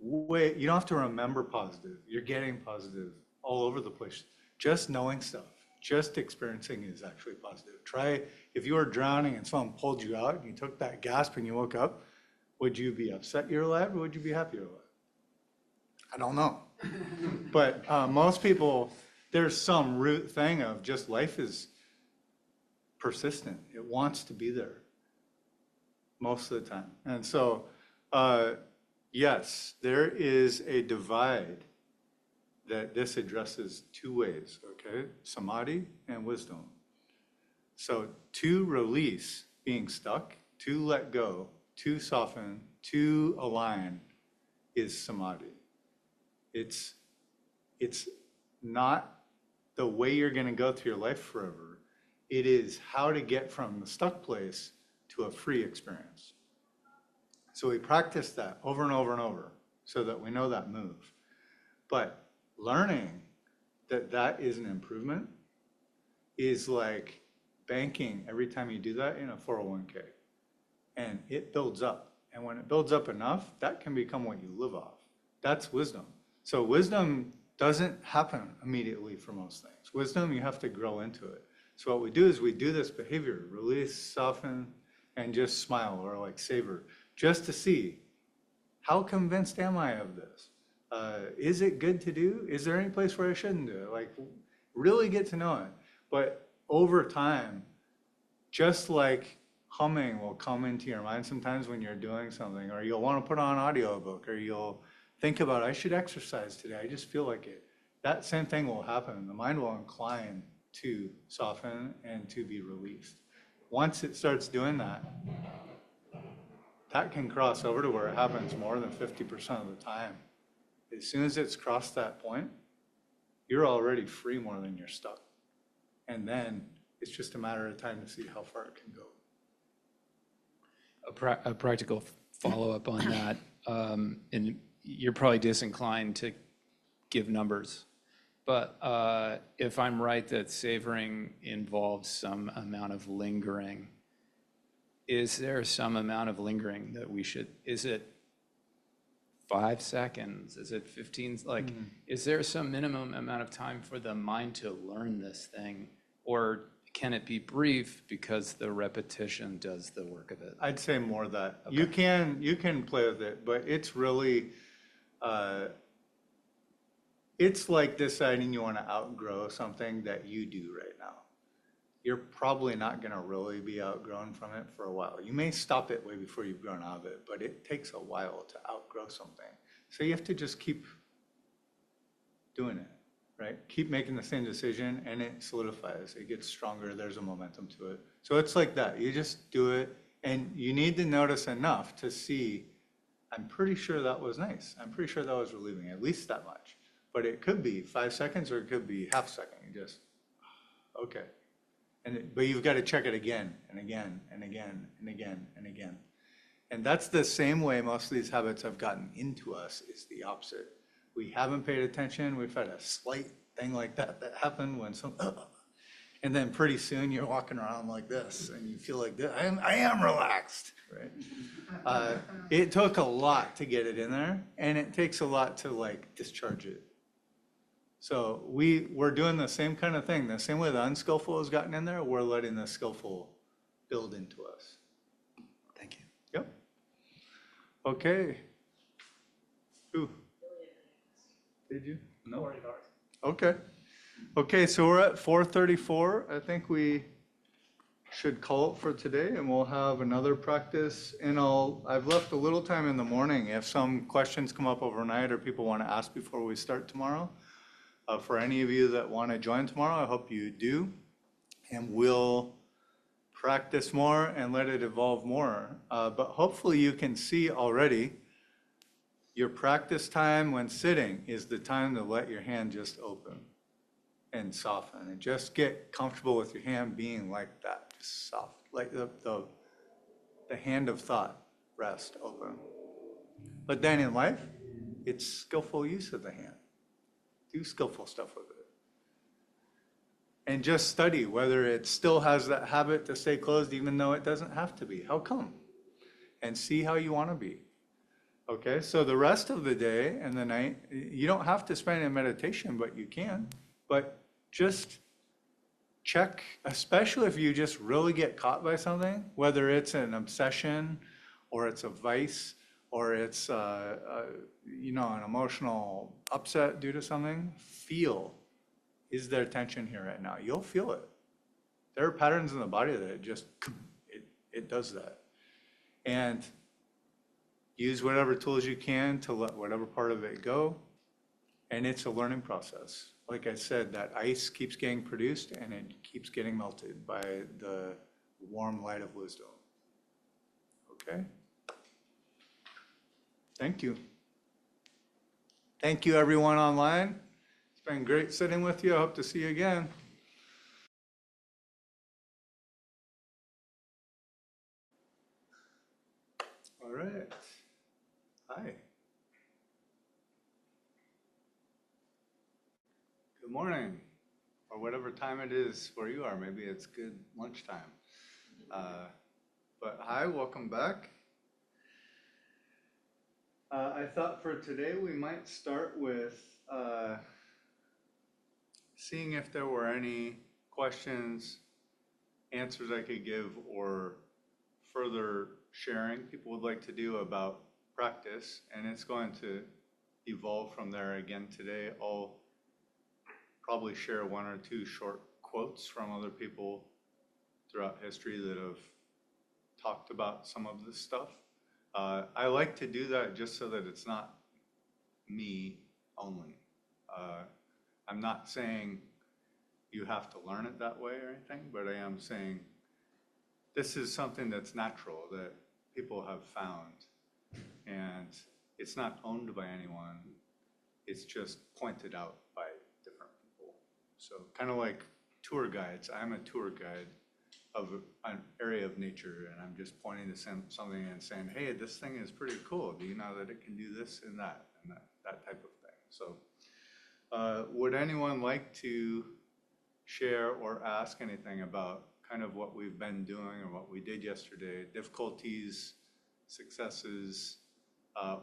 way, you don't have to remember positive. You're getting positive all over the place. Just knowing stuff. just experiencing is actually positive. Try, if you were drowning and someone pulled you out and you took that gasp and you woke up, would you be upset you're alive or would you be happy you're alive? I don't know. But most people, there's some root thing of just life is persistent. It wants to be there most of the time. And so, yes, there is a divide that this addresses two ways, okay? Samadhi and wisdom. So to release being stuck, to let go, to soften, to align is samadhi. It's not the way you're going to go through your life forever. It is how to get from the stuck place to a free experience. So we practice that over and over and over so that we know that move. But learning that that is an improvement is like banking every time you do that in a 401k. And it builds up. And when it builds up enough, that can become what you live off. That's wisdom. So wisdom doesn't happen immediately for most things. Wisdom, you have to grow into it. So what we do is we do this behavior, release, soften, and just smile or like savor, just to see, how convinced am I of this? Is it good to do? Is there any place where I shouldn't do it? Like, really get to know it. But over time, just like humming will come into your mind sometimes when you're doing something, or you'll want to put on an audiobook, or you'll think about, I should exercise today, I just feel like it. That same thing will happen. The mind will incline to soften and to be released. Once it starts doing that, that can cross over to where it happens more than 50% of the time. As soon as it's crossed that point, you're already free more than you're stuck. And then it's just a matter of time to see how far it can go. A practical follow-up on that, and you're probably disinclined to give numbers, but if I'm right that savoring involves some amount of lingering, is there some amount of lingering that we should, is it 5 seconds? Is it 15? Like, is there some minimum amount of time for the mind to learn this thing? Or can it be brief because the repetition does the work of it? I'd say more that. Okay. You can play with it, but it's really, it's like deciding you want to outgrow something that you do right now. You're probably not going to really be outgrown from it for a while. You may stop it way before you've grown out of it, but it takes a while to outgrow something. So you have to just keep doing it, right? Keep making the same decision and it solidifies. It gets stronger. There's a momentum to it. So it's like that. You just do it and you need to notice enough to see, I'm pretty sure that was nice. I'm pretty sure that was relieving, at least that much. But it could be 5 seconds or it could be half a second. You just, okay. But you've got to check it again and again and again and again and again. And that's the same way most of these habits have gotten into us, is the opposite. We haven't paid attention. We've had a slight thing like that happened when and then pretty soon you're walking around like this and you feel like this. I am relaxed, right? It took a lot to get it in there, and it takes a lot to like discharge it. So we're doing the same kind of thing. The same way the unskillful has gotten in there, we're letting the skillful build into us. Thank you. Yep. Okay. Who? Did you? No. Okay. Okay, so we're at 4:34. I think we should call it for today, and we'll have another practice. And I've left a little time in the morning if some questions come up overnight or people want to ask before we start tomorrow. For any of you that want to join tomorrow, I hope you do. And we'll practice more and let it evolve more. But hopefully you can see already your practice time when sitting is the time to let your hand just open and soften. And just get comfortable with your hand being like that, just soft, like the hand of thought, rest, open. But then in life, it's skillful use of the hand. Do skillful stuff with it. And just study whether it still has that habit to stay closed even though it doesn't have to be. How come? And see how you want to be. Okay, so the rest of the day and the night, you don't have to spend in meditation, but you can. But just check, especially if you just really get caught by something, whether it's an obsession or it's a vice or it's, an emotional upset due to something, feel, is there tension here right now? You'll feel it. There are patterns in the body that it does that. And use whatever tools you can to let whatever part of it go. And it's a learning process. Like I said, that ice keeps getting produced and it keeps getting melted by the warm light of wisdom. Okay? Thank you. Thank you, everyone online. It's been great sitting with you. I hope to see you again. All right. Hi. Good morning, or whatever time it is where you are. Maybe it's good lunchtime. But hi, welcome back. I thought for today we might start with seeing if there were any questions, answers I could give, or further sharing people would like to do about practice. And it's going to evolve from there again today. I'll probably share one or two short quotes from other people throughout history that have talked about some of this stuff. I like to do that just so that it's not me only. I'm not saying you have to learn it that way or anything, but I am saying this is something that's natural that people have found, and it's not owned by anyone. It's just pointed out by different people. So kind of like tour guides. I'm a tour guide of an area of nature, and I'm just pointing to something and saying, hey, this thing is pretty cool. Do you know that it can do this and that type of thing? So would anyone like to share or ask anything about kind of what we've been doing or what we did yesterday, difficulties, successes,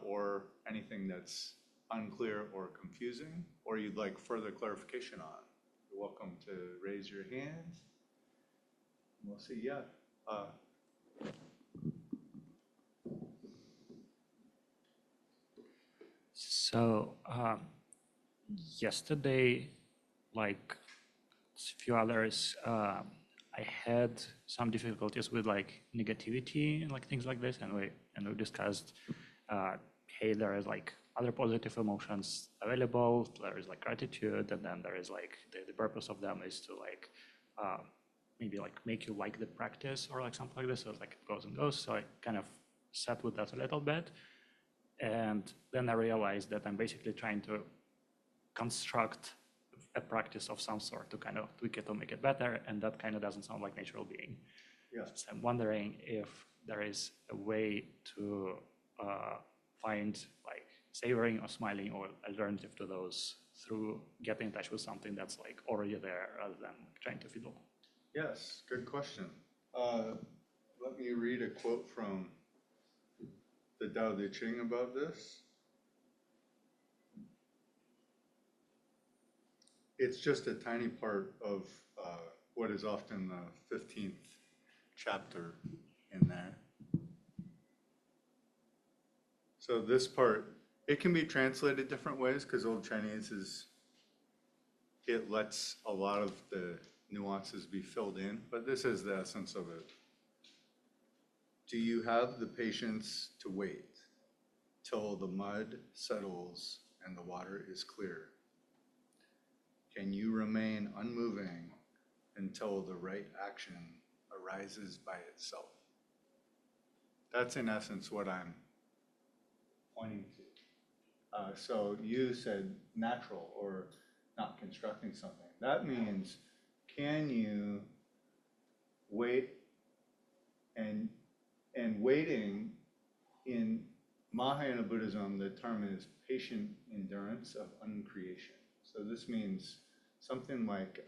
or anything that's unclear or confusing, or you'd like further clarification on? You're welcome to raise your hand. We'll see, yeah. So yesterday, like a few others, I had some difficulties with like negativity and like things like this, and we discussed, hey, there is like other positive emotions available. There is like gratitude, and then there is like the purpose of them is to like maybe like make you like the practice or like something like this. So like it goes and goes. So I kind of sat with that a little bit, and then I realized that I'm basically trying to construct a practice of some sort to kind of tweak it to make it better, and that kind of doesn't sound like natural being. Yeah. So I'm wondering if there is a way to find like savoring or smiling or alternative to those through getting in touch with something that's like already there rather than trying to fiddle. Yes, good question. Let me read a quote from the Tao Te Ching about this. It's just a tiny part of what is often the 15th chapter in there. So this part, it can be translated different ways because Old Chinese it lets a lot of the nuances be filled in, but this is the essence of it. Do you have the patience to wait till the mud settles and the water is clear? Can you remain unmoving until the right action arises by itself? That's in essence what I'm pointing to. So you said natural or not constructing something. That means, can you wait and waiting in Mahayana Buddhism, the term is patient endurance of uncreation. So this means something like,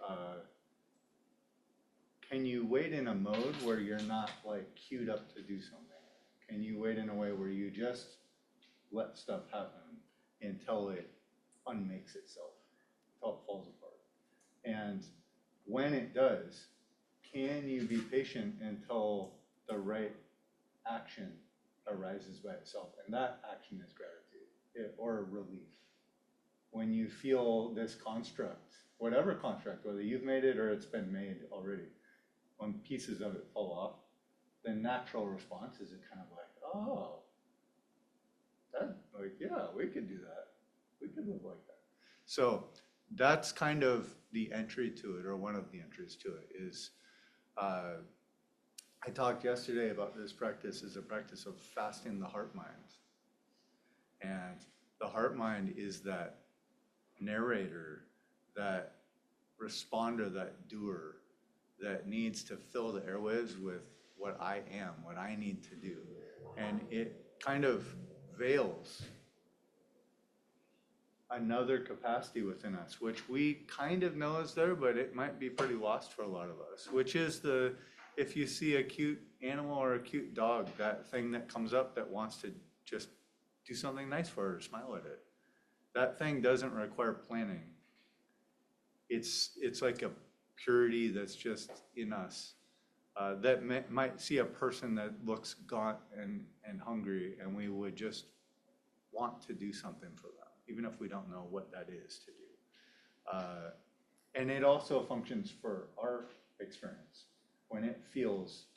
can you wait in a mode where you're not like queued up to do something? Can you wait in a way where you just let stuff happen until it unmakes itself, until it falls apart? And when it does, can you be patient until the right action arises by itself? And that action is gratitude or relief. When you feel this construct, whatever construct, whether you've made it or it's been made already, when pieces of it fall off, the natural response is kind of like, oh, that, like, yeah, we could do that. We could live like that. So that's kind of the entry to it, or one of the entries to it is, I talked yesterday about this practice as a practice of fasting the heart mind. And the heart mind is that narrator, that responder, that doer, that needs to fill the airwaves with what I am, what I need to do. And it kind of veils another capacity within us, which we kind of know is there, but it might be pretty lost for a lot of us, which is the, if you see a cute animal or a cute dog, that thing that comes up that wants to just do something nice for her, smile at it. That thing doesn't require planning. It's like a purity that's just in us, that might see a person that looks gaunt and hungry, and we would just want to do something for them, even if we don't know what that is to do. And it also functions for our experience. When it feels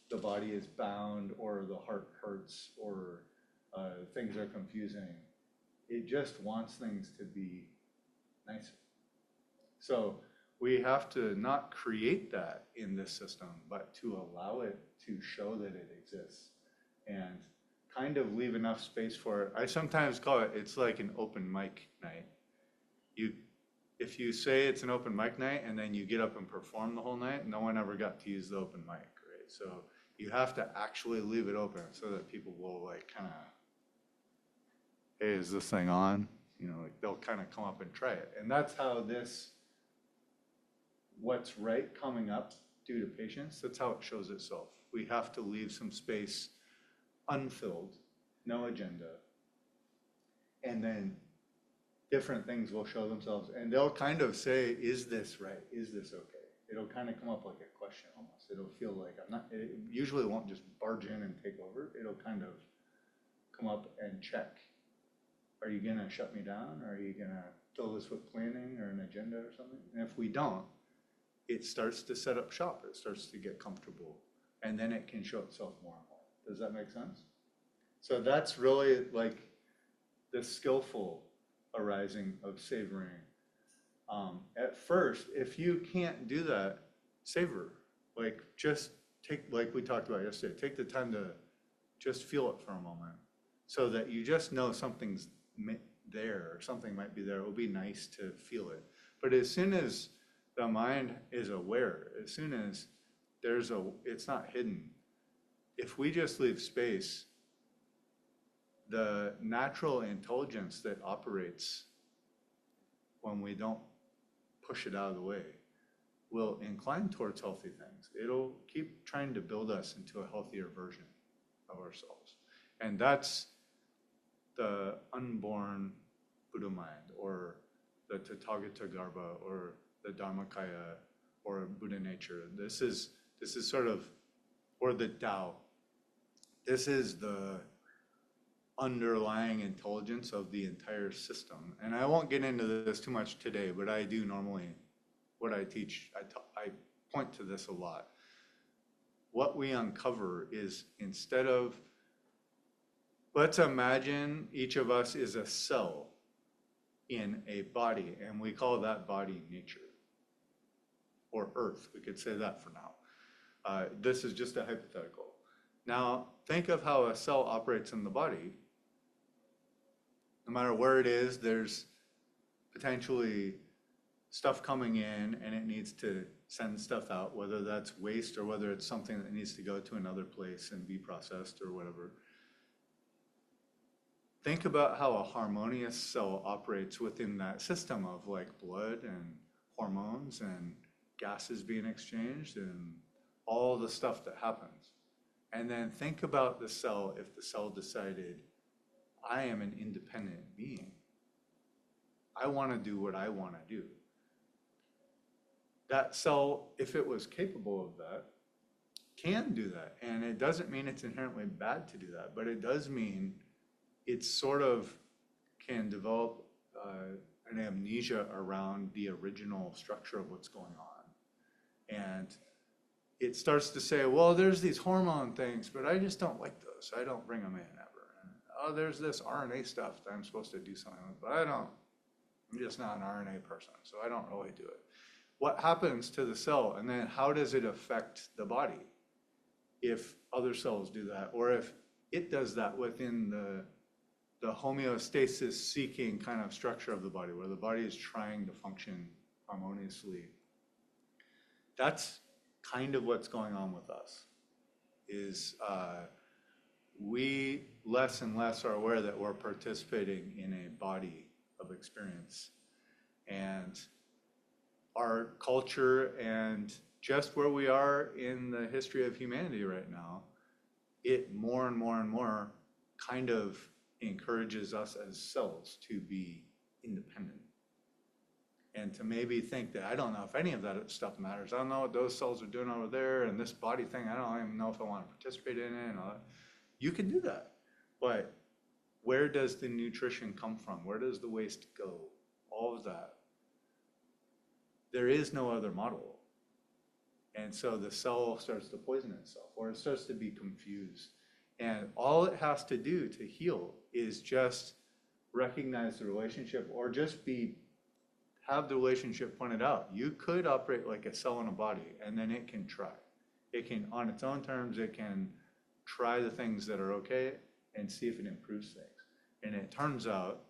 the body is bound, or the heart hurts, or things are confusing, it just wants things to be nicer. So we have to not create that in this system, but to allow it to show that it exists and kind of leave enough space for it. I sometimes call it, it's like an open mic night. If you say it's an open mic night and then you get up and perform the whole night, no one ever got to use the open mic, right? So you have to actually leave it open so that people will like kind of, hey, is this thing on? You know, like they'll kind of come up and try it. And that's how this, what's right coming up due to patience, that's how it shows itself. We have to leave some space unfilled, no agenda. And then different things will show themselves, and they'll kind of say, is this right? Is this okay? It'll kind of come up like a question almost. It'll feel like it usually won't just barge in and take over. It'll kind of come up and check. Are you gonna shut me down? Are you gonna fill this with planning or an agenda or something? And if we don't, it starts to set up shop. It starts to get comfortable, and then it can show itself more and more. Does that make sense? So that's really like the skillful arising of savoring. At first, if you can't do that, savor. Like just take, like we talked about yesterday, take the time to just feel it for a moment so that you just know something's there, or something might be there. It will be nice to feel it. But as soon as the mind is aware, as soon as it's not hidden, if we just leave space, the natural intelligence that operates when we don't push it out of the way will incline towards healthy things. It'll keep trying to build us into a healthier version of ourselves. And that's the unborn Buddha mind, or the Tathagata Garbha, or the Dharmakaya, or Buddha nature. This is sort of, or the Tao. This is the underlying intelligence of the entire system. And I won't get into this too much today, but I do normally, what I teach, I point to this a lot. What we uncover is, instead of, let's imagine each of us is a cell in a body, and we call that body nature, or earth. We could say that for now. This is just a hypothetical. Now, think of how a cell operates in the body. No matter where it is, there's potentially stuff coming in, and it needs to send stuff out, whether that's waste or whether it's something that needs to go to another place and be processed or whatever. Think about how a harmonious cell operates within that system of like blood and hormones and gases being exchanged and all the stuff that happens. And then think about the cell if the cell decided, I am an independent being. I want to do what I want to do. that cell, if it was capable of that, can do that. And it doesn't mean it's inherently bad to do that, but it does mean it sort of can develop an amnesia around the original structure of what's going on. And it starts to say, well, there's these hormone things, but I just don't like those. I don't bring them in ever. And, oh, there's this RNA stuff that I'm supposed to do something with, but I don't. I'm just not an RNA person, so I don't really do it. What happens to the cell, and then how does it affect the body if other cells do that, or if it does that within the homeostasis-seeking kind of structure of the body, where the body is trying to function harmoniously. That's kind of what's going on with us, is we less and less are aware that we're participating in a body of experience. And our culture and just where we are in the history of humanity right now, it more and more and more kind of encourages us as cells to be independent. And to maybe think that I don't know if any of that stuff matters. I don't know what those cells are doing over there, and this body thing, I don't even know if I want to participate in it and all that. You can do that. But where does the nutrition come from? Where does the waste go? All of that. There is no other model. And so the cell starts to poison itself, or it starts to be confused. And all it has to do to heal is just recognize the relationship, or just have the relationship pointed out. You could operate like a cell in a body, and then it can try. It can, on its own terms, it can try the things that are okay and see if it improves things. And it turns out,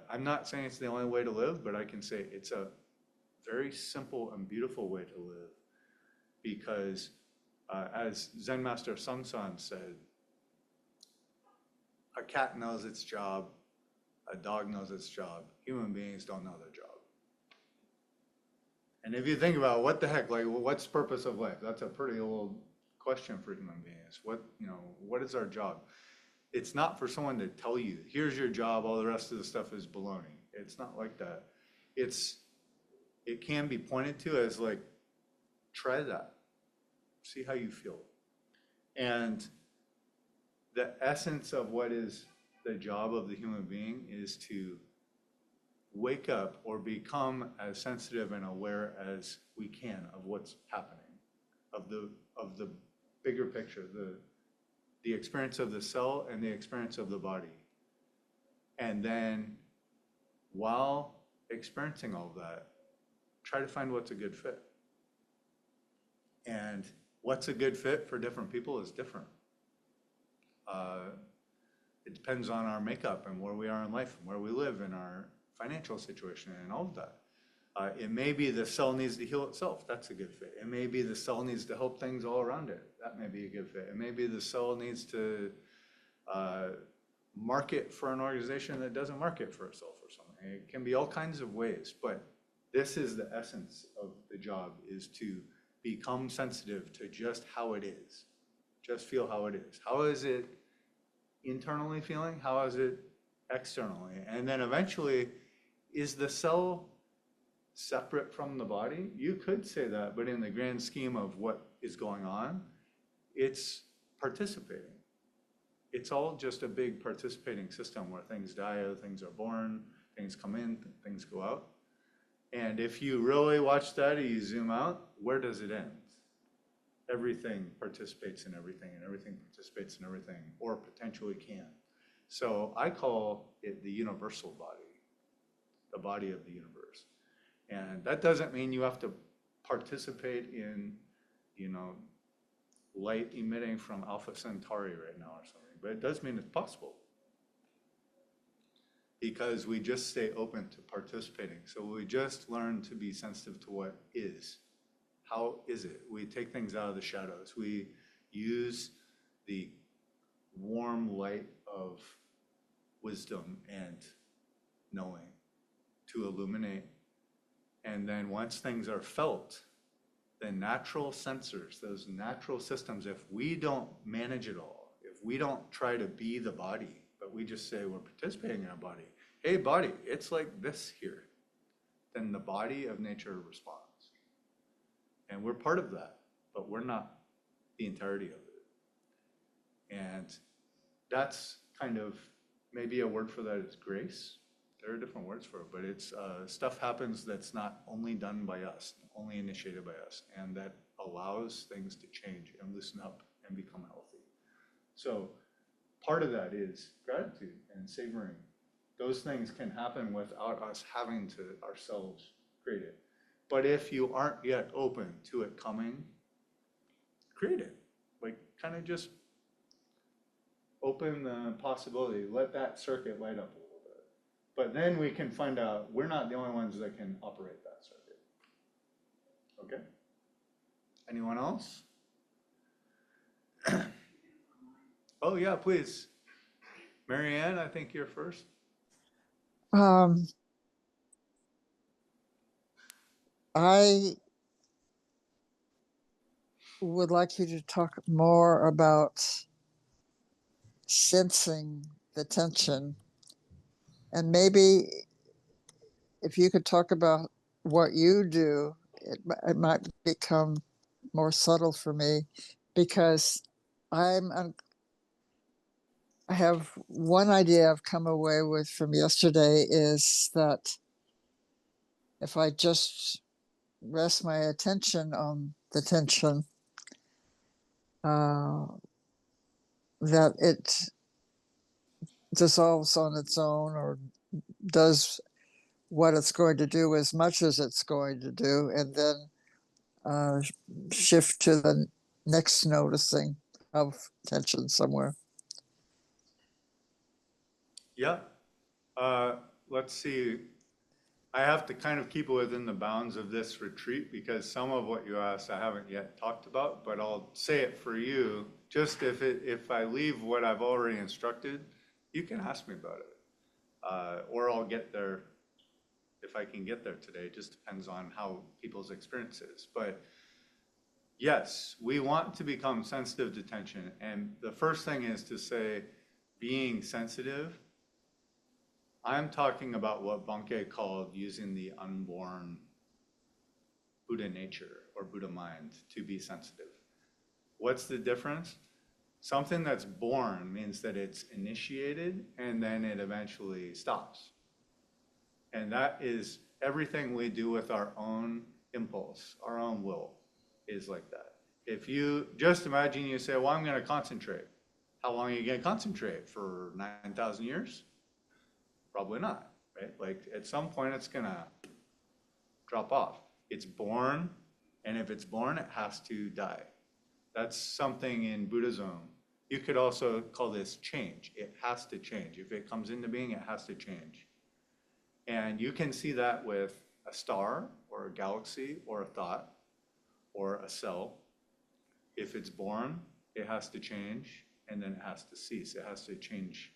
I'm not saying it's the only way to live, but I can say it's a very simple and beautiful way to live. Because as Zen Master Sun San said, a cat knows its job, a dog knows its job, human beings don't know their job. And if you think about what the heck, like, what's the purpose of life? That's a pretty old question for human beings. What is our job? It's not for someone to tell you, here's your job, all the rest of the stuff is baloney. It's not like that. It can be pointed to as like, try that. See how you feel. And the essence of what is the job of the human being is to wake up or become as sensitive and aware as we can of what's happening, of the bigger picture, the experience of the cell and the experience of the body. And then while experiencing all of that, try to find what's a good fit. And what's a good fit for different people is different. It depends on our makeup and where we are in life and where we live and our financial situation and all of that. It may be the cell needs to heal itself. That's a good fit. It may be the cell needs to help things all around it. That may be a good fit. It may be the cell needs to market for an organization that doesn't market for itself or something. It can be all kinds of ways, but this is the essence of the job, is to become sensitive to just how it is. Just feel how it is. How is it internally feeling? How is it externally? And then eventually, is the cell separate from the body? You could say that, but in the grand scheme of what is going on, it's participating. It's all just a big participating system where things die, other things are born, things come in, things go out. And if you really watch that and you zoom out, where does it end? Everything participates in everything, and everything participates in everything, or potentially can. So I call it the universal body, the body of the universe. And that doesn't mean you have to participate in, light emitting from Alpha Centauri right now or something, but it does mean it's possible. Because we just stay open to participating. So we just learn to be sensitive to what is. How is it? We take things out of the shadows. We use the warm light of wisdom and knowing to illuminate. And then once things are felt, the natural sensors, those natural systems, if we don't manage it all, if we don't try to be the body, but we just say we're participating in our body, hey body, it's like this here, then the body of nature responds. And we're part of that, but we're not the entirety of it. And that's kind of, maybe a word for that is grace. There are different words for it, but it's stuff happens that's not only done by us, only initiated by us, and that allows things to change and loosen up and become healthy. So part of that is gratitude and savoring. Those things can happen without us having to ourselves create it. But if you aren't yet open to it coming, create it. Like, kind of just open the possibility, let that circuit light up a little bit. But then we can find out we're not the only ones that can operate that circuit. Okay? Anyone else? Oh yeah, please. Marianne, I think you're first. I would like you to talk more about sensing the tension, and maybe if you could talk about what you do, it might become more subtle for me, because I have one idea I've come away with from yesterday is that if I just rest my attention on the tension, that it dissolves on its own, or does what it's going to do as much as it's going to do, and then shift to the next noticing of tension somewhere. Yeah. Let's see. I have to kind of keep it within the bounds of this retreat because some of what you asked I haven't yet talked about, but I'll say it for you. Just if I leave what I've already instructed, you can ask me about it. Or I'll get there if I can get there today. It just depends on how people's experience is. But yes, we want to become sensitive to tension. And the first thing is to say, being sensitive, I'm talking about what Bankei called using the unborn Buddha nature or Buddha mind to be sensitive. What's the difference? Something that's born means that it's initiated and then it eventually stops. And that is everything we do with our own impulse, our own will is like that. If you just imagine you say, well, I'm going to concentrate. How long are you going to concentrate? For 9,000 years? Probably not, right? Like at some point it's gonna drop off. It's born, and if it's born, it has to die. That's something in Buddhism. You could also call this change. It has to change. If it comes into being, it has to change. And you can see that with a star or a galaxy or a thought or a cell. If it's born, it has to change, and then it has to cease. It has to change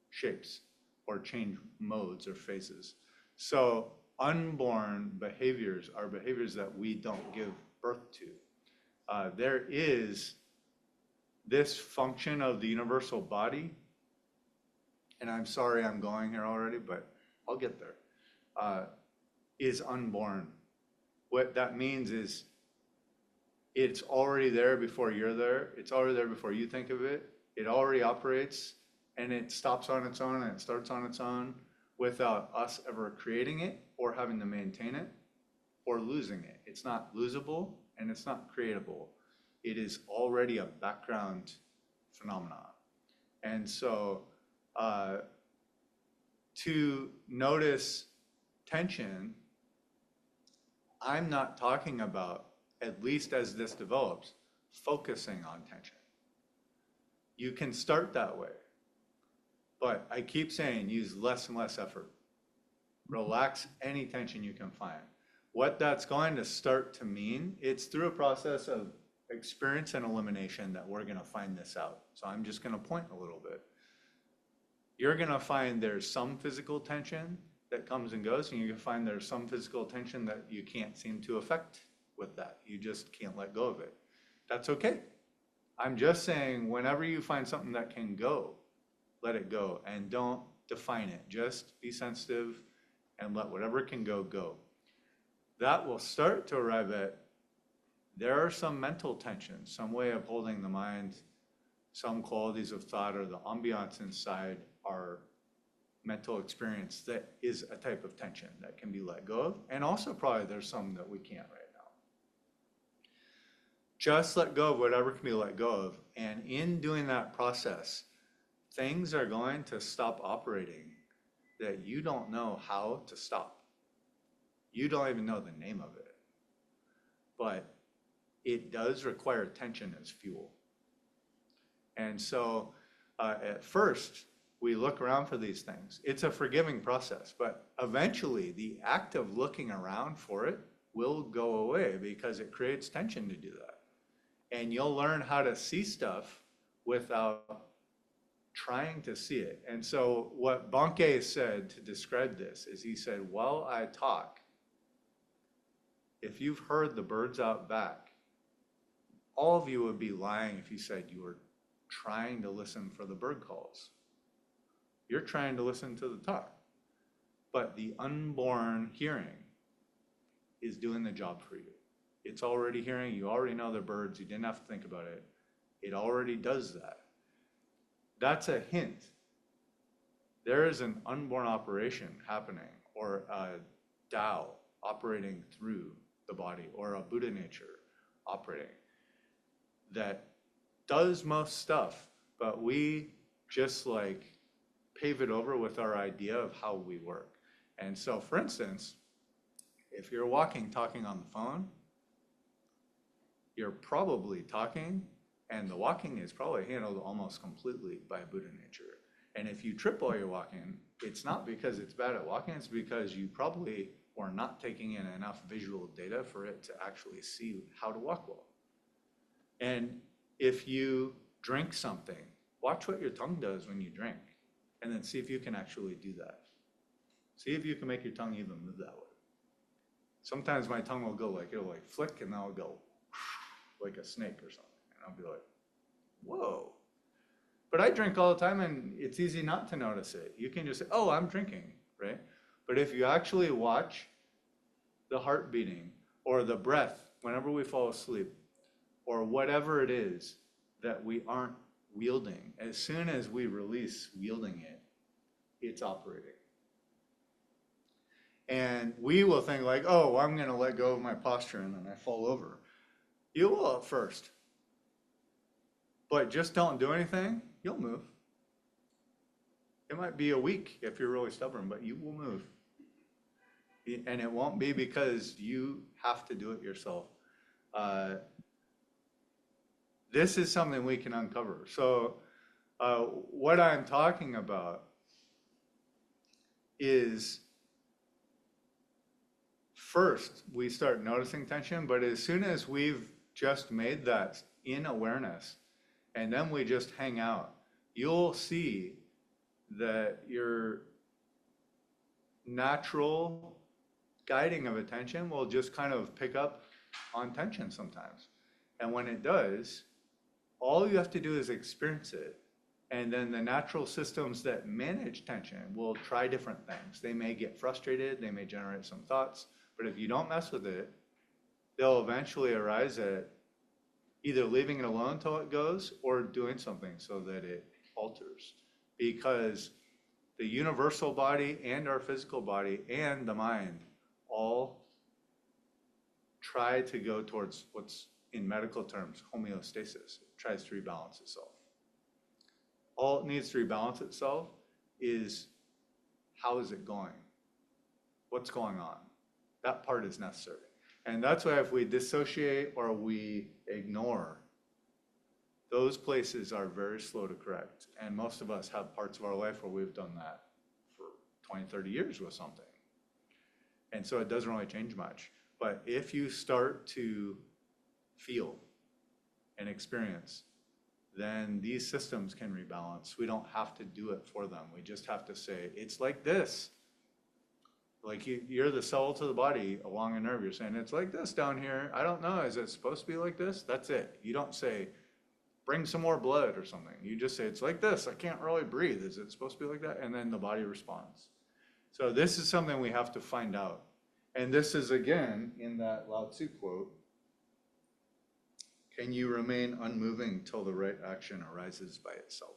shapes or change modes or phases. So unborn behaviors are behaviors that we don't give birth to. There is this function of the universal body, and I'm sorry I'm going here already, but I'll get there, is unborn. What that means is it's already there before you're there. It's already there before you think of it. It already operates. And it stops on its own and it starts on its own without us ever creating it or having to maintain it or losing it. It's not losable and it's not creatable. It is already a background phenomenon. And so to notice tension, I'm not talking about, at least as this develops, focusing on tension. You can start that way. But I keep saying use less and less effort. Relax any tension you can find. What that's going to start to mean, it's through a process of experience and elimination that we're going to find this out. So I'm just going to point a little bit. You're going to find there's some physical tension that comes and goes, and you're going to find there's some physical tension that you can't seem to affect with that. You just can't let go of it. That's okay. I'm just saying whenever you find something that can go, let it go and don't define it. Just be sensitive and let whatever can go, go. That will start to arrive at there are some mental tensions, some way of holding the mind, some qualities of thought or the ambiance inside our mental experience that is a type of tension that can be let go of. And also probably there's some that we can't right now. Just let go of whatever can be let go of. And in doing that process, things are going to stop operating that you don't know how to stop. You don't even know the name of it. But it does require tension as fuel. And so at first, we look around for these things. It's a forgiving process, but eventually the act of looking around for it will go away because it creates tension to do that. And you'll learn how to see stuff without trying to see it. And so what Bankei said to describe this is he said, while I talk, if you've heard the birds out back, all of you would be lying if you said you were trying to listen for the bird calls. You're trying to listen to the talk. But the unborn hearing is doing the job for you. It's already hearing, you already know the birds, you didn't have to think about it. It already does that. That's a hint. There is an unborn operation happening, or a Tao operating through the body, or a Buddha nature operating that does most stuff, but we just like pave it over with our idea of how we work. And so, for instance, if you're talking on the phone, you're probably talking, and the walking is probably handled almost completely by Buddha nature. And if you trip while you're walking, it's not because it's bad at walking, it's because you probably were not taking in enough visual data for it to actually see how to walk well. And if you drink something, watch what your tongue does when you drink, and then see if you can actually do that. See if you can make your tongue even move that way. Sometimes my tongue will go like, it'll like flick, and then I'll go like a snake or something. And I'll be like, whoa. But I drink all the time, and it's easy not to notice it. You can just say, oh, I'm drinking, right? But if you actually watch the heart beating or the breath whenever we fall asleep, or whatever it is that we aren't wielding, as soon as we release wielding it, it's operating. And we will think like, oh, I'm going to let go of my posture and then I fall over. You will at first. But just don't do anything, you'll move. It might be a week if you're really stubborn, but you will move. And it won't be because you have to do it yourself. This is something we can uncover. So what I'm talking about is first we start noticing tension, but as soon as we've just made that in awareness, and then we just hang out, you'll see that your natural guiding of attention will just kind of pick up on tension sometimes. And when it does, all you have to do is experience it. And then the natural systems that manage tension will try different things. They may get frustrated, they may generate some thoughts, but if you don't mess with it, they'll eventually arise at either leaving it alone till it goes or doing something so that it alters. Because the universal body and our physical body and the mind all try to go towards what's in medical terms homeostasis. It tries to rebalance itself. All it needs to rebalance itself is how is it going? What's going on? That part is necessary. And that's why if we dissociate or we ignore, those places are very slow to correct. And most of us have parts of our life where we've done that for 20, 30 years with something. And so it doesn't really change much. But if you start to feel and experience, then these systems can rebalance. We don't have to do it for them. We just have to say, it's like this. Like you're the cell to the body along a nerve. You're saying, it's like this down here. I don't know. Is it supposed to be like this? That's it. You don't say, bring some more blood or something. You just say, it's like this. I can't really breathe. Is it supposed to be like that? And then the body responds. So this is something we have to find out. And this is, again, in that Lao Tzu quote, Can you remain unmoving till the right action arises by itself?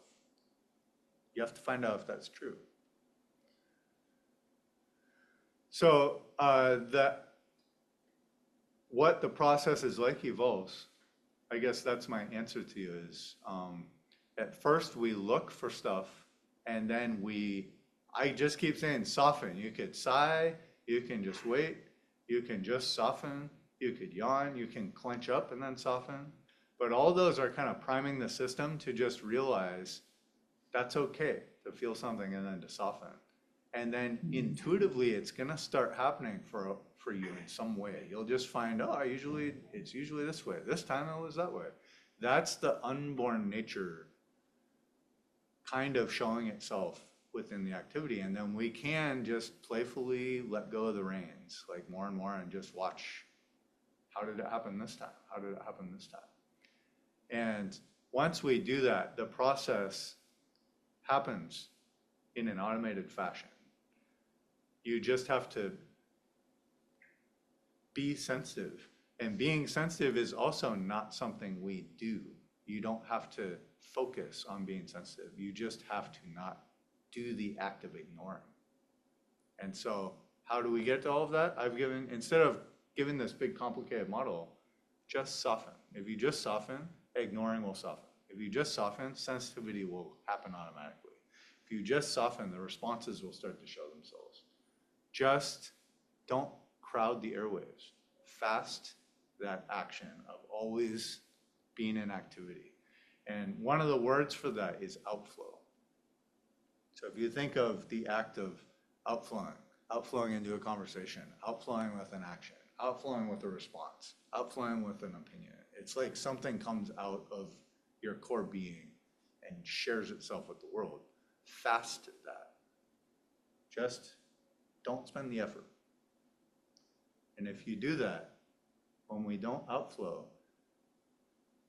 You have to find out if that's true. So what the process is like evolves. I guess that's my answer to you is, at first we look for stuff and then I just keep saying soften. You could sigh, you can just wait, you can just soften, you could yawn, you can clench up and then soften. But all those are kind of priming the system to just realize that's okay to feel something and then to soften. And then intuitively, it's gonna start happening for you in some way. You'll just find, oh, it's usually this way. This time it was that way. That's the unborn nature kind of showing itself within the activity. And then we can just playfully let go of the reins, like more and more, and just watch, how did it happen this time? How did it happen this time? And once we do that, the process happens in an automated fashion. You just have to be sensitive. And being sensitive is also not something we do. You don't have to focus on being sensitive. You just have to not do the act of ignoring. And so how do we get to all of that? Instead of giving this big complicated model, just soften. If you just soften, ignoring will soften. If you just soften, sensitivity will happen automatically. If you just soften, the responses will start to show themselves. Just don't crowd the airwaves. Fast that action of always being in activity. And one of the words for that is outflow. So if you think of the act of outflowing into a conversation, outflowing with an action, outflowing with a response, outflowing with an opinion, it's like something comes out of your core being and shares itself with the world. Fast that. Just don't spend the effort. And if you do that, when we don't outflow,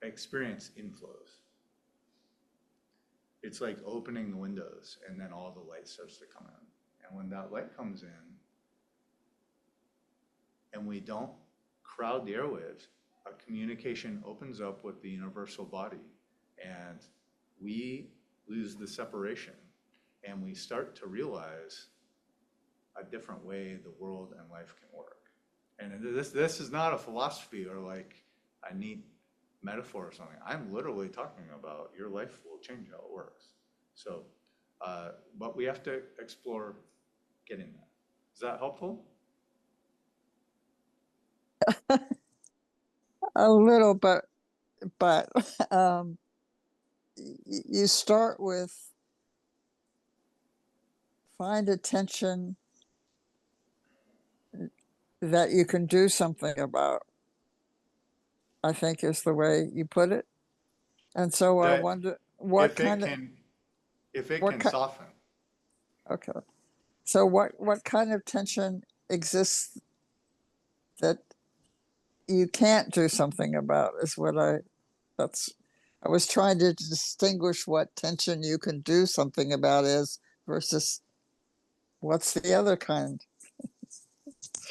experience inflows. It's like opening the windows and then all the light starts to come in. And when that light comes in and we don't crowd the airwaves, a communication opens up with the universal body and we lose the separation and we start to realize a different way the world and life can work. And this is not a philosophy or like a neat metaphor or something. I'm literally talking about your life will change how it works. So, but we have to explore getting that. Is that helpful? A little, but you start with find attention that you can do something about, I think is the way you put it. And so I wonder what kind of, if it what can ki- soften. okay. So what kind of tension exists that you can't do something about is what I was trying to distinguish what tension you can do something about is versus what's the other kind.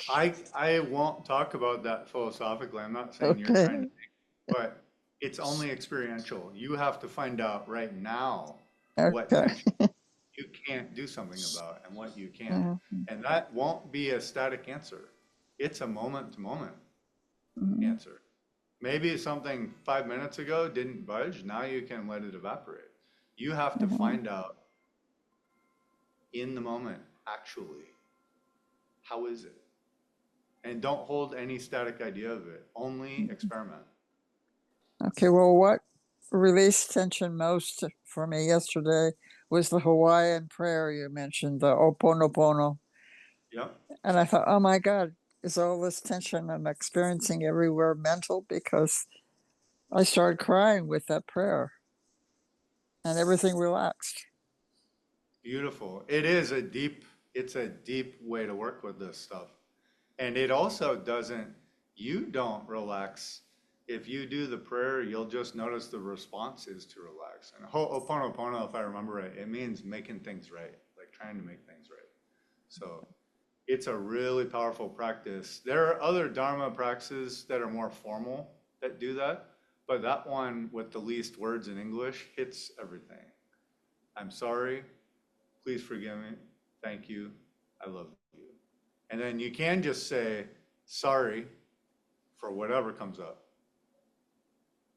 I won't talk about that philosophically. I'm not saying you're Okay. trying to, but it's only experiential. You have to find out right now what Okay. tension you can't do something about and what you can. And that won't be a static answer. It's a moment to moment answer. Maybe something 5 minutes ago didn't budge. Now you can let it evaporate. You have to find out in the moment, actually, how is it? And don't hold any static idea of it. Only experiment. Okay, well, what released tension most for me yesterday was the Hawaiian prayer you mentioned, the Oponopono. Yep. And I thought, oh my God, is all this tension I'm experiencing everywhere mental? Because I started crying with that prayer and everything relaxed. Beautiful. It's a deep way to work with this stuff. And it also you don't relax. If you do the prayer, you'll just notice the response is to relax. And Ho'oponopono, if I remember right, it means making things right, like trying to make things right. So it's a really powerful practice. There are other Dharma practices that are more formal that do that, but that one with the least words in English hits everything. I'm sorry, please forgive me, thank you, I love you. And then you can just say sorry for whatever comes up.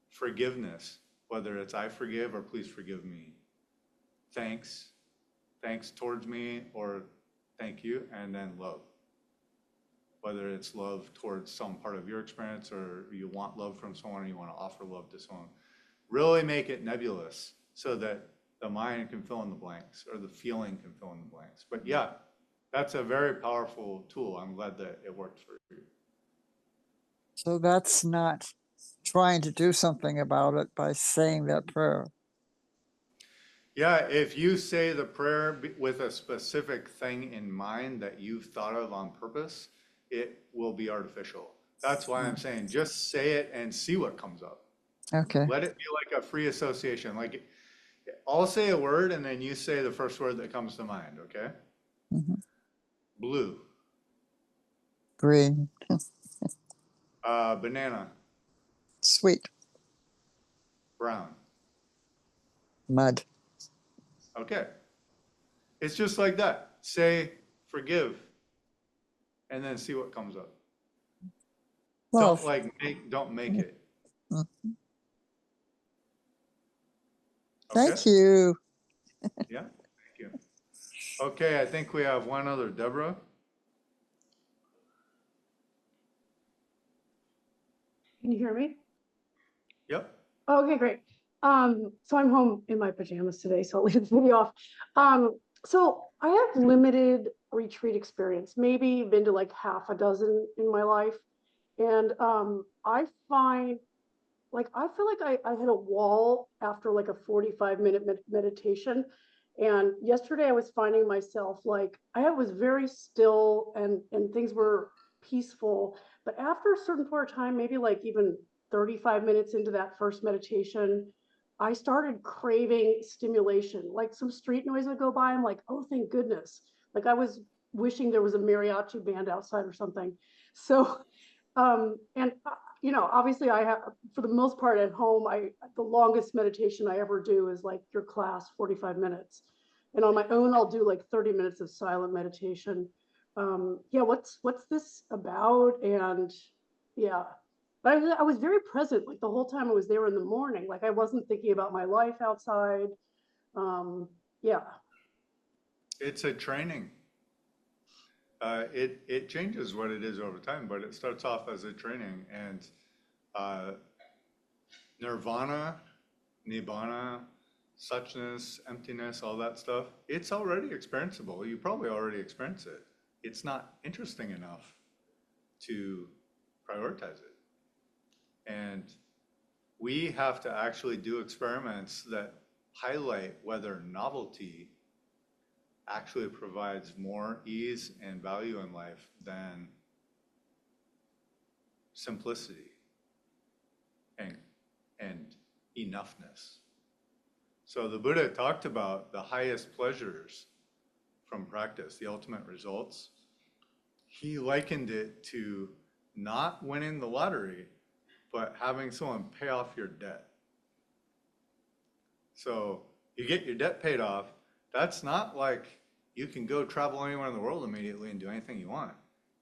Forgiveness, whether it's I forgive or please forgive me. Thanks towards me or thank you, and then love. Whether it's love towards some part of your experience or you want love from someone or you want to offer love to someone. Really make it nebulous so that the mind can fill in the blanks or the feeling can fill in the blanks. But yeah, that's a very powerful tool. I'm glad that it worked for you. So that's not trying to do something about it by saying that prayer. Yeah, if you say the prayer with a specific thing in mind that you've thought of on purpose, it will be artificial. That's why I'm saying just say it and see what comes up. Okay. Let it be like a free association. Like I'll say a word and then you say the first word that comes to mind, okay? Mhm. Blue, Green. banana, Sweet. brown. Mud. Okay. It's just like that. Say forgive and then see what comes up. Well, Don't make it. mm, Okay? thank you. Yeah, thank you. Okay, I think we have one other, Deborah. Can you hear me? Yep. Okay, great. So I'm home in my pajamas today, so I'll leave the video off. So I have limited retreat experience, maybe been to like half a dozen in my life. And I find I feel like I hit a wall after like a 45-minute meditation. And yesterday I was finding myself like I was very still and things were peaceful. But after a certain point of time, maybe like even 35 minutes into that first meditation, I started craving stimulation. Like some street noise would go by. I'm like, oh, thank goodness. Like I was wishing there was a mariachi band outside or something. So, and you know, obviously I have, for the most part at home, the longest meditation I ever do is like your class, 45 minutes. And on my own, I'll do like 30 minutes of silent meditation. Yeah, what's this about? And yeah, but I was very present, like the whole time I was there in the morning. Like I wasn't thinking about my life outside. Yeah. It's a training. It changes what it is over time, but it starts off as a training. And nirvana, nibbana, suchness, emptiness, all that stuff, it's already experienceable. You probably already experience it. It's not interesting enough to prioritize it. And we have to actually do experiments that highlight whether novelty actually provides more ease and value in life than simplicity and enoughness. So the Buddha talked about the highest pleasures from practice, the ultimate results. He likened it to not winning the lottery, but having someone pay off your debt. So you get your debt paid off. That's not like you can go travel anywhere in the world immediately and do anything you want.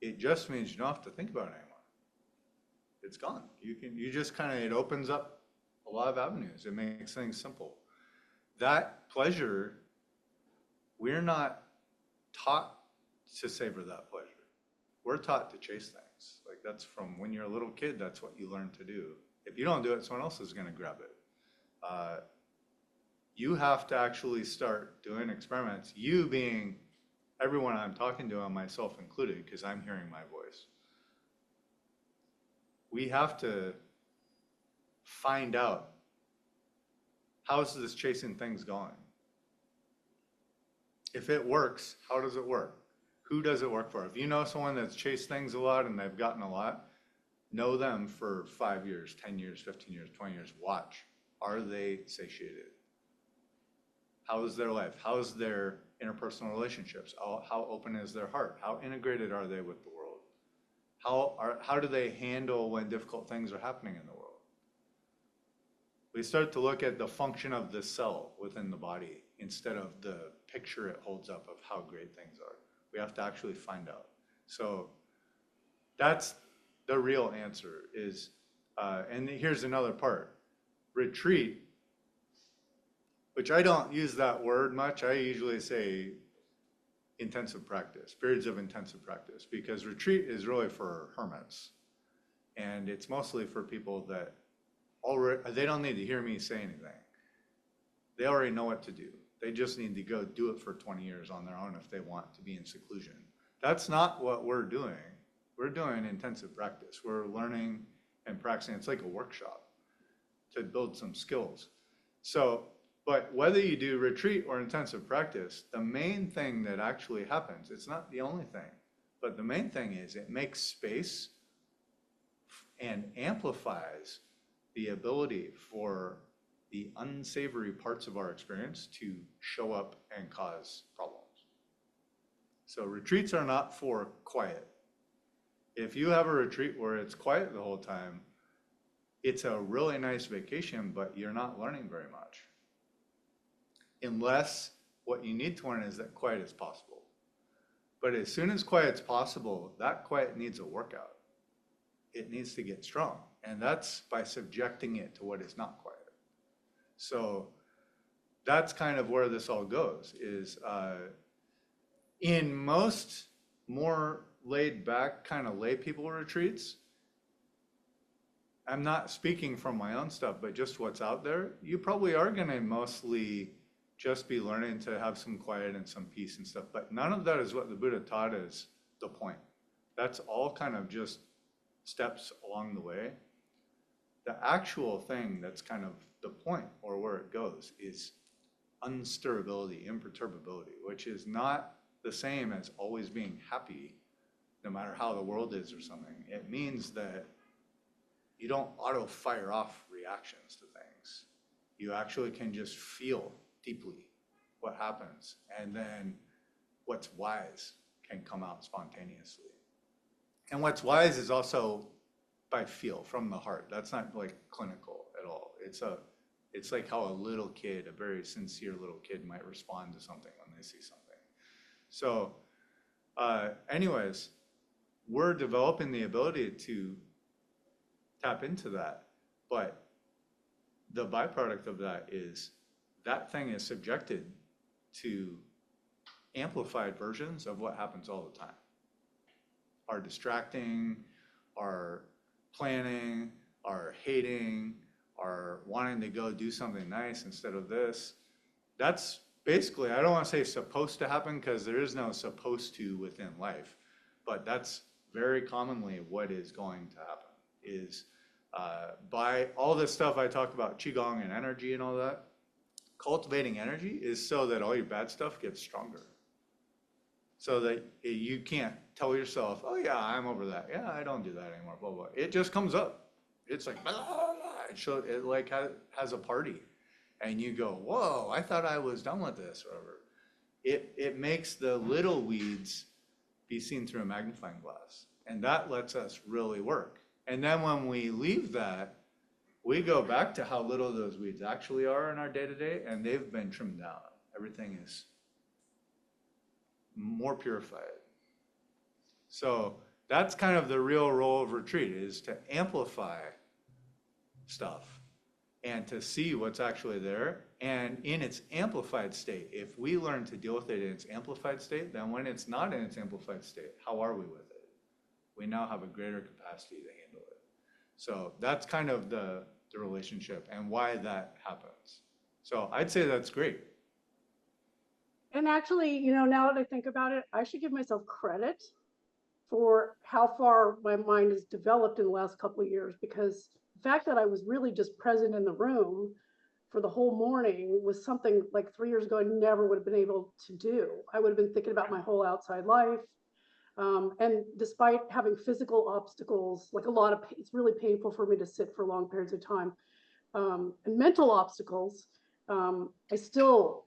It just means you don't have to think about it anymore. It's gone. You just kind of, it opens up a lot of avenues. It makes things simple. That pleasure, we're not taught to savor that pleasure. We're taught to chase things. Like that's from when you're a little kid, that's what you learn to do. If you don't do it, someone else is going to grab it. You have to actually start doing experiments. You being everyone I'm talking to, and myself included, because I'm hearing my voice. We have to find out, how's this chasing things going? If it works, how does it work? Who does it work for? If you know someone that's chased things a lot and they've gotten a lot, know them for 5 years, 10 years, 15 years, 20 years. Watch. Are they satiated? How is their life? How's their interpersonal relationships? How open is their heart? How integrated are they with the world? How do they handle when difficult things are happening in the world? We start to look at the function of the cell within the body instead of the picture it holds up of how great things are. We have to actually find out. So that's the real answer is, and here's another part. Retreat, which I don't use that word much. I usually say intensive practice, periods of intensive practice, because retreat is really for hermits. And it's mostly for people that already, they don't need to hear me say anything. They already know what to do. They just need to go do it for 20 years on their own if they want to be in seclusion. That's not what we're doing. We're doing intensive practice. We're learning and practicing. It's like a workshop to build some skills. So, but whether you do retreat or intensive practice, the main thing that actually happens, it's not the only thing, but the main thing is it makes space and amplifies the ability for the unsavory parts of our experience to show up and cause problems. So retreats are not for quiet. If you have a retreat where it's quiet the whole time, it's a really nice vacation, but you're not learning very much. Unless what you need to learn is that quiet is possible. But as soon as quiet's possible, that quiet needs a workout. It needs to get strong. And that's by subjecting it to what is not quiet. So that's kind of where this all goes, is in most more laid back kind of lay people retreats, I'm not speaking from my own stuff, but just what's out there, you probably are going to mostly just be learning to have some quiet and some peace and stuff. But none of that is what the Buddha taught as the point. That's all kind of just steps along the way. The actual thing that's kind of the point, or where it goes, is unstirability, imperturbability, which is not the same as always being happy, no matter how the world is or something. It means that you don't auto fire off reactions to things. You actually can just feel deeply what happens, and then what's wise can come out spontaneously. And what's wise is also by feel, from the heart. That's not like clinical at all. It's like how a little kid, a very sincere little kid, might respond to something when they see something. So anyways, we're developing the ability to tap into that, but the byproduct of that is that thing is subjected to amplified versions of what happens all the time. Our distracting, our planning, our hating, our wanting to go do something nice instead of this. That's basically, I don't want to say supposed to happen, because there is no supposed to within life, but that's very commonly what is going to happen, is by all this stuff I talk about, Qigong and energy and all that, cultivating energy is so that all your bad stuff gets stronger. So that you can't tell yourself, oh yeah, I'm over that. Yeah, I don't do that anymore, blah, blah. It just comes up. It's like, blah, blah, blah. It like has a party. And you go, whoa, I thought I was done with this, or whatever. It makes the little weeds be seen through a magnifying glass. And that lets us really work. And then when we leave that, we go back to how little those weeds actually are in our day-to-day, and they've been trimmed down. Everything is more purified. So that's kind of the real role of retreat, is to amplify stuff and to see what's actually there. And in its amplified state, if we learn to deal with it in its amplified state, then when it's not in its amplified state, how are we with it? We now have a greater capacity to handle it. So that's kind of the relationship and why that happens. So I'd say that's great. And actually, now that I think about it, I should give myself credit for how far my mind has developed in the last couple of years, because the fact that I was really just present in the room for the whole morning was something like 3 years ago I never would have been able to do. I would have been thinking about my whole outside life. And despite having physical obstacles, like it's really painful for me to sit for long periods of time, and mental obstacles, I still,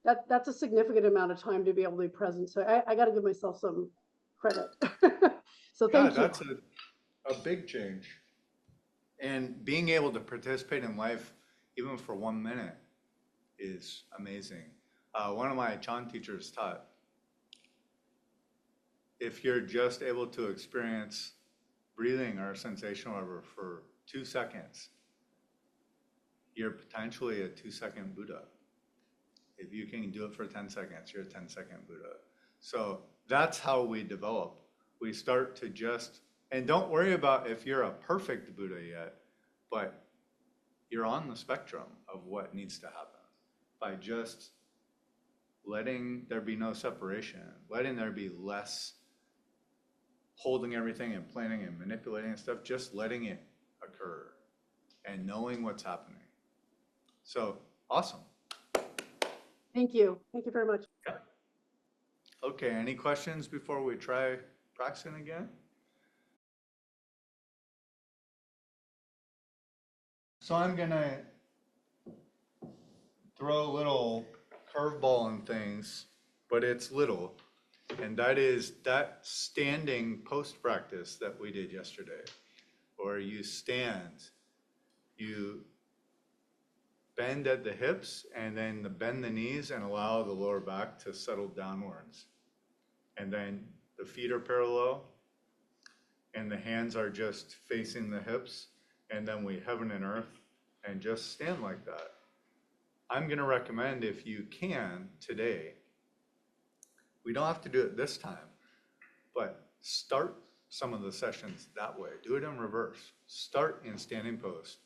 that's a significant amount of time to be able to be present. So I got to give myself some credit. So thank you. That's a big change. And being able to participate in life, even for 1 minute, is amazing. One of my Chan teachers taught, if you're just able to experience breathing or sensation, whatever, for 2 seconds, you're potentially a 2-second Buddha. If you can do it for 10 seconds, you're a 10-second Buddha. So that's how we develop. We start to just, and don't worry about if you're a perfect Buddha yet, but you're on the spectrum of what needs to happen by just letting there be no separation, letting there be less holding everything and planning and manipulating and stuff, just letting it occur and knowing what's happening. So, awesome. Thank you. Thank you very much. Yeah. Okay, any questions before we try practicing again? So I'm gonna throw a little curveball and things, but it's little. And that is that standing post practice that we did yesterday, where you stand, you bend at the hips and then bend the knees and allow the lower back to settle downwards. And then the feet are parallel and the hands are just facing the hips. And then we heaven and earth and just stand like that. I'm going to recommend, if you can today, we don't have to do it this time, but start some of the sessions that way. Do it in reverse. Start in standing post.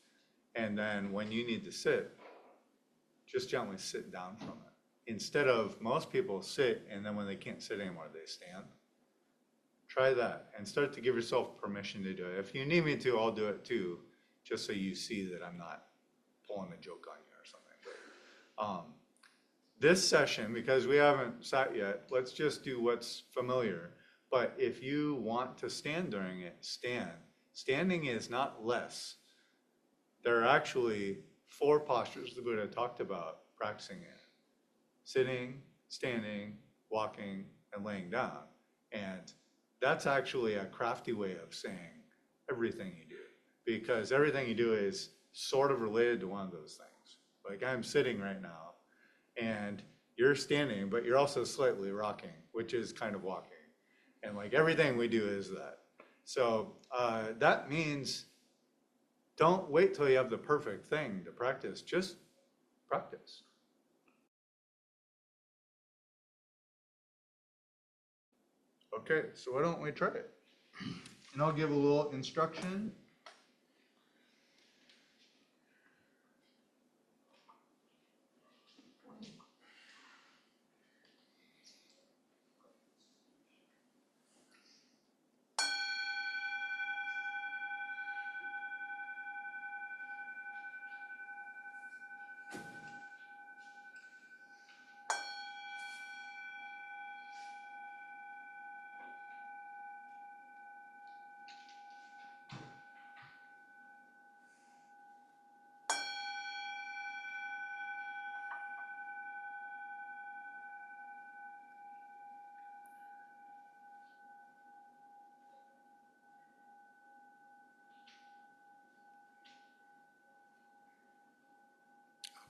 And then when you need to sit, just gently sit down from it. Instead of, most people sit and then when they can't sit anymore, they stand. Try that and start to give yourself permission to do it. If you need me to, I'll do it too, just so you see that I'm not pulling a joke on you or something. But, this session, because we haven't sat yet, let's just do what's familiar. But if you want to stand during it, stand. Standing is not less. There are actually 4 postures the Buddha talked about practicing in: sitting, standing, walking, and laying down. And that's actually a crafty way of saying everything you do, because everything you do is sort of related to one of those things. Like I'm sitting right now and you're standing, but you're also slightly rocking, which is kind of walking. And like everything we do is that. So that means don't wait till you have the perfect thing to practice, just practice. Okay, so why don't we try it? And I'll give a little instruction.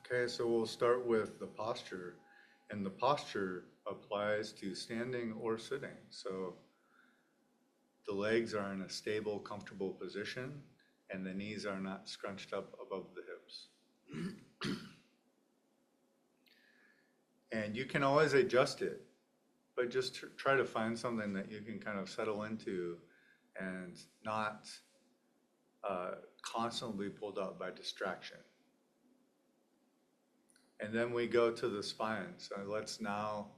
Okay, so we'll start with the posture, and the posture applies to standing or sitting. So the legs are in a stable, comfortable position, and the knees are not scrunched up above the hips. And you can always adjust it, but just try to find something that you can kind of settle into and not constantly pulled up by distraction. And then we go to the spine. So let's now,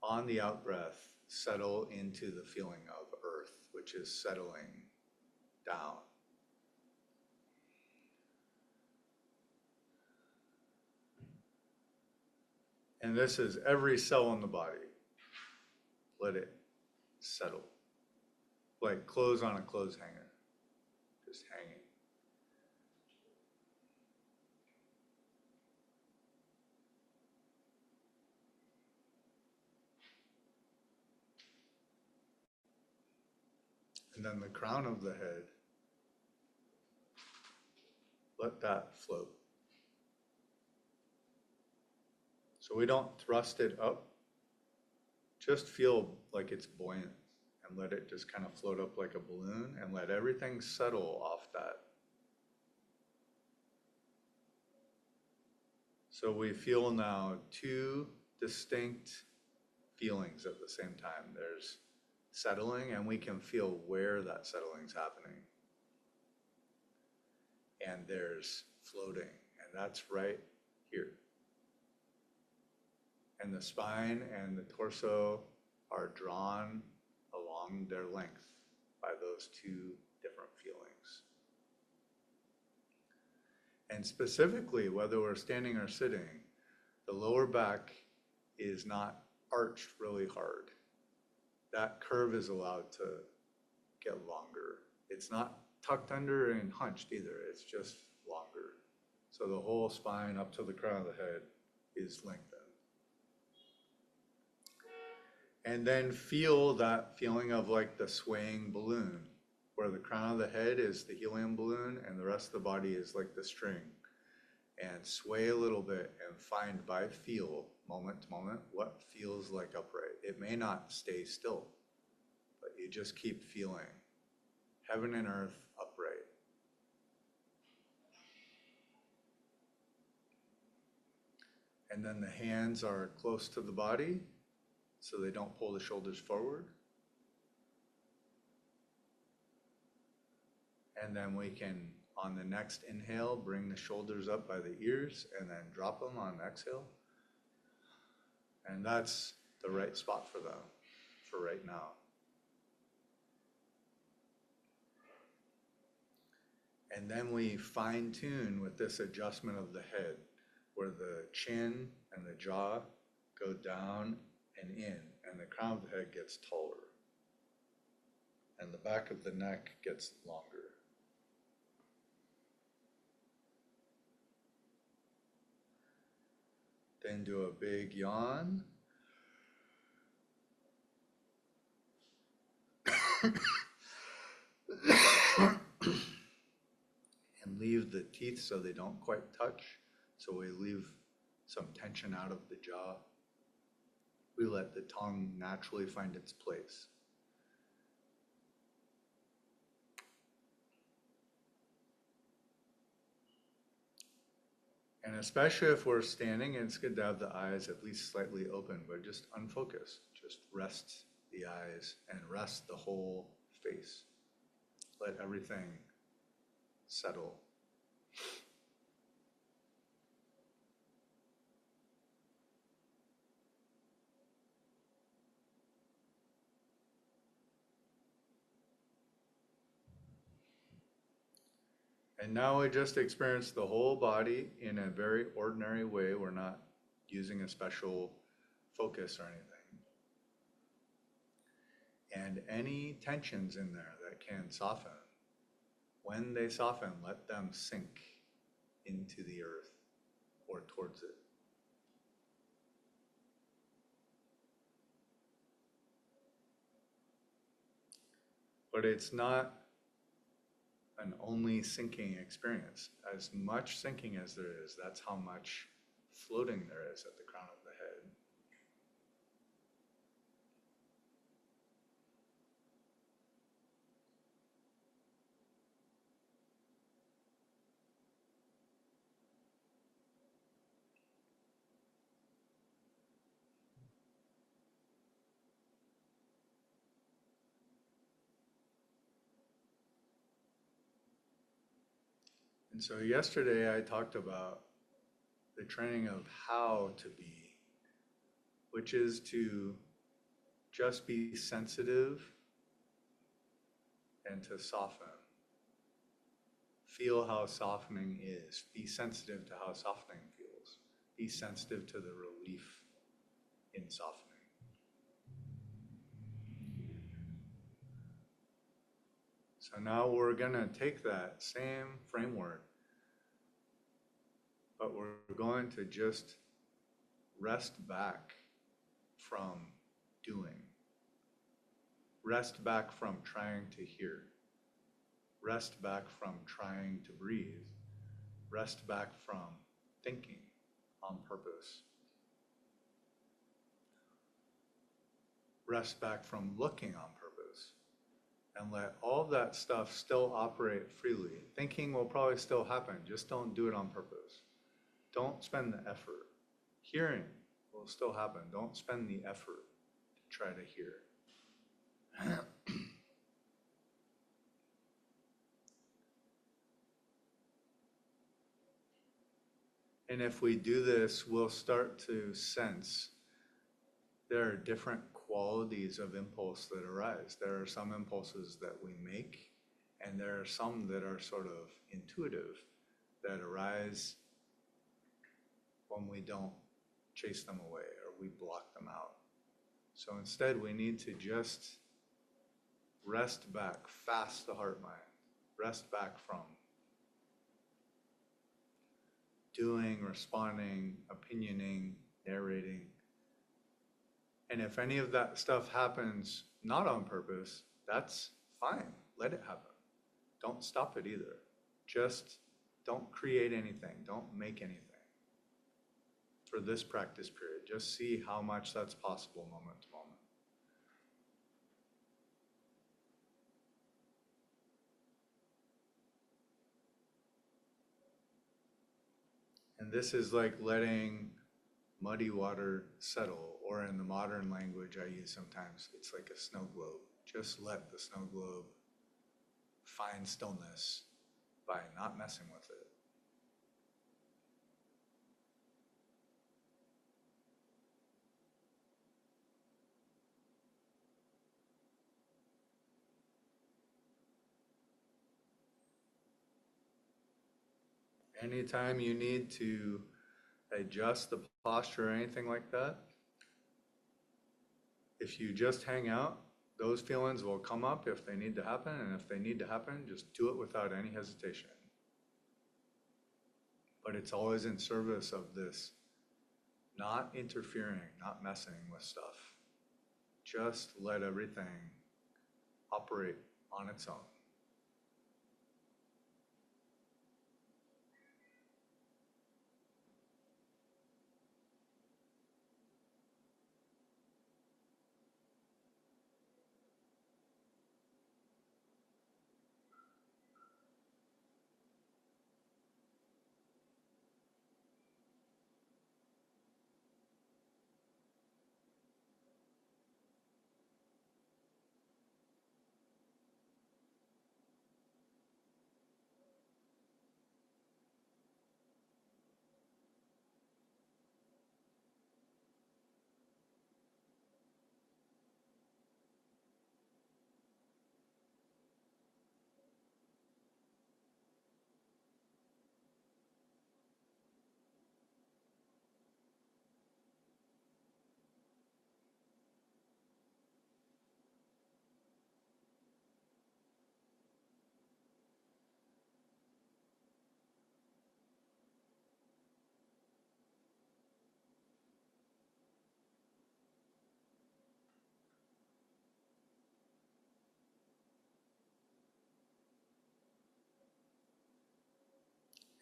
on the out breath, settle into the feeling of earth, which is settling down. And this is every cell in the body. Let it settle. Like clothes on a clothes hanger, just hanging. And then the crown of the head let that float. So we don't thrust it up, just feel like it's buoyant and let it just kind of float up like a balloon and let everything settle off that. So we feel now two distinct feelings at the same time. There's settling, and we can feel where that settling's happening. And there's floating, and that's right here. And the spine and the torso are drawn along their length by those two different feelings. And specifically, whether we're standing or sitting, the lower back is not arched really hard. That curve is allowed to get longer. It's not tucked under and hunched either, it's just longer. So the whole spine up to the crown of the head is lengthened. And then feel that feeling of like the swaying balloon, where the crown of the head is the helium balloon and the rest of the body is like the string. And sway a little bit and find by feel, moment to moment, what feels like upright. It may not stay still, but you just keep feeling heaven and earth upright. And then the hands are close to the body, so they don't pull the shoulders forward. And then we can, on the next inhale, bring the shoulders up by the ears and then drop them on exhale. And that's the right spot for them, for right now. And then we fine tune with this adjustment of the head, where the chin and the jaw go down and in, and the crown of the head gets taller, and the back of the neck gets longer. Then do a big yawn. And leave the teeth so they don't quite touch. So we leave some tension out of the jaw. We let the tongue naturally find its place. And especially if we're standing, it's good to have the eyes at least slightly open, but just unfocused. Just rest the eyes and rest the whole face. Let everything settle. And now we just experience the whole body in a very ordinary way. We're not using a special focus or anything. And any tensions in there that can soften, when they soften, let them sink into the earth or towards it. But it's not an only sinking experience. As much sinking as there is, that's how much floating there is at the crown of the head. And so yesterday I talked about the training of how to be, which is to just be sensitive and to soften. Feel how softening is. Be sensitive to how softening feels. Be sensitive to the relief in softening. So now we're going to take that same framework, but we're going to just rest back from doing. Rest back from trying to hear. Rest back from trying to breathe. rest back from thinking on purpose. Rest back from looking on purpose. And let all that stuff still operate freely. Thinking will probably still happen, just don't do it on purpose. Don't spend the effort. Hearing will still happen, don't spend the effort to try to hear. And if we do this, we'll start to sense there are different qualities of impulse that arise. There are some impulses that we make, and there are some that are sort of intuitive, that arise when we don't chase them away or we block them out. So instead, we need to just rest back, fast the heart mind, rest back from doing, responding, opinioning, narrating. And if any of that stuff happens not on purpose, that's fine. Let it happen. Don't stop it either. Just don't create anything. Don't make anything. For this practice period, just see how much that's possible moment to moment. And this is like letting muddy water settle, or in the modern language I use sometimes, it's like a snow globe. Just let the snow globe find stillness by not messing with it. Anytime you need to adjust the posture or anything like that, if you just hang out, those feelings will come up if they need to happen, and if they need to happen, just do it without any hesitation. But it's always in service of this, not interfering, not messing with stuff. Just let everything operate on its own.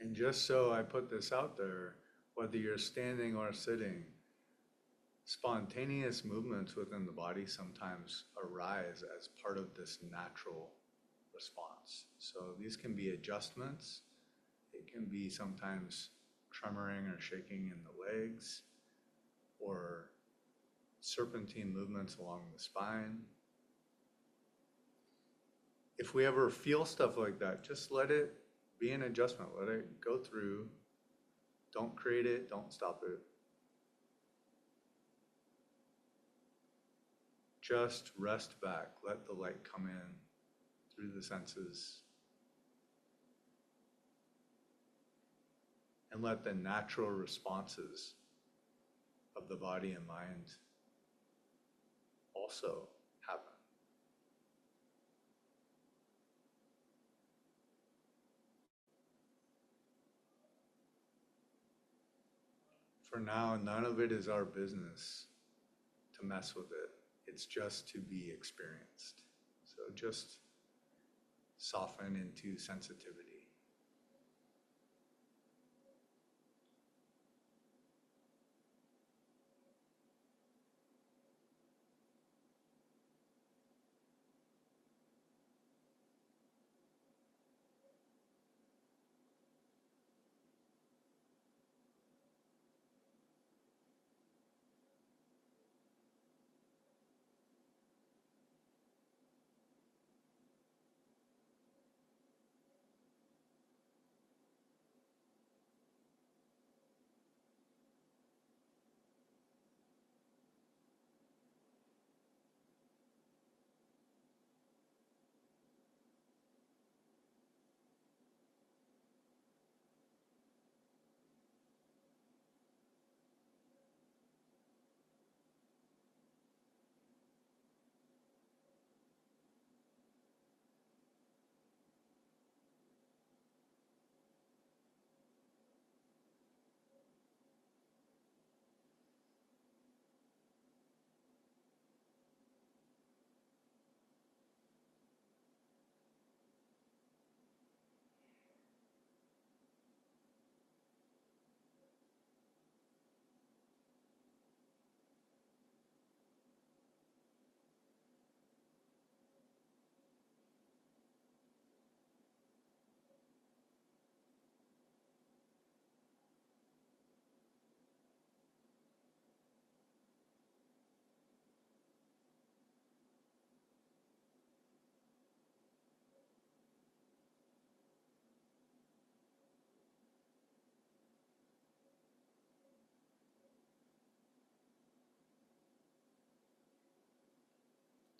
And just so I put this out there, whether you're standing or sitting, spontaneous movements within the body sometimes arise as part of this natural response. So these can be adjustments. It can be sometimes tremoring or shaking in the legs, or serpentine movements along the spine. If we ever feel stuff like that, just let it be an adjustment. Let it go through. Don't create it. Don't stop it. Just rest back. Let the light come in through the senses. And let the natural responses of the body and mind also happen. For now, none of it is our business to mess with it. It's just to be experienced. So just soften into sensitivity.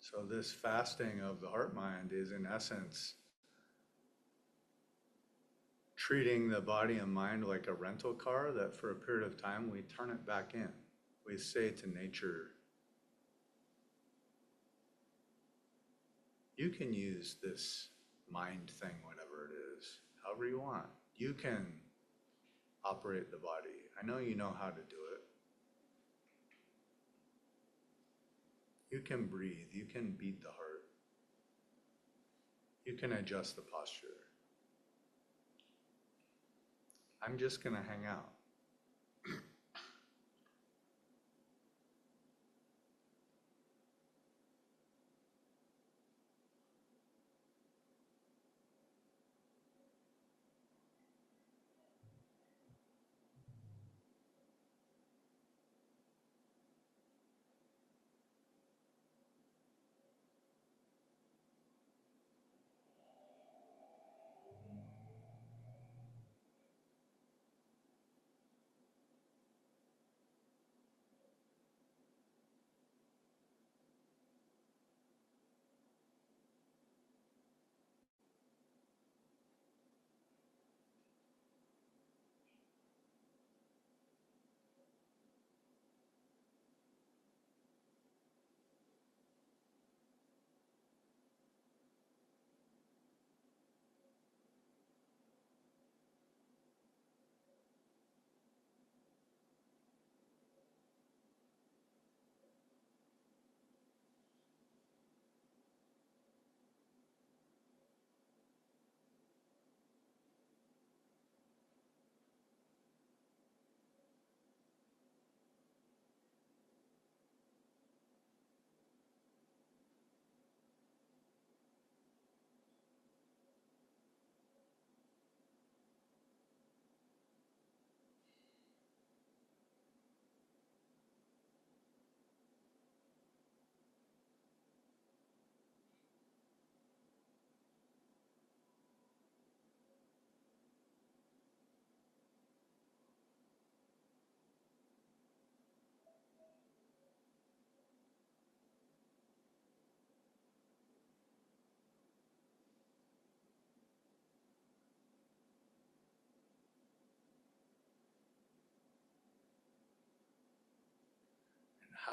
So this fasting of the heart mind is in essence treating the body and mind like a rental car that for a period of time we turn it back in. We say to nature, you can use this mind thing, whatever it is, however you want. You can operate the body. I know you know how to do it. You can breathe. You can beat the heart. You can adjust the posture. I'm just going to hang out.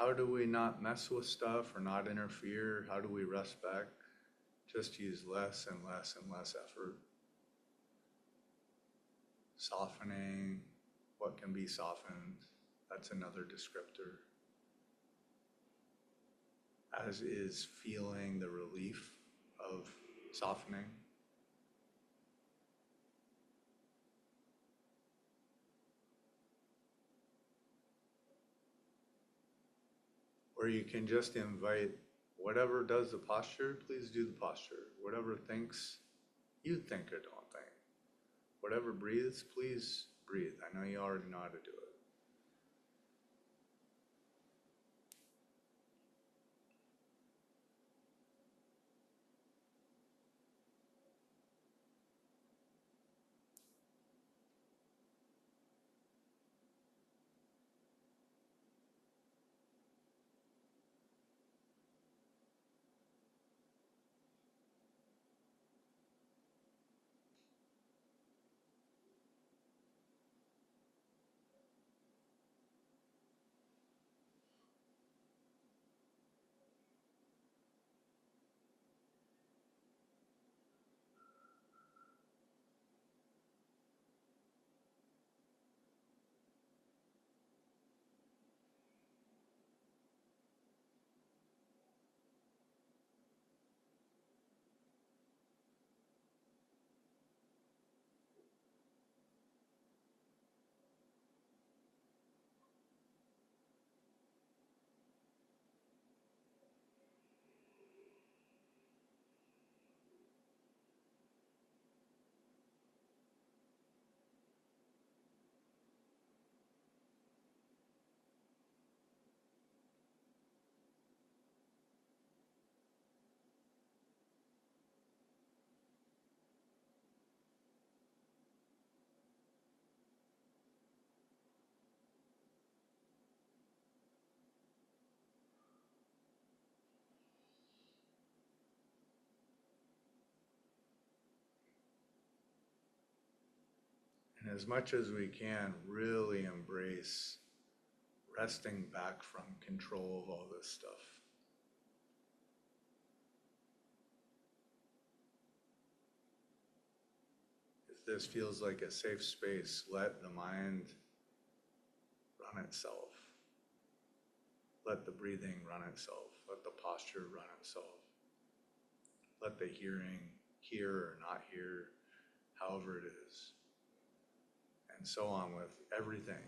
How do we not mess with stuff or not interfere? How do we rest back? Just use less and less and less effort. Softening what can be softened. That's another descriptor. As is feeling the relief of softening. Or you can just invite whatever does the posture, please do the posture. Whatever thinks, you think or don't think. Whatever breathes, please breathe. I know you already know how to do it. as much as we can, really embrace resting back from control of all this stuff. If this feels like a safe space, let the mind run itself. Let the breathing run itself. Let the posture run itself. Let the hearing hear or not hear, however it is. And so on with everything.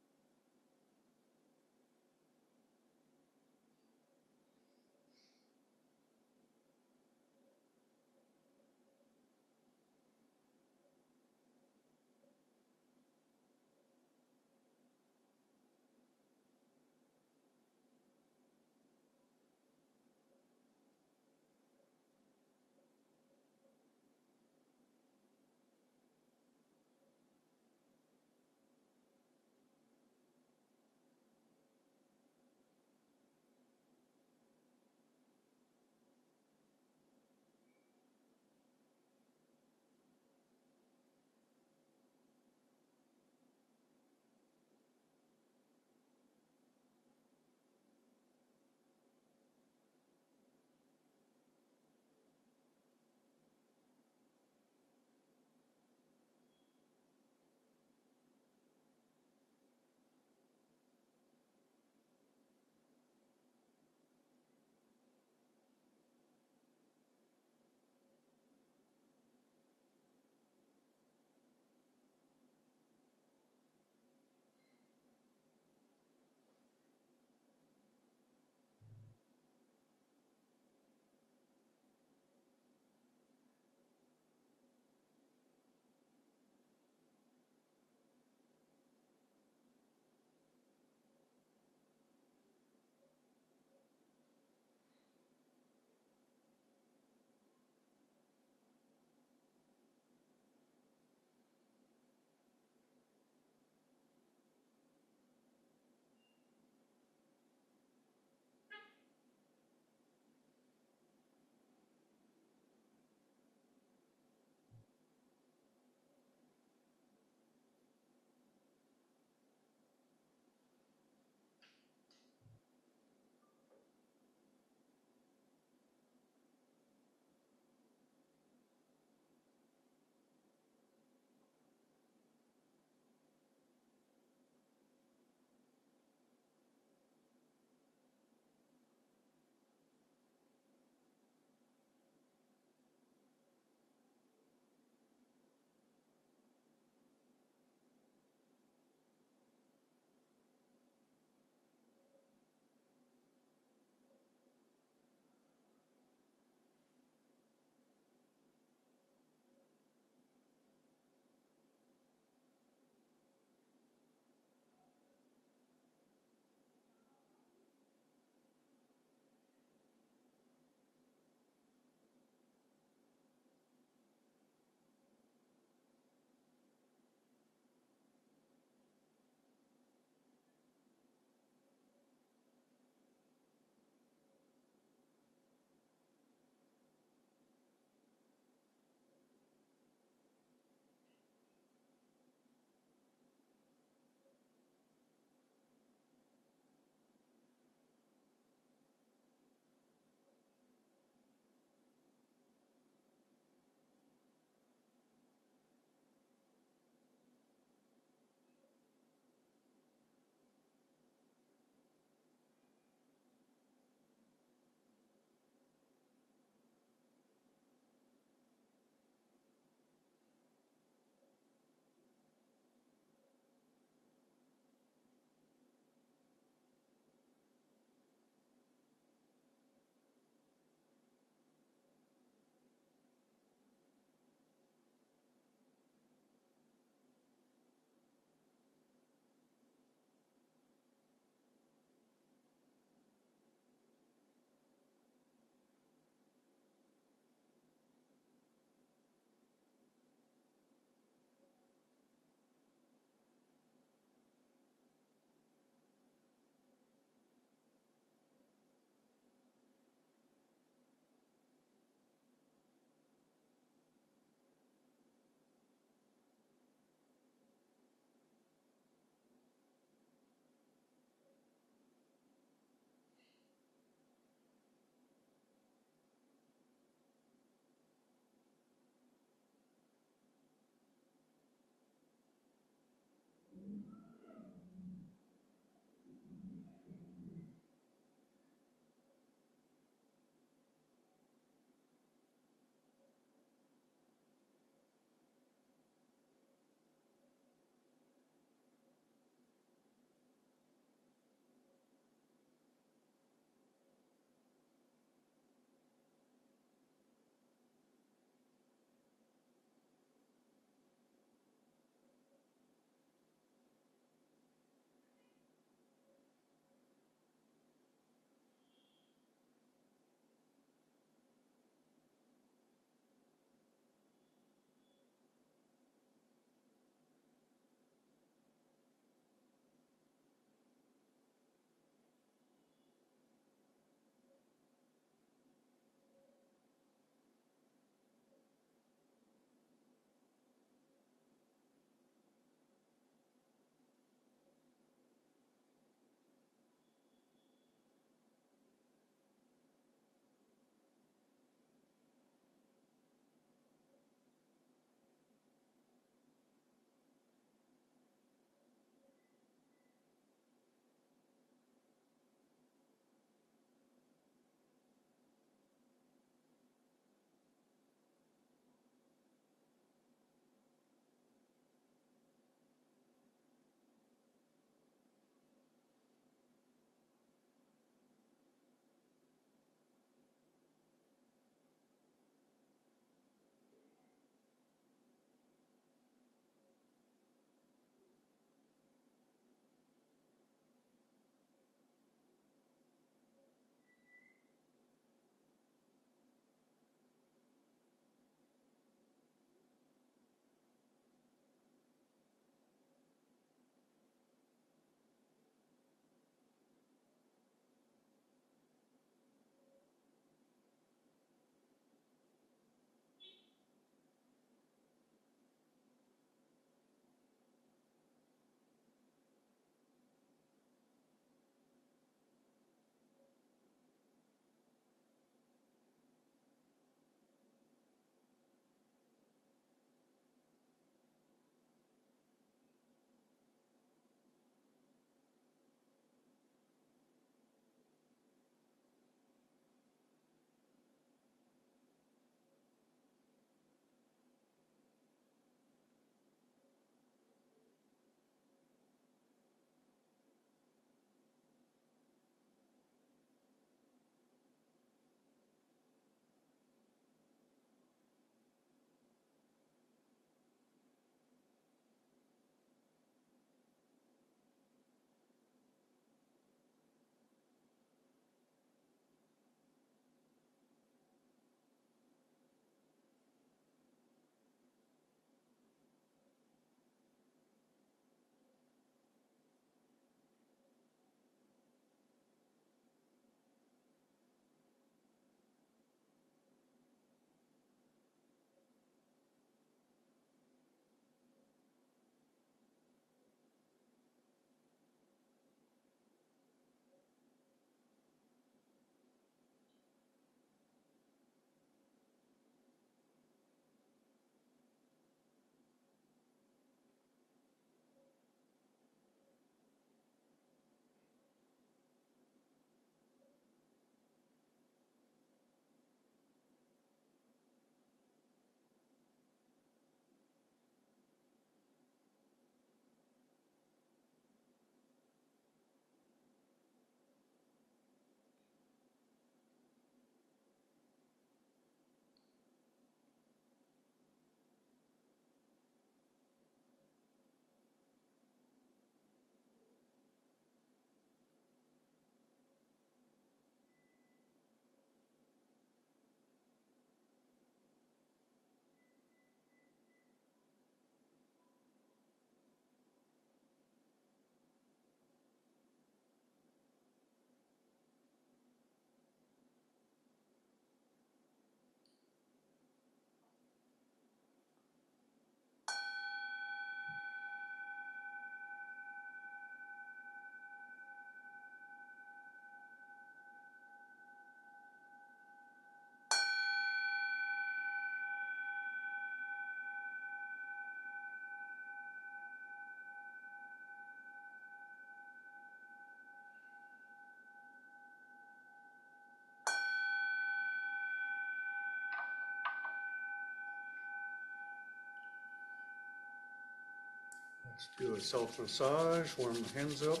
Let's do a self-massage, warm the hands up.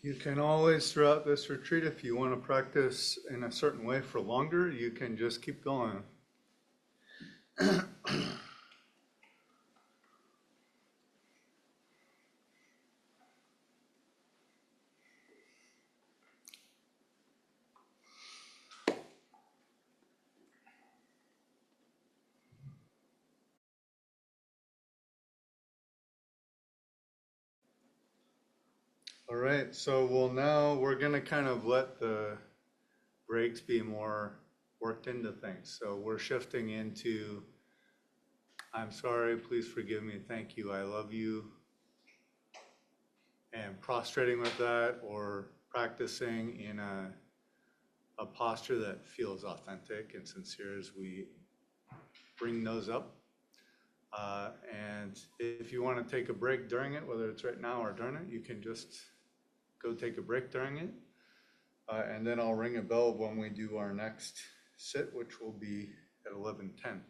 You can always, throughout this retreat, if you want to practice in a certain way for longer, you can just keep going. All right, so we're going to kind of let the breaks be more worked into things. So we're shifting into, I'm sorry, please forgive me, thank you, I love you. And prostrating with that, or practicing in a posture that feels authentic and sincere as we bring those up. And if you want to take a break during it, whether it's right now or during it, you can just go take a break during it. And then I'll ring a bell when we do our next sit, which will be at 11:10.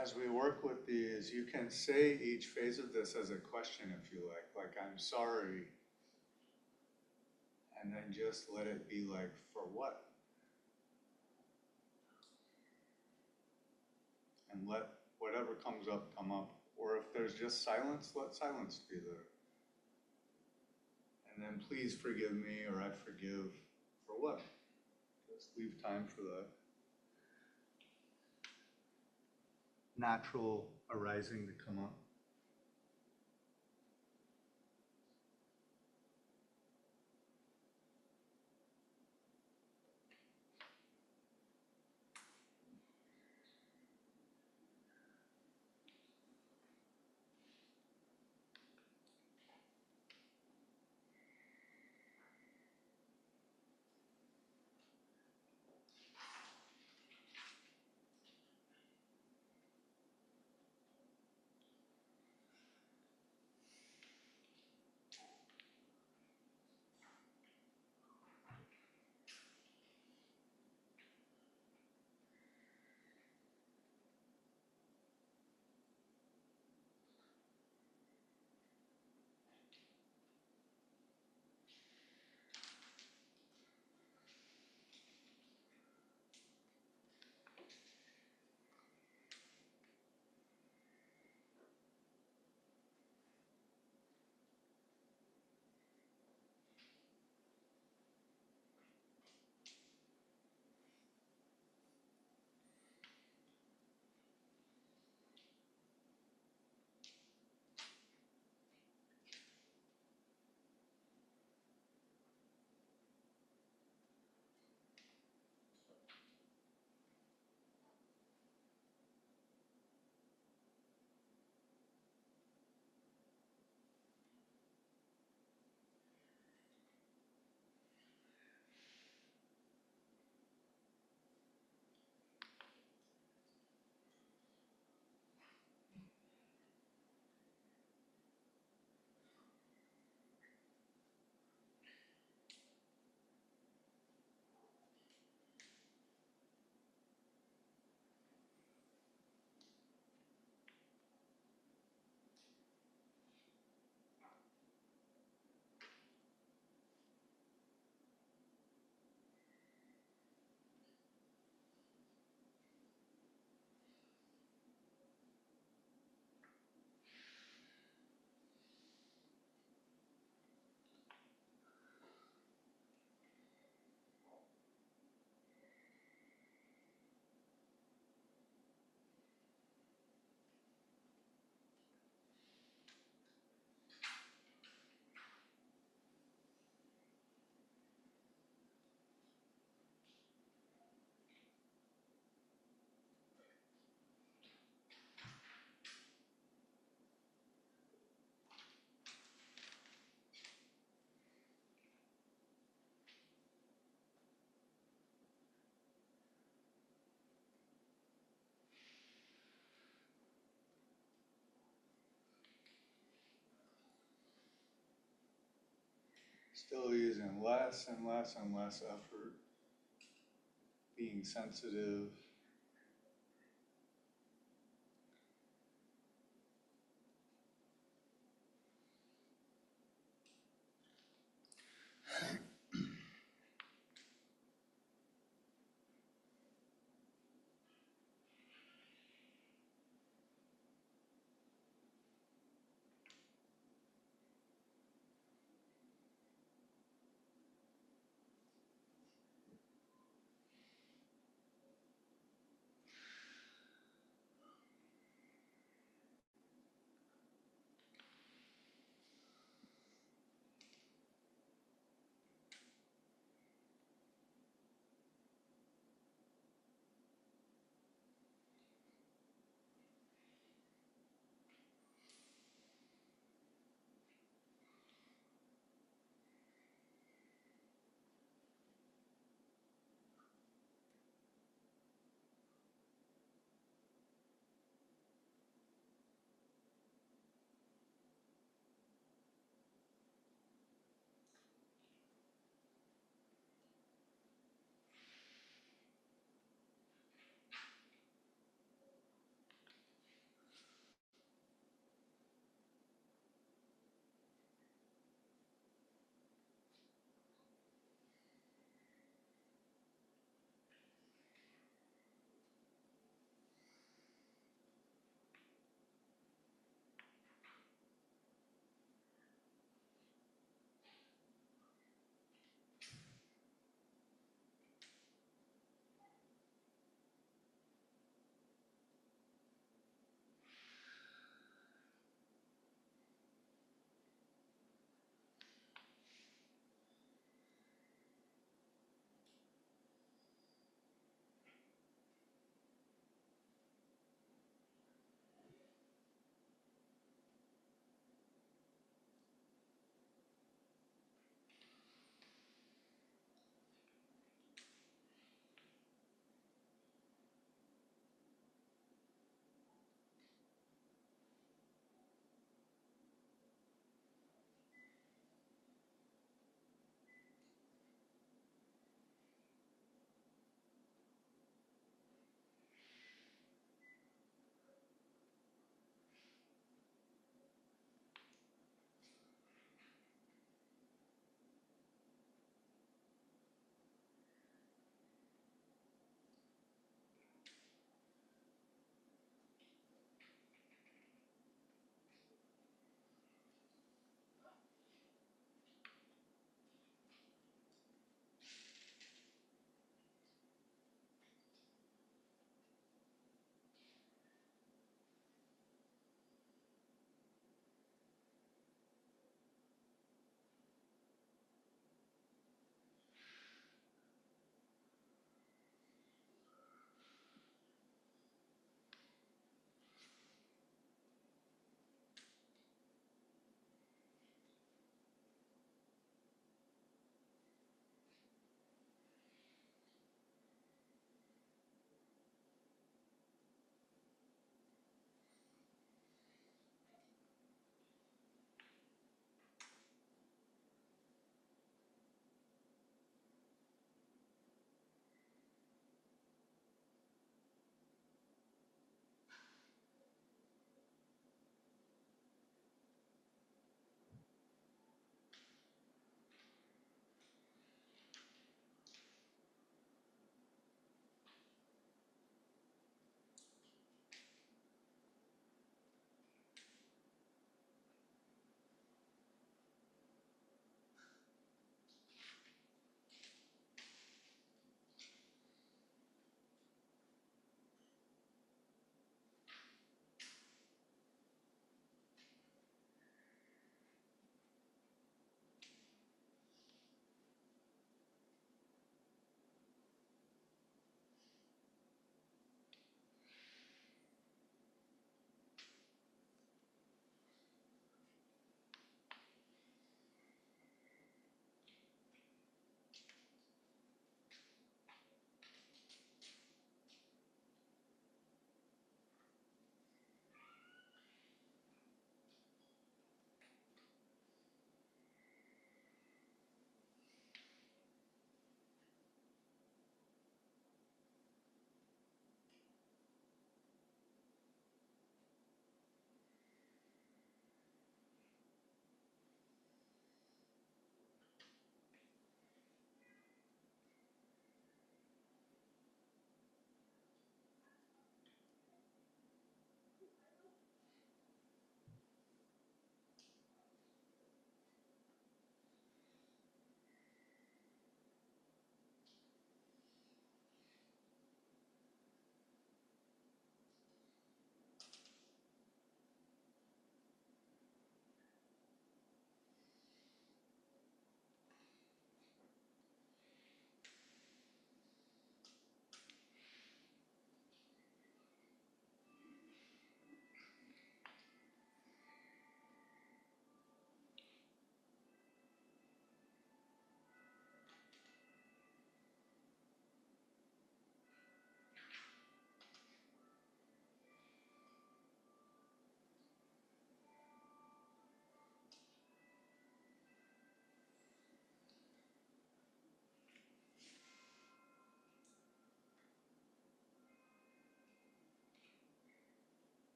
As we work with these, you can say each phase of this as a question if you like I'm sorry, and then just let it be like, for what? And let whatever comes up come up. Or if there's just silence, let silence be there. And then please forgive me, or I forgive, for what? Just leave time for that natural arising to come up. Still using less and less and less effort, being sensitive.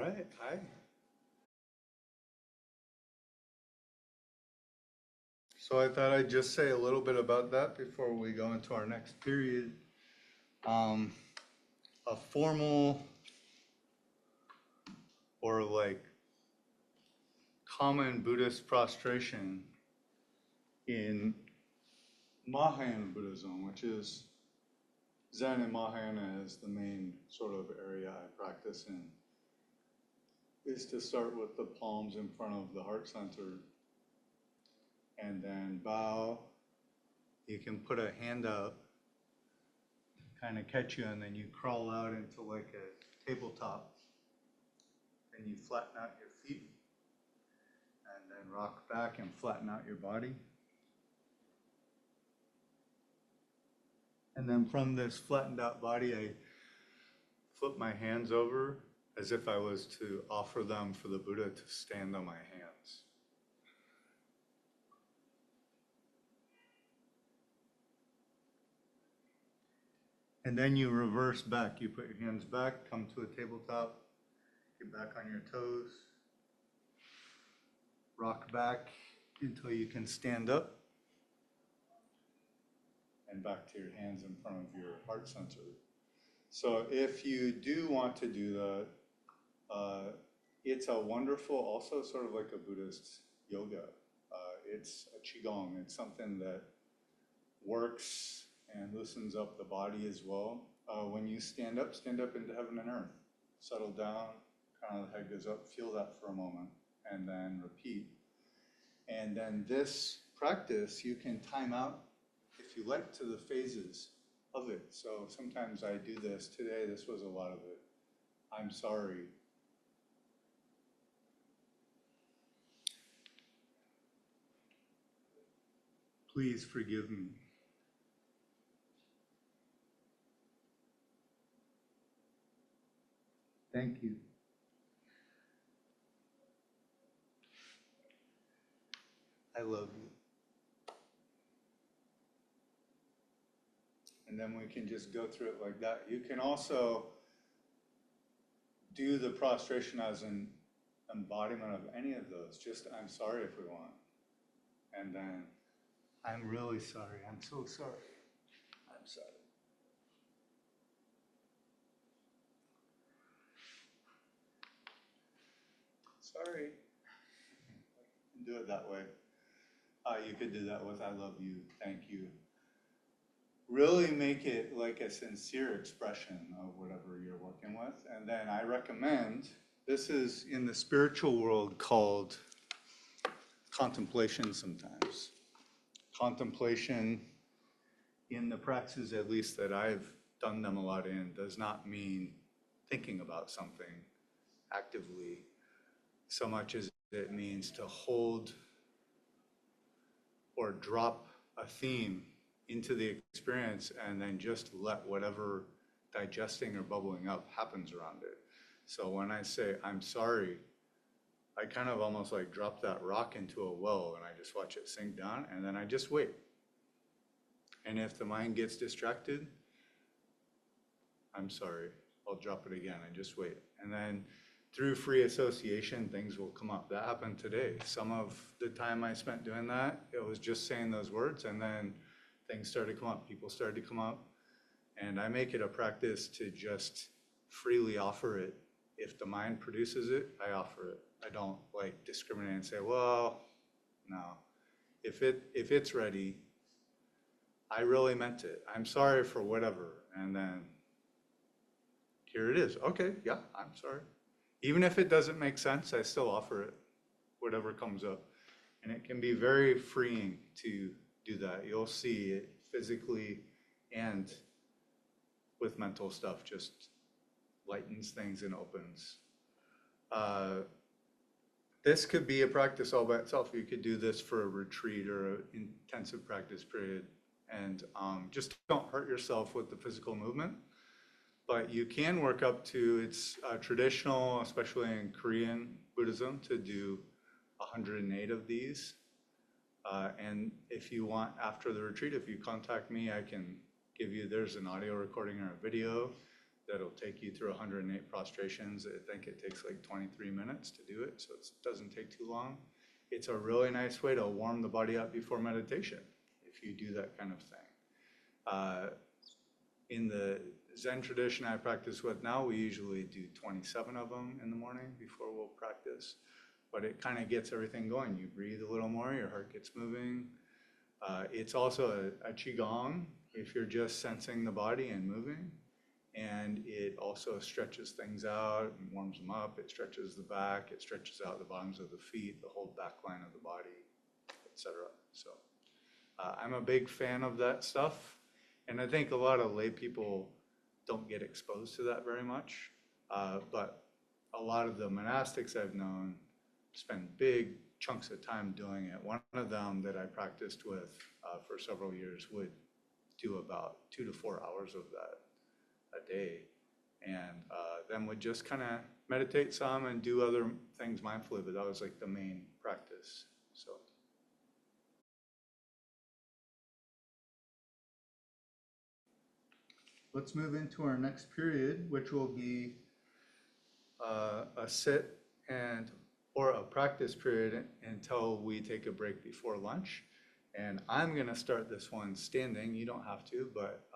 right, hi. So I thought I'd just say a little bit about that before we go into our next period. A formal or like common Buddhist prostration in Mahayana Buddhism, which is Zen and Mahayana is the main sort of area I practice in, is to start with the palms in front of the heart center and then bow. You can put a hand out, kind of catch you, and then you crawl out into like a tabletop and you flatten out your feet and then rock back and flatten out your body. And then from this flattened out body, I flip my hands over as if I was to offer them for the Buddha to stand on my hands. And then you reverse back. You put your hands back, come to a tabletop, get back on your toes, rock back until you can stand up, and back to your hands in front of your heart center. So if you do want to do that, it's a wonderful, also sort of like a Buddhist yoga. It's a Qigong. It's something that works and loosens up the body as well. When you stand up into heaven and earth. Settle down, kind of the head goes up, feel that for a moment, and then repeat. And then this practice, you can time out, if you like, to the phases of it. So sometimes I do this. Today, this was a lot of it. I'm sorry. Please forgive me. Thank you. I love you. And then we can just go through it like that. You can also do the prostration as an embodiment of any of those. Just, I'm sorry if we want. And then, I'm really sorry. I'm so sorry. I'm sorry. Sorry. Do it that way. You could do that with I love you, thank you. Really make it like a sincere expression of whatever you're working with. And then I recommend, this is in the spiritual world called contemplation sometimes. Contemplation in the practices, at least that I've done them a lot in, does not mean thinking about something actively so much as it means to hold or drop a theme into the experience and then just let whatever digesting or bubbling up happens around it. So when I say, I'm sorry, I kind of almost like drop that rock into a well and I just watch it sink down and then I just wait. And if the mind gets distracted, I'm sorry, I'll drop it again and just wait. And then through free association, things will come up. That happened today. Some of the time I spent doing that, it was just saying those words and then things started to come up, people started to come up. And I make it a practice to just freely offer it. If the mind produces it, I offer it. I don't like discriminate and say, well, no. If it's ready, I really meant it. I'm sorry for whatever. And then here it is. Okay, yeah, I'm sorry. Even if it doesn't make sense, I still offer it, whatever comes up. And it can be very freeing to do that. You'll see it physically and with mental stuff, just lightens things and opens. This could be a practice all by itself. You could do this for a retreat or an intensive practice period. And just don't hurt yourself with the physical movement. But you can work up to, it's traditional, especially in Korean Buddhism, to do 108 of these. And if you want, after the retreat, if you contact me, I can give you, there's an audio recording or a video. that'll take you through 108 prostrations. I think it takes like 23 minutes to do it, so it doesn't take too long. It's a really nice way to warm the body up before meditation, if you do that kind of thing. In the Zen tradition I practice with now, we usually do 27 of them in the morning before we'll practice, but it kind of gets everything going. You breathe a little more, your heart gets moving. It's also a Qigong if you're just sensing the body and moving. And it also stretches things out and warms them up. It stretches the back, it stretches out the bottoms of the feet, the whole back line of the body, etc. So I'm a big fan of that stuff. And I think a lot of lay people don't get exposed to that very much. But a lot of the monastics I've known spend big chunks of time doing it. One of them that I practiced with for several years would do about 2 to 4 hours of that a day, and then would just kind of meditate some and do other things mindfully, but that was like the main practice. So let's move into our next period, which will be a sit and or a practice period until we take a break before lunch. And I'm going to start this one standing. You don't have to, but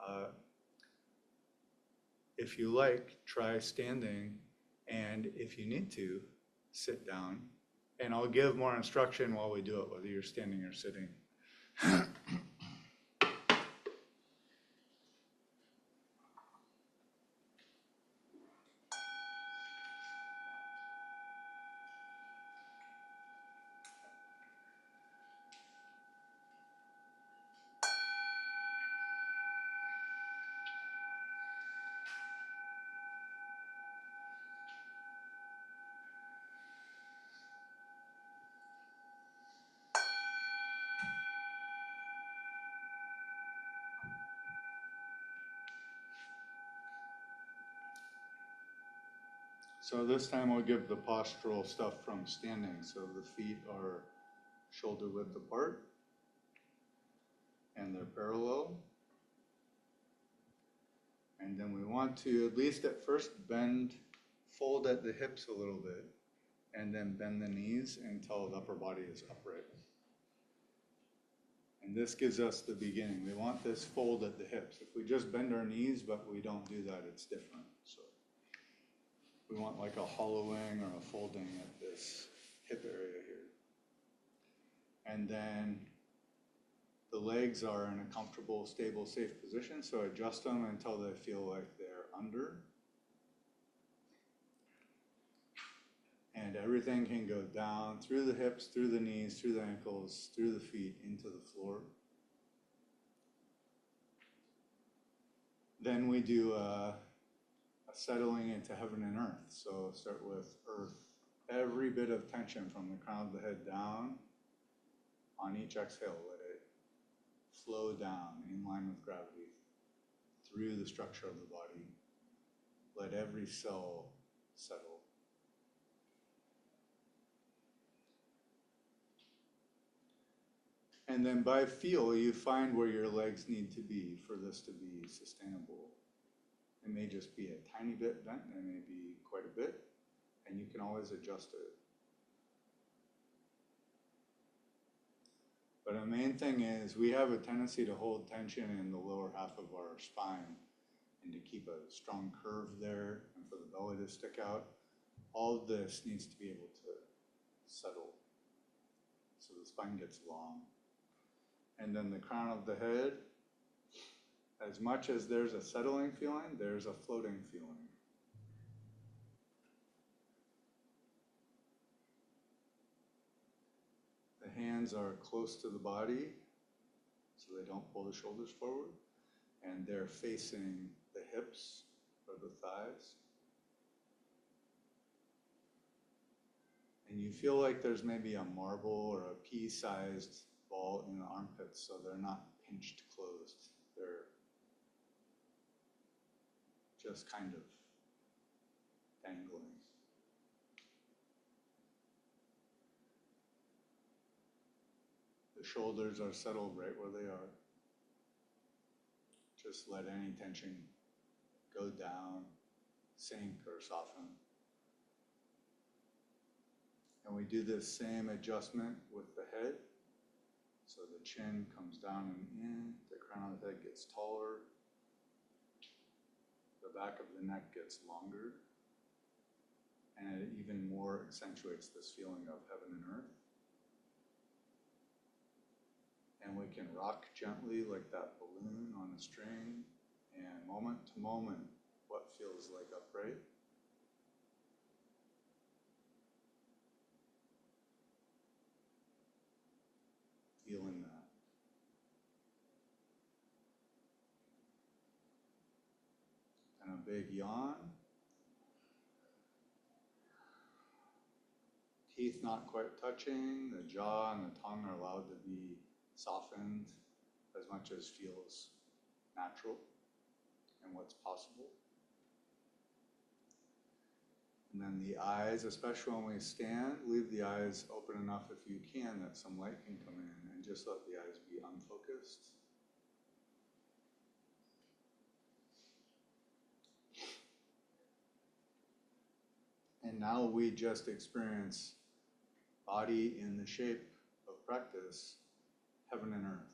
if you like, try standing, and if you need to, sit down. And I'll give more instruction while we do it, whether you're standing or sitting. So this time I'll give the postural stuff from standing. So the feet are shoulder width apart and they're parallel. And then we want to, at least at first, fold at the hips a little bit, and then bend the knees until the upper body is upright. And this gives us the beginning. We want this fold at the hips. If we just bend our knees, but we don't do that, it's different. So we want like a hollowing or a folding at this hip area here. And then the legs are in a comfortable, stable, safe position, so adjust them until they feel like they're under. And everything can go down through the hips, through the knees, through the ankles, through the feet, into the floor. Then we do a settling into heaven and earth. So start with earth. Every bit of tension from the crown of the head down. On each exhale, let it flow down in line with gravity through the structure of the body. Let every cell settle. And then by feel, you find where your legs need to be for this to be sustainable. It may just be a tiny bit bent, it may be quite a bit, and you can always adjust it. But the main thing is we have a tendency to hold tension in the lower half of our spine and to keep a strong curve there and for the belly to stick out. All of this needs to be able to settle so the spine gets long. And then the crown of the head, as much as there's a settling feeling, there's a floating feeling. The hands are close to the body, so they don't pull the shoulders forward, and they're facing the hips or the thighs. And you feel like there's maybe a marble or a pea-sized ball in the armpits, so they're not pinched closed. They're just kind of dangling. The shoulders are settled right where they are. Just let any tension go down sink or soften. And we do this same adjustment with the head. So the chin comes down and in, the crown of the head gets taller, the back of the neck gets longer, and it even more accentuates this feeling of heaven and earth. And we can rock gently like that balloon on a string, and moment to moment, what feels like upright. Feeling that. And a big yawn. Teeth not quite touching, the jaw and the tongue are allowed to be softened as much as feels natural and what's possible. And then the eyes, especially when we stand, leave the eyes open enough if you can that some light can come in, and just let the eyes be unfocused. And now we just experience body in the shape of practice, heaven and earth.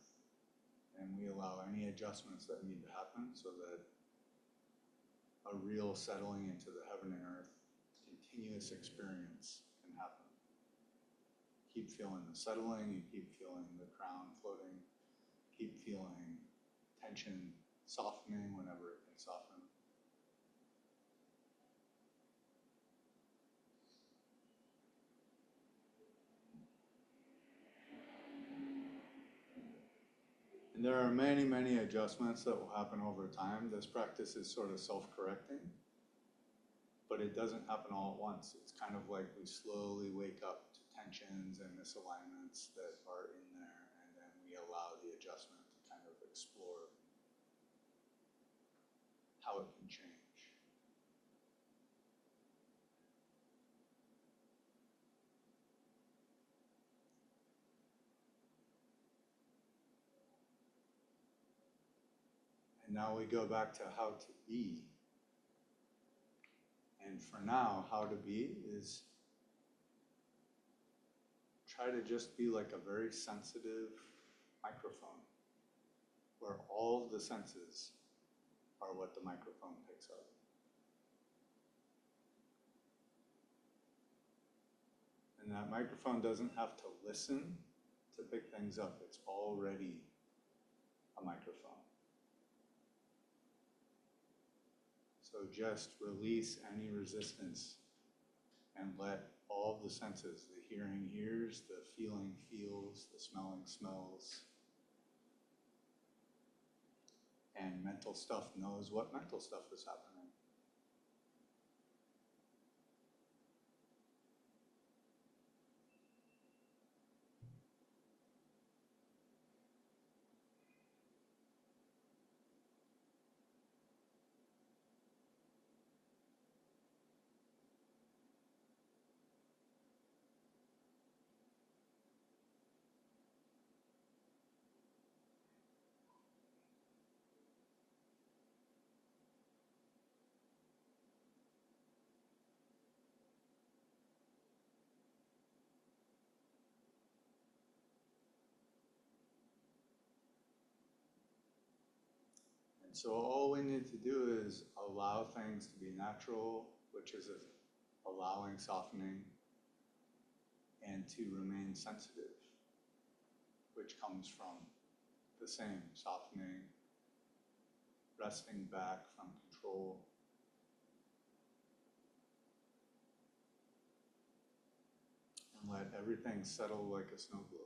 And we allow any adjustments that need to happen so that a real settling into the heaven and earth, continuous experience can happen. Keep feeling the settling, you keep feeling the crown floating, keep feeling tension softening whenever it can soften. And there are many, many adjustments that will happen over time. This practice is sort of self-correcting, but it doesn't happen all at once. It's kind of like we slowly wake up to tensions and misalignments that are in there, and then we allow the adjustment to kind of explore how it can change. And now we go back to how to be. And for now, how to be is try to just be like a very sensitive microphone, where all of the senses are what the microphone picks up. And that microphone doesn't have to listen to pick things up. It's already a microphone. So just release any resistance and let all of the senses, the hearing hears, the feeling feels, the smelling smells, and mental stuff knows what mental stuff is happening. And so all we need to do is allow things to be natural, which is allowing softening, and to remain sensitive, which comes from the same softening, resting back from control. And let everything settle like a snow globe.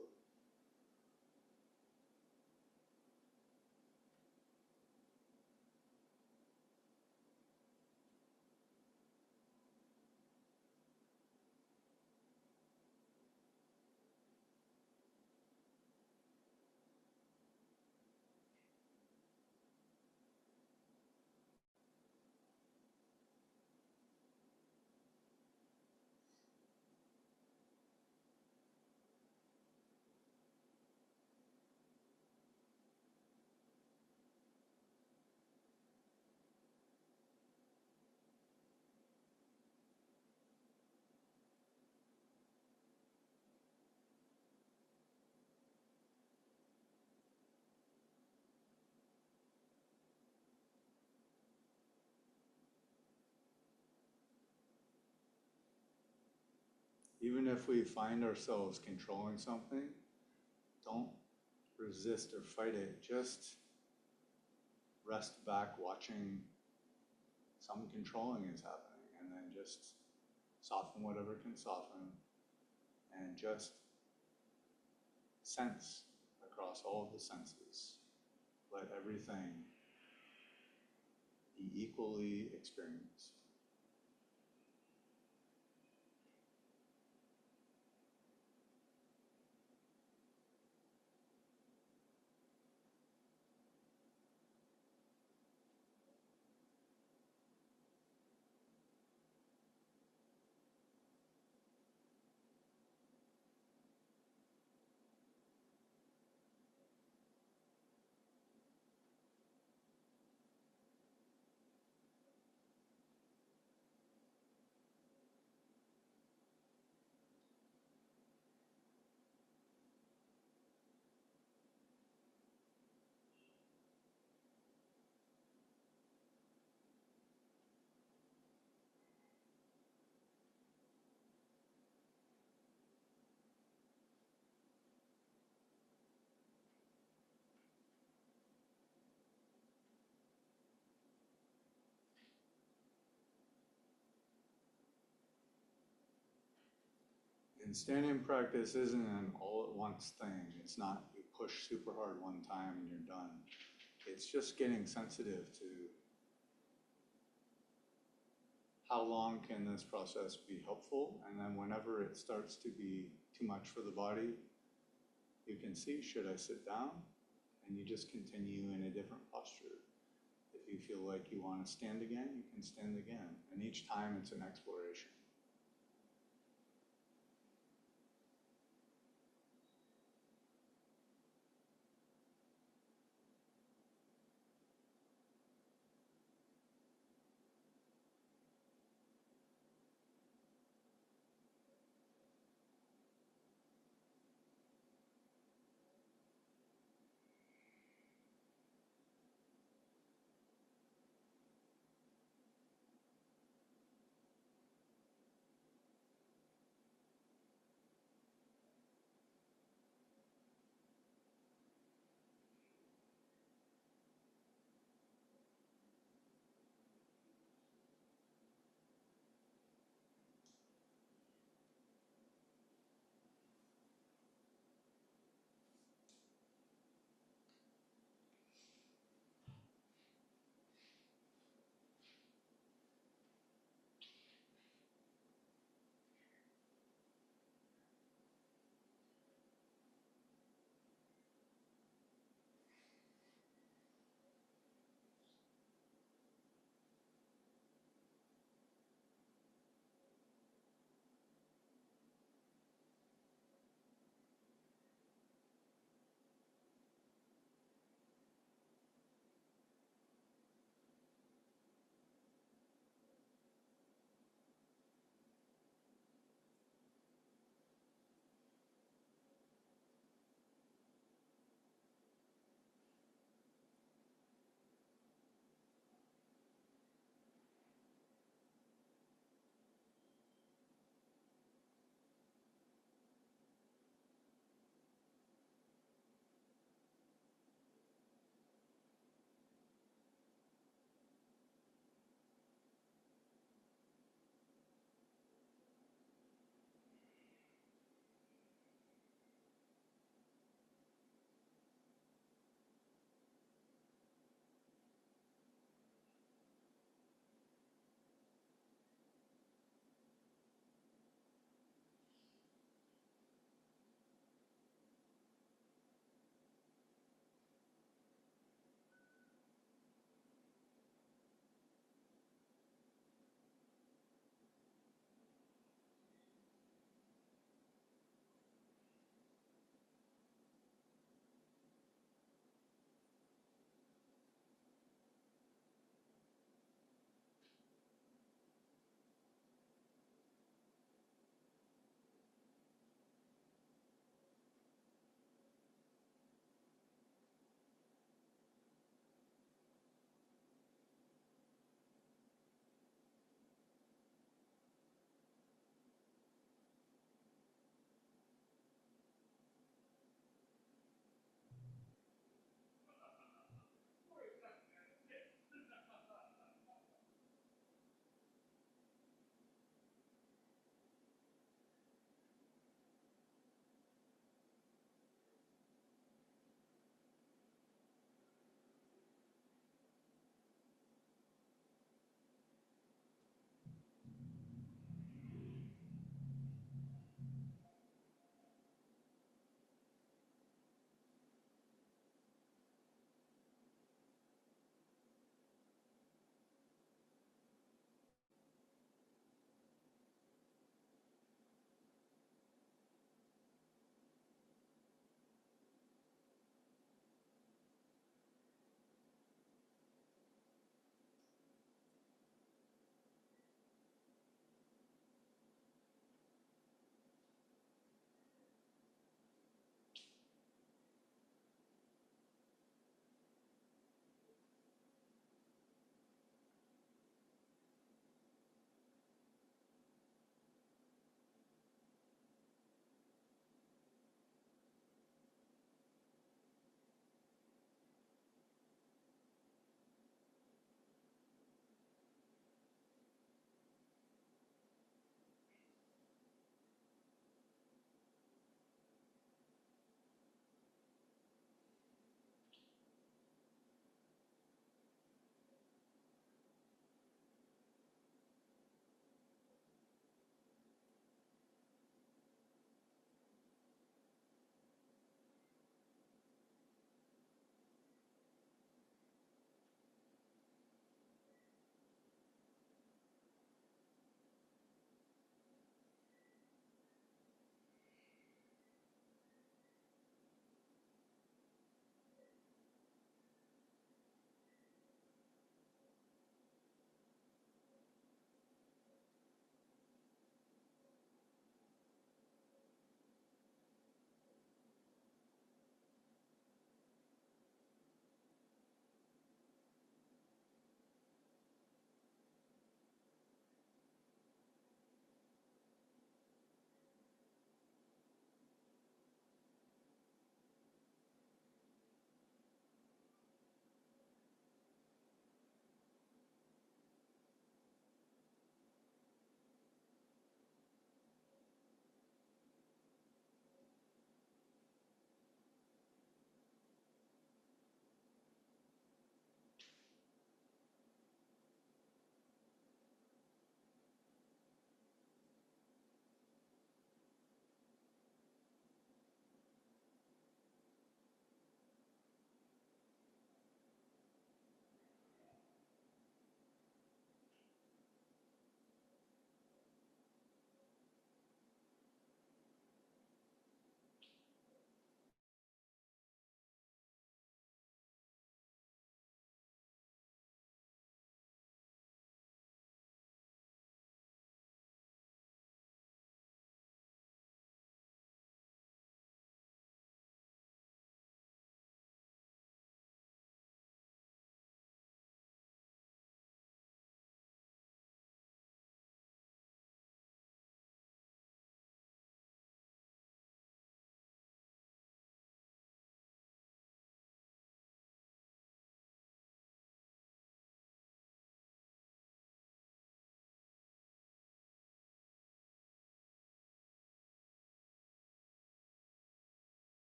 Even if we find ourselves controlling something, don't resist or fight it. Just rest back watching some controlling is happening, and then just soften whatever can soften, and just sense across all of the senses. Let everything be equally experienced. And standing practice isn't an all-at-once thing. It's not you push super hard one time and you're done. It's just getting sensitive to how long can this process be helpful, and then whenever it starts to be too much for the body, you can see, should I sit down? And you just continue in a different posture. If you feel like you want to stand again, you can stand again. And each time it's an exploration.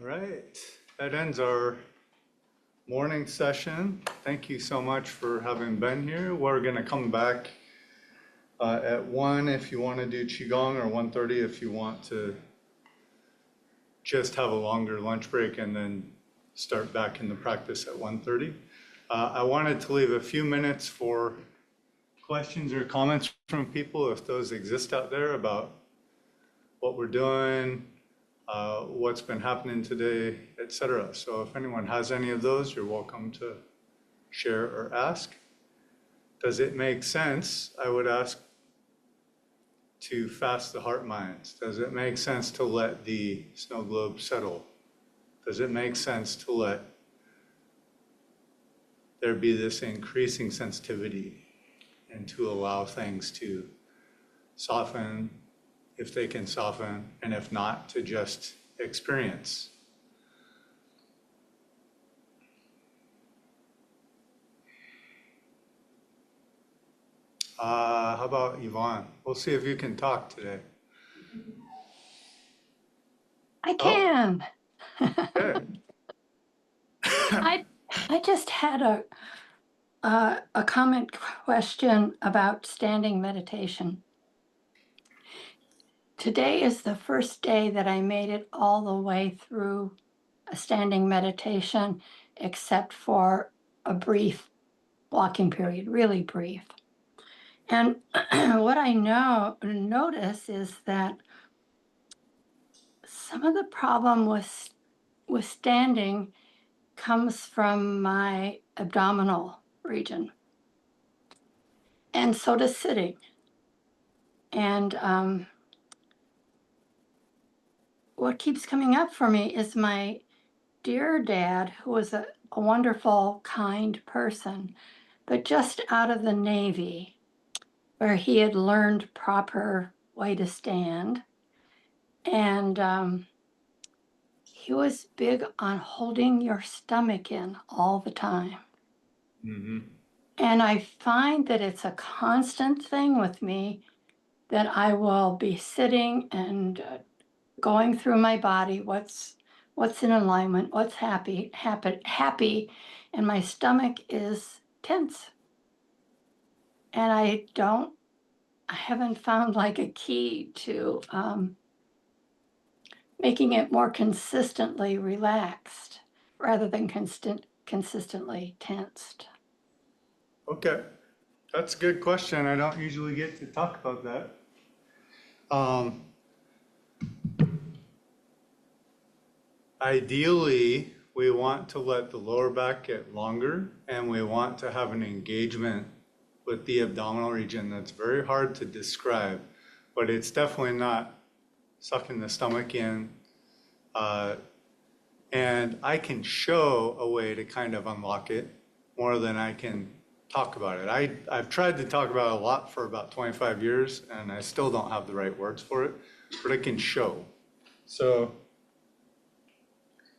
All right, that ends our morning session. Thank you so much for having been here. We're going to come back at 1 if you want to do Qigong, or 1:30 if you want to just have a longer lunch break and then start back in the practice at 1:30. I wanted to leave a few minutes for questions or comments from people, if those exist out there, about what we're doing, what's been happening today, etc. So if anyone has any of those, you're welcome to share or ask. Does it make sense, I would ask, to fast the heart mind? Does it make sense to let the snow globe settle? Does it make sense to let there be this increasing sensitivity and to allow things to soften if they can soften, and if not, to just experience? How about Yvonne? We'll see if you can talk today. I can. Good. I just had a comment question about standing meditation. Today is the first day that I made it all the way through a standing meditation, except for a brief blocking period, really brief. And what I notice is that some of the problem with standing comes from my abdominal region, and so does sitting. And what keeps coming up for me is my dear dad, who was a wonderful, kind person, but just out of the Navy, where he had learned proper way to stand. And he was big on holding your stomach in all the time. Mm-hmm. And I find that it's a constant thing with me, that I will be sitting and going through my body, what's in alignment, what's happy, and my stomach is tense. And I haven't found like a key to making it more consistently relaxed rather than consistently tensed. Okay, that's a good question. I don't usually get to talk about that. Ideally, we want to let the lower back get longer, and we want to have an engagement with the abdominal region that's very hard to describe, but it's definitely not sucking the stomach in. And I can show a way to kind of unlock it more than I can talk about it. I've tried to talk about it a lot for about 25 years, and I still don't have the right words for it, but I can show. So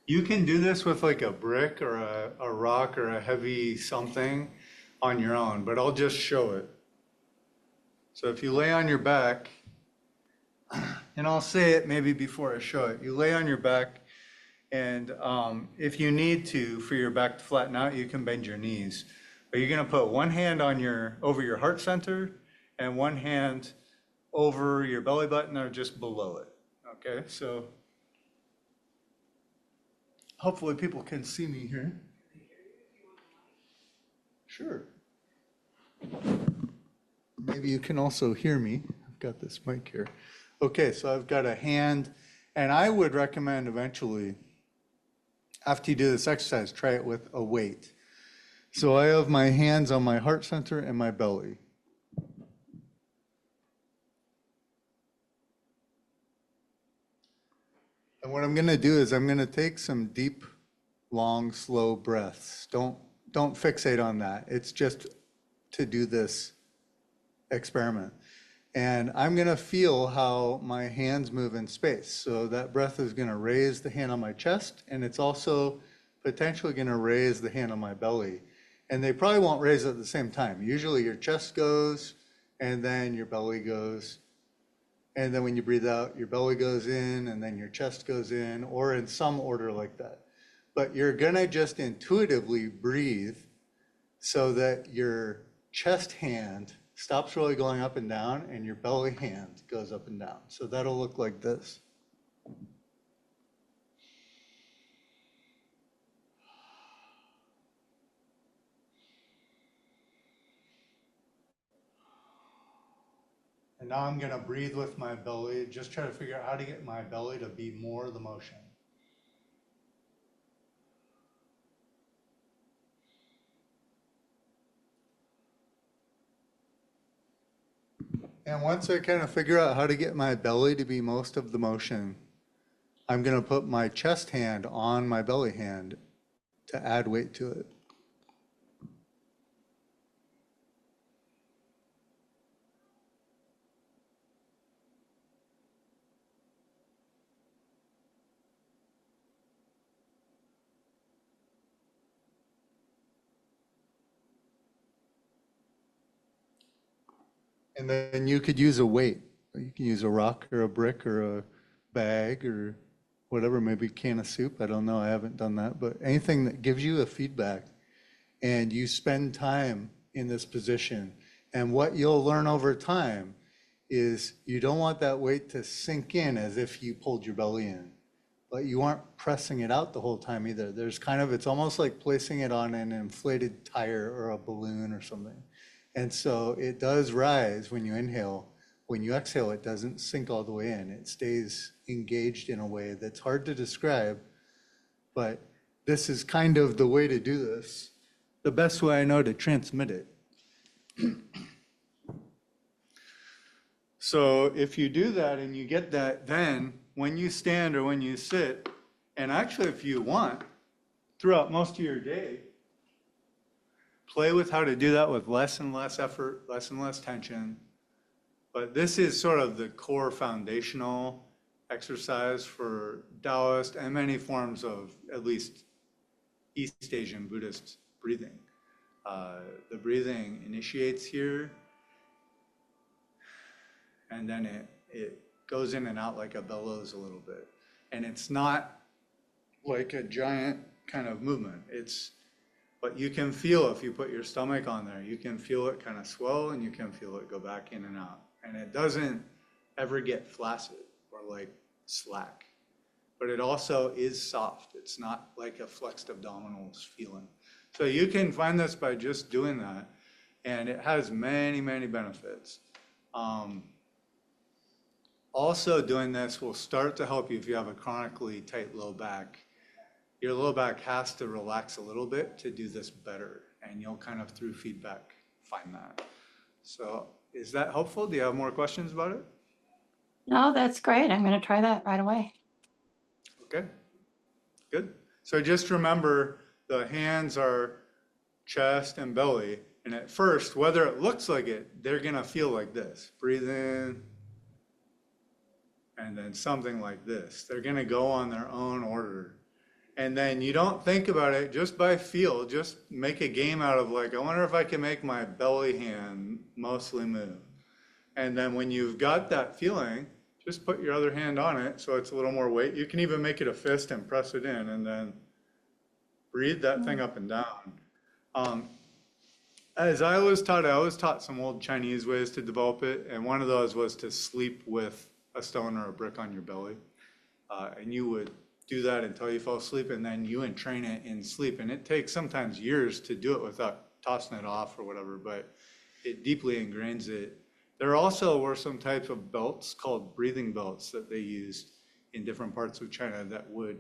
you can do this with like a brick or a rock or a heavy something on your own, but I'll just show it. So if you lay on your back, and I'll say it maybe before I show it, you lay on your back, and if you need to, for your back to flatten out, you can bend your knees. But you're gonna put one hand on over your heart center and one hand over your belly button or just below it, okay? So hopefully people can see me here. Sure. Maybe you can also hear me. I've got this mic here. Okay, so I've got a hand, and I would recommend eventually, after you do this exercise, try it with a weight. So I have my hands on my heart center and my belly. And what I'm going to do is I'm going to take some deep, long, slow breaths. Don't fixate on that. It's just to do this experiment. And I'm going to feel how my hands move in space. So that breath is going to raise the hand on my chest, and it's also potentially going to raise the hand on my belly. And they probably won't raise at the same time. Usually your chest goes, and then your belly goes, And then when you breathe out, your belly goes in, and then your chest goes in, or in some order like that. But you're gonna just intuitively breathe so that your chest hand stops really going up and down, and your belly hand goes up and down. So that'll look like this. And now I'm gonna breathe with my belly, just try to figure out how to get my belly to be more the motion. And once I kind of figure out how to get my belly to be most of the motion, I'm gonna put my chest hand on my belly hand to add weight to it. And then you could use a weight. You can use a rock or a brick or a bag or whatever, maybe a can of soup. I don't know. I haven't done that. But anything that gives you a feedback and you spend time in this position. And what you'll learn over time is you don't want that weight to sink in as if you pulled your belly in. But you aren't pressing it out the whole time either. There's kind of, it's almost like placing it on an inflated tire or a balloon or something. And so it does rise when you inhale. When you exhale, it doesn't sink all the way in. It stays engaged in a way that's hard to describe, but this is kind of the way to do this. The best way I know to transmit it. So if you do that and you get that, then when you stand or when you sit, and actually if you want, throughout most of your day, play with how to do that with less and less effort, less and less tension. But this is sort of the core foundational exercise for Taoist and many forms of at least East Asian Buddhist breathing. The breathing initiates here, and then it goes in and out like a bellows a little bit. And it's not like a giant kind of movement. But you can feel if you put your stomach on there, you can feel it kind of swell and you can feel it go back in and out. And it doesn't ever get flaccid or like slack, but it also is soft. It's not like a flexed abdominals feeling. So you can find this by just doing that, and it has many, many benefits. Also doing this will start to help you if you have a chronically tight low back. Your low back has to relax a little bit to do this better, and you'll kind of through feedback find that. So is that helpful? Do you have more questions about it? No, that's great. I'm going to try that right away. Okay, good. So just remember the hands are chest and belly, and at first, whether it looks like it, they're gonna feel like this. Breathe in, and then something like this. They're gonna go on their own order. And then you don't think about it just by feel, just make a game out of like, I wonder if I can make my belly hand mostly move. And then when you've got that feeling, just put your other hand on it so it's a little more weight. You can even make it a fist and press it in and then breathe that thing up and down. As I was taught some old Chinese ways to develop it, and one of those was to sleep with a stone or a brick on your belly. And you would do that until you fall asleep, and then you entrain it in sleep. And it takes sometimes years to do it without tossing it off or whatever, but it deeply ingrains it. There also were some types of belts called breathing belts that they used in different parts of China that would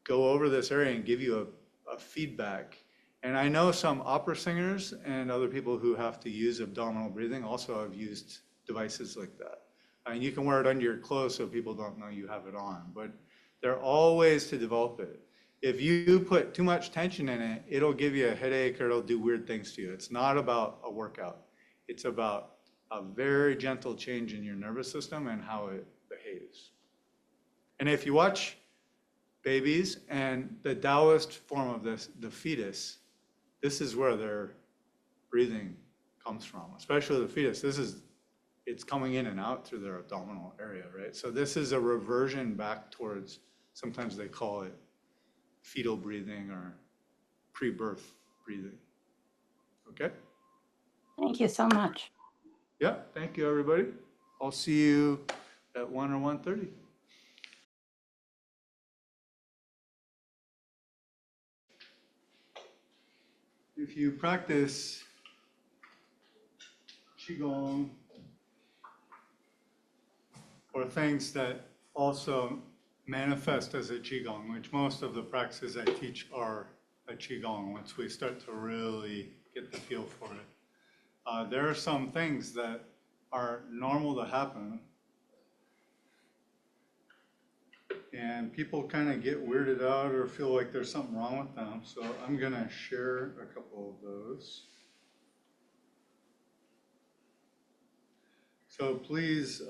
go over this area and give you a feedback. And I know some opera singers and other people who have to use abdominal breathing also have used devices like that. And you can wear it under your clothes so people don't know you have it on, but there are all ways to develop it. If you put too much tension in it, it'll give you a headache or it'll do weird things to you. It's not about a workout. It's about a very gentle change in your nervous system and how it behaves. And if you watch babies and the Taoist form of this, the fetus, this is where their breathing comes from, especially the fetus. it's coming in and out through their abdominal area, right? So this is a reversion back towards, sometimes they call it fetal breathing or pre-birth breathing. Okay? Thank you so much. Yeah, thank you, everybody. I'll see you at 1 or 1:30. If you practice Qigong or things that also manifest as a Qigong, which most of the practices I teach are a Qigong once we start to really get the feel for it. There are some things that are normal to happen, and people kind of get weirded out or feel like there's something wrong with them. So I'm going to share a couple of those. So please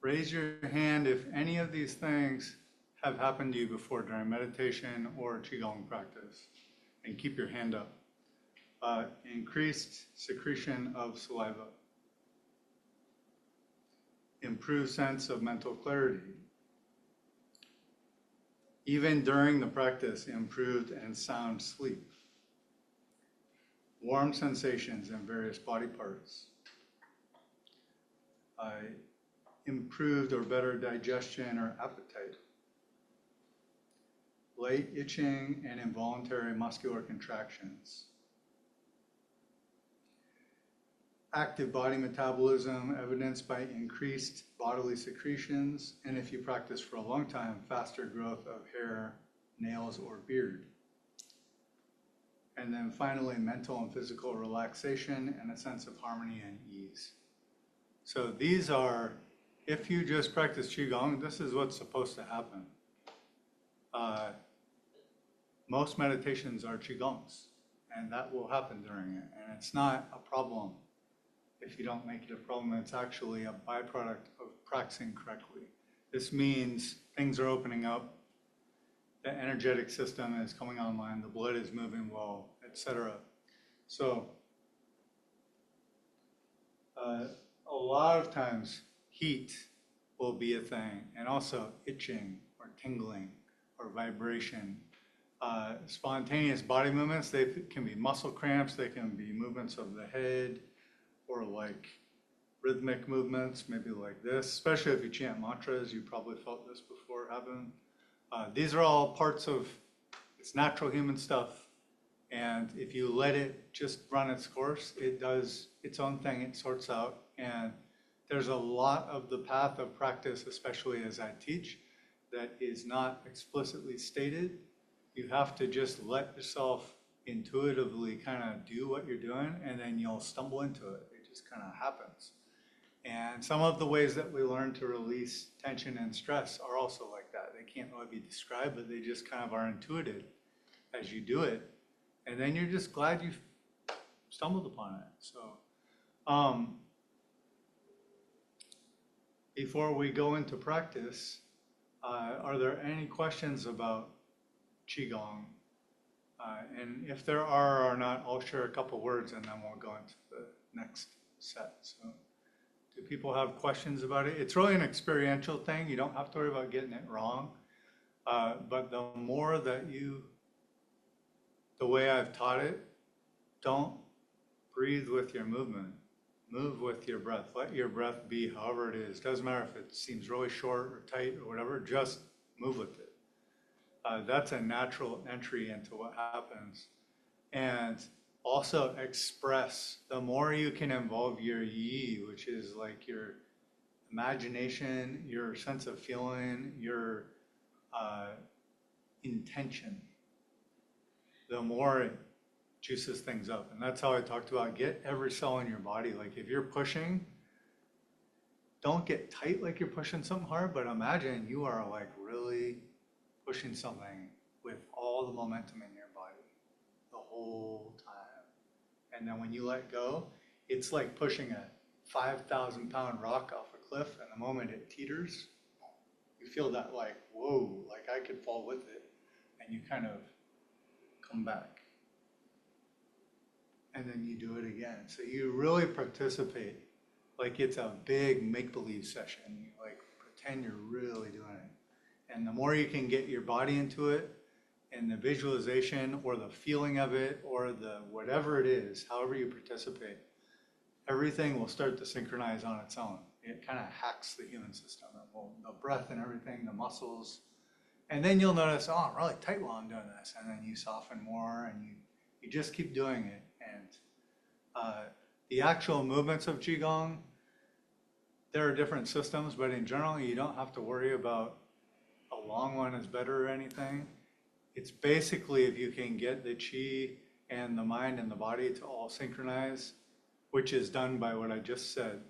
raise your hand if any of these things have happened to you before during meditation or Qigong practice, and keep your hand up. Increased secretion of saliva. Improved sense of mental clarity. Even during the practice, improved and sound sleep. Warm sensations in various body parts. Improved or better digestion or appetite. Light itching and involuntary muscular contractions. Active body metabolism evidenced by increased bodily secretions, and if you practice for a long time, faster growth of hair, nails, or beard. And then finally, mental and physical relaxation and a sense of harmony and ease. So these are, if you just practice Qigong, this is what's supposed to happen. Most meditations are Qigongs, and that will happen during it, and it's not a problem. If you don't make it a problem, it's actually a byproduct of practicing correctly. This means things are opening up, the energetic system is coming online, the blood is moving well, etc. So a lot of times heat will be a thing, and also itching or tingling or vibration. Spontaneous body movements, they can be muscle cramps, they can be movements of the head, or like rhythmic movements, maybe like this, especially if you chant mantras, you probably felt this before happen. These are all parts of, it's natural human stuff. And if you let it just run its course, it does its own thing, it sorts out. And there's a lot of the path of practice, especially as I teach, that is not explicitly stated. You have to just let yourself intuitively kind of do what you're doing, and then you'll stumble into it. It just kind of happens. And some of the ways that we learn to release tension and stress are also like that. They can't really be described, but they just kind of are intuitive as you do it. And then you're just glad you stumbled upon it. So before we go into practice, are there any questions about Qigong? And if there are or not, I'll share a couple words and then we'll go into the next set. So do people have questions about it? It's really an experiential thing. You don't have to worry about getting it wrong. But the more that the way I've taught it, don't breathe with your movement. Move with your breath. Let your breath be however it is. Doesn't matter if it seems really short or tight or whatever, just move with it. That's a natural entry into what happens. And also express. The more you can involve your yi, which is like your imagination, your sense of feeling, your intention, the more it juices things up. And that's how I talked about get every cell in your body. Like if you're pushing, don't get tight like you're pushing something hard, but imagine you are like really pushing something with all the momentum in your body the whole time. And then when you let go, it's like pushing a 5,000-pound rock off a cliff, and the moment it teeters, you feel that like, whoa, like I could fall with it, and you kind of come back. and then you do it again. So you really participate like it's a big make-believe session. You like pretend you're really doing it. And the more you can get your body into it, and the visualization or the feeling of it or the whatever it is, however you participate, everything will start to synchronize on its own. It kind of hacks the human system, the breath and everything, the muscles. And then you'll notice, oh, I'm really tight while I'm doing this. And then you soften more and you just keep doing it. And the actual movements of Qigong, there are different systems, but in general, you don't have to worry about a long one is better or anything. It's basically if you can get the Qi and the mind and the body to all synchronize, which is done by what I just said.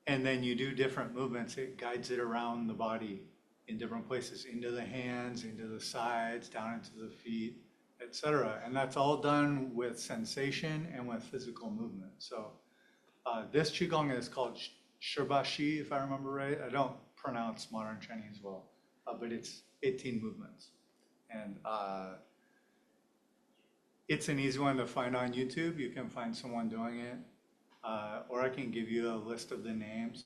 And then you do different movements. It guides it around the body in different places, into the hands, into the sides, down into the feet, etc. And that's all done with sensation and with physical movement. So this Qigong is called Shibashi, if I remember right. I don't pronounce modern Chinese well, but it's 18 movements. And it's an easy one to find on YouTube. You can find someone doing it, or I can give you a list of the names.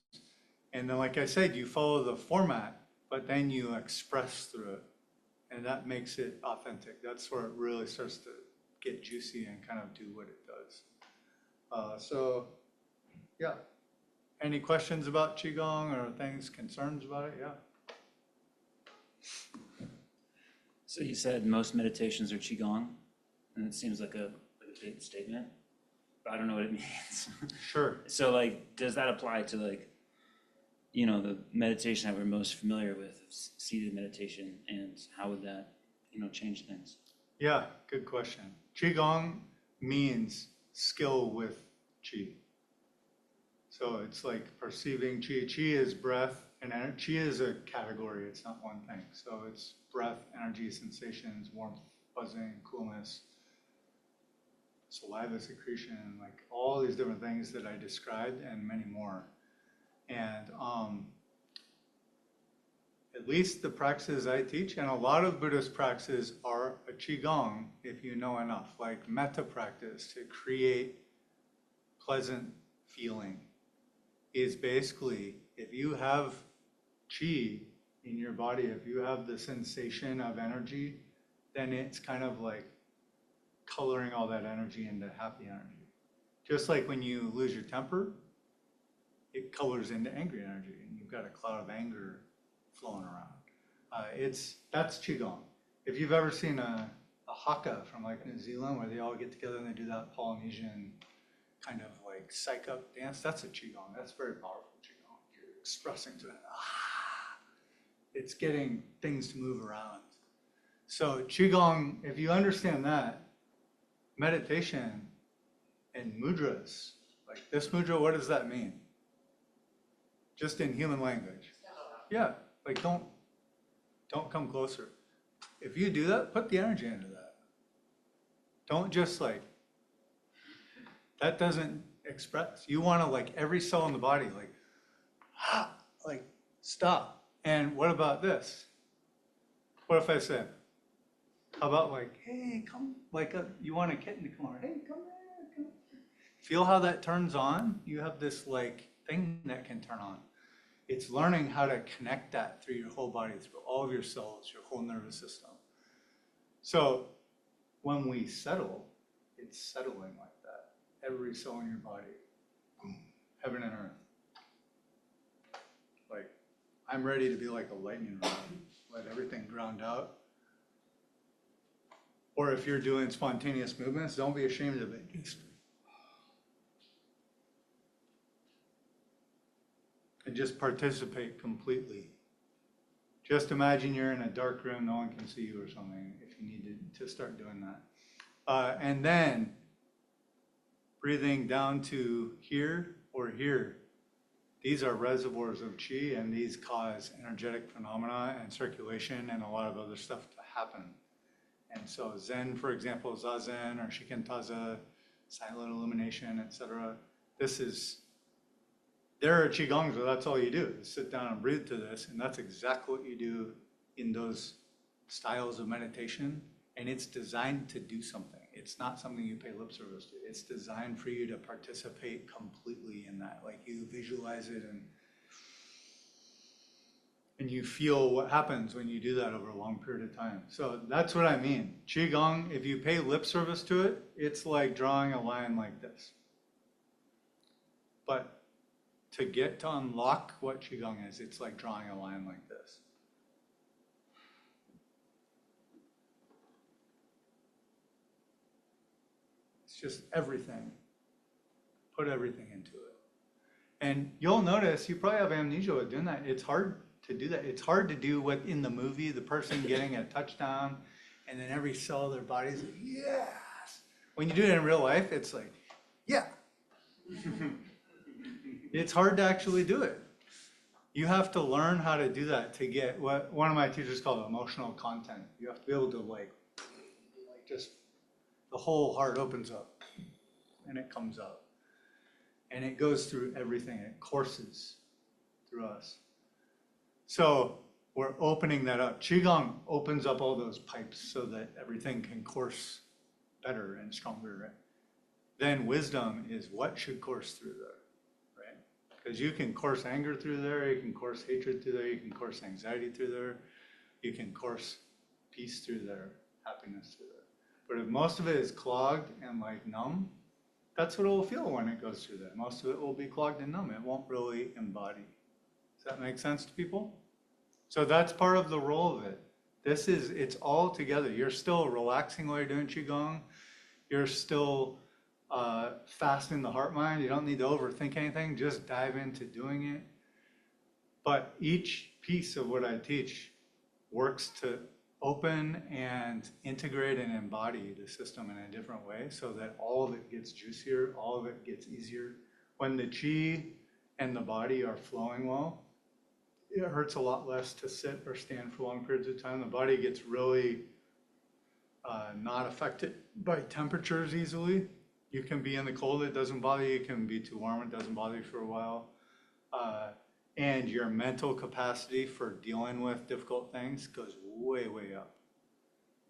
And then, like I said, you follow the format, but then you express through it. And that makes it authentic. That's where it really starts to get juicy and kind of do what it does. So, yeah. Any questions about Qigong or things, concerns about it? Yeah. So you said most meditations are Qigong, and it seems like a big statement, but I don't know what it means. Sure. So like, does that apply to like, the meditation that we're most familiar with, seated meditation, and how would that, change things? Yeah, good question. Qigong means skill with Qi. So it's like perceiving Qi. Qi is breath, and Qi is a category. It's not one thing. So it's breath, energy, sensations, warmth, buzzing, coolness, saliva secretion, like all these different things that I described and many more. And at least the practices I teach, and a lot of Buddhist practices are a Qigong if you know enough, like metta practice to create pleasant feeling is basically if you have Qi in your body, if you have the sensation of energy, then it's kind of like coloring all that energy into happy energy. Just like when you lose your temper, it colors into angry energy, and you've got a cloud of anger flowing around. That's Qigong. If you've ever seen a haka from like New Zealand where they all get together and they do that Polynesian kind of like psych up dance, that's a Qigong. That's very powerful Qigong. You're expressing to it. It's getting things to move around. So Qigong, if you understand that, meditation and mudras, like this mudra, what does that mean? Just in human language. Yeah, like don't come closer. If you do that, put the energy into that. Don't just like, that doesn't express. You want to like every cell in the body, like stop. And what about this? What if I said, how about like, hey, come, like you want a kitten to come over, hey, come here, come. Feel how that turns on? You have this like thing that can turn on. It's learning how to connect that through your whole body, through all of your cells, your whole nervous system. So when we settle, it's settling like that. Every cell in your body, boom, heaven and earth. Like, I'm ready to be like a lightning rod, let everything ground out. Or if you're doing spontaneous movements, don't be ashamed of it. And just participate completely. Just imagine you're in a dark room, no one can see you or something, if you need to start doing that. And then breathing down to here or here. These are reservoirs of Qi, and these cause energetic phenomena and circulation and a lot of other stuff to happen. And so Zen, for example, Zazen or Shikantaza, silent illumination, etc. There are Qigongs where that's all you do, is sit down and breathe to this, and that's exactly what you do in those styles of meditation, and it's designed to do something. It's not something you pay lip service to. It's designed for you to participate completely in that. Like you visualize it and you feel what happens when you do that over a long period of time. So that's what I mean. Qigong, if you pay lip service to it, it's like drawing a line like this. But to unlock what Qigong is, it's like drawing a line like this. It's just everything. Put everything into it. And you'll notice, you probably have amnesia with doing that. It's hard to do that. It's hard to do what in the movie, the person getting a touchdown, and then every cell of their body is like, yes. When you do it in real life, it's like, yeah. It's hard to actually do it. You have to learn how to do that to get what one of my teachers called emotional content. You have to be able to like just, the whole heart opens up and it comes up. And it goes through everything. It courses through us. So we're opening that up. Qigong opens up all those pipes so that everything can course better and stronger. Right? Then wisdom is what should course through there, right? Because you can course anger through there, you can course hatred through there, you can course anxiety through there, you can course peace through there, happiness through there. But if most of it is clogged and like numb, that's what it will feel when it goes through there. Most of it will be clogged and numb. It won't really embody. Does that make sense to people? So that's part of the role of it. It's all together. You're still relaxing while you're doing Qigong. You're still fasting the heart mind. You don't need to overthink anything. Just dive into doing it. But each piece of what I teach works to open and integrate and embody the system in a different way so that all of it gets juicier, all of it gets easier. When the qi and the body are flowing well, it hurts a lot less to sit or stand for long periods of time. The body gets really not affected by temperatures easily. You can be in the cold, it doesn't bother you. You can be too warm, it doesn't bother you for a while. And your mental capacity for dealing with difficult things goes way, way up.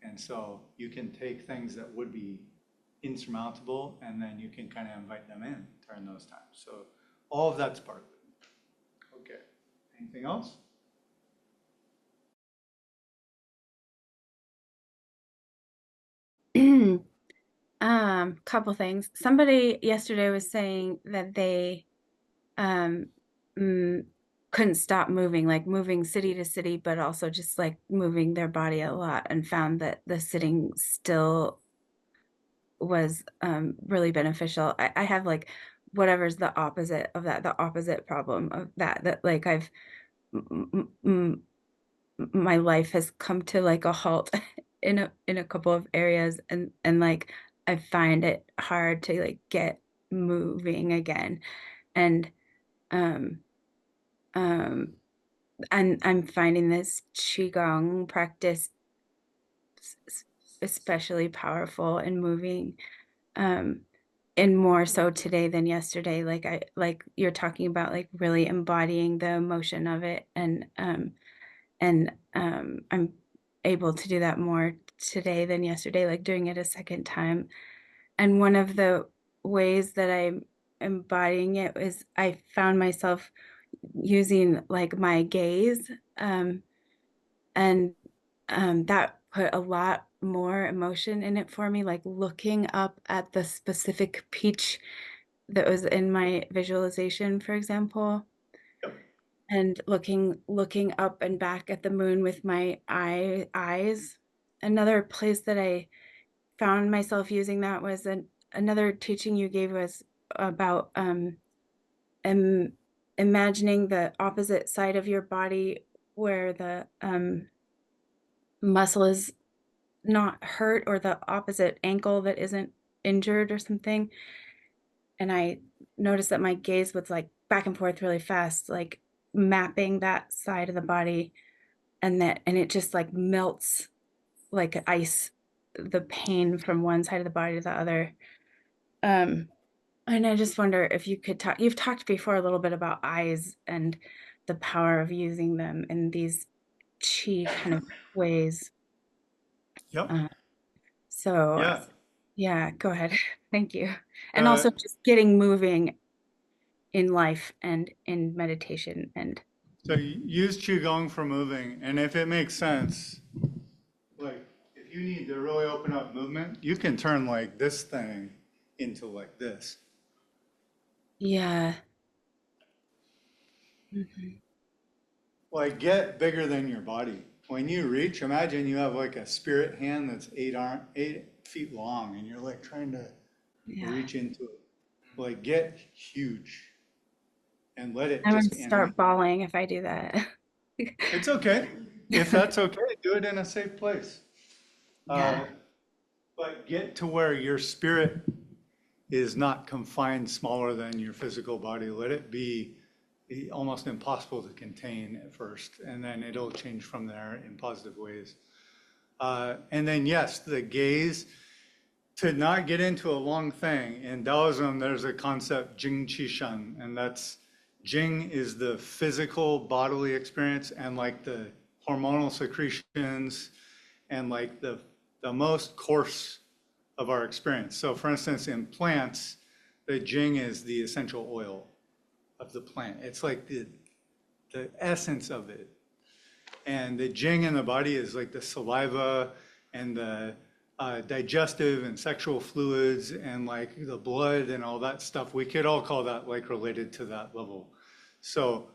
And so you can take things that would be insurmountable and then you can kind of invite them in during those times. So all of that's part of it. Okay. Anything else? Couple things. Somebody yesterday was saying that they couldn't stop moving, like moving city to city, but also just like moving their body a lot, and found that the sitting still was really beneficial. I have like whatever's the opposite of that, the opposite problem of that like I've my life has come to like a halt in a couple of areas, and like I find it hard to like get moving again. And and I'm finding this Qigong practice especially powerful in moving, and more so today than yesterday. Like you're talking about like really embodying the emotion of it, and I'm able to do that more today than yesterday, like doing it a second time. And one of the ways that I'm embodying it is I found myself using like my gaze, and that put a lot more emotion in it for me, like looking up at the specific peach that was in my visualization, for example. And looking up and back at the moon with my eyes. Another place that I found myself using that was another teaching you gave was about imagining the opposite side of your body where the muscle is not hurt, or the opposite ankle that isn't injured or something. And I noticed that my gaze was like back and forth really fast, like mapping that side of the body, and it just like melts like ice, the pain from one side of the body to the other. And I just wonder if you could talk, you've talked before a little bit about eyes and the power of using them in these chi kind of ways. Yep. So Yeah. Yeah, go ahead. Thank you. And Uh, also just getting moving in life and in meditation and So use Qigong for moving, and if it makes sense, like if you need to really open up movement, you can turn like this thing into like this. yeah. Mhm. Like get bigger than your body. When you reach, imagine you have like a spirit hand that's 8 feet long, and you're like trying to Yeah. reach into it. Like get huge, and let it I'm just gonna animate. start bawling if I do that. It's okay. If that's okay, do it in a safe place. Yeah. But get to where your spirit is not confined smaller than your physical body. Let it be almost impossible to contain at first, and then it'll change from there in positive ways. And then, yes, the gaze, to not get into a long thing. In Taoism, there's a concept, Jing Qi Shen, and that's Jing is the physical bodily experience and like the hormonal secretions and like the most coarse of our experience. So for instance, in plants, the Jing is the essential oil of the plant. It's like the essence of it. And the Jing in the body is like the saliva and the digestive and sexual fluids and like the blood and all that stuff. We could all call that like related to that level. So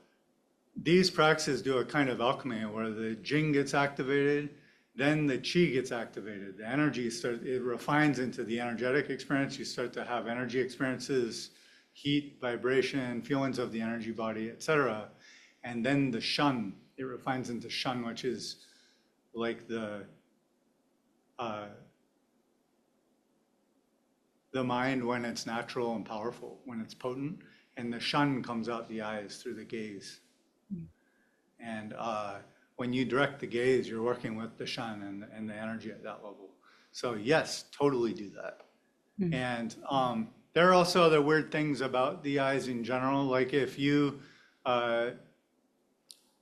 these practices do a kind of alchemy where the Jing gets activated, then the Qi gets activated. The energy it refines into the energetic experience. You start to have energy experiences, heat, vibration, feelings of the energy body, etc. And then the Shen, it refines into Shen, which is like the mind when it's natural and powerful, when it's potent, and the Shen comes out the eyes through the gaze. And when you direct the gaze, you're working with the Shen and the energy at that level. So yes, totally do that. And there are also other weird things about the eyes in general. Like if you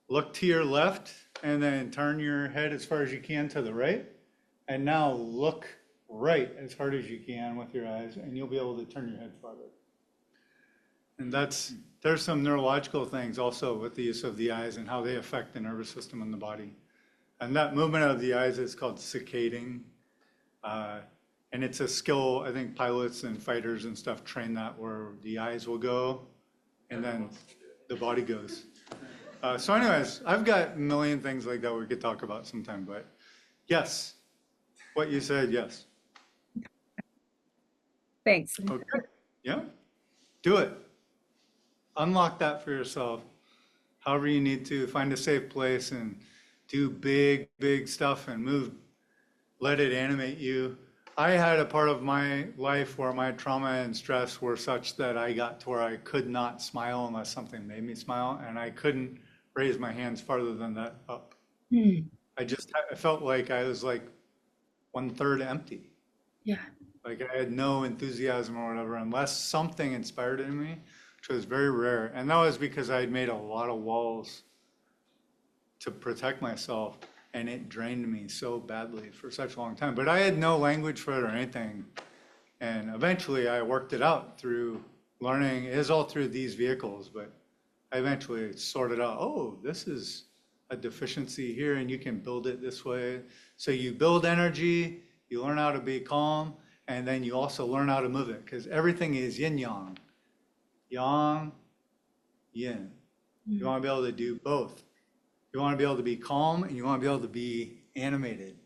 look to your left and then turn your head as far as you can to the right, and now look right as hard as you can with your eyes, and you'll be able to turn your head farther. And there's some neurological things also with the use of the eyes and how they affect the nervous system in the body. And that movement of the eyes is called saccading. And it's a skill, I think pilots and fighters and stuff train that, where the eyes will go and then the body goes. So anyways, I've got a million things like that we could talk about sometime, but yes, what you said, yes. Thanks. Okay, yeah, do it. Unlock that for yourself. However you need to, find a safe place and do big, big stuff and move. Let it animate you. I had a part of my life where my trauma and stress were such that I got to where I could not smile unless something made me smile, and I couldn't raise my hands farther than that up. I felt like I was like 1/3 empty. Yeah. Like I had no enthusiasm or whatever, unless something inspired it in me, which was very rare. And that was because I had made a lot of walls to protect myself, and it drained me so badly for such a long time. But I had no language for it or anything. And eventually I worked it out through learning. It was all through these vehicles, but I eventually sorted out, oh, this is a deficiency here, and you can build it this way. So you build energy, you learn how to be calm, and then you also learn how to move it, because everything is yin yang. Yang, yin. You want to be able to do both. You want to be able to be calm, and you want to be able to be animated.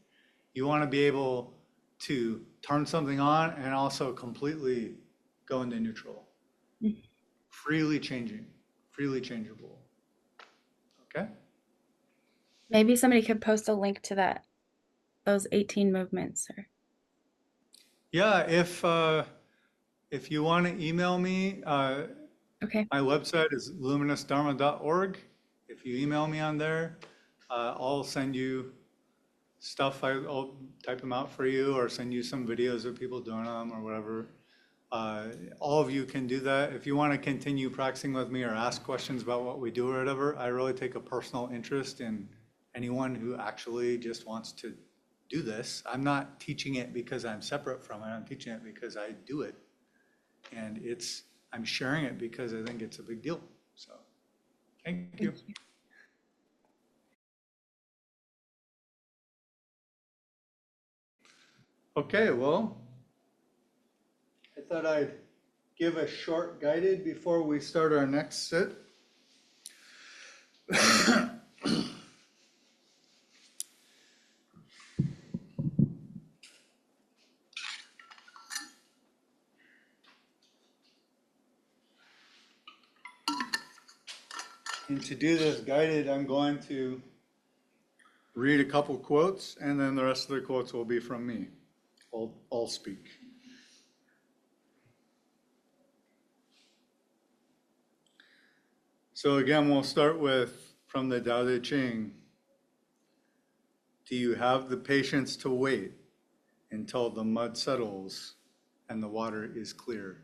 You want to be able to turn something on and also completely go into neutral. Freely changing, freely changeable. Okay? Maybe somebody could post a link to those 18 movements. Or Yeah, if you want to email me, okay. my website is luminousdharma.org. If you email me on there, I'll send you stuff. I'll type them out for you or send you some videos of people doing them or whatever. All of you can do that. If you want to continue practicing with me or ask questions about what we do or whatever, I really take a personal interest in anyone who actually just wants to do this. I'm not teaching it because I'm separate from it. I'm teaching it because I do it. And I'm sharing it because I think it's a big deal. So thank you. Okay, well, I thought I'd give a short guided before we start our next sit. And to do this guided, I'm going to read a couple quotes, and then the rest of the quotes will be from me. I'll speak. So again, we'll start with from the Tao Te Ching. Do you have the patience to wait until the mud settles and the water is clear?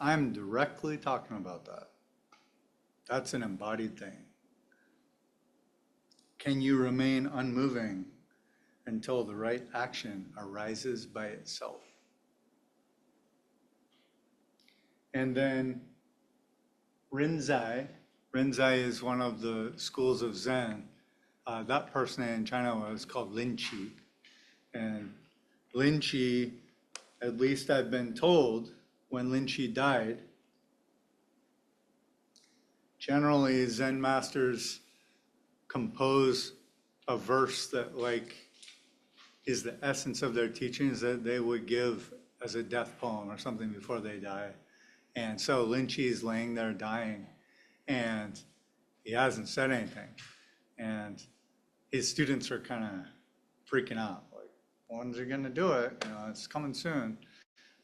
I'm directly talking about that. That's an embodied thing. Can you remain unmoving until the right action arises by itself? And then Rinzai is one of the schools of Zen. That person in China was called Lin Qi. And Lin Qi, at least I've been told, when Lin Qi died, generally Zen masters compose a verse that is the essence of their teachings that they would give as a death poem or something before they die. And so Lin Qi is laying there dying, and he hasn't said anything. And his students are kind of freaking out, like, when's he gonna do it? It's coming soon.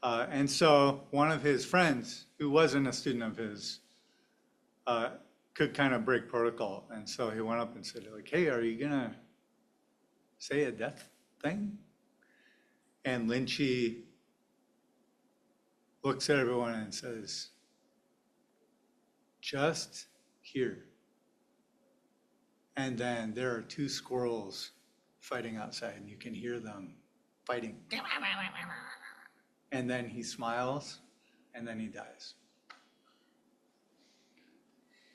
And so one of his friends, who wasn't a student of his, could kind of break protocol. And so he went up and said, like, hey, are you gonna say a death thing? And Lin Qi looks at everyone and says, just here. And then there are two squirrels fighting outside, and you can hear them fighting. And then he smiles, and then he dies.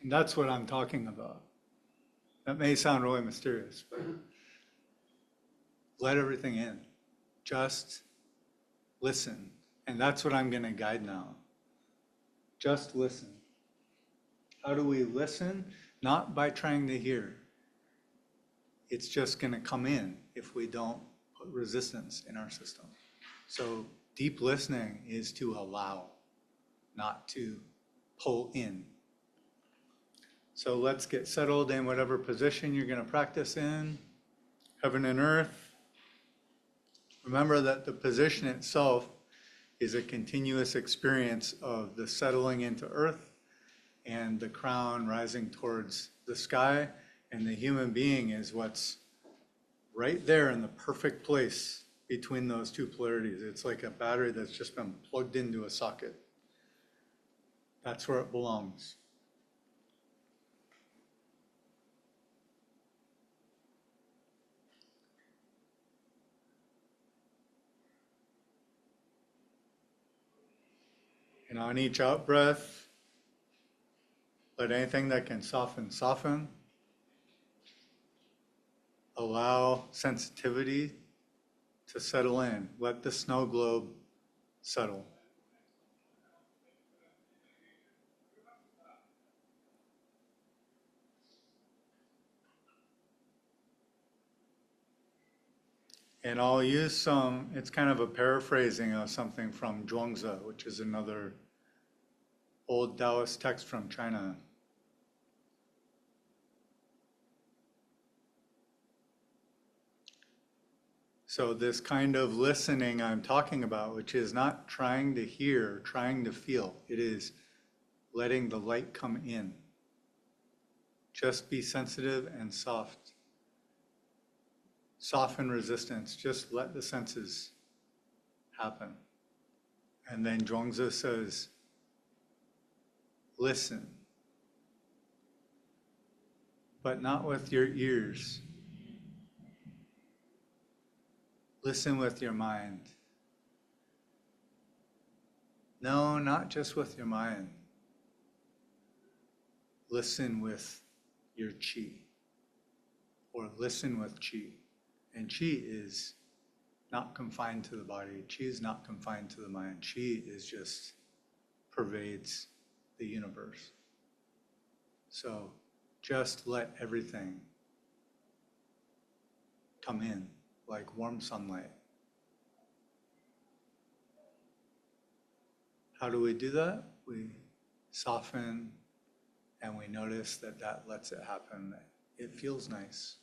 And that's what I'm talking about. That may sound really mysterious, but let everything in. Just listen. And that's what I'm going to guide now. Just listen. How do we listen? Not by trying to hear. It's just going to come in if we don't put resistance in our system. So deep listening is to allow, not to pull in. So let's get settled in whatever position you're going to practice in, heaven and earth. Remember that the position itself is a continuous experience of the settling into earth and the crown rising towards the sky, and the human being is what's right there in the perfect place between those two polarities. It's like a battery that's just been plugged into a socket. That's where it belongs. And on each out breath, let anything that can soften, soften. Allow sensitivity to settle in. Let the snow globe settle. And I'll use it's kind of a paraphrasing of something from Zhuangzi, which is another old Taoist text from China. So this kind of listening I'm talking about, which is not trying to hear, trying to feel, it is letting the light come in. Just be sensitive and soft. Soften resistance, just let the senses happen. And then Zhuangzi says, listen, but not with your ears. Listen with your mind. No, not just with your mind. Listen with your chi, or listen with chi. And chi is not confined to the body. Chi is not confined to the mind. Chi is just pervades the universe. So just let everything come in like warm sunlight. How do we do that? We soften and we notice that that lets it happen. It feels nice.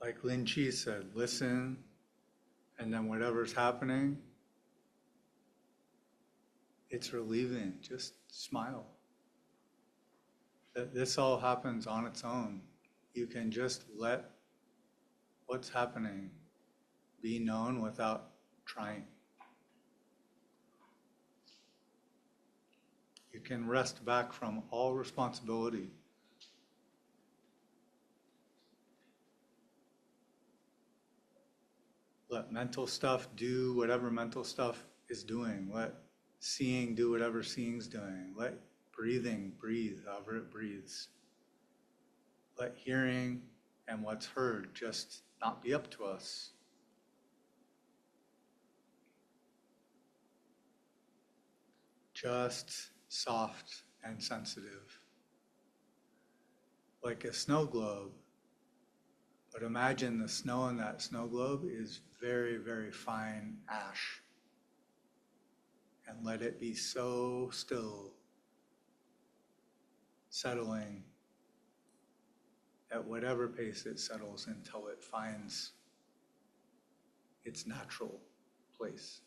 Like Lin Chi said, listen, and then whatever's happening, it's relieving. Just smile. This all happens on its own. You can just let what's happening be known without trying. You can rest back from all responsibility. Let mental stuff do whatever mental stuff is doing. Let seeing do whatever seeing's doing. Let breathing breathe however it breathes. Let hearing and what's heard just not be up to us. Just soft and sensitive. Like a snow globe. But imagine the snow in that snow globe is very, very fine ash. And let it be so still, settling at whatever pace it settles until it finds its natural place.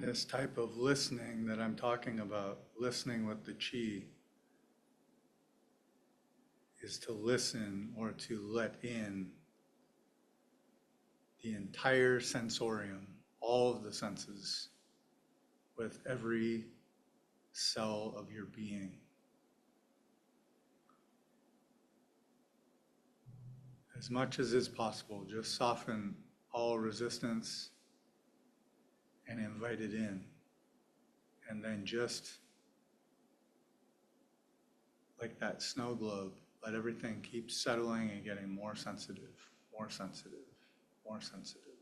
This type of listening that I'm talking about, listening with the chi, is to listen or to let in the entire sensorium, all of the senses, with every cell of your being. As much as is possible, just soften all resistance and invite it in. And then just like that snow globe, let everything keep settling and getting more sensitive, more sensitive, more sensitive.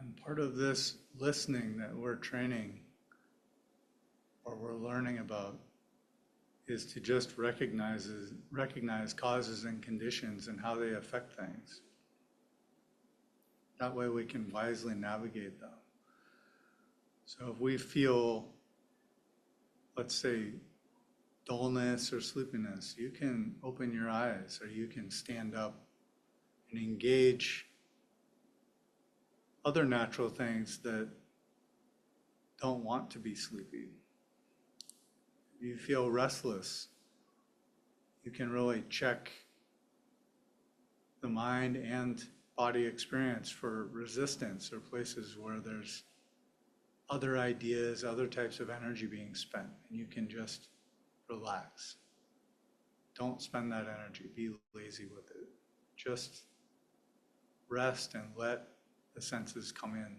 And part of this listening that we're training or we're learning about is to just recognize causes and conditions and how they affect things. That way we can wisely navigate them. So if we feel, let's say, dullness or sleepiness, you can open your eyes or you can stand up and engage other natural things that don't want to be sleepy. If you feel restless, you can really check the mind and body experience for resistance or places where there's other ideas, other types of energy being spent, and you can just relax. Don't spend that energy. Be lazy with it. Just rest and let the senses come in.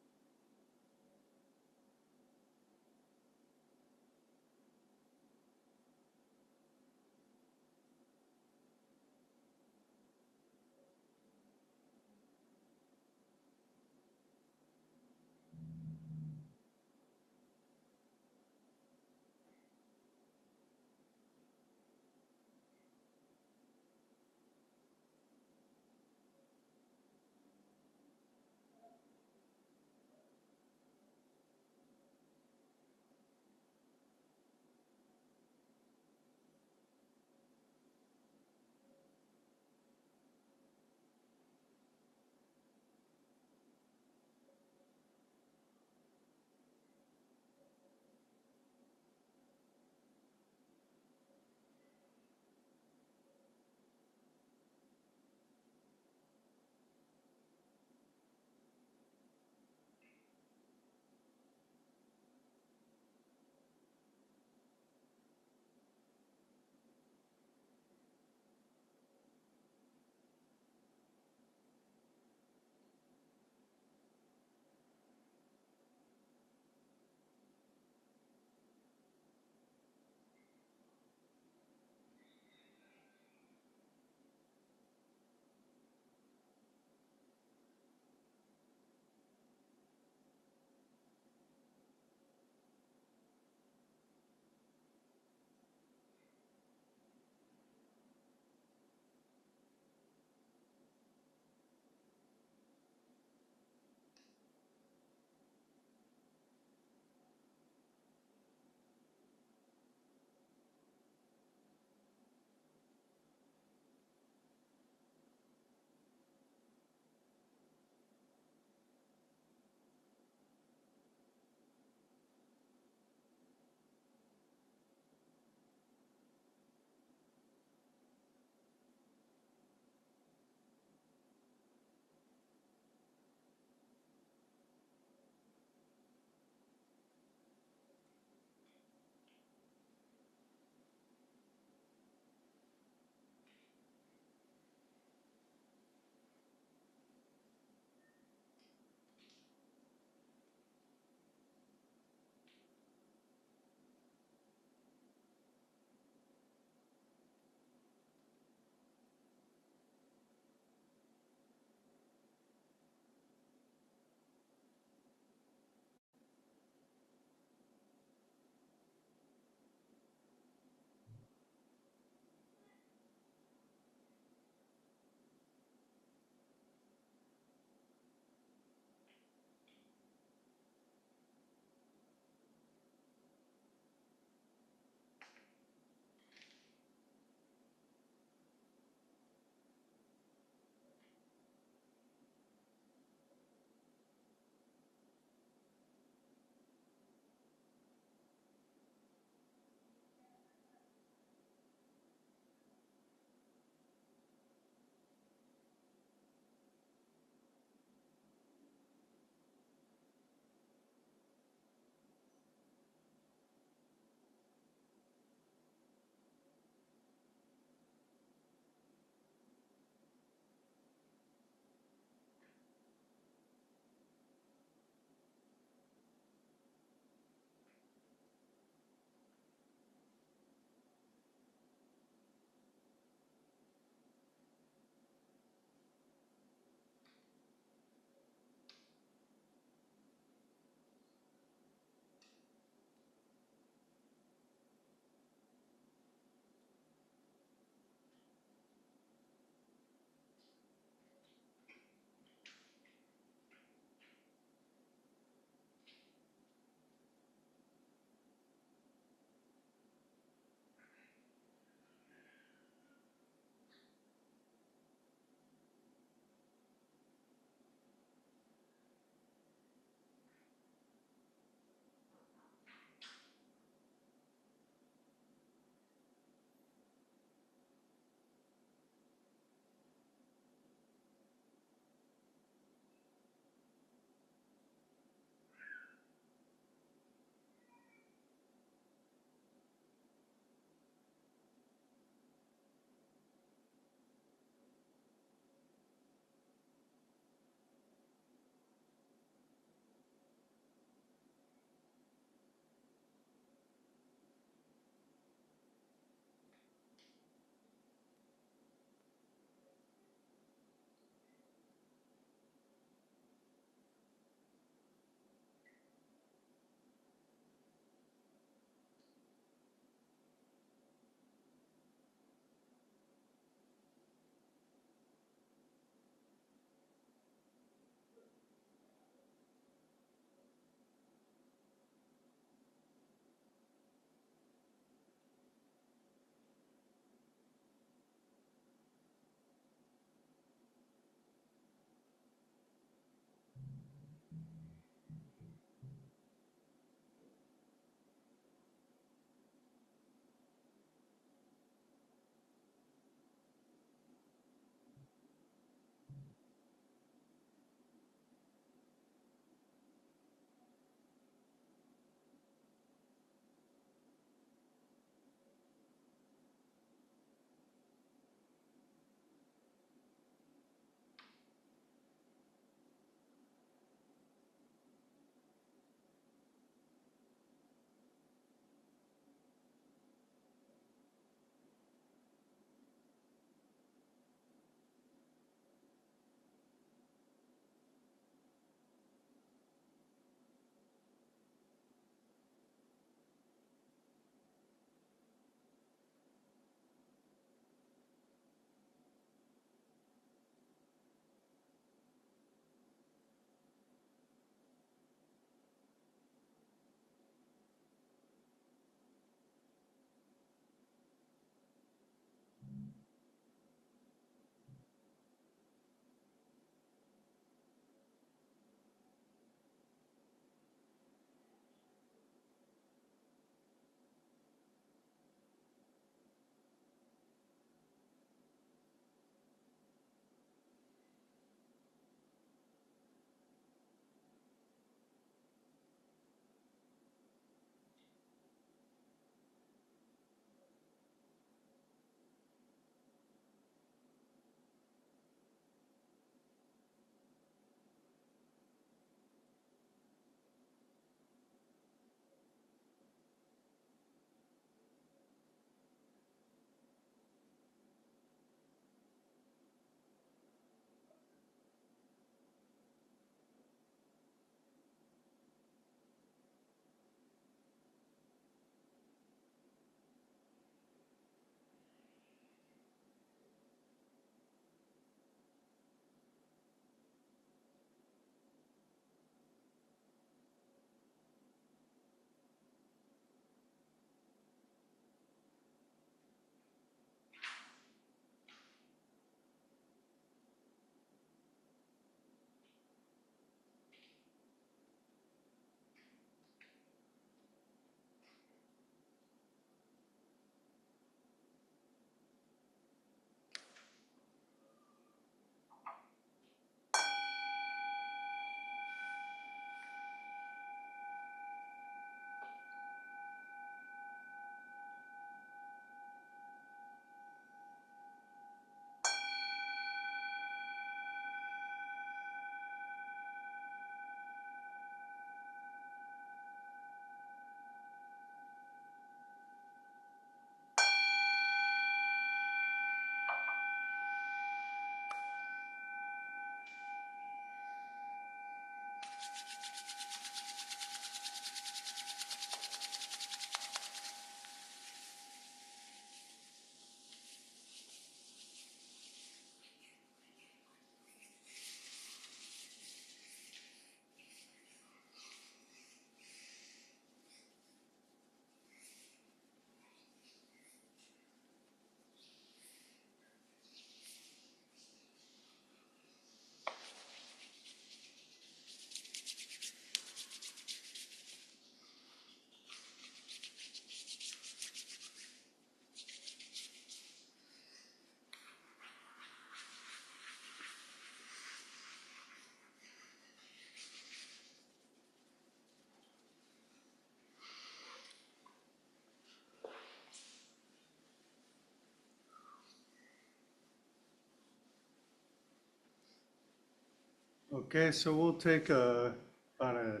Okay, so we'll take about a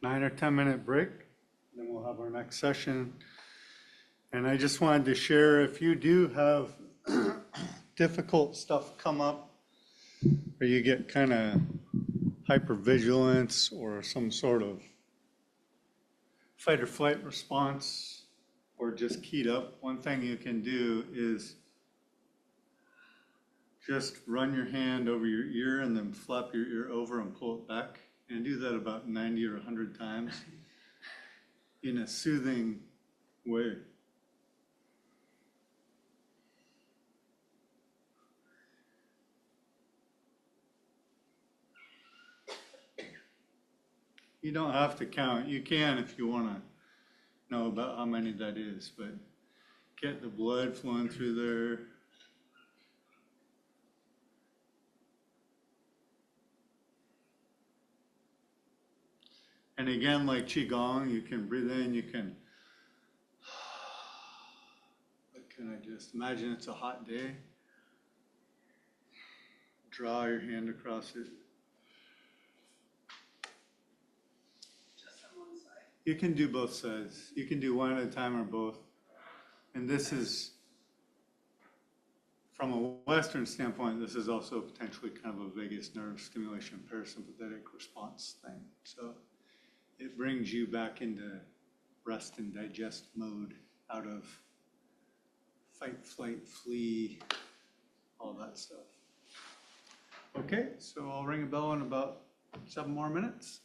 9 or 10 minute break, then we'll have our next session. And I just wanted to share, if you do have difficult stuff come up, or you get kind of hypervigilance or some sort of fight or flight response, or just keyed up, one thing you can do is just run your hand over your ear and then flap your ear over and pull it back. And do that about 90 or 100 times in a soothing way. You don't have to count. You can if you want to know about how many that is, but get the blood flowing through there. And again, like Qigong, you can breathe in, you can, what can I just imagine it's a hot day. Draw your hand across it. Just on one side. You can do both sides. You can do one at a time or both. And this is, from a Western standpoint, this is also potentially kind of a vagus nerve stimulation parasympathetic response thing. So it brings you back into rest and digest mode out of fight, flight, flee, all that stuff. Okay, so I'll ring a bell in about 7 more minutes.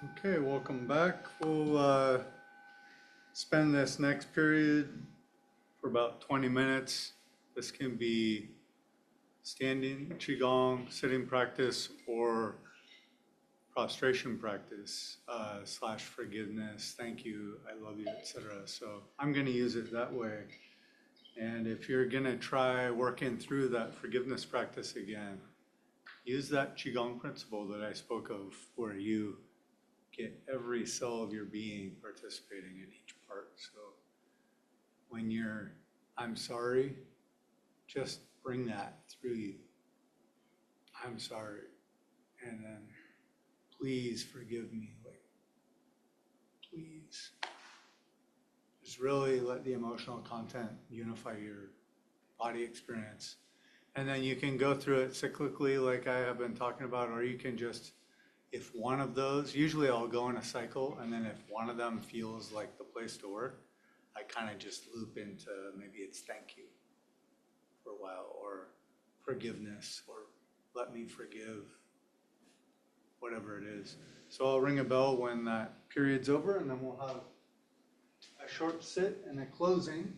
Okay, welcome back. We'll spend this next period for about 20 minutes. This can be standing Qigong, sitting practice, or prostration practice, slash forgiveness, thank you, I love you, etc. So I'm going to use it that way. And if you're going to try working through that forgiveness practice again, use that Qigong principle that I spoke of, where you get every cell of your being participating in each part. So when you're, I'm sorry, just bring that through you. I'm sorry. And then, please forgive me. Like, please. Just really let the emotional content unify your body experience. And then you can go through it cyclically, like I have been talking about, or you can just, if one of those, usually I'll go in a cycle, and then if one of them feels like the place to work, I kind of just loop into, maybe it's thank you for a while, or forgiveness, or let me forgive, whatever it is. So I'll ring a bell when that period's over, and then we'll have a short sit and a closing.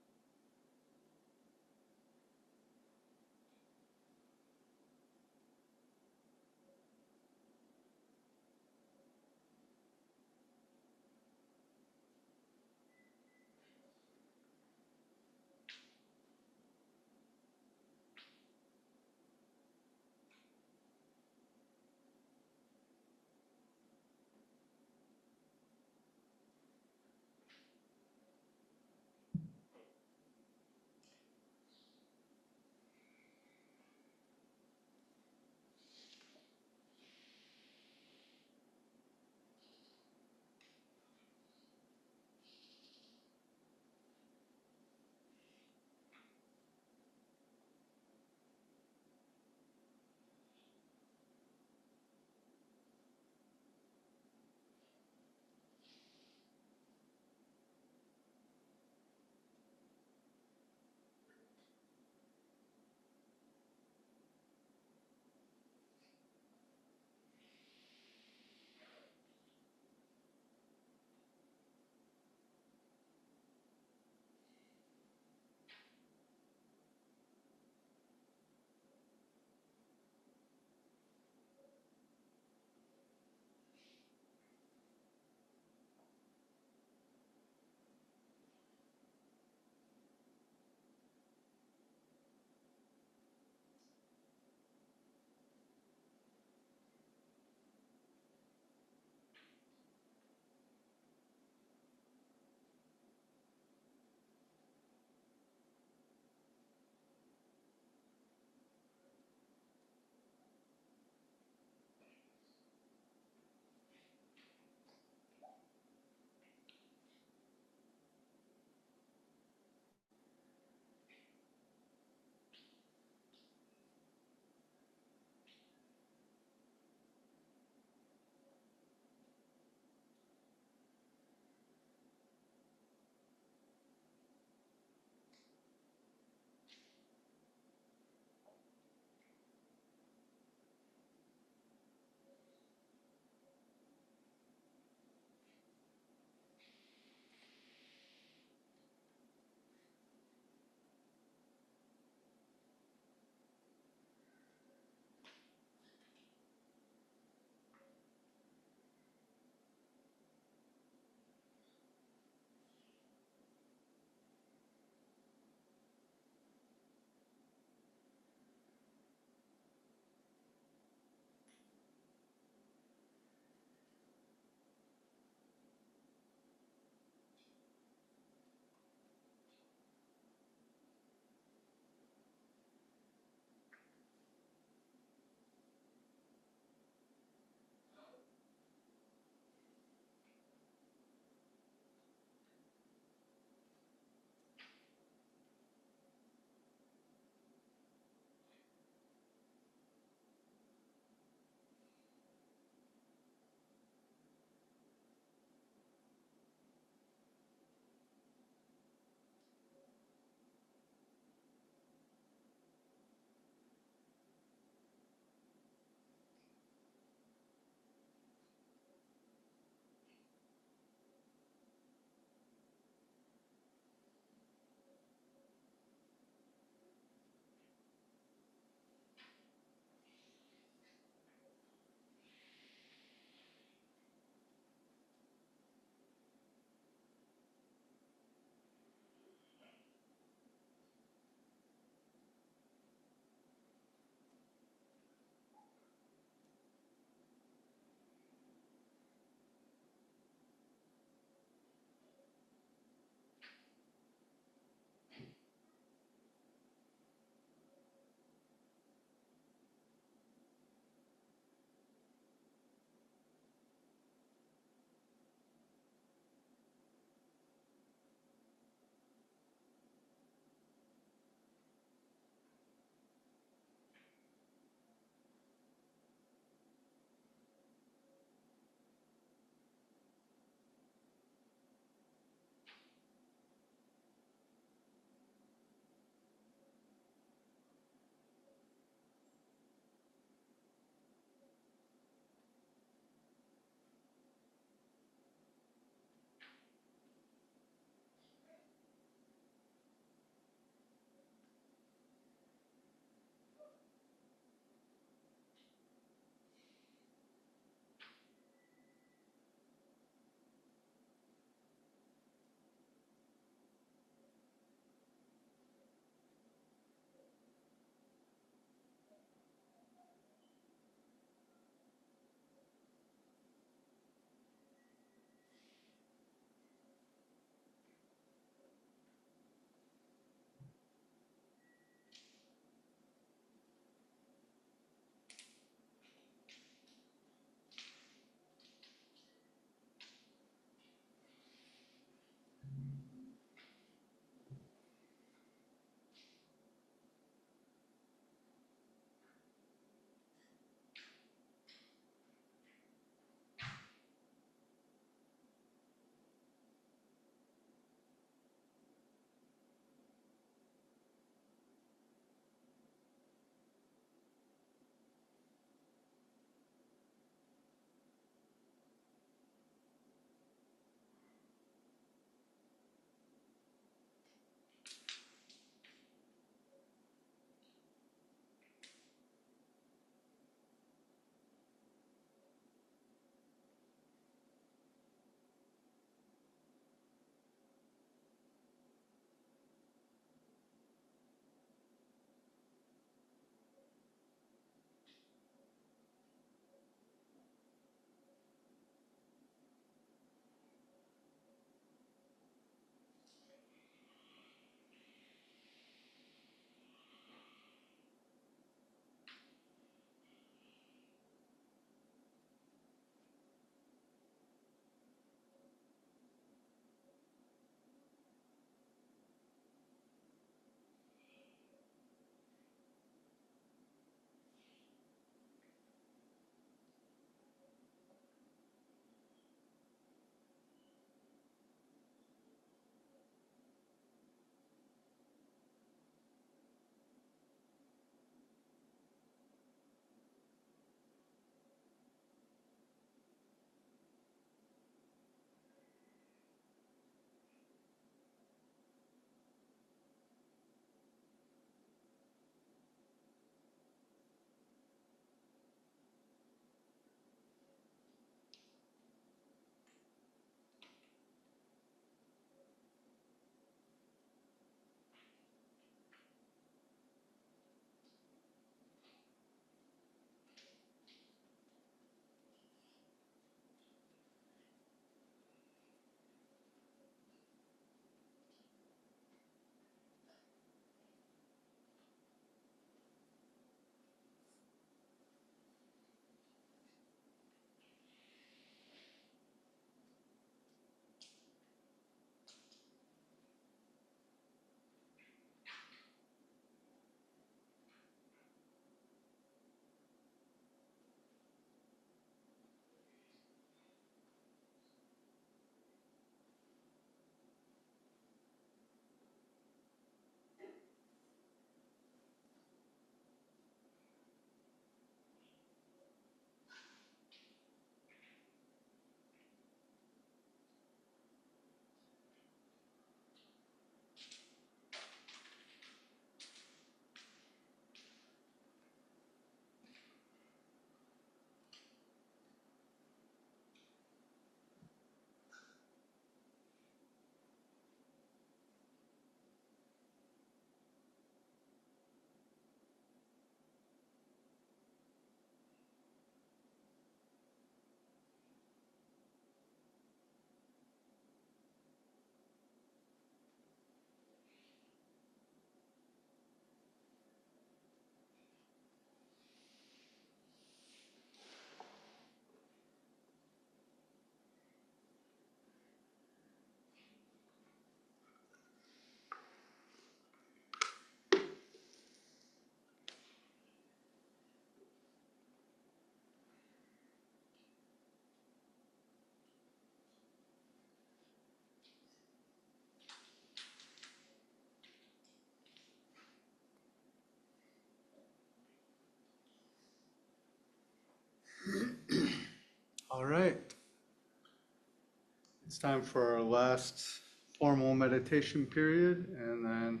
It's time for our last formal meditation period, and then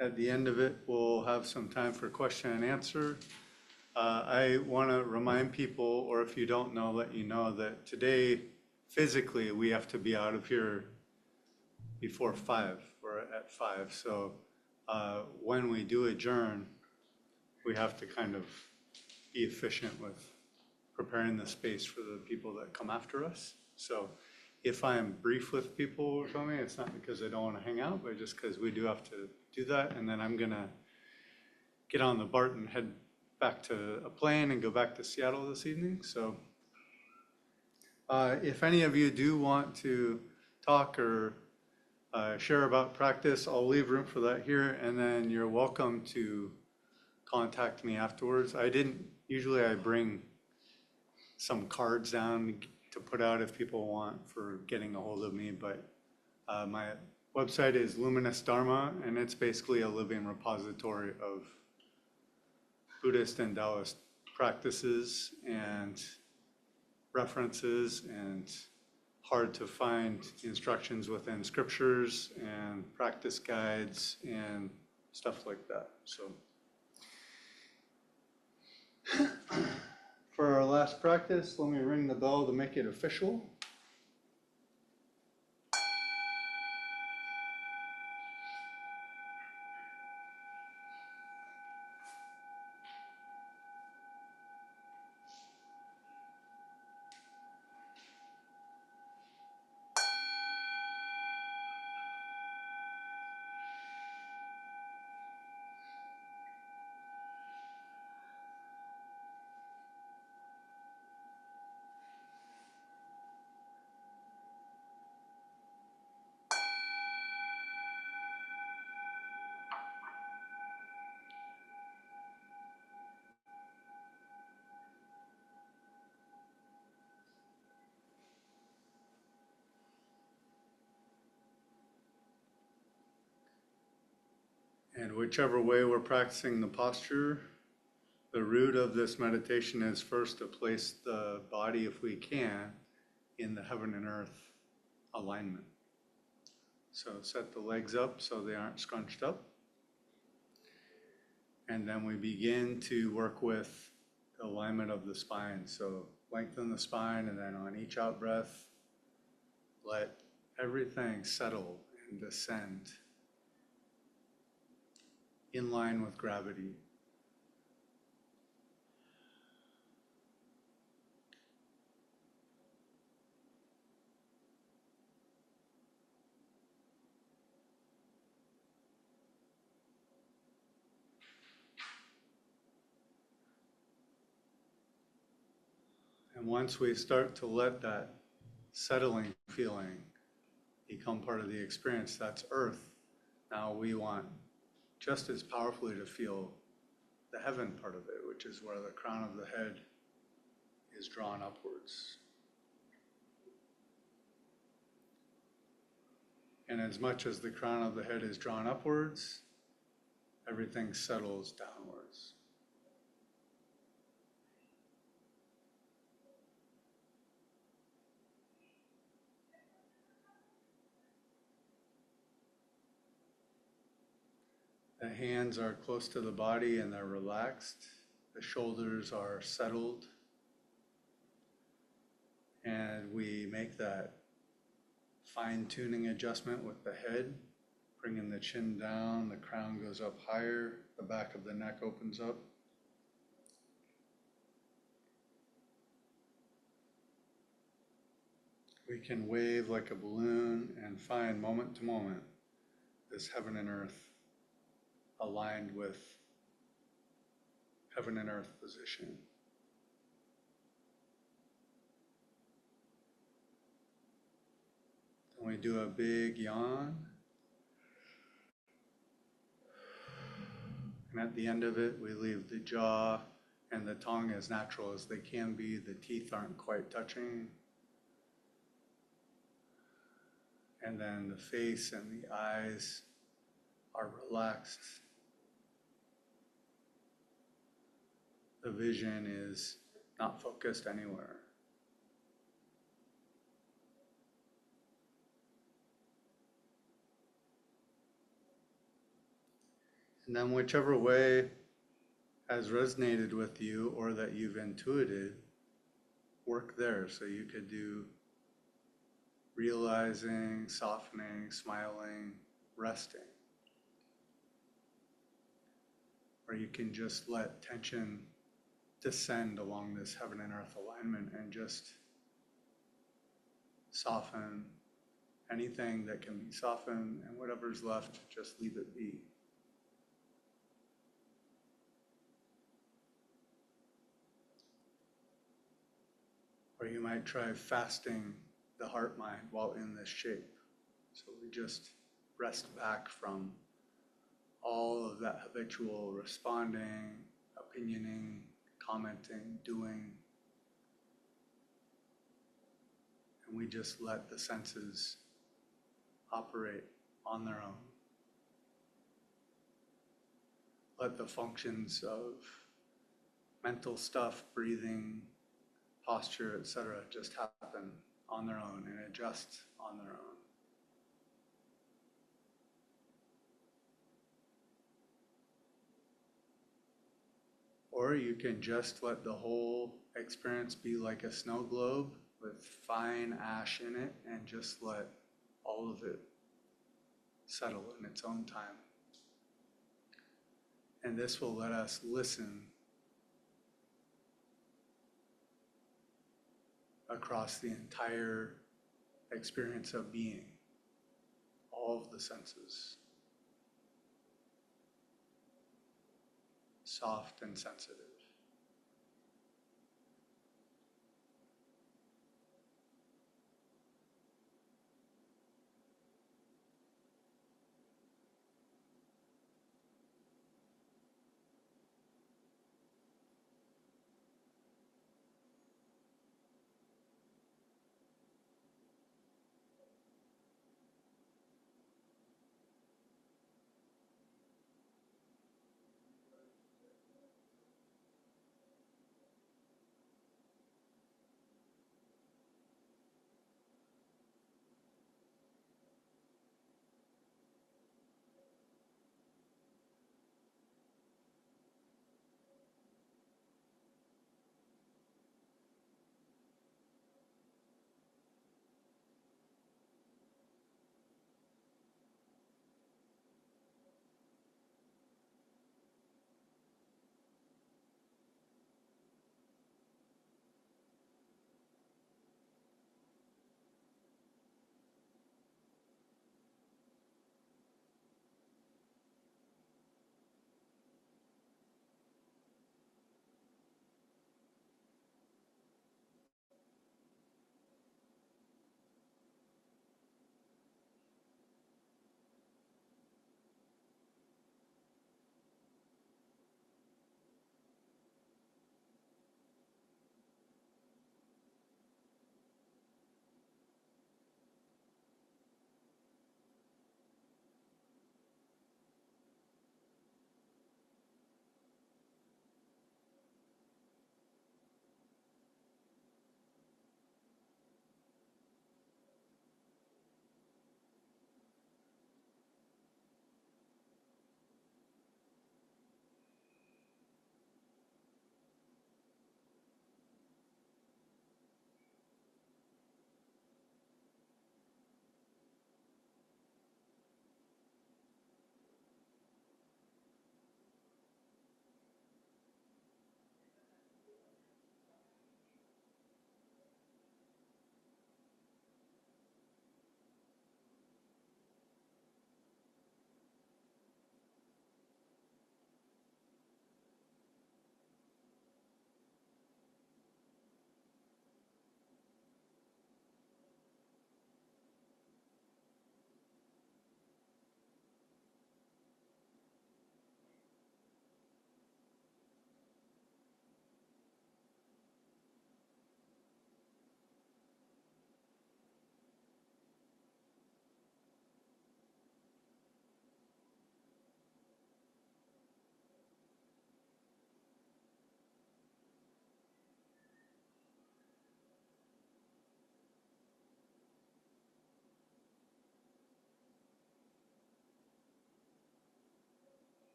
at the end of it, we'll have some time for question and answer. I want to remind people, or if you don't know, let you know that today, physically, we have to be out of here before 5 or at 5. So when we do adjourn, we have to kind of be efficient with preparing the space for the people that come after us. So if I am brief with people or something, it's not because I don't want to hang out, but just because we do have to do that. And then I'm going to get on the BART and head back to a plane and go back to Seattle this evening. So if any of you do want to talk or share about practice, I'll leave room for that here. And then you're welcome to contact me afterwards. Usually I bring some cards down to put out if people want for getting a hold of me, but my website is Luminous Dharma, and it's basically a living repository of Buddhist and Taoist practices and references and hard to find instructions within scriptures and practice guides and stuff like that. So for our last practice, let me ring the bell to make it official. And whichever way we're practicing the posture, the root of this meditation is first to place the body, if we can, in the heaven and earth alignment. So set the legs up so they aren't scrunched up. And then we begin to work with the alignment of the spine. So lengthen the spine, and then on each out breath, let everything settle and descend in line with gravity. And once we start to let that settling feeling become part of the experience, that's earth. Now we want just as powerfully to feel the heaven part of it, which is where the crown of the head is drawn upwards. And as much as the crown of the head is drawn upwards, everything settles downwards. The hands are close to the body and they're relaxed. The shoulders are settled. And we make that fine-tuning adjustment with the head, bringing the chin down, the crown goes up higher, the back of the neck opens up. We can wave like a balloon and find moment to moment this heaven and earth aligned with heaven and earth position. Then we do a big yawn. And at the end of it, we leave the jaw and the tongue as natural as they can be. The teeth aren't quite touching. And then the face and the eyes are relaxed. The vision is not focused anywhere. And then whichever way has resonated with you or that you've intuited, work there. So you could do realizing, softening, smiling, resting. Or you can just let tension descend along this heaven and earth alignment and just soften anything that can be softened, and whatever's left, just leave it be. Or you might try fasting the heart mind while in this shape. So we just rest back from all of that habitual responding, opinioning, commenting, doing. And we just let the senses operate on their own. Let the functions of mental stuff, breathing, posture, etc., just happen on their own and adjust on their own. Or you can just let the whole experience be like a snow globe with fine ash in it, and just let all of it settle in its own time. And this will let us listen across the entire experience of being, all of the senses, soft and sensitive.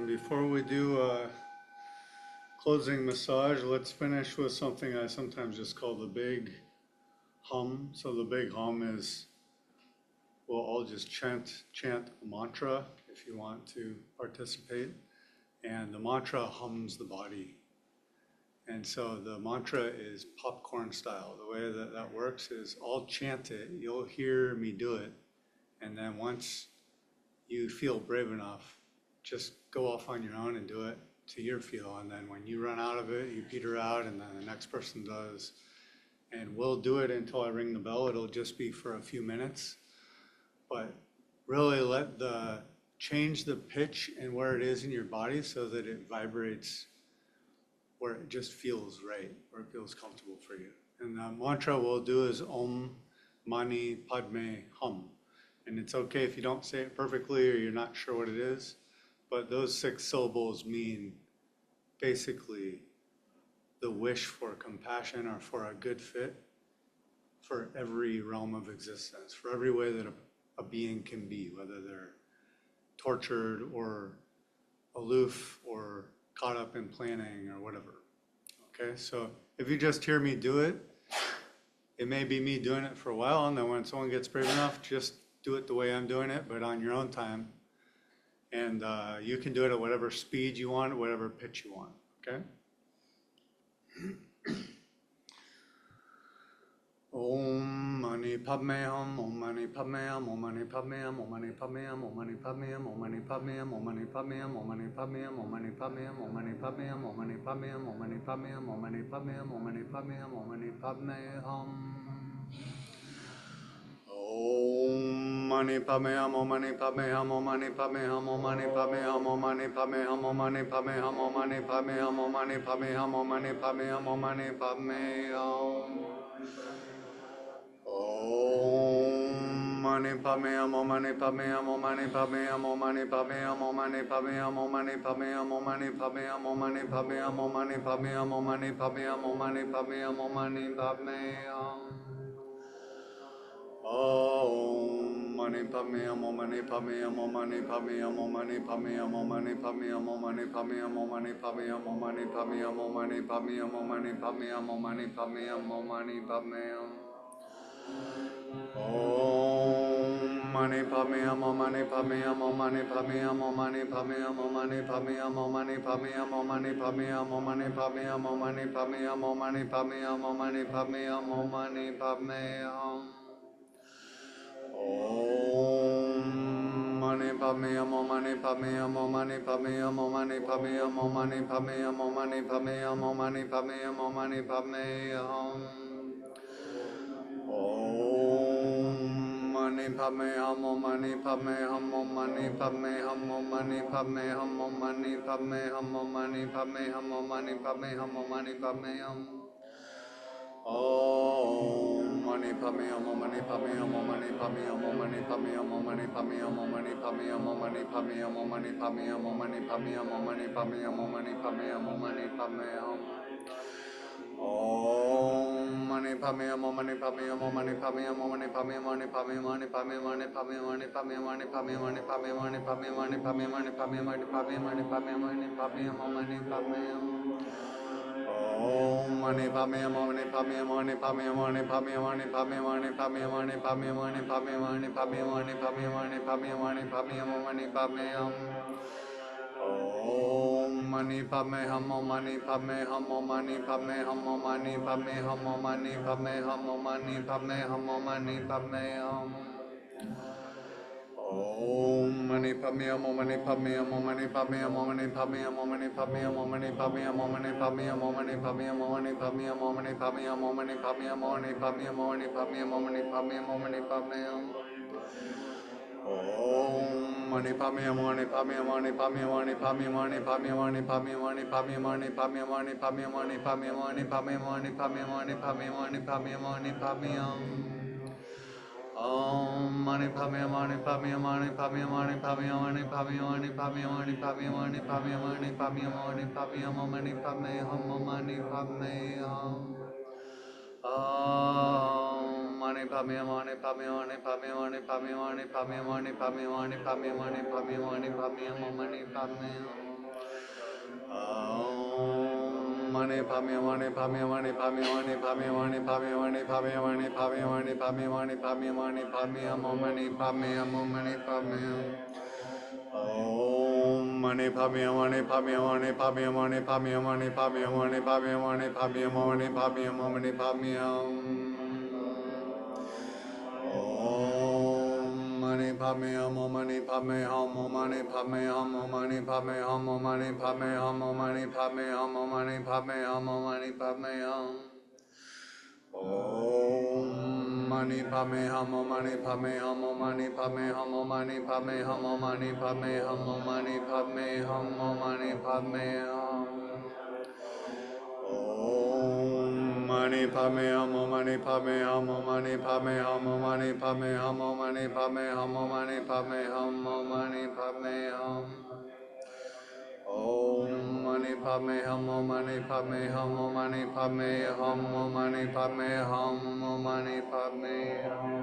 Before we do a closing massage, let's finish with something I sometimes just call the big hum. So the big hum is, we'll all just chant a mantra if you want to participate. And the mantra hums the body. And so the mantra is popcorn style. The way that that works is I'll chant it, you'll hear me do it. And then once you feel brave enough, just go off on your own and do it to your feel. And then when you run out of it, you peter out, and then the next person does. And we'll do it until I ring the bell. It'll just be for a few minutes. But really change the pitch and where it is in your body so that it vibrates where it just feels right, where it feels comfortable for you. And the mantra we'll do is Om Mani Padme Hum. And it's okay if you don't say it perfectly or you're not sure what it is, but those 6 syllables mean basically the wish for compassion or for a good fit for every realm of existence, for every way that a being can be, whether they're tortured or aloof or caught up in planning or whatever. Okay, so if you just hear me do it, it may be me doing it for a while, and then when someone gets brave enough, just do it the way I'm doing it, but on your own time. And you can do it at whatever speed you want, whatever pitch you want, okay? Om Mani Padme Hum, Om Mani Padme Hum, Om Mani Padme Hum, Om Mani Padme Hum, Om Mani Padme Hum, Om Mani Padme Hum, Om Mani Padme Hum, Om Mani Padme Hum, Om Mani Padme Hum, Om Mani Padme Hum, Om Mani Padme Hum, Om Mani Padme Hum, Om Mani Padme Hum, Om Mani Padme Hum, Om Mani Padme Hum. Om Mani Padme Hum, Om Mani Padme Hum, Om Mani Padme Hum, Om Mani Padme Hum, Om Mani Padme Hum, Om Mani Padme Hum, Om Mani Padme Hum, Om Mani Padme Hum, Om Mani Padme Hum, Om Mani Padme Hum. Om Mani Padme Hum, Om Mani Padme Hum, Om Mani Padme Hum, Om Mani Padme Hum, Om Mani Padme Hum, Om Mani Padme Hum, Om Mani Padme Hum, Om Mani Padme Hum, Om Mani Padme Hum, Om Mani Padme Hum, Om Mani Padme Hum, Om Mani Padme Hum. Om Mani Padme Hum, Om Mani Padme Hum, Om Mani Padme Hum, Om Mani Padme Hum, Om Mani Padme Hum, Om Mani Padme Hum, Om Mani Padme Hum, Om Mani Padme Hum, Om Mani Padme Hum, Om Mani Padme Hum, Om Mani Padme Hum, Om Mani Padme Hum. Om Mani Padme Hum, Om Mani Padme Hum, Om Mani Padme Hum, Om Mani Padme Hum, Om Mani Padme Hum, Om Mani Padme Hum, Om Mani Padme Hum, Om Mani Padme Hum, Om Mani Padme Hum, Om Mani Padme Hum, Om Mani Padme Hum, Om Mani Padme Hum. Om Mani Padme Hum, Om Mani Padme Hum, Om Mani Padme Hum, Om Mani Padme Hum, Om Mani Padme Hum, Om Mani Padme Hum, Om Mani Padme Hum, Om Mani Padme Hum. Om Mani Padme Hum, Om Mani Padme Hum, Om Mani Padme Hum, Om Mani Padme Hum, Om Mani Padme Hum, Om Mani Padme Hum, Om Mani Padme Hum, Om Mani Padme Hum. Om Mani Padme Hum, Om Mani Padme Hum, Om Mani Padme Hum, Om Mani Padme Hum, Om Mani Padme Hum, Om Mani Padme Hum, Om Mani Padme Hum, Om Mani Padme Hum, Om Mani Padme Hum, Om Mani Padme Hum, Om Mani Padme Hum, Om Mani Padme Hum. Om Mani Padme Hum, Om Mani Padme Hum, Om Mani Padme Hum, Om Mani Padme Hum, Mani Padme Mani Padme Mani Padme Mani Padme Mani Padme Mani Padme Mani Padme Mani Padme Mani Padme Mani Padme Mani Padme Mani Padme Hum, Om Mani Padme Hum. Om Mani Padme Hum, Om Mani Padme Hum, Mani Padme Hum, Mani Padme Mani Padme Mani Padme Mani Padme Mani Padme Mani Padme Mani Padme Mani Padme Mani Padme Hum, Om Mani Padme Hum. Om Mani Padme Hum, Om Mani Padme Hum, Om Mani Padme Hum, Om Mani Padme Hum, Om Mani Padme Hum, Om Mani Padme Hum, Om Mani Padme Hum. Om Mani Padme Hum, Om Mani Padme Hum, Om Mani Padme Hum, Om Mani Padme Hum, Om Mani Padme Hum, Om Mani Padme Hum, Om Mani Padme Hum, Om Mani Padme Hum, Om Mani Padme Hum, Om Mani Padme Hum, Om Mani Padme Hum, Om Mani Padme Hum, Om Mani Padme Hum, Om Mani Padme Hum, Om Mani Padme Hum. Om Mani Padme Hum, Mani Padme Hum, Mani Padme Hum, Mani Padme Hum, Mani Padme Hum, Mani Padme Hum, Mani Padme Hum, Mani Padme Hum, Mani Padme Hum, Mani Padme Hum, Mani Padme Hum, Mani Padme Hum, Mani Padme Hum, Mani Padme Hum, Mani Padme Hum. Om Mani Padme Hum, Mani Padme Hum, Mani Padme Hum, Mani Padme Hum, Mani Padme Hum, Mani Padme Hum, Mani Padme Hum, Mani Padme Hum, Mani Padme Hum, Mani Padme Hum, Mani Padme Hum, Mani Padme Hum. Om Mani Padme Hum, Mani Padme Hum, Mani Padme Hum, Mani Padme Hum, Mani Padme Hum, Mani Padme Hum, Mani Padme Hum, Mani Padme Hum, Mani Padme Hum, Mani Padme Hum, Mani Padme Hum. Om mani padme mani padme mani padme mani padme mani padme mani padme mani padme mani padme mani padme Om mani padme hum mani padme hum mani padme hum mani padme hum mani padme hum mani padme hum mani padme hum mani padme hum Om mani padme hum mani padme hum mani padme hum mani padme hum mani padme hum mani padme hum mani padme hum Om mani padme hum mani padme hum mani padme hum mani padme hum mani padme hum mani padme hum mani padme hum Om mani padme hum mani padme hum mani padme hum mani padme hum mani padme hum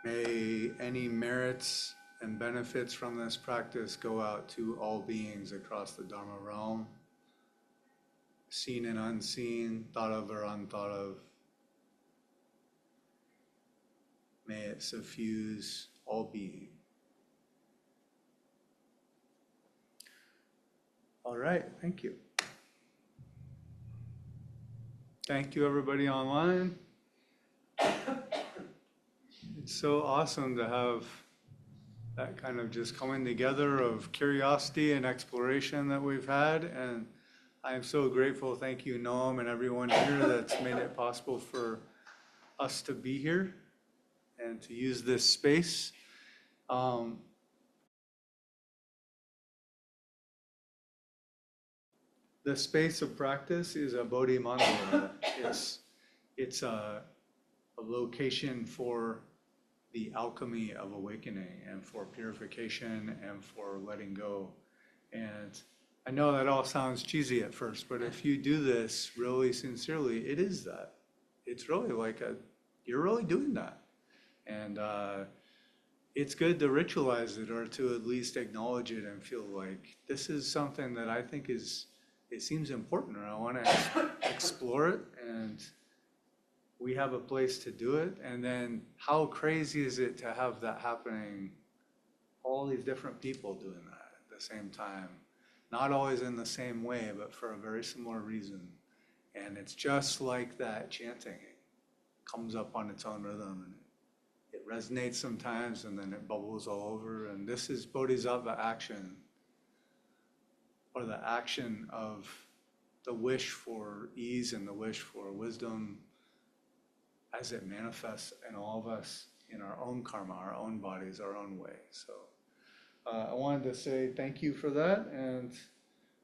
May any merits and benefits from this practice go out to all beings across the Dharma realm, seen and unseen, thought of or unthought of. May it suffuse all being. All right, thank you. Thank you, everybody online. It's so awesome to have that kind of just coming together of curiosity and exploration that we've had. And I am so grateful. Thank you, Noam, and everyone here that's made it possible for us to be here and to use this space. The space of practice is a Bodhi mandala. It's a location for the alchemy of awakening and for purification and for letting go. And I know that all sounds cheesy at first, but if you do this really sincerely, it is that. It's really like you're really doing that. And it's good to ritualize it or to at least acknowledge it and feel like this is something that I think it seems important, or I want to explore it, and we have a place to do it. And then how crazy is it to have that happening, all these different people doing that at the same time, not always in the same way, but for a very similar reason. And it's just like that chanting. It comes up on its own rhythm, and it resonates sometimes, and then it bubbles all over. And this is Bodhisattva action, or the action of the wish for ease and the wish for wisdom as it manifests in all of us in our own karma, our own bodies, our own way. So I wanted to say thank you for that. And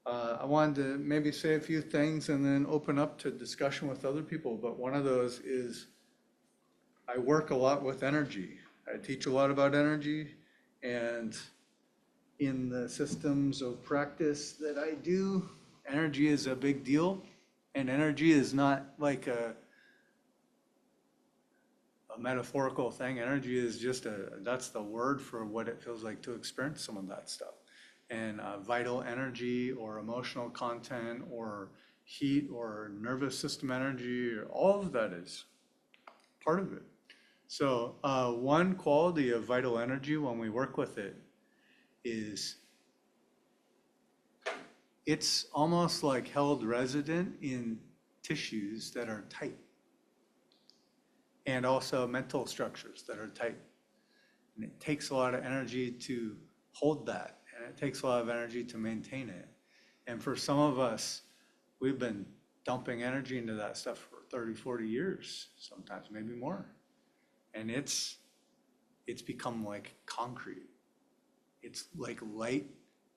I wanted to maybe say a few things and then open up to discussion with other people. But one of those is I work a lot with energy. I teach a lot about energy, and in the systems of practice that I do, energy is a big deal. And energy is not like a metaphorical thing. Energy is just that's the word for what it feels like to experience some of that stuff. And vital energy or emotional content or heat or nervous system energy, or all of that is part of it. So one quality of vital energy when we work with it is it's almost like held resident in tissues that are tight, and also mental structures that are tight. And it takes a lot of energy to hold that, and it takes a lot of energy to maintain it. And for some of us, we've been dumping energy into that stuff for 30, 40 years, sometimes maybe more. And it's become like concrete. It's like light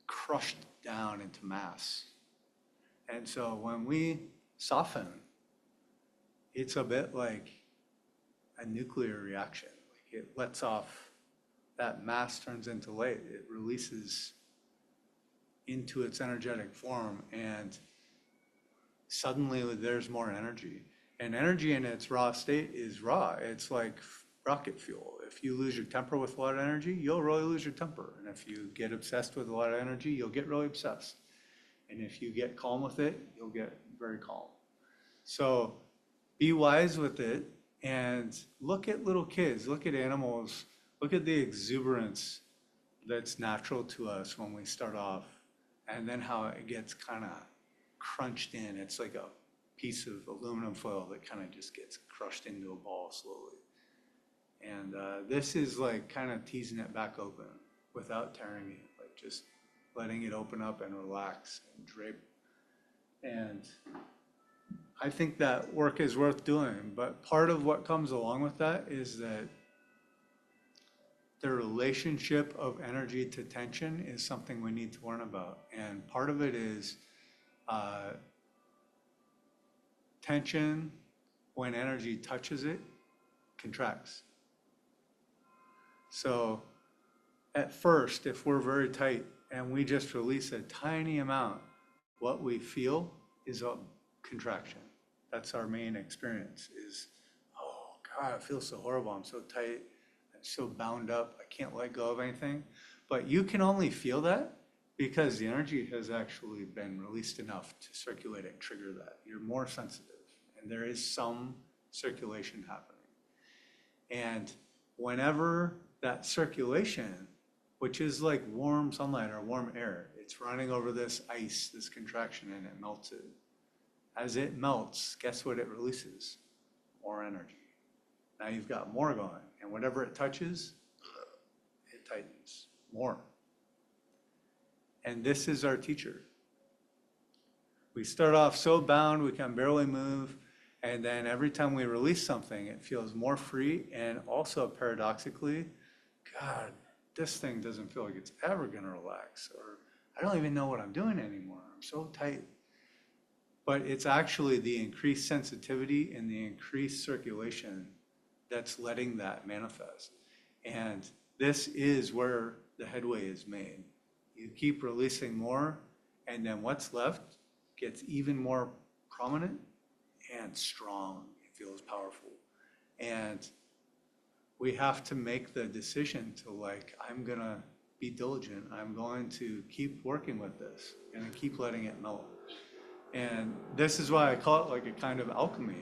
crushed down into mass. And so when we soften, it's a bit like a nuclear reaction. Like it lets off, that mass turns into light. It releases into its energetic form, and suddenly there's more energy. And energy in its raw state is raw. It's like rocket fuel. If you lose your temper with a lot of energy, you'll really lose your temper. And if you get obsessed with a lot of energy, you'll get really obsessed. And if you get calm with it, you'll get very calm. So be wise with it and look at little kids, look at animals, look at the exuberance that's natural to us when we start off, and then how it gets kind of crunched in. It's like a piece of aluminum foil that kind of just gets crushed into a ball slowly. And this is like kind of teasing it back open without tearing it, like just letting it open up and relax and drape. And I think that work is worth doing, but part of what comes along with that is that the relationship of energy to tension is something we need to learn about. And part of it is tension, when energy touches it, contracts. So at first, if we're very tight and we just release a tiny amount, what we feel is a contraction. That's our main experience is, oh God, it feels so horrible. I'm so tight. I'm so bound up. I can't let go of anything. But you can only feel that because the energy has actually been released enough to circulate and trigger that. You're more sensitive, and there is some circulation happening. And whenever that circulation, which is like warm sunlight or warm air, it's running over this ice, this contraction, and it melts it. As it melts, guess what it releases? More energy. Now you've got more going, and whatever it touches, it tightens more. And this is our teacher. We start off so bound we can barely move, and then every time we release something, it feels more free, and also paradoxically, God, this thing doesn't feel like it's ever gonna relax, or I don't even know what I'm doing anymore. I'm so tight. But it's actually the increased sensitivity and the increased circulation that's letting that manifest. And this is where the headway is made. You keep releasing more, and then what's left gets even more prominent and strong. It feels powerful. And we have to make the decision to like, I'm gonna be diligent. I'm going to keep working with this and keep letting it melt. And this is why I call it like a kind of alchemy.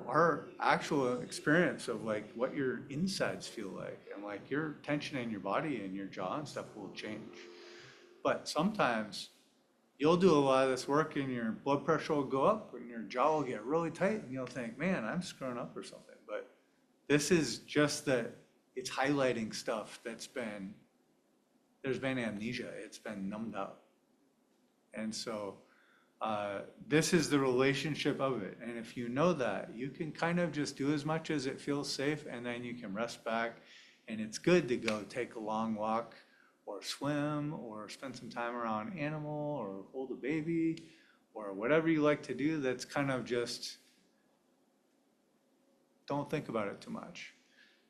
Our actual experience of like what your insides feel like, and like your tension in your body and your jaw and stuff will change. But sometimes you'll do a lot of this work and your blood pressure will go up and your jaw will get really tight and you'll think, man, I'm screwing up or something. But this is just that it's highlighting stuff there's been amnesia, it's been numbed out. And so this is the relationship of it. And if you know that, you can kind of just do as much as it feels safe, and then you can rest back. And it's good to go take a long walk or swim or spend some time around an animal or hold a baby or whatever you like to do that's kind of just, don't think about it too much.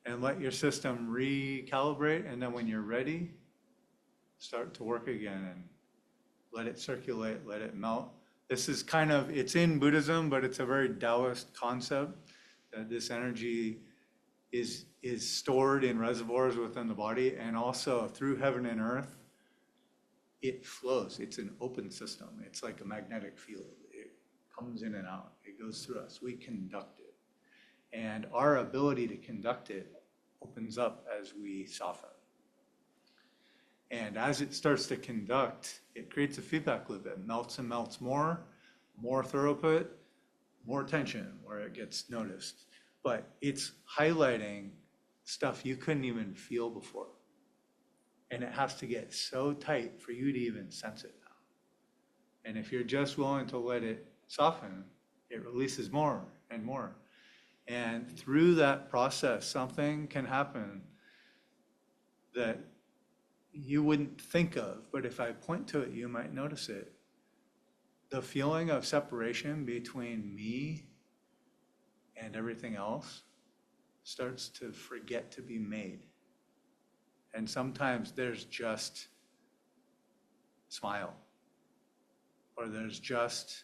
And let your system recalibrate, and then when you're ready, start to work again and let it circulate, let it melt. This is kind of, it's in Buddhism, but it's a very Taoist concept that this energy is stored in reservoirs within the body, and also through heaven and earth, it flows. It's an open system. It's like a magnetic field. It comes in and out. It goes through us. We conduct it. And our ability to conduct it opens up as we soften. And as it starts to conduct, it creates a feedback loop. It melts and melts more throughput, more tension where it gets noticed. But it's highlighting stuff you couldn't even feel before. And it has to get so tight for you to even sense it now. And if you're just willing to let it soften, it releases more and more. And through that process, something can happen that you wouldn't think of, but if I point to it, you might notice it. The feeling of separation between me and everything else starts to forget to be made. And sometimes there's just smile or there's just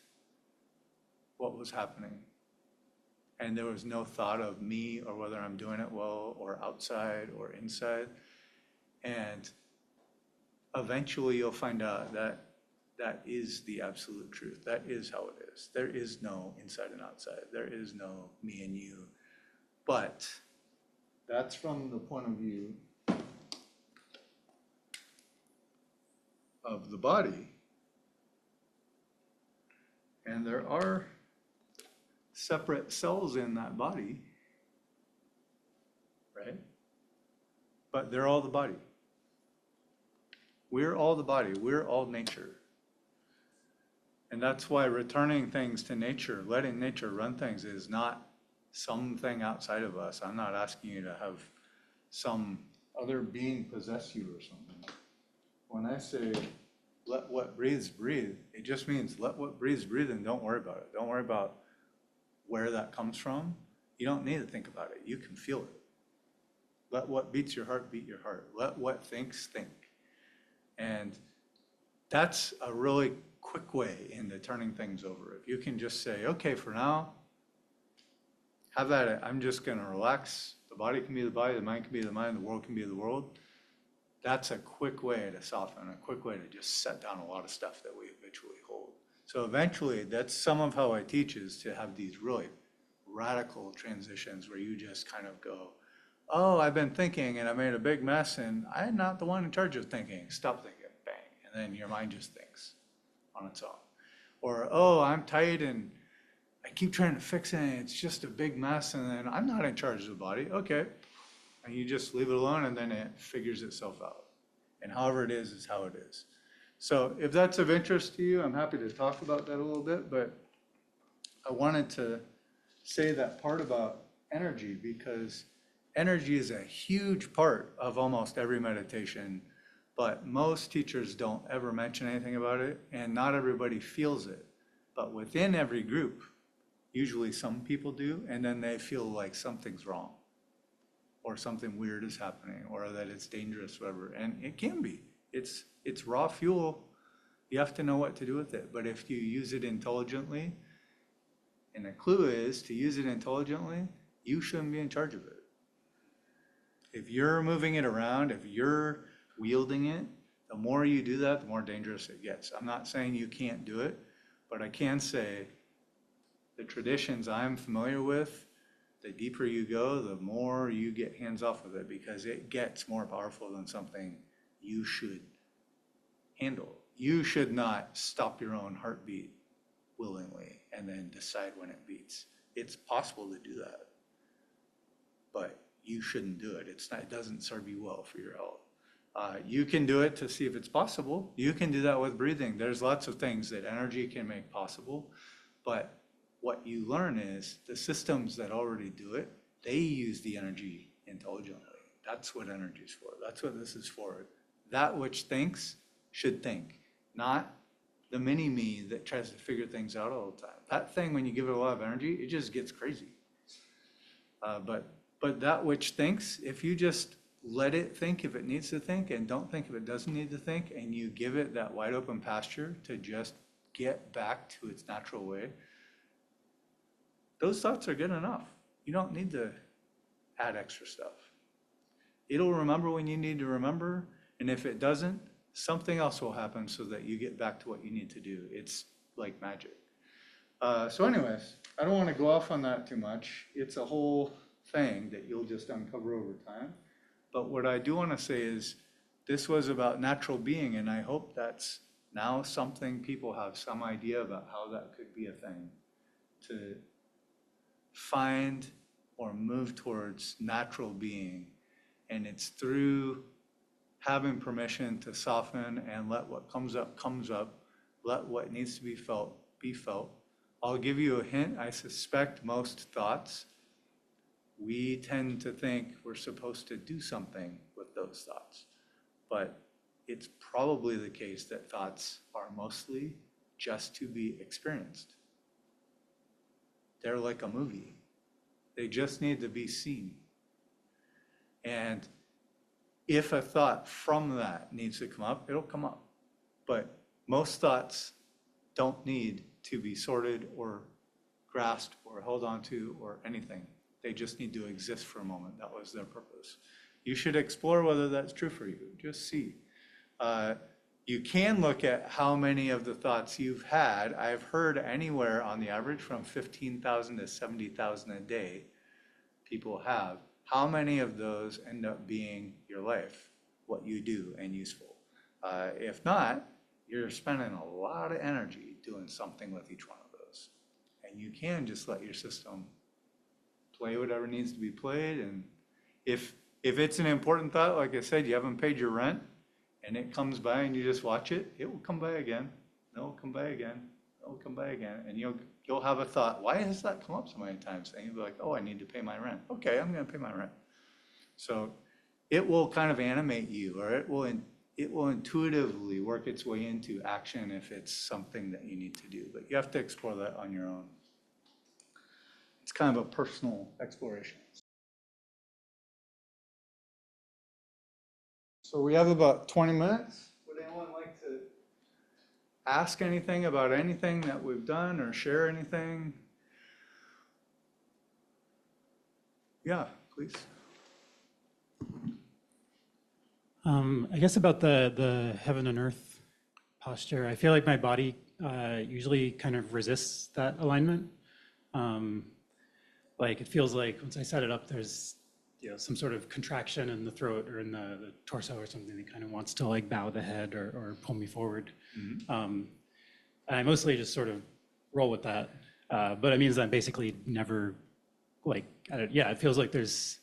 what was happening. And there was no thought of me or whether I'm doing it well or outside or inside. And eventually you'll find out that that is the absolute truth. That is how it is. There is no inside and outside. There is no me and you. But that's from the point of view of the body. And there are separate cells in that body, right? But they're all the body. We're all the body. We're all nature. And that's why returning things to nature, letting nature run things, is not something outside of us. I'm not asking you to have some other being possess you or something. When I say let what breathes breathe, it just means let what breathes breathe and don't worry about it. Don't worry about where that comes from. You don't need to think about it. You can feel it. Let what beats your heart beat your heart. Let what thinks think. And that's a really quick way into turning things over. If you can just say, okay, for now, have at it. I'm just going to relax. The body can be the body, the mind can be the mind, the world can be the world. That's a quick way to soften, a quick way to just set down a lot of stuff that we habitually hold. So eventually, that's some of how I teach, is to have these really radical transitions where you just kind of go, oh, I've been thinking and I made a big mess and I'm not the one in charge of thinking. Stop thinking, bang. And then your mind just thinks on its own. Or, oh, I'm tight and I keep trying to fix it and it's just a big mess and then I'm not in charge of the body. Okay. And you just leave it alone and then it figures itself out. And however it is how it is. So if that's of interest to you, I'm happy to talk about that a little bit, but I wanted to say that part about energy, because energy is a huge part of almost every meditation, but most teachers don't ever mention anything about it, and not everybody feels it. But within every group, usually some people do, and then they feel like something's wrong, or something weird is happening, or that it's dangerous, whatever. And it can be. It's raw fuel. You have to know what to do with it. But if you use it intelligently, and the clue is to use it intelligently, you shouldn't be in charge of it. If you're moving it around, if you're wielding it, the more you do that, the more dangerous it gets. I'm not saying you can't do it, but I can say the traditions I'm familiar with, the deeper you go, the more you get hands off with it, because it gets more powerful than something you should handle. You should not stop your own heartbeat willingly and then decide when it beats. It's possible to do that, but you shouldn't do it. It doesn't serve you well for your health. You can do it to see if it's possible. You can do that with breathing. There's lots of things that energy can make possible, but what you learn is the systems that already do it, they use the energy intelligently. That's what energy is for. That's what this is for. That which thinks should think, not the mini-me that tries to figure things out all the time. That thing, when you give it a lot of energy, it just gets crazy. But that which thinks, if you just let it think if it needs to think and don't think if it doesn't need to think, and you give it that wide open pasture to just get back to its natural way, those thoughts are good enough. You don't need to add extra stuff. It'll remember when you need to remember, and if it doesn't, something else will happen so that you get back to what you need to do. It's like magic. So anyways, I don't want to go off on that too much. It's a whole thing that you'll just uncover over time. But what I do want to say is this was about natural being, and I hope that's now something people have some idea about how that could be a thing, to find or move towards natural being. And it's through having permission to soften and let what comes up, let what needs to be felt, be felt. I'll give you a hint. I suspect most thoughts, we tend to think we're supposed to do something with those thoughts. But it's probably the case that thoughts are mostly just to be experienced. They're like a movie. They just need to be seen. And if a thought from that needs to come up, it'll come up. But most thoughts don't need to be sorted or grasped or held onto or anything. They just need to exist for a moment. That was their purpose. You should explore whether that's true for you. Just see. You can look at how many of the thoughts you've had. I've heard anywhere on the average from 15,000 to 70,000 a day people have. How many of those end up being your life, what you do, and useful? If not, you're spending a lot of energy doing something with each one of those. And you can just let your system play whatever needs to be played. And if it's an important thought, like I said, you haven't paid your rent, and it comes by and you just watch it, it will come by again. It'll come by again. It'll come by again. And you'll have a thought, why has that come up so many times? And you'll be like, oh, I need to pay my rent. Okay, I'm going to pay my rent. So it will kind of animate you, or it will intuitively work its way into action if it's something that you need to do. But you have to explore that on your own. It's kind of a personal exploration. So we have about 20 minutes. Would anyone like to ask anything about anything that we've done or share anything? Yeah, please. I guess about the heaven and earth posture, I feel like my body usually kind of resists that alignment. Like it feels like once I set it up, there's some sort of contraction in the throat or in the torso or something that kind of wants to like bow the head or pull me forward. And I mostly just sort of roll with that. But it means I'm basically never like, it feels like there's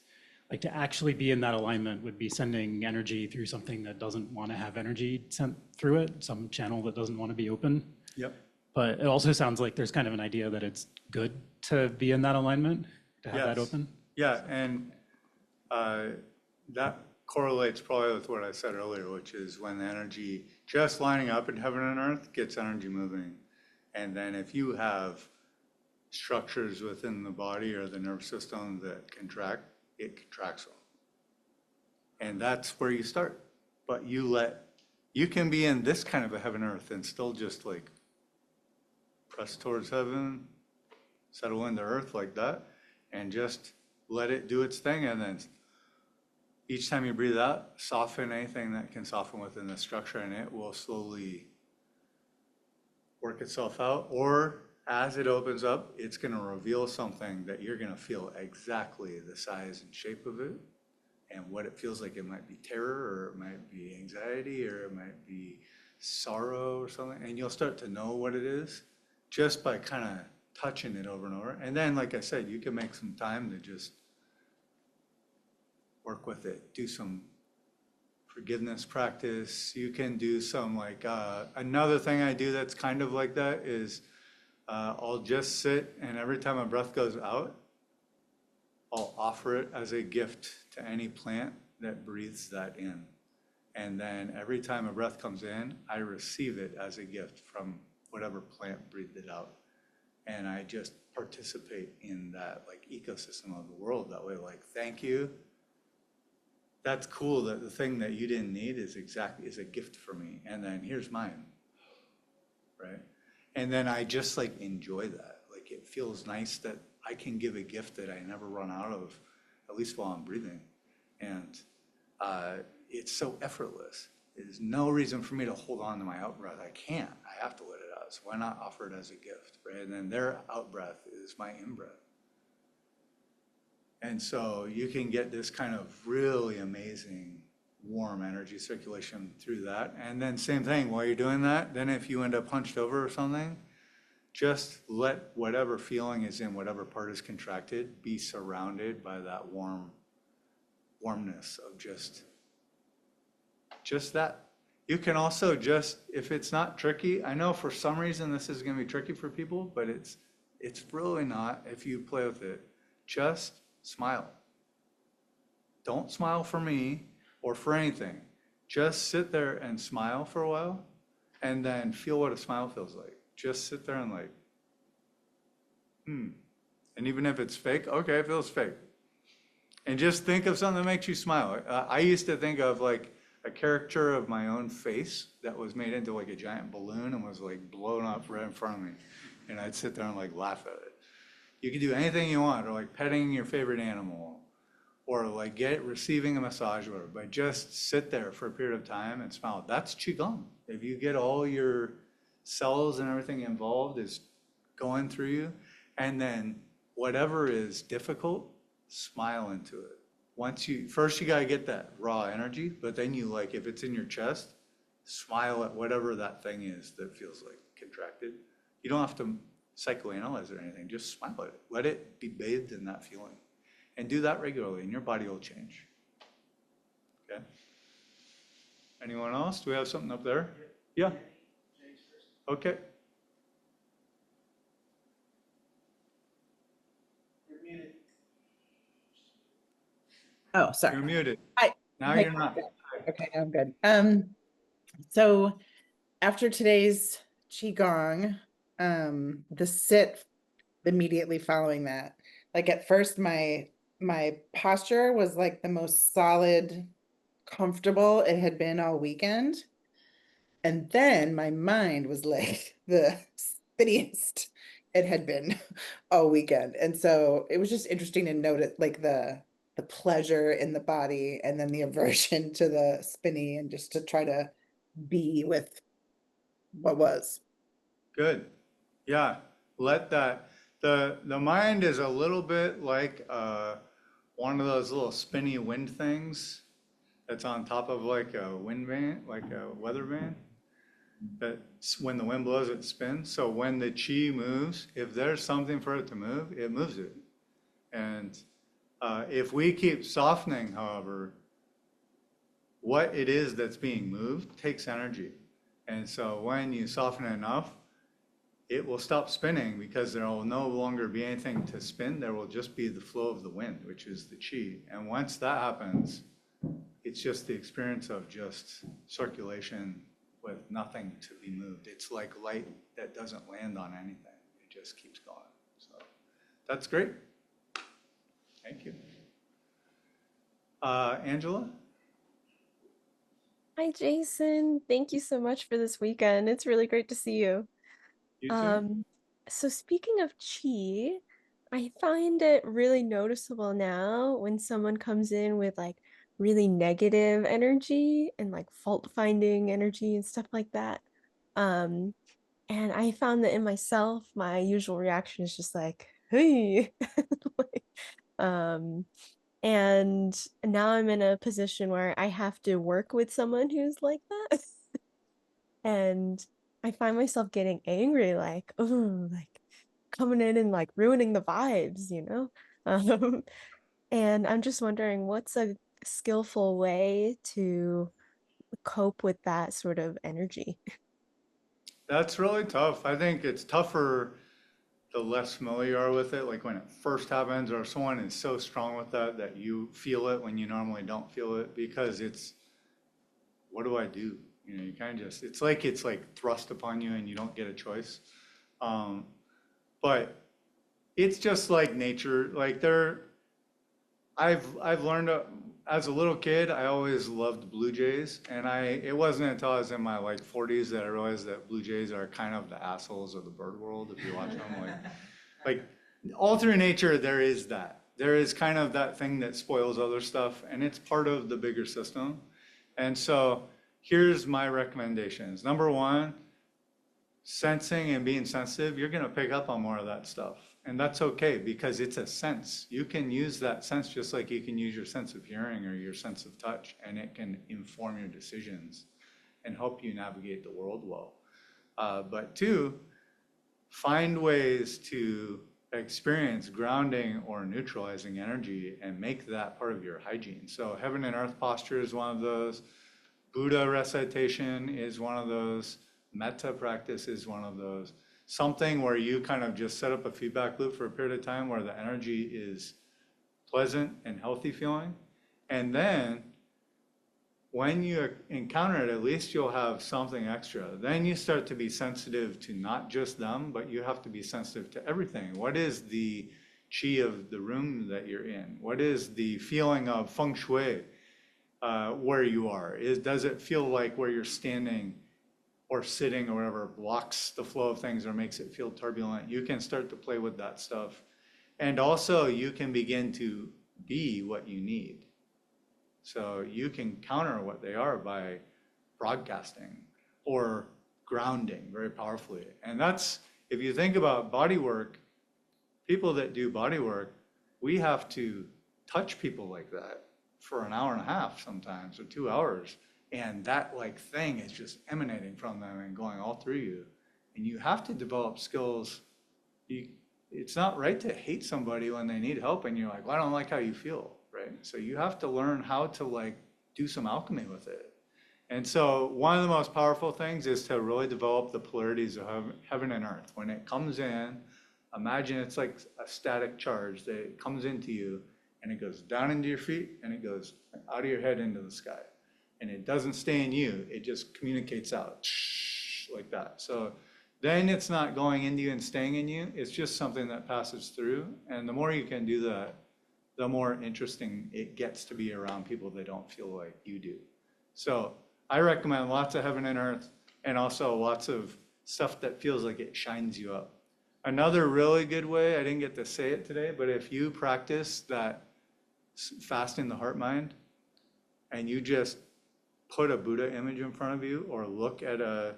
like to actually be in that alignment would be sending energy through something that doesn't want to have energy sent through it, some channel that doesn't want to be open. Yep. But it also sounds like there's kind of an idea that it's good to be in that alignment, to have that open. Yeah, and that correlates probably with what I said earlier, which is when the energy just lining up in heaven and earth gets energy moving. And then if you have structures within the body or the nervous system that contract, it contracts them. And that's where you start. But you can be in this kind of a heaven earth and still just like press towards heaven, settle into earth like that, and just let it do its thing. And then each time you breathe out, soften anything that can soften within the structure, and it will slowly work itself out. Or as it opens up, it's going to reveal something that you're going to feel exactly the size and shape of it and what it feels like. It might be terror, or it might be anxiety, or it might be sorrow or something. And you'll start to know what it is just by kind of touching it over and over. And then, like I said, you can make some time to just work with it. Do some forgiveness practice. You can do some like, another thing I do that's kind of like that is I'll just sit, and every time a breath goes out, I'll offer it as a gift to any plant that breathes that in. And then every time a breath comes in, I receive it as a gift from whatever plant breathed it out. And I just participate in that like ecosystem of the world that way, like, thank you. That's cool that the thing that you didn't need is a gift for me. And then here's mine, right? And then I just like enjoy that. Like it feels nice that I can give a gift that I never run out of, at least while I'm breathing. And it's so effortless. There's no reason for me to hold on to my out breath. I can't. I have to let it out. So why not offer it as a gift, right? And then their out breath is my in breath. And so you can get this kind of really amazing warm energy circulation through that. And then same thing, while you're doing that, then if you end up hunched over or something, just let whatever feeling is in whatever part is contracted be surrounded by that warmness of just that. You can also just, if it's not tricky, I know for some reason this is going to be tricky for people, but it's really not if you play with it. Just smile. Don't smile for me or for anything. Just sit there and smile for a while and then feel what a smile feels like. Just sit there and like, And even if it's fake, okay, it feels fake. And just think of something that makes you smile. I used to think of like, a caricature of my own face that was made into like a giant balloon and was like blown up right in front of me. And I'd sit there and like laugh at it. You can do anything you want, or like petting your favorite animal, or like receiving a massage or whatever, but just sit there for a period of time and smile. That's Qigong. If you get all your cells and everything involved is going through you, and then whatever is difficult, smile into it. First you gotta get that raw energy, but then you like, if it's in your chest, smile at whatever that thing is that feels like contracted. You don't have to psychoanalyze it or anything, just smile at it. Let it be bathed in that feeling. And do that regularly and your body will change. Okay? Anyone else? Do we have something up there? Yeah. Okay. Oh, sorry. You're muted. Hi. Now Hi. you're not. Okay, I'm good. So after today's Qigong, the sit immediately following that, like at first my posture was like the most solid, comfortable it had been all weekend. And then my mind was like the spinniest it had been all weekend. And so it was just interesting to note it, like the pleasure in the body and then the aversion to the spinny, and just to try to be with what was. Good. Yeah. Let that, the mind is a little bit like one of those little spinny wind things that's on top of like a wind van, like a weather van. That when the wind blows, it spins. So when the chi moves, if there's something for it to move, it moves it. And if we keep softening, however, what it is that's being moved takes energy. And so when you soften it enough, it will stop spinning, because there will no longer be anything to spin. There will just be the flow of the wind, which is the chi. And once that happens, it's just the experience of just circulation with nothing to be moved. It's like light that doesn't land on anything. It just keeps going. So that's great. Thank you. Angela? Hi, Jason. Thank you so much for this weekend. It's really great to see you. You too. So speaking of chi, I find it really noticeable now when someone comes in with like really negative energy and like fault-finding energy and stuff like that. And I found that in myself, my usual reaction is just like, hey. Like, and now I'm in a position where I have to work with someone who's like that. And I find myself getting angry, like, oh, like coming in and like ruining the vibes, you know? Um, and I'm just wondering, what's a skillful way to cope with that sort of energy? That's really tough. I think it's tougher the less familiar you are with it, like when it first happens, or someone is so strong with that that you feel it when you normally don't feel it, because it's, what do I do? You know, you kind of just, it's like thrust upon you and you don't get a choice. But it's just like nature. Like I've learned as a little kid, I always loved blue jays, and it wasn't until I was in my like 40s that I realized that blue jays are kind of the assholes of the bird world if you watch them. Like all through nature, there is that. There is kind of that thing that spoils other stuff, and it's part of the bigger system. And so here's my recommendations. Number one, sensing and being sensitive, you're going to pick up on more of that stuff. And that's okay, because it's a sense. You can use that sense just like you can use your sense of hearing or your sense of touch, and it can inform your decisions and help you navigate the world well. But two, find ways to experience grounding or neutralizing energy and make that part of your hygiene. So heaven and earth posture is one of those. Buddha recitation is one of those. Metta practice is one of those. Something where you kind of just set up a feedback loop for a period of time where the energy is pleasant and healthy feeling. And then when you encounter it, at least you'll have something extra. Then you start to be sensitive to not just them, but you have to be sensitive to everything. What is the chi of the room that you're in? What is the feeling of feng shui? where you are. Does it feel like where you're standing or sitting or whatever blocks the flow of things or makes it feel turbulent? You can start to play with that stuff. And also you can begin to be what you need. So you can counter what they are by broadcasting or grounding very powerfully. And that's, if you think about body work, people that do body work, we have to touch people like that for an hour and a half sometimes, or 2 hours. And that like thing is just emanating from them and going all through you. And you have to develop skills. It's not right to hate somebody when they need help and you're like, well, I don't like how you feel, right? So you have to learn how to like do some alchemy with it. And so one of the most powerful things is to really develop the polarities of heaven and earth. When it comes in, imagine it's like a static charge that comes into you and it goes down into your feet and it goes out of your head into the sky. And it doesn't stay in you, it just communicates out like that. So then it's not going into you and staying in you, it's just something that passes through. And the more you can do that, the more interesting it gets to be around people that don't feel like you do. So I recommend lots of heaven and earth and also lots of stuff that feels like it shines you up. Another really good way, I didn't get to say it today, but if you practice that fasting the heart mind and you just put a Buddha image in front of you or look at a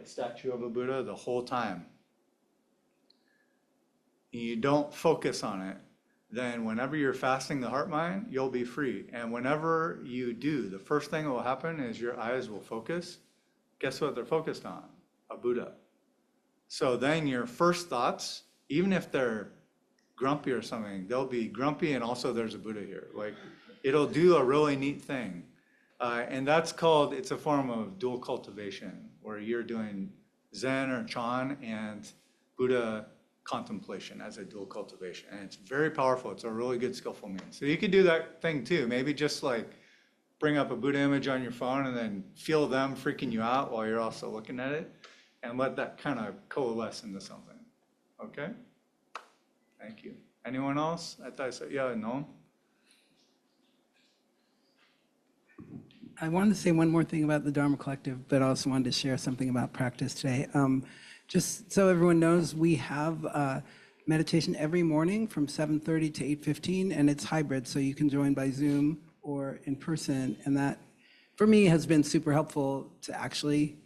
statue of a Buddha the whole time, you don't focus on it, then whenever you're fasting the heart mind, you'll be free. And whenever you do, the first thing that will happen is your eyes will focus. Guess what they're focused on? A Buddha. So then your first thoughts, even if they're grumpy or something, they'll be grumpy and also there's a Buddha here. Like it'll do a really neat thing. And that's called, it's a form of dual cultivation where you're doing Zen or Chan and Buddha contemplation as a dual cultivation. And it's very powerful. It's a really good skillful means. So you could do that thing too. Maybe just like bring up a Buddha image on your phone and then feel them freaking you out while you're also looking at it and let that kind of coalesce into something. Okay? Thank you. Anyone else? I thought I said, yeah, no? I wanted to say one more thing about the Dharma Collective, but also wanted to share something about practice today. Just so everyone knows, we have meditation every morning from 7:30 to 8:15, and it's hybrid, so you can join by Zoom or in person. And that, for me, has been super helpful to actually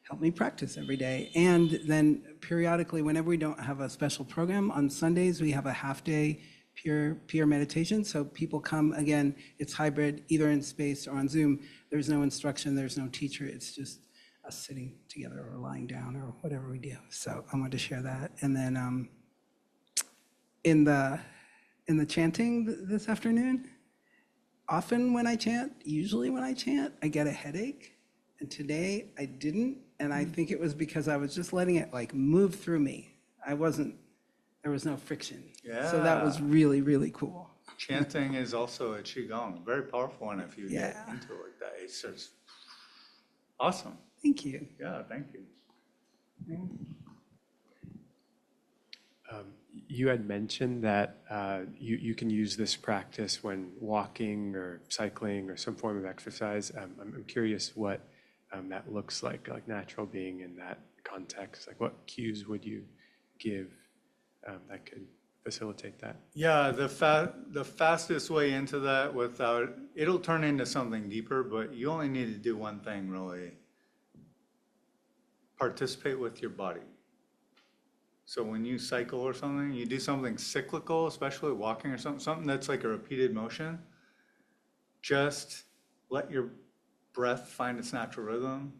help me practice every day. And then periodically, whenever we don't have a special program, on Sundays, we have a half-day peer meditation. So people come, again, it's hybrid, either in space or on Zoom. There's no instruction, there's no teacher, it's just us sitting together or lying down or whatever we do. So I wanted to share that. And then in the chanting this afternoon, often when I chant, usually when I chant, I get a headache. And today I didn't. And I think it was because I was just letting it like move through me. There was no friction. Yeah. So that was really, really cool. Chanting is also a Qigong, very powerful one if you get into it like that. It's just awesome. Thank you. Yeah, thank you. You had mentioned that you can use this practice when walking or cycling or some form of exercise. I'm curious what that looks like natural being in that context. Like what cues would you give that could facilitate that? Yeah, the fastest way into that it'll turn into something deeper, but you only need to do one thing really. Participate with your body. So when you cycle or something, you do something cyclical, especially walking or something that's like a repeated motion, just let your breath find its natural rhythm.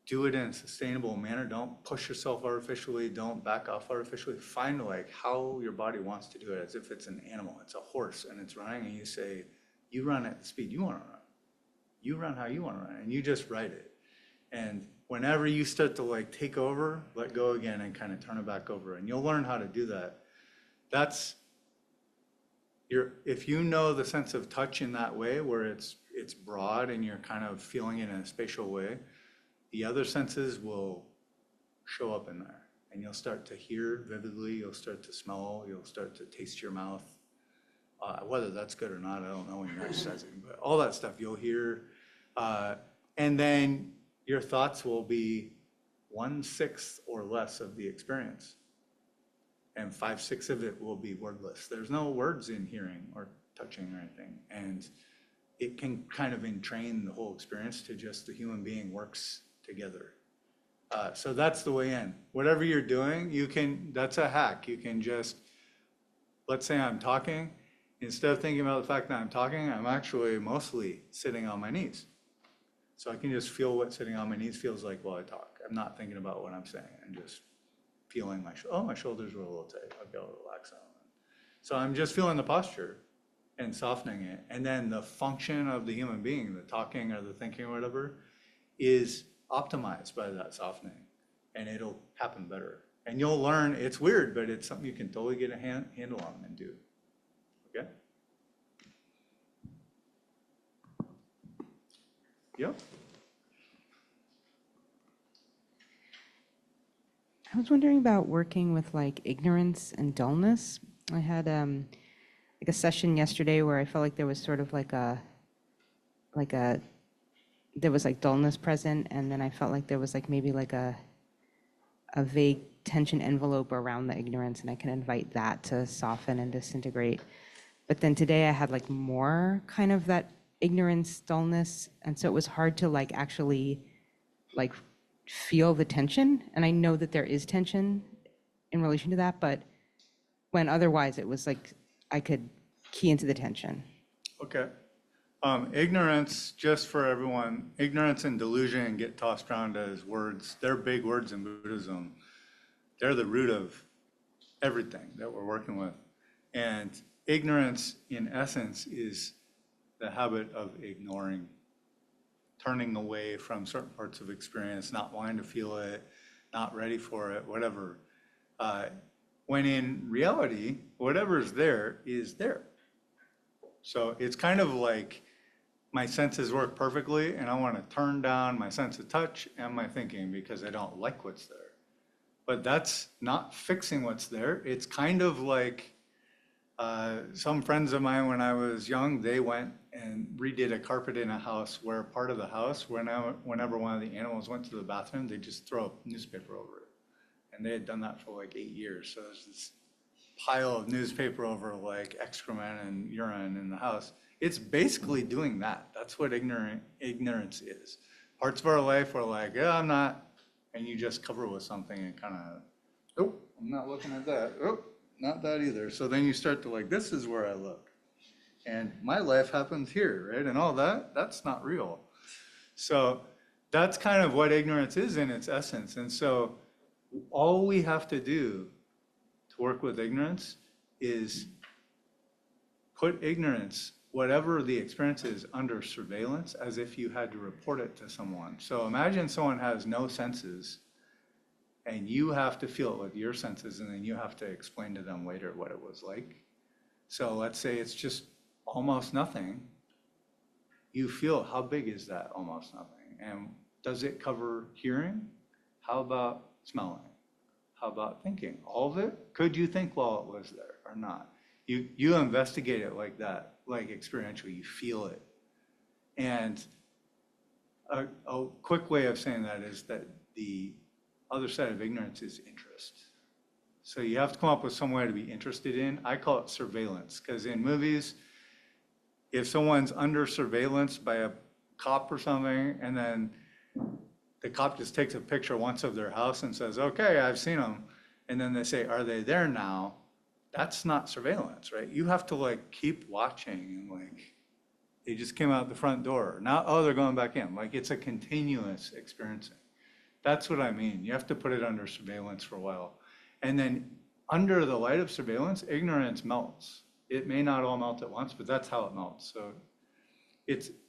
Do it in a sustainable manner. Don't push yourself artificially. Don't back off artificially. Find like how your body wants to do it, as if it's an animal. It's a horse and it's running, and you say, you run at the speed you want to run. You run how you want to run, and you just ride it. And whenever you start to like take over, let go again and kind of turn it back over, and you'll learn how to do that. If you know the sense of touch in that way, where it's broad and you're kind of feeling it in a spatial way, the other senses will show up in there, and you'll start to hear vividly, you'll start to smell, you'll start to taste your mouth. Whether that's good or not, I don't know when you're exercising, but all that stuff you'll hear. And then your thoughts will be 1/6 or less of the experience. And 5/6 of it will be wordless. There's no words in hearing or touching or anything. And it can kind of entrain the whole experience to just the human being works together. So that's the way in. Whatever you're doing, that's a hack. You can just, let's say I'm talking, instead of thinking about the fact that I'm talking, I'm actually mostly sitting on my knees. So I can just feel what sitting on my knees feels like while I talk. I'm not thinking about what I'm saying. I'm just feeling my shoulders were a little tight. I've got to relax on them. So I'm just feeling the posture and softening it. And then the function of the human being, the talking or the thinking or whatever, is optimized by that softening. And it'll happen better. And you'll learn, it's weird, but it's something you can totally get a handle on and do. Okay? Yep. I was wondering about working with like ignorance and dullness. I had like a session yesterday where I felt like there was sort of there was like dullness present, and then I felt like there was like maybe like a vague tension envelope around the ignorance, and I can invite that to soften and disintegrate. But then today I had like more kind of that ignorance, dullness, and so it was hard to like actually like feel the tension. And I know that there is tension in relation to that, but when otherwise it was like I could key into the tension. Okay. Ignorance, just for everyone, ignorance and delusion get tossed around as words. They're big words in Buddhism. They're the root of everything that we're working with. And ignorance, in essence, is the habit of ignoring, turning away from certain parts of experience, not wanting to feel it, not ready for it, whatever. When in reality, whatever's there is there. So it's kind of like my senses work perfectly, and I want to turn down my sense of touch and my thinking because I don't like what's there. But that's not fixing what's there. It's kind of like some friends of mine when I was young, they went and redid a carpet in a house where part of the house, whenever one of the animals went to the bathroom, they just throw a newspaper over it. And they had done that for like 8 years. So there's this pile of newspaper over like excrement and urine in the house. It's basically doing that. That's what ignorance is. Parts of our life are like, yeah, I'm not, and you just cover with something and kind of, oh, I'm not looking at that. Oh, not that either. So then you start to like, this is where I look. And my life happens here, right? And all that, that's not real. So that's kind of what ignorance is in its essence. And so all we have to do to work with ignorance is put ignorance, whatever the experience is, under surveillance as if you had to report it to someone. So imagine someone has no senses and you have to feel it with your senses, and then you have to explain to them later what it was like. So let's say it's just almost nothing. You feel, how big is that almost nothing? And does it cover hearing? How about smelling? How about thinking? All of it? Could you think while it was there or not? You investigate it like that, like experientially, you feel it. And a quick way of saying that is that the other side of ignorance is interest. So you have to come up with some way to be interested in. I call it surveillance, because in movies, if someone's under surveillance by a cop or something, and then the cop just takes a picture once of their house and says, okay, I've seen them. And then they say, are they there now? That's not surveillance, right? You have to like keep watching and like, they just came out the front door. Now, oh, they're going back in. Like it's a continuous experiencing. That's what I mean. You have to put it under surveillance for a while. And then under the light of surveillance, ignorance melts. It may not all melt at once, but that's how it melts. So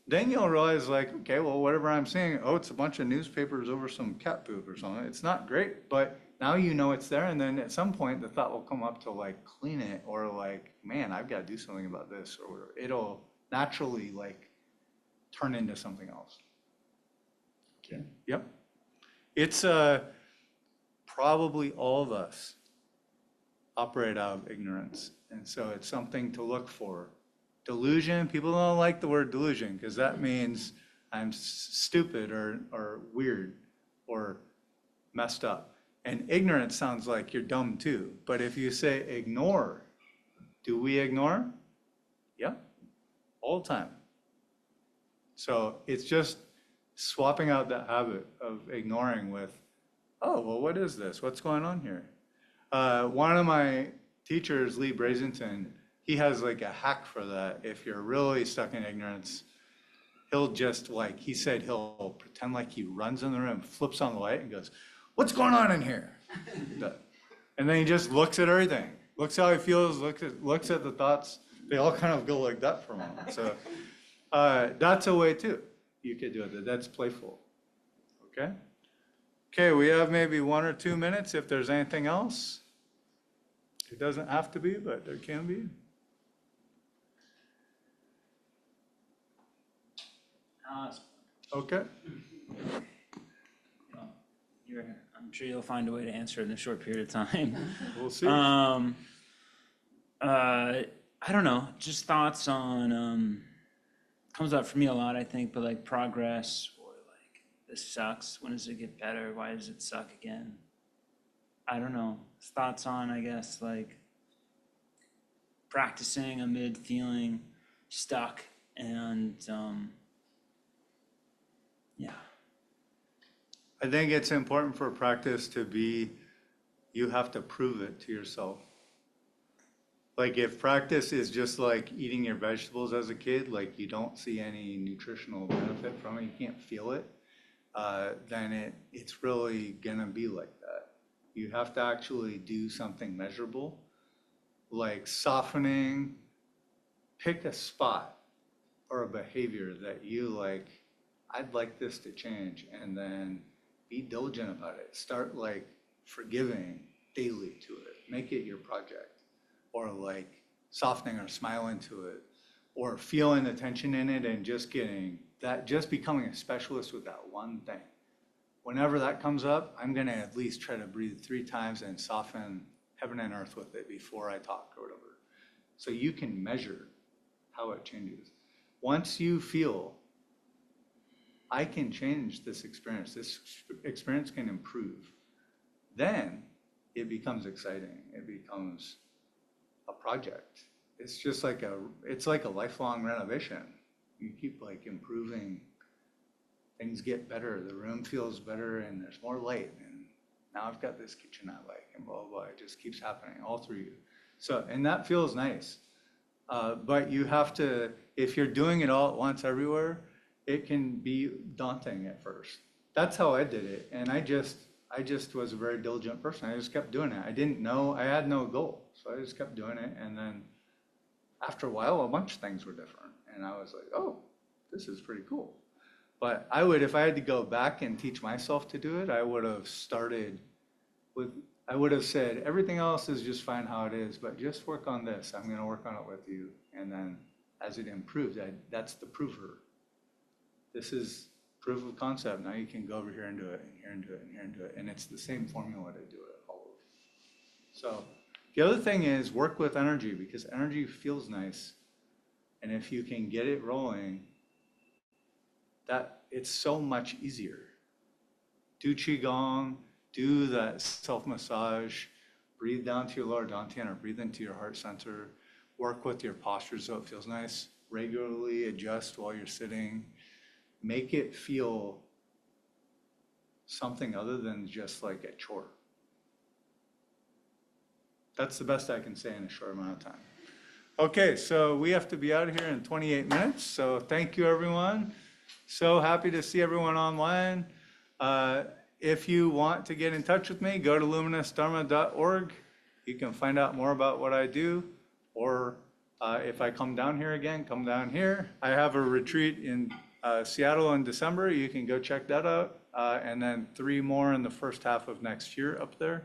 then you'll realize like, okay, well, whatever I'm seeing, oh, it's a bunch of newspapers over some cat poop or something. It's not great, but now you know it's there. And then at some point the thought will come up to like clean it, or like, man, I've got to do something about this, or it'll naturally like turn into something else. Okay. Yep. It's probably all of us operate out of ignorance. And so it's something to look for Delusion, people don't like the word delusion because that means I'm stupid or weird or messed up. And ignorance sounds like you're dumb too. But if you say ignore, do we ignore? Yeah, all the time. So it's just swapping out that habit of ignoring with, oh, well, what is this? What's going on here? One of my teachers, Lee Brazenton, he has like a hack for that. If you're really stuck in ignorance, he'll just like, he said he'll pretend like he runs in the room, flips on the light and goes, what's going on in here? And then he just looks at everything, looks how he feels, looks at the thoughts. They all kind of go like that for a moment. So that's a way too. You could do it. That's playful. Okay? Okay, we have maybe 1 or 2 minutes if there's anything else. It doesn't have to be, but there can be. Okay. I'm sure you'll find a way to answer it in a short period of time. We'll see. I don't know, just thoughts on, comes up for me a lot, I think, but like progress or like, this sucks, when does it get better? Why does it suck again? I don't know, thoughts on, I guess, like practicing amid feeling stuck and, yeah. I think it's important for practice to be, you have to prove it to yourself. Like if practice is just like eating your vegetables as a kid, like you don't see any nutritional benefit from it, you can't feel it, then it's really gonna be like that. You have to actually do something measurable, like softening, pick a spot or a behavior that you like, I'd like this to change, and then be diligent about it. Start like forgiving daily to it. Make it your project. Or like softening or smiling to it. Or feeling the tension in it and just becoming a specialist with that one thing. Whenever that comes up, I'm gonna at least try to breathe 3 times and soften heaven and earth with it before I talk or whatever. So you can measure how it changes. Once you feel I can change this experience can improve, then it becomes exciting. It becomes a project. It's just like it's like a lifelong renovation. You keep like improving, things get better, the room feels better and there's more light, and now I've got this kitchen I like, and blah, blah, blah. It just keeps happening all through you. So, and that feels nice. But you have to, if you're doing it all at once everywhere, it can be daunting at first. That's how I did it. And I just was a very diligent person. I just kept doing it. I didn't know, I had no goal. So I just kept doing it. And then after a while, a bunch of things were different. And I was like, oh, this is pretty cool. But if I had to go back and teach myself to do it, I would have said, everything else is just fine how it is, but just work on this. I'm going to work on it with you. And then as it improves, that's the prover. This is proof of concept. Now you can go over here and do it, and here and do it, and here and do it. And it's the same formula to do it all over. So the other thing is work with energy, because energy feels nice. And if you can get it rolling, that it's so much easier. Do Qigong, do that self-massage, breathe down to your lower dantian or breathe into your heart center, work with your posture so it feels nice, regularly adjust while you're sitting. Make it feel something other than just like a chore. That's the best I can say in a short amount of time. Okay, so we have to be out of here in 28 minutes. So thank you, everyone. So happy to see everyone online. If you want to get in touch with me, go to luminousdharma.org. You can find out more about what I do, or if I come down here again, come down here. I have a retreat in Seattle in December. You can go check that out. And then 3 more in the first half of next year up there.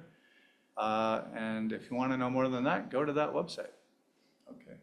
And if you want to know more than that, go to that website. Okay.